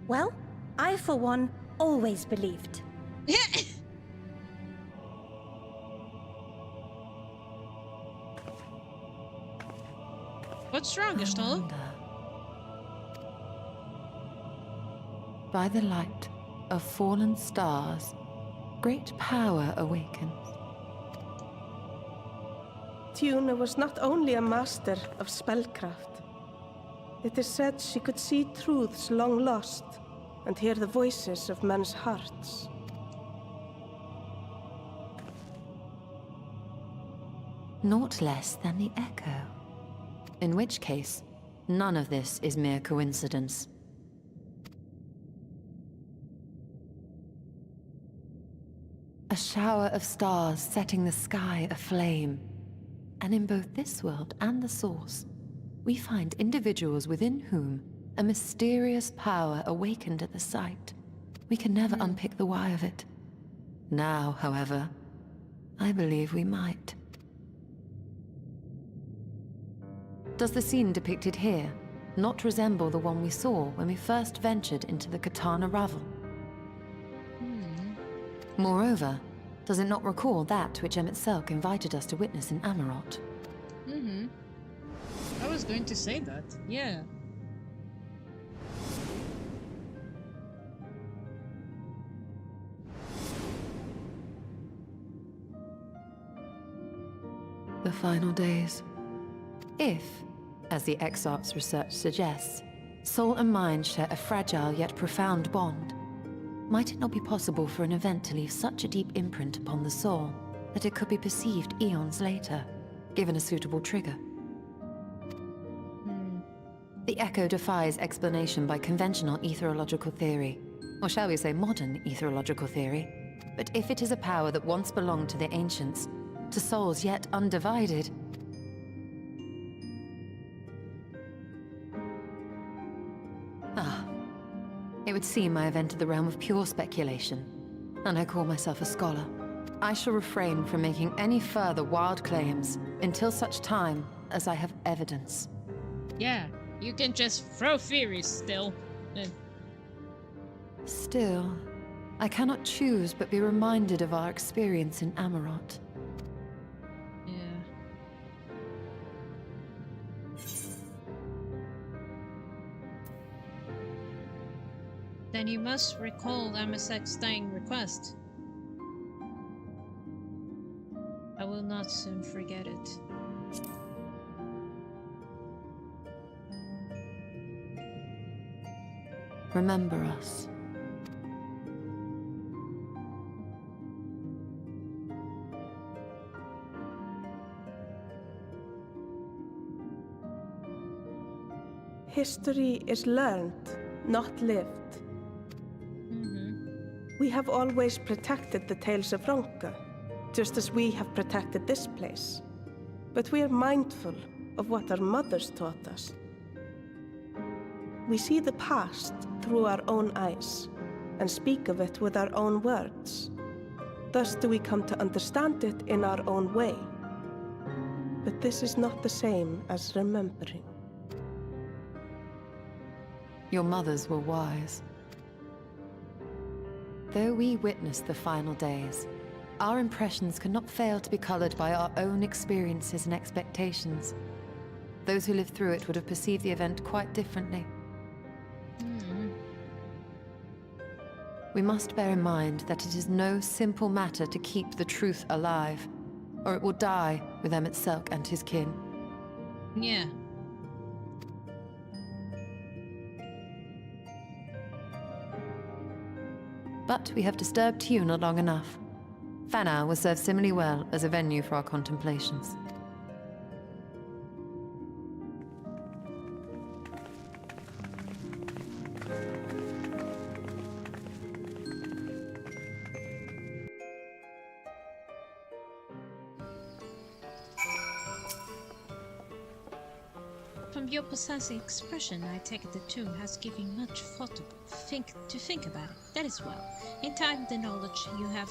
Well, I for one always believed. What's wrong, Gestahl? By the light of fallen stars, great power awakens. Tiuna was not only a master of spellcraft. It is said she could see truths long lost and hear the voices of men's hearts. Naught less than the echo. In which case, none of this is mere coincidence. A shower of stars setting the sky aflame. And in both this world and the Source, we find individuals within whom a mysterious power awakened at the sight. We can never unpick the why of it. Now, however, I believe we might. Does the scene depicted here not resemble the one we saw when we first ventured into the Katana Ravel? Moreover, does it not recall that which Emet-Selch invited us to witness in Amarot? I was going to say that, yeah. The final days. If, as the Exarch's research suggests, soul and mind share a fragile yet profound bond, might it not be possible for an event to leave such a deep imprint upon the soul that it could be perceived eons later, given a suitable trigger? The echo defies explanation by conventional etherological theory, or shall we say modern etherological theory. But if it is a power that once belonged to the ancients, to souls yet undivided, it would seem I have entered the realm of pure speculation, and I call myself a scholar. I shall refrain from making any further wild claims until such time as I have evidence. Yeah, you can just throw theories still. Still, I cannot choose but be reminded of our experience in Amarot. Then you must recall Emet-Selch's dying request. I will not soon forget it. Remember us. History is learned, not lived. We have always protected the tales of Ronka, just as we have protected this place. But we are mindful of what our mothers taught us. We see the past through our own eyes, and speak of it with our own words. Thus do we come to understand it in our own way. But this is not the same as remembering. Your mothers were wise. Though we witnessed the final days, Our impressions cannot fail to be colored by our own experiences and expectations. Those who lived through it would have perceived the event quite differently. We must bear in mind that it is no simple matter to keep the truth alive, or it will die with Emet-Selch and his kin. Yeah. But we have disturbed Tuna long enough. Fana will serve similarly well as a venue for our contemplations. From your possessive expression, I take it the tomb has given much thought to think about it. That is well. In time, the knowledge you have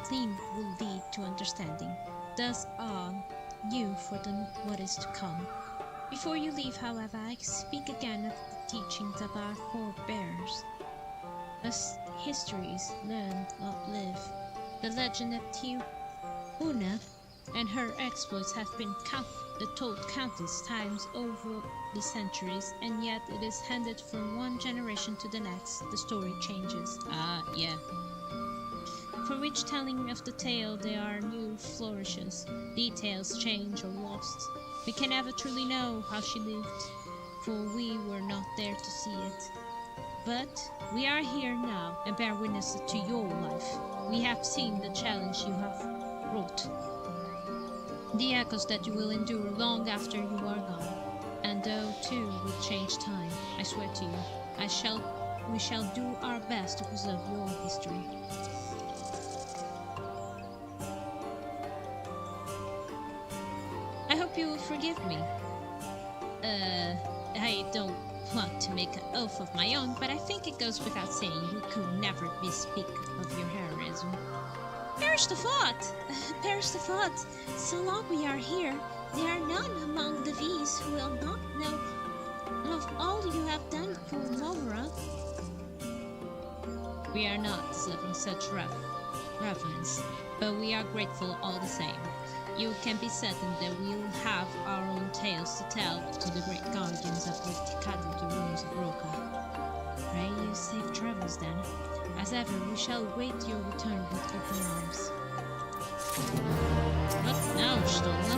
gleaned will lead to understanding. Thus arm you for what is to come. Before you leave, however, I speak again of the teachings of our forebears. As histories learn, not live. The legend of Tiuna and her exploits have been told countless times over the centuries, and yet it is handed from one generation to the next. The story changes. Yeah. For each telling of the tale, there are new flourishes. Details change or lost. We can never truly know how she lived, for we were not there to see it. But we are here now and bear witness to your life. We have seen the challenge you have wrought, the echoes that you will endure long after you are gone. And though too will change time, I swear to you, we shall do our best to preserve your history. I hope you will forgive me. I don't want to make an oath of my own, but I think it goes without saying you could never misspeak of your heroism. Perish the thought! Perish the thought! So long we are here, there are none among the V's who will not know of all you have done for Momora. We are not serving such reverence, but we are grateful all the same. You can be certain that we will have our own tales to tell to the great guardians of the Tikadu, the ruins of Roka. Pray you safe travels then. As ever, we shall await your return with open arms. What now, Stola?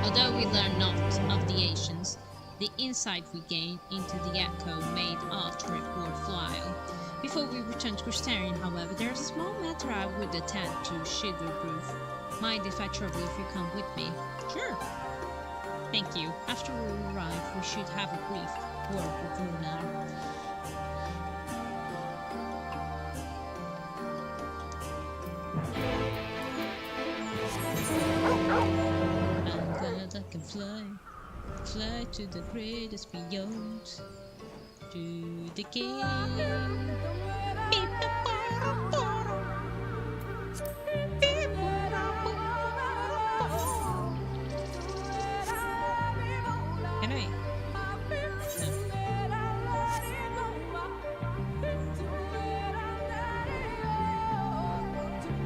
Although we learn not of the Asians, the insight we gain into the echo made our trip worthwhile. Before we return to Crystarian, however, there is a small matter I would attend to ShadowBringers. Mind if I trouble if you come with me? Sure. Thank you. After we arrive, we should have a brief word with Runar. I'm glad I can fly to the greatest beyond, to the king. Can I? No.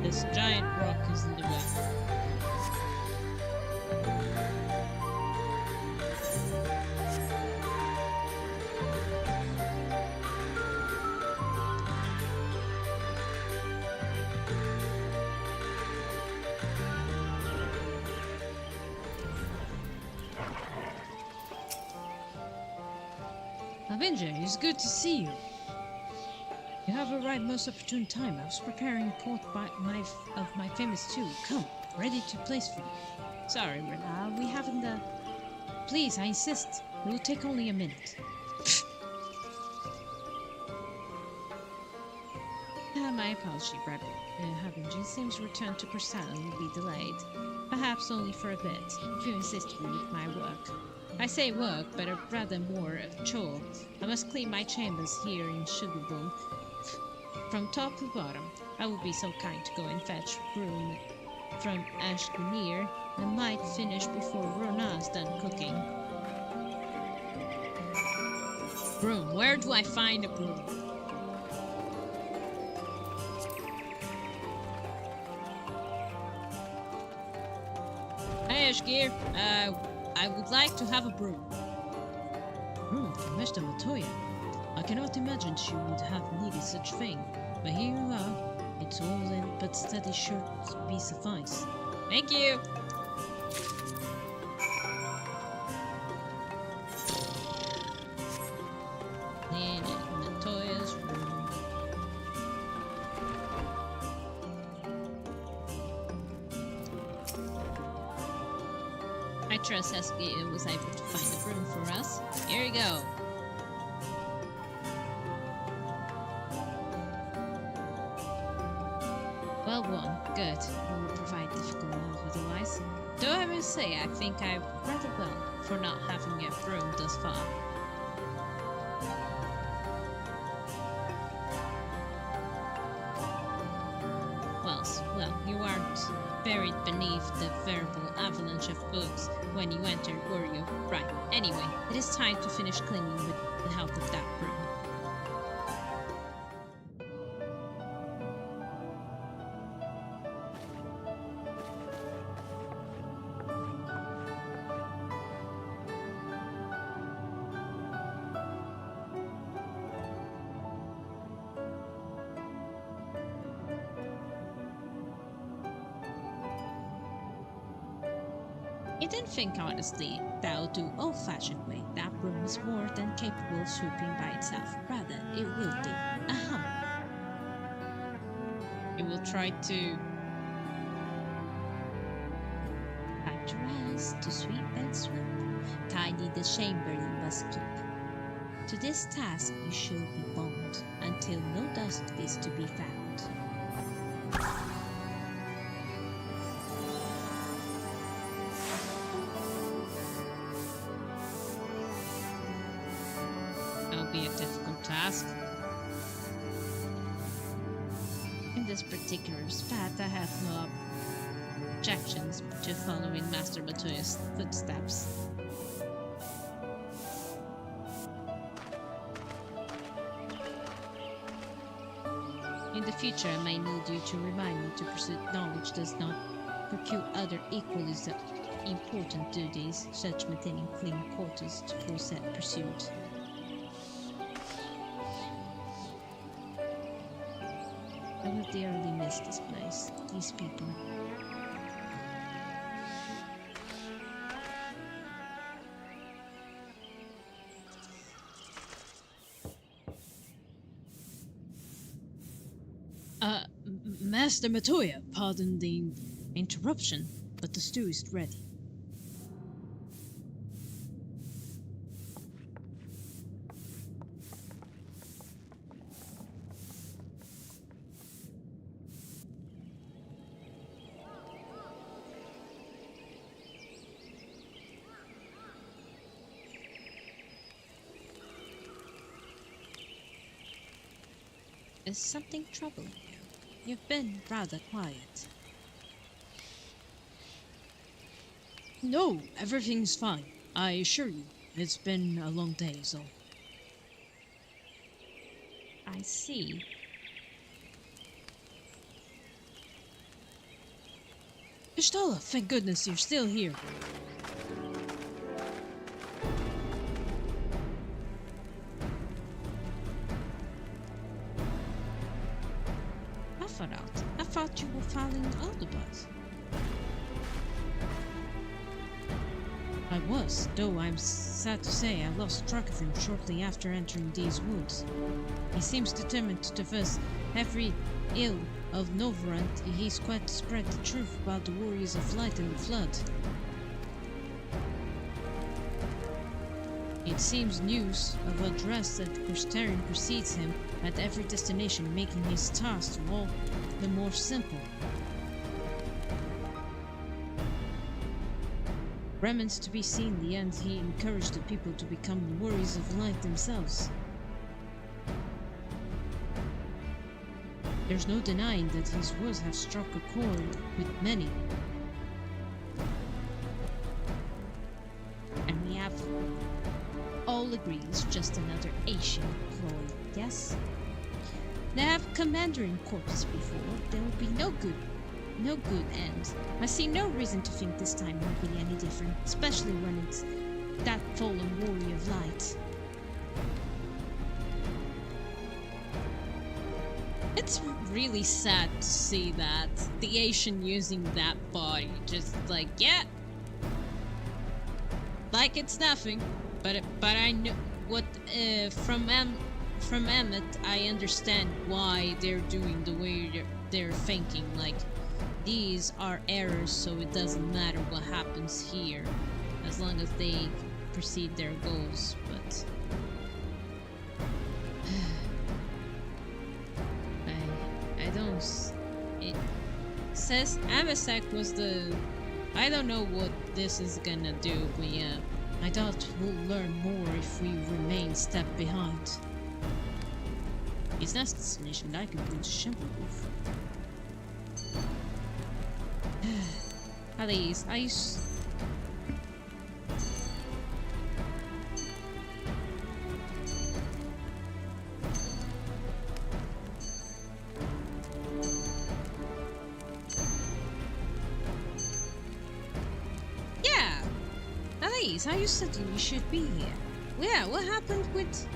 This giant rock is in the way. Harbinger, it's good to see you. You have arrived most opportune time. I was preparing a port of my famous too. Come, ready to place for you. Sorry, Rena, we haven't Please, I insist. It will take only a minute. My apology, Brad. Harbinger seems return to Persana will be delayed. Perhaps only for a bit, if you insist with my work. I say work, but rather more a chore. I must clean my chambers here in Sugarboom. From top to bottom. I will be so kind to go and fetch broom from Ashgunir. I might finish before Rona's done cooking. Broom, where do I find a broom? Ashgear. I would like to have a broom. Broom for Mr. Matoya. I cannot imagine she would have needed such thing. But here you are. It's all in, but steady sure to be suffice. Thank you! And Matoya's room. I trust Saskia was able to find a room for us. Here we go. Well won. Good. We will provide difficult news otherwise. Though I must say, I think I've rather well for not having a broom thus far. Well, you aren't buried beneath the veritable avalanche of books when you entered, were you? Right. Anyway, it is time to finish cleaning with the help of that broom. I didn't think honestly that'll do old-fashioned way. That broom is more than capable of sweeping by itself. Rather, it will do. It will try to factorize to sweep and sweep. Tidy the chamber you must keep. To this task you shall be bound until no dust is to be found. Be a difficult task. In this particular spot, I have no objections to following Master Matoya's footsteps. In the future, I may need you to remind me to pursue knowledge does not procure other equally important duties, such maintaining clean quarters for said pursuit. I will dearly miss this place, these people. Master Matoya, pardon the interruption, but the stew is ready. Is something troubling you? You've been rather quiet. No, everything's fine. I assure you, it's been a long day, so. I see. Ishtala, thank goodness you're still here. I thought you were following Aldebus. I was, though I'm sad to say I lost track of him shortly after entering these woods. He seems determined to traverse every ill of Novorant. He's quite to spread the truth about the warriors of light and the flood. It seems news of address that Crystarian precedes him at every destination, making his task all the more simple. Remnants to be seen, the end he encouraged the people to become the warriors of light themselves. There's no denying that his words have struck a chord with many. And we have all agreed it's just another Asian ploy, yes? They have commander in corpus before. There will be no good end. I see no reason to think this time will be any different, especially when it's that fallen warrior of light. It's really sad to see that the Asian using that body, just like, yeah, like it's nothing. But I know what from Emmett, I understand why they're doing the way they're thinking. Like, these are errors, so it doesn't matter what happens here, as long as they proceed their goals. But I don't. It says Amasak was the. I don't know what this is gonna do, but yeah, I doubt we'll learn more if we remain step behind. Is that destination I can go to Shimmerwolf? Alice, yeah, Alice, you said you should be here. Yeah, what happened with?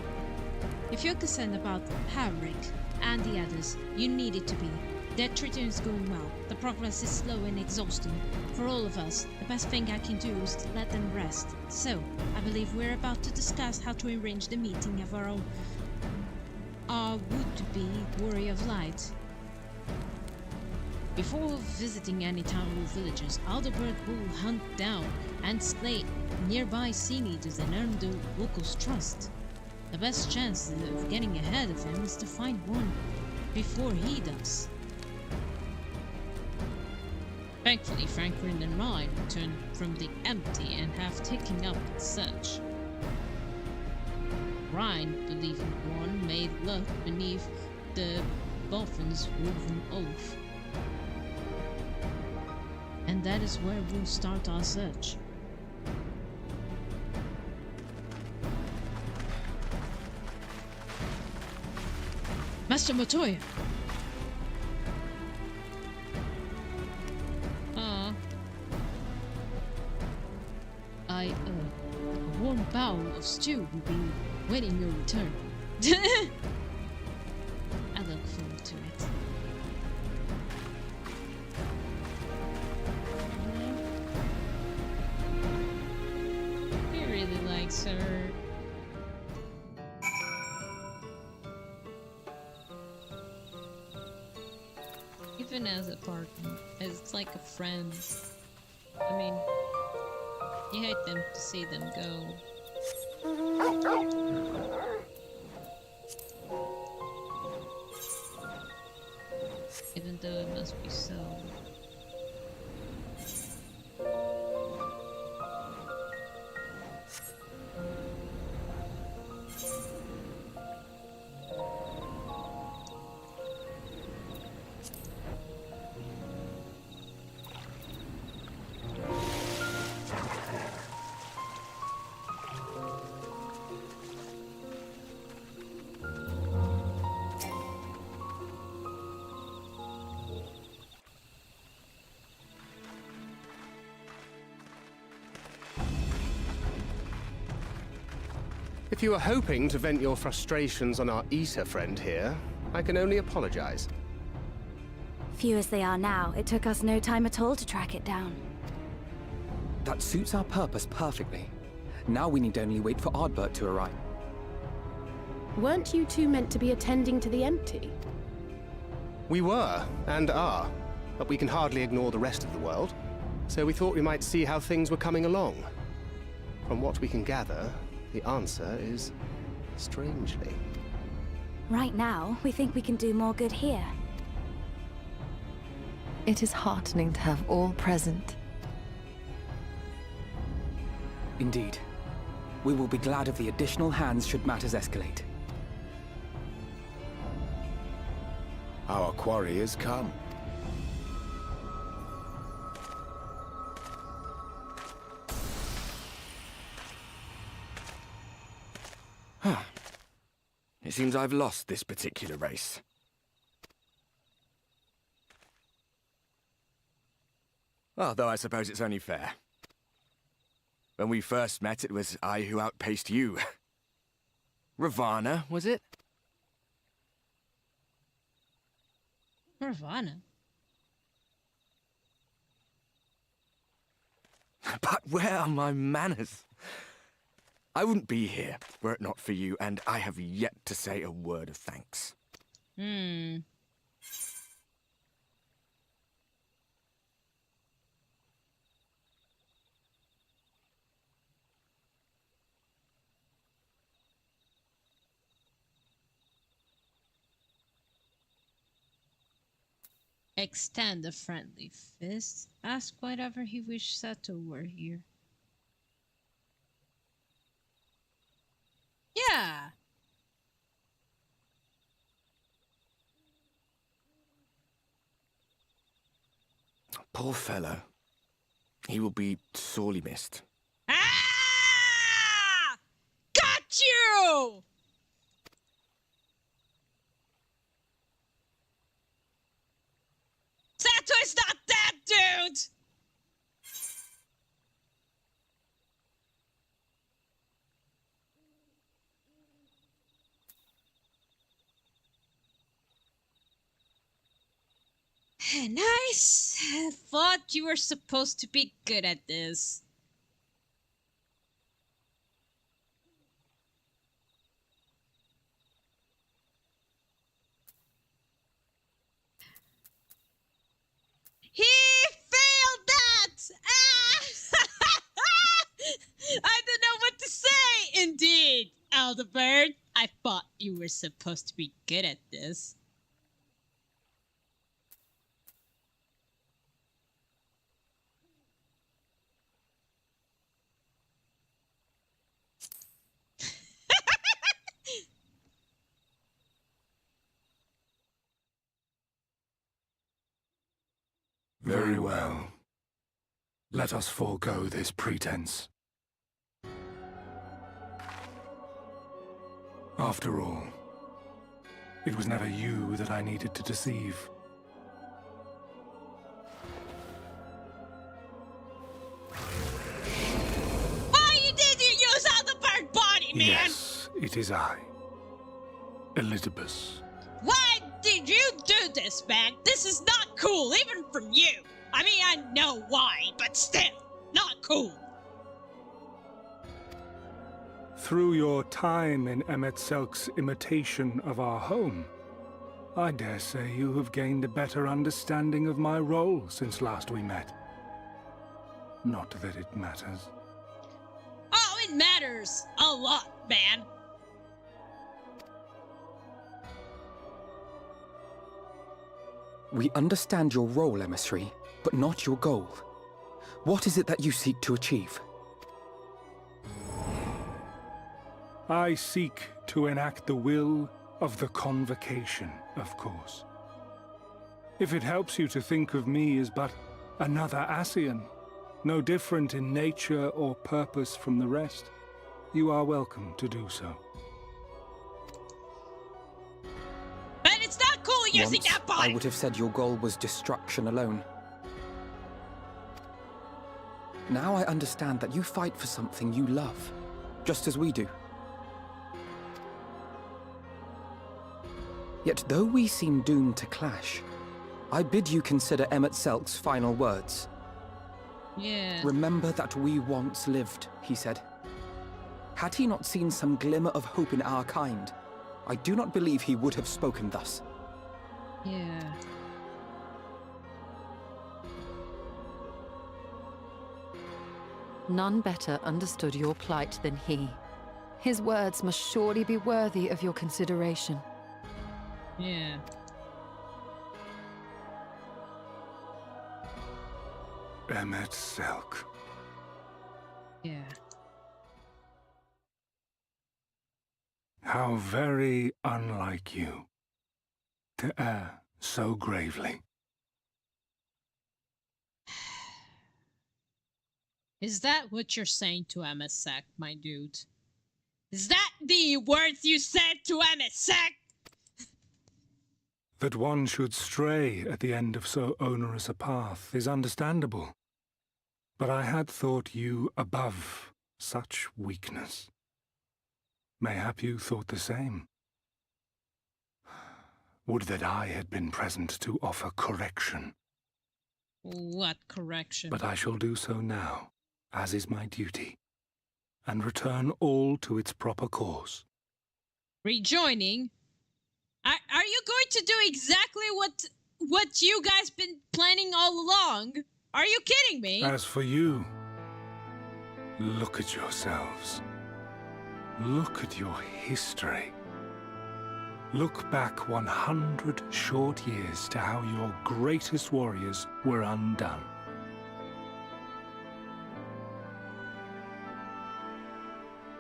If you're concerned about Harrick and the others, you needed to be. Their treatment is going well. The progress is slow and exhausting. For all of us, the best thing I can do is to let them rest. So, I believe we're about to discuss how to arrange the meeting of our would-be Warrior of Light. Before visiting any town or villages, Aldebert will hunt down and slay nearby sea leaders and earn the locals' trust. The best chance of getting ahead of him is to find one before he does. Thankfully, Franklin and Ryan returned from the empty and have taken up the search. Ryan, believing one made luck beneath the Boffin's woven oath. And that is where we'll start our search. Master Motoya! A warm bowl of stew will be waiting your return. I look forward to it. He really likes her. Even as a partner, it's like a friend. I mean, you hate them to see them go. Even though it must be so. If you were hoping to vent your frustrations on our Issa friend here, I can only apologize. Few as they are now, it took us no time at all to track it down. That suits our purpose perfectly. Now we need only wait for Ardbert to arrive. Weren't you two meant to be attending to the empty? We were, and are, but we can hardly ignore the rest of the world. So we thought we might see how things were coming along. From what we can gather, the answer is strangely. Right now, we think we can do more good here. It is heartening to have all present. Indeed. We will be glad of the additional hands should matters escalate. Our quarry has come. It seems I've lost this particular race. Although I suppose it's only fair. When we first met, it was I who outpaced you. Ravana, was it? Ravana? But where are my manners? I wouldn't be here were it not for you, and I have yet to say a word of thanks. Extend a friendly fist. Ask whatever he wishes Sato were here. Yeah! Poor fellow. He will be sorely missed. Ah! Got you! Sato is not that dude! Nice! I thought you were supposed to be good at this. He failed that! Ah! I don't know what to say! Indeed, Aldebert. I thought you were supposed to be good at this. Very well. Let us forego this pretense. After all, it was never you that I needed to deceive. Why did you use all the bird body, man? Yes, it is I. Elizabeth. Why did you do this, man? This is not cool, even from you. I mean, I know why, but still, not cool. Through your time in Emet-Selk's imitation of our home, I dare say you have gained a better understanding of my role since last we met. Not that it matters. Oh, it matters a lot, man. We understand your role, emissary, but not your goal. What is it that you seek to achieve? I seek to enact the will of the Convocation, of course. If it helps you to think of me as but another Ascian, no different in nature or purpose from the rest, you are welcome to do so. But it's not cool using Once, that body! I would have said your goal was destruction alone. Now I understand that you fight for something you love, just as we do. Yet though we seem doomed to clash, I bid you consider Emet-Selk's final words. Yeah. Remember that we once lived, he said. Had he not seen some glimmer of hope in our kind, I do not believe he would have spoken thus. Yeah. None better understood your plight than he. His words must surely be worthy of your consideration. Yeah. Emet-Selk. Yeah. How very unlike you to err so gravely. Is that what you're saying to MSEC, my dude? Is that the words you said to MSEC? That one should stray at the end of so onerous a path is understandable. But I had thought you above such weakness. Mayhap you thought the same. Would that I had been present to offer correction. What correction? But I shall do so now, as is my duty, and return all to its proper course. Rejoining? Are you going to do exactly what you guys been planning all along? Are you kidding me? As for you, look at yourselves. Look at your history. Look back 100 short years to how your greatest warriors were undone.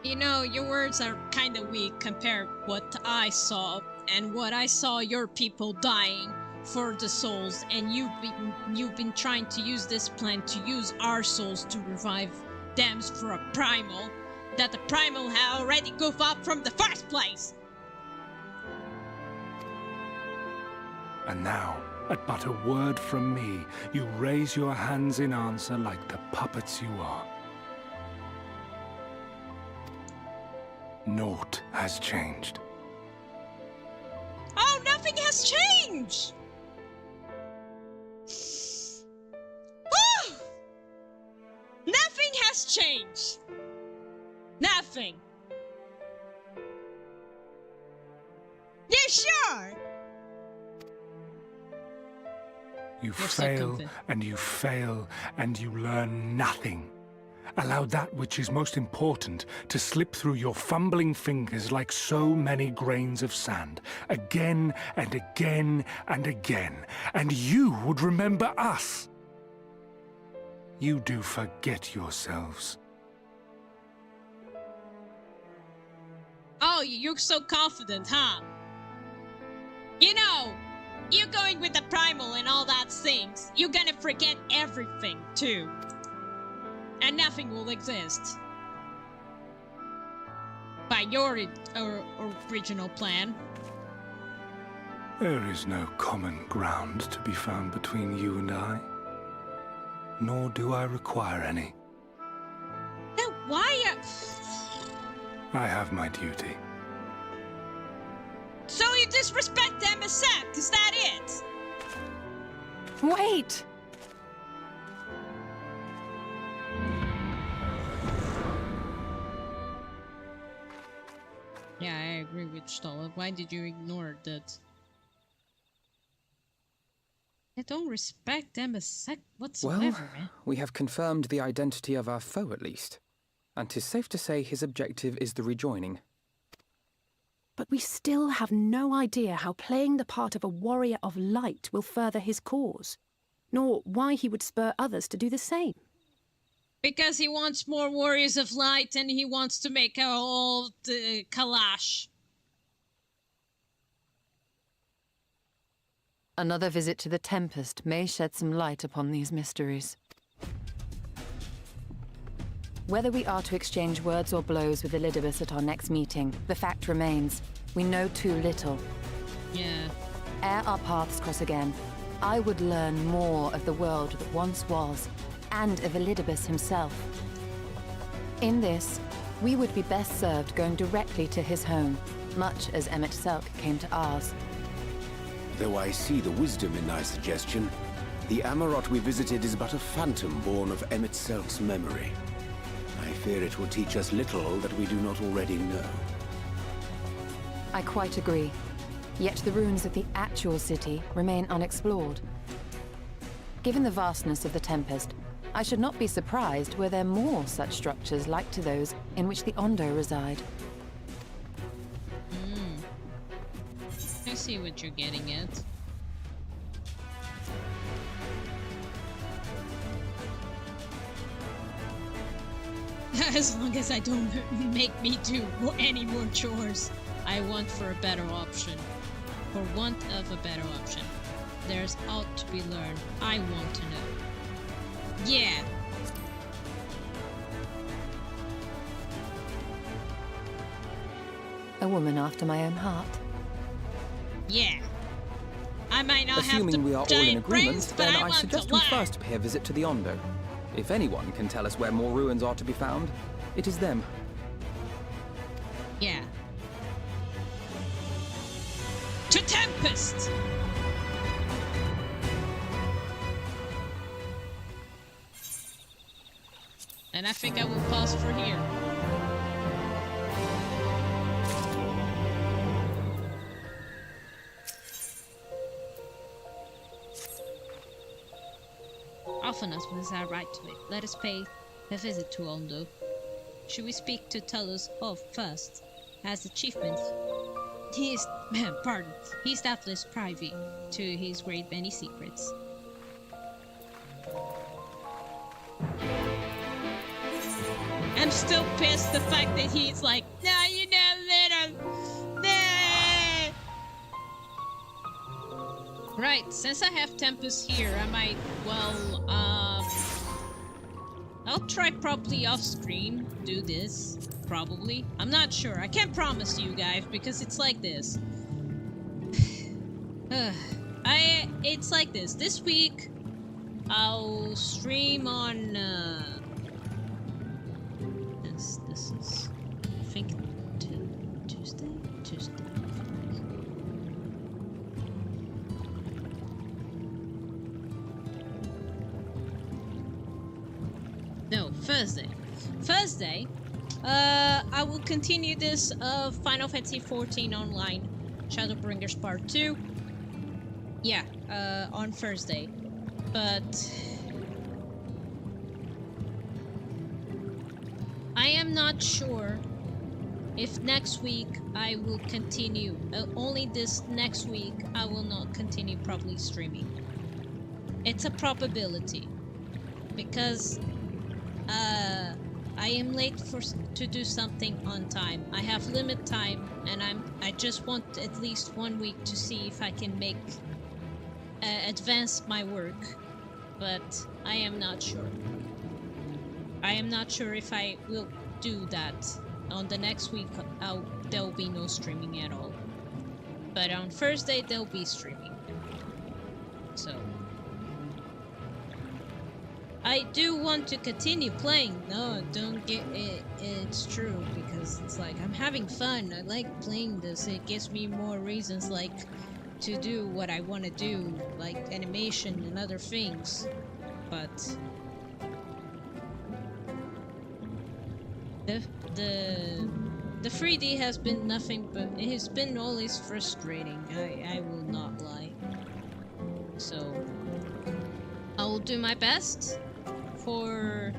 You know, your words are kind of weak compared what I saw and what I saw your people dying for the souls, and you've been trying to use this plan to use our souls to revive them for a primal that the primal had already goofed up from the first place. And now, at but a word from me, you raise your hands in answer like the puppets you are. Naught has changed. Oh, nothing has changed! Nothing has changed! Nothing! You sure? You fail, and you fail, and you learn nothing. Allow that which is most important to slip through your fumbling fingers like so many grains of sand, again and again and again, and you would remember us. You do forget yourselves. Oh, you're so confident, huh? You know, you're going with the primal and all that things. You're gonna forget everything, too. And nothing will exist. By your original plan. There is no common ground to be found between you and I. Nor do I require any. Then why I have my duty. So you disrespect MSF, is that it? Wait! Yeah, I agree with Stola. Why did you ignore that? I don't respect them whatsoever, Well, man. we have confirmed the identity of our foe at least. And 'tis safe to say his objective is the rejoining. But we still have no idea how playing the part of a warrior of light will further his cause, nor why he would spur others to do the same. Because he wants more warriors of light and he wants to make a whole kalash. Another visit to the Tempest may shed some light upon these mysteries. Whether we are to exchange words or blows with Elidibus at our next meeting, the fact remains, we know too little. Yeah. Ere our paths cross again, I would learn more of the world that once was, and of Elidibus himself. In this, we would be best served going directly to his home, much as Emmett Selk came to ours. Though I see the wisdom in thy suggestion, the Amarot we visited is but a phantom born of Emmett Selk's memory. I fear it will teach us little that we do not already know. I quite agree. Yet the ruins of the actual city remain unexplored. Given the vastness of the Tempest, I should not be surprised were there more such structures like to those in which the Ondo reside. I see what you're getting at. As long as I don't make me do any more chores, I want for a better option. For want of a better option. There's ought to be learned. I want to know. Yeah. A woman after my own heart. Yeah. I might not Assuming have we the are all in giant agreement, brains, but then I I want suggest to we learn. first pay a visit to the Ondo. If anyone can tell us where more ruins are to be found, it is them. Yeah. To Tempest! And I think I will pause for here. Often as I write to it, let us pay a visit to Ondo. Should we speak to Tullus of first? As achievement, he is, pardon, he is doubtless privy to his great many secrets. I'm still pissed the fact that he's like, no, you know, little. Nah. Right, since I have Tempest here, I might, well, I'll try probably off screen, do this, probably. I'm not sure, I can't promise you guys, because it's like this. It's like this. This week, I'll stream on, This is, I think, Tuesday? Tuesday. No, Thursday. Thursday, I will continue this Final Fantasy XIV Online ShadowBringers Part 2. Yeah, on Thursday. But I am not sure if next week I will continue. Only this next week I will not continue probably streaming. It's a probability. Because I am late to do something on time. I have limit time, and I just want at least 1 week to see if I can make advance my work, but I am not sure. I am not sure if I will do that. On the next week, there will be no streaming at all. But on Thursday, there will be streaming. So I do want to continue playing. No, don't get it. It's true, because it's like I'm having fun. I like playing this. It gives me more reasons, like, to do what I want to do, like animation and other things. But the 3D has been nothing but it has been always frustrating. I will not lie. So I will do my best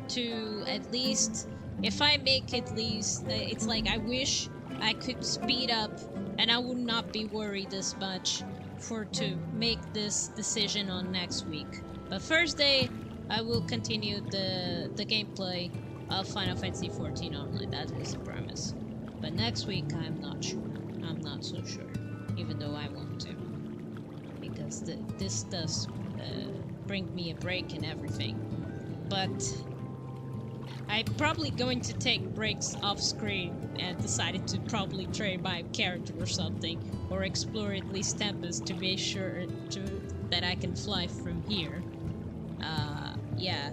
to at least, if I make at least, it's like I wish I could speed up and I would not be worried as much to make this decision on next week. But Thursday, I will continue the gameplay of Final Fantasy XIV Online. That is a promise. But next week, I'm not sure. I'm not so sure, even though I want to, because this does bring me a break and everything. But I'm probably going to take breaks off screen and decided to probably train my character or something, or explore at least Tempest to make sure that I can fly from here. Yeah.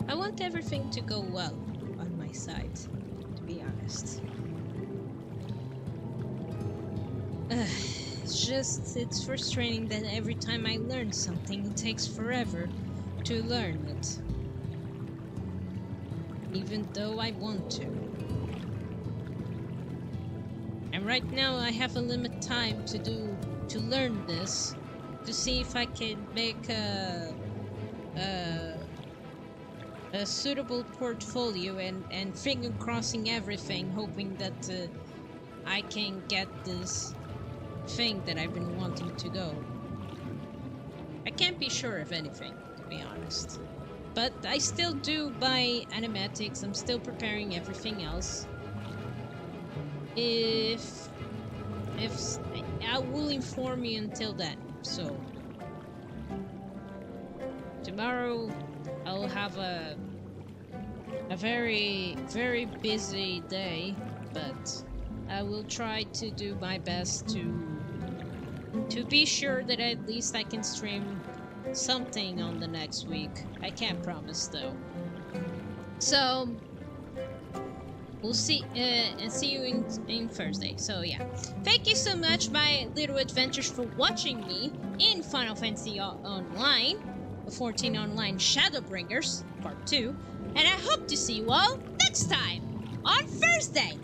I want everything to go well on my side, to be honest. It's frustrating that every time I learn something, it takes forever to learn it. Even though I want to. And right now I have a limited time to learn this, to see if I can make a suitable portfolio and finger crossing everything, hoping that I can get this thing that I've been wanting to go. I can't be sure of anything, to be honest. But I still do buy animatics, I'm still preparing everything else. If I will inform you until then, so tomorrow I'll have a very, very busy day, but I will try to do my best to be sure that at least I can stream something on the next week. I can't promise though. So we'll see and see you in Thursday. So yeah, thank you so much, my little adventures, for watching me in Final Fantasy Online, 14 Online ShadowBringers Part 2, and I hope to see you all next time on Thursday.